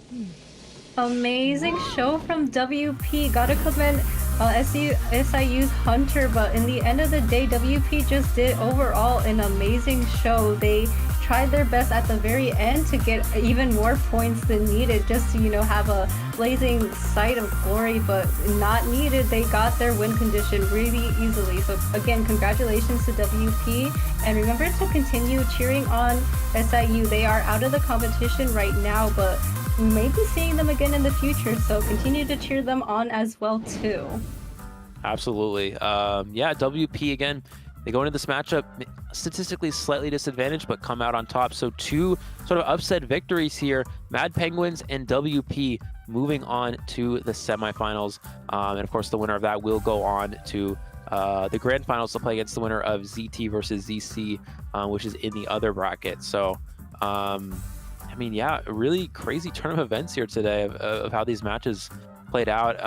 Amazing show from WP. Gotta commend SIU's Hunter, but in the end of the day, WP just did overall an amazing show. They tried their best at the very end to get even more points than needed, just to, you know, have a blazing sight of glory, but not needed. They got their win condition really easily. So again, congratulations to WP, and remember to continue cheering on SIU. They are out of the competition right now, but we may be seeing them again in the future, so continue to cheer them on as well too. Absolutely. Yeah, WP again, they go into this matchup statistically slightly disadvantaged, but come out on top. So 2 sort of upset victories here. Mad Penguins and WP moving on to the semifinals. And of course, the winner of that will go on to the grand finals to play against the winner of ZT versus ZC, which is in the other bracket. So, I mean, yeah, really crazy turn of events here today of how these matches played out.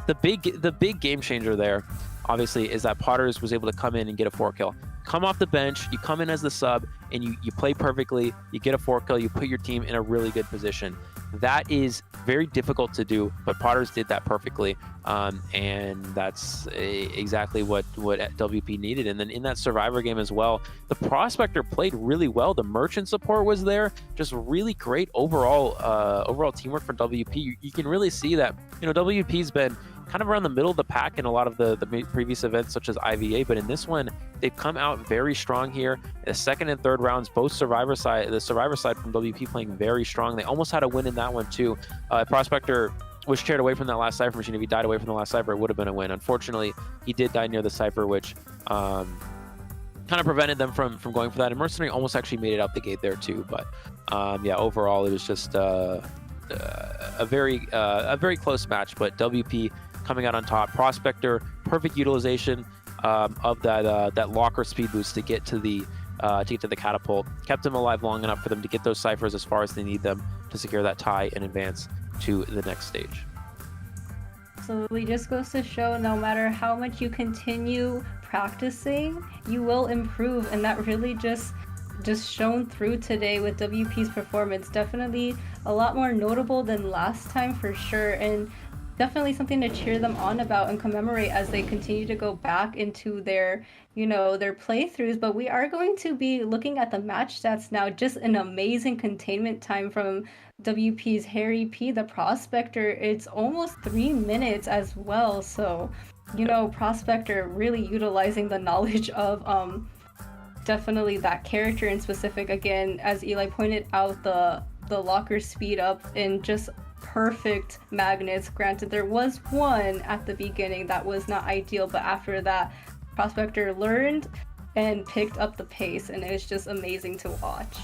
The big game changer there, obviously, is that Potters was able to come in and get a 4-kill. Come off the bench, you come in as the sub, and you play perfectly, you get a 4-kill, you put your team in a really good position. That is very difficult to do, but Potters did that perfectly, and that's exactly what WP needed. And then in that Survivor game as well, the Prospector played really well. The Merchant support was there, just really great overall teamwork for WP. You can really see that, you know, WP's been kind of around the middle of the pack in a lot of the previous events, such as IVA, but in this one, they've come out very strong here. The second and third rounds, both the survivor side from WP playing very strong. They almost had a win in that one too. Prospector was shared away from that last Cypher Machine. If he died away from the last Cypher, it would have been a win. Unfortunately, he did die near the Cypher, which kind of prevented them from going for that. And Mercenary almost actually made it out the gate there too. But yeah, overall, it was just a very close match. But WP coming out on top. Prospector, perfect utilization of that locker speed boost to get to the catapult. Kept them alive long enough for them to get those ciphers as far as they need them to secure that tie and advance to the next stage. Absolutely, just goes to show no matter how much you continue practicing, you will improve, and that really just shown through today with WP's performance. Definitely a lot more notable than last time for sure, and definitely something to cheer them on about and commemorate as they continue to go back into their, you know, their playthroughs. But we are going to be looking at the match stats now. Just an amazing containment time from WP's Harry P, the Prospector. It's almost 3 minutes as well. So, you know, Prospector really utilizing the knowledge of definitely that character in specific. Again, as Eli pointed out, the locker speed up and just perfect magnets. Granted, there was one at the beginning that was not ideal, but after that, Prospector learned and picked up the pace, and it was just amazing to watch.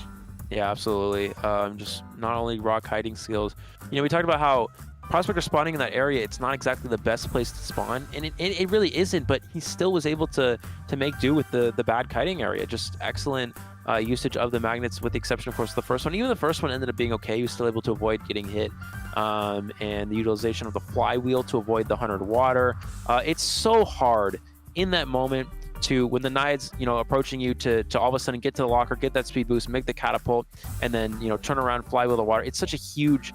Yeah, absolutely. Just not only rock hiding skills. You know, we talked about how Prospector spawning in that area, it's not exactly the best place to spawn, and it really isn't, but he still was able to make do with the bad kiting area. Just excellent usage of the magnets, with the exception, of course, of the first one. Even the first one ended up being okay. He was still able to avoid getting hit, and the utilization of the flywheel to avoid the 100 water. It's so hard in that moment to, when the Nide's, you know, approaching you, to all of a sudden get to the locker, get that speed boost, make the catapult, and then, you know, turn around, flywheel the water. It's such a huge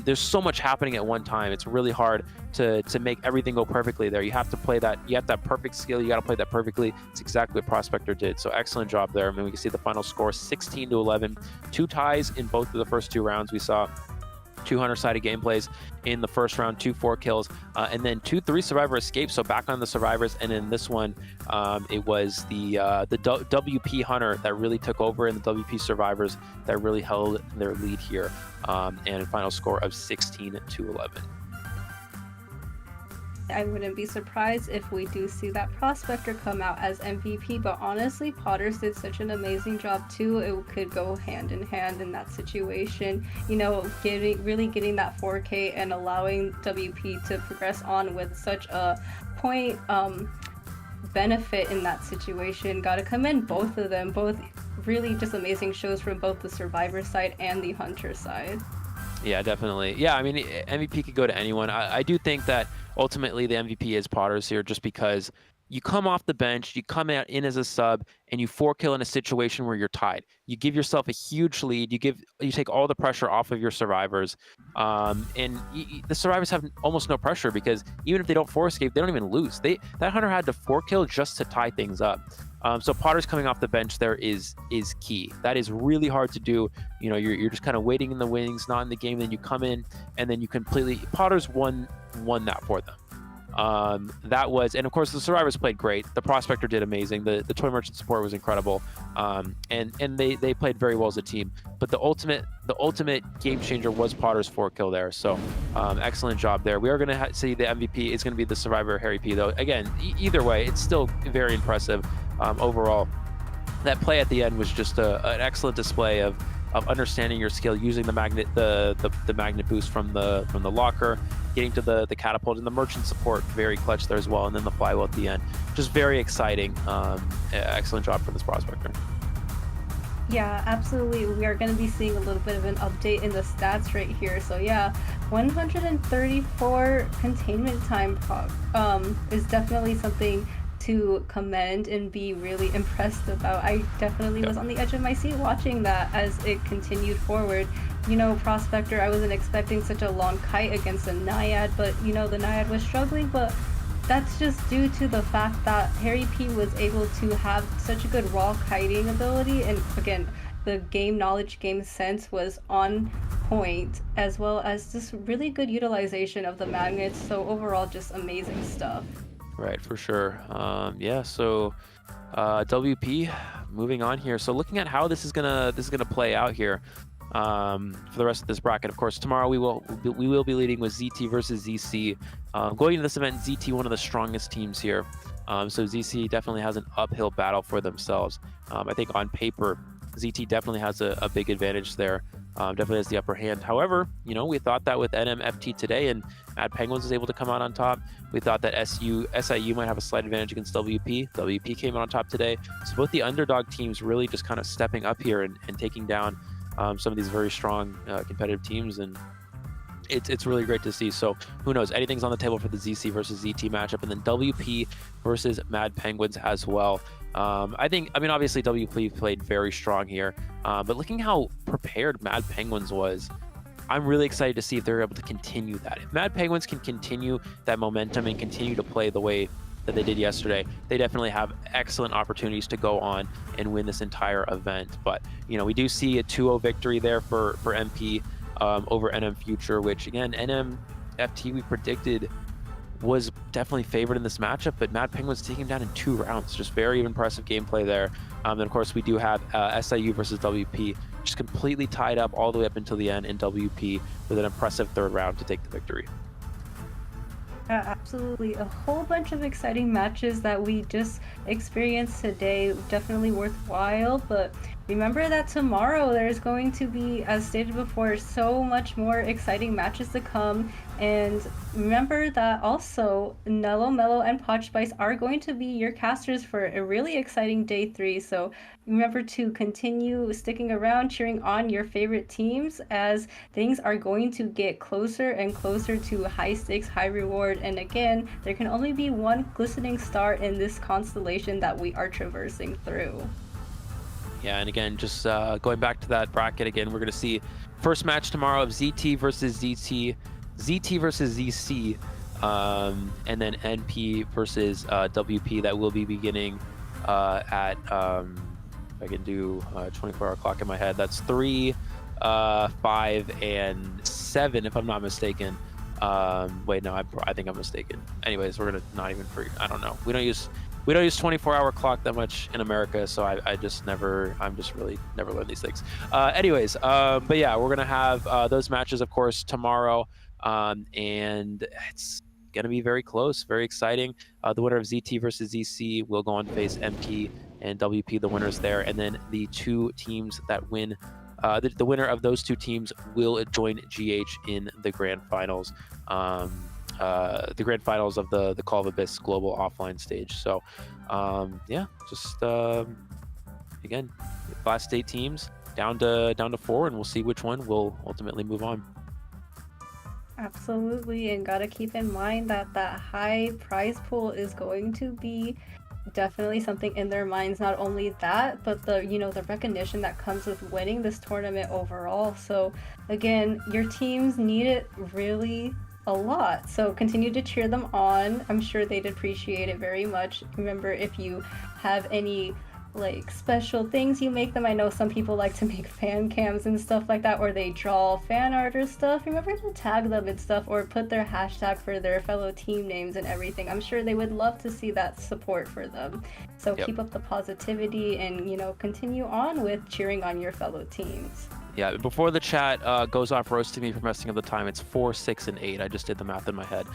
there's so much happening at one time. It's really hard to make everything go perfectly there. You have to play that. You have that perfect skill. You got to play that perfectly. It's exactly what Prospector did. So excellent job there. I mean, we can see the final score 16-11. 2 ties in both of the first 2 rounds. We saw 2 Hunter-sided gameplays in the first round, 2 4 kills, and then 2 3 survivor escapes. So back on the survivors, and in this one, it was the WP Hunter that really took over, and the WP survivors that really held their lead here, and a final score of 16-11. I wouldn't be surprised if we do see that Prospector come out as MVP, but honestly, Potters did such an amazing job too. It could go hand in hand in that situation. You know, really getting that 4K and allowing WP to progress on with such a point benefit in that situation. Gotta commend both of them. Both really just amazing shows from both the Survivor side and the Hunter side. Yeah, definitely. Yeah, I mean, MVP could go to anyone. I do think that ultimately the MVP is Potters here, just because you come off the bench, you come out in as a sub, and you 4-kill in a situation where you're tied. You give yourself a huge lead. You take all the pressure off of your survivors, and the survivors have almost no pressure, because even if they don't 4-escape, they don't even lose. That Hunter had to 4-kill just to tie things up. So Potters coming off the bench there is key. That is really hard to do. You know, you're just kind of waiting in the wings, not in the game. Then you come in, and then you completely. Potters won that for them. And of course the survivors played great. The Prospector did amazing. The toy merchant support was incredible. And they played very well as a team. But the ultimate game changer was Potter's 4-kill there. So excellent job there. We are going to see the MVP is going to be the survivor Harry P, though. Again, either way, it's still very impressive overall. That play at the end was just an excellent display of understanding your skill, using the magnet boost from the locker, getting to the catapult, and the merchant support very clutch there as well, and then the flywheel at the end. Just very exciting. Excellent job from this Prospector. Yeah, absolutely. We are going to be seeing a little bit of an update in the stats right here. So yeah, 134 containment time is definitely something to commend and be really impressed about. I definitely was on the edge of my seat watching that as it continued forward. You know, Prospector, I wasn't expecting such a long kite against a Naiad, but you know, the Naiad was struggling, but that's just due to the fact that Harry P was able to have such a good raw kiting ability, and again, the game knowledge, game sense was on point, as well as just really good utilization of the magnets. So overall, just amazing stuff. Right, for sure. Yeah, so WP moving on here. So looking at how this is gonna play out here for the rest of this bracket. Of course, tomorrow we will be leading with ZT versus ZC. Going into this event, ZT one of the strongest teams here. So ZC definitely has an uphill battle for themselves. I think on paper, ZT definitely has a big advantage there. Definitely has the upper hand. However, you know, we thought that with NMFT today and Mad Penguins was able to come out on top. We thought that SIU might have a slight advantage against WP. WP came out on top today. So both the underdog teams really just kind of stepping up here and taking down some of these very strong competitive teams, and it's really great to see. So who knows, anything's on the table for the ZC versus ZT matchup, and then WP versus Mad Penguins as well. I mean, obviously WP played very strong here, but looking how prepared Mad Penguins was, I'm really excited to see if they're able to continue that. If Mad Penguins can continue that momentum and continue to play the way that they did yesterday, they definitely have excellent opportunities to go on and win this entire event. But, you know, we do see a 2-0 victory there for MP over NM Future, which again, NMFT we predicted was definitely favored in this matchup, but Mad Penguins taking him down in 2 rounds. Just very impressive gameplay there. And of course, we do have SIU versus WP, just completely tied up all the way up until the end in WP with an impressive 3rd round to take the victory. Absolutely, a whole bunch of exciting matches that we just experienced today. Definitely worthwhile, but remember that tomorrow there's going to be, as stated before, so much more exciting matches to come. And remember that also Nello, Mello, and Pod Spice are going to be your casters for a really exciting day 3. So remember to continue sticking around, cheering on your favorite teams, as things are going to get closer and closer to high stakes, high reward. And again, there can only be one glistening star in this constellation that we are traversing through. Yeah, and again, just going back to that bracket again, we're going to see first match tomorrow of ZT versus ZT, ZT versus ZC, and then NP versus WP. That will be beginning at, if I can do 24-hour clock in my head, that's 3, 5, and 7, if I'm not mistaken. Wait, no, I think I'm mistaken. Anyways, we're gonna not even I don't know. We don't use 24-hour clock that much in America, so I'm just really never learned these things. Anyways, but yeah, we're gonna have those matches, of course, tomorrow, and it's gonna be very close, very exciting. The winner of ZT versus ZC will go on to face MP and WP, the winners there, and then the two teams that win. The winner of those two teams will join GH in the grand finals. The grand finals of the Call of Abyss global offline stage. So yeah, just again, last 8 teams down to 4, and we'll see which one will ultimately move on. Absolutely, and gotta keep in mind that that high prize pool is going to be definitely something in their minds. Not only that, but the the recognition that comes with winning this tournament overall. So again, your teams need it really a lot, so continue to cheer them on. I'm sure they'd appreciate it very much. Remember, if you have any like special things you make them, I know some people like to make fan cams and stuff like that, or they draw fan art or stuff, remember to tag them and stuff, or put their hashtag for their fellow team names and everything. I'm sure they would love to see that support for them. So keep up the positivity and continue on with cheering on your fellow teams. Yeah, before the chat goes off roasting me for messing up the time, it's 4, 6, and 8. I just did the math in my head.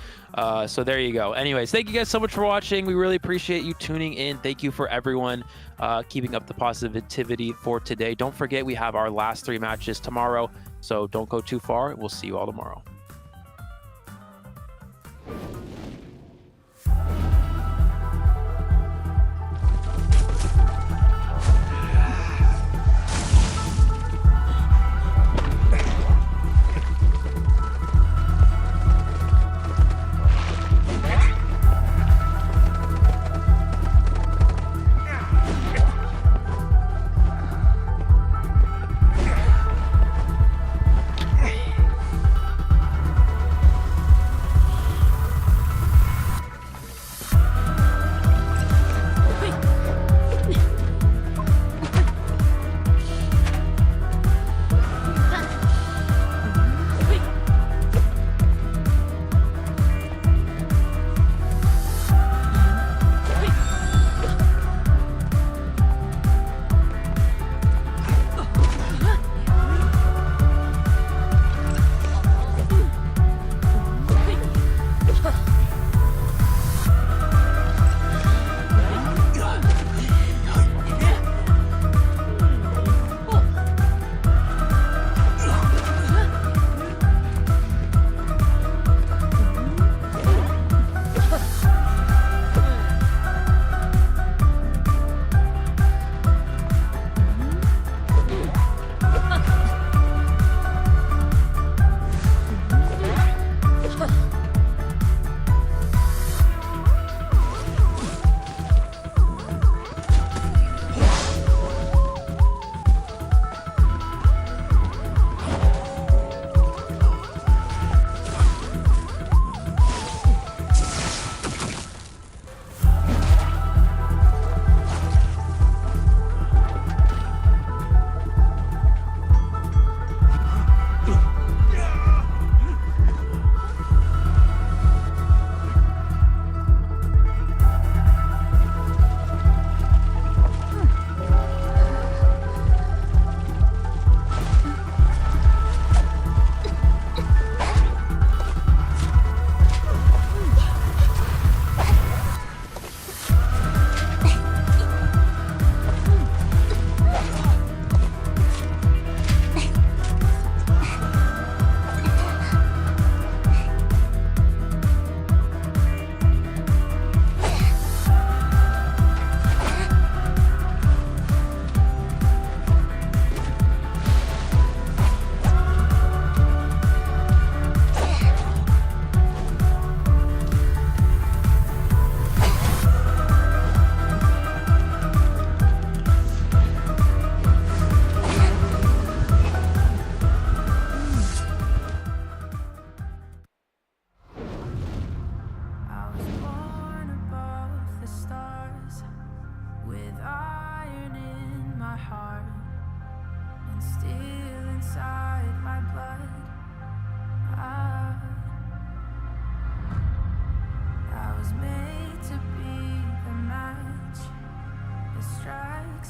So there you go. Anyways, thank you guys so much for watching. We really appreciate you tuning in. Thank you for everyone keeping up the positivity for today. Don't forget, we have our last 3 matches tomorrow, so don't go too far. We'll see you all tomorrow.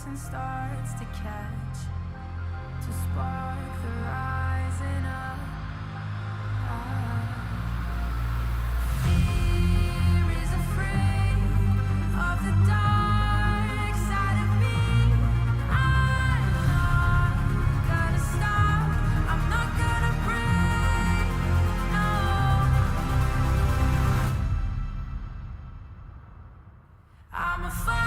and starts to catch, to spark the rising up. Fear is afraid of the dark side of me. I'm not gonna stop, I'm not gonna break, no. I'm a fighter.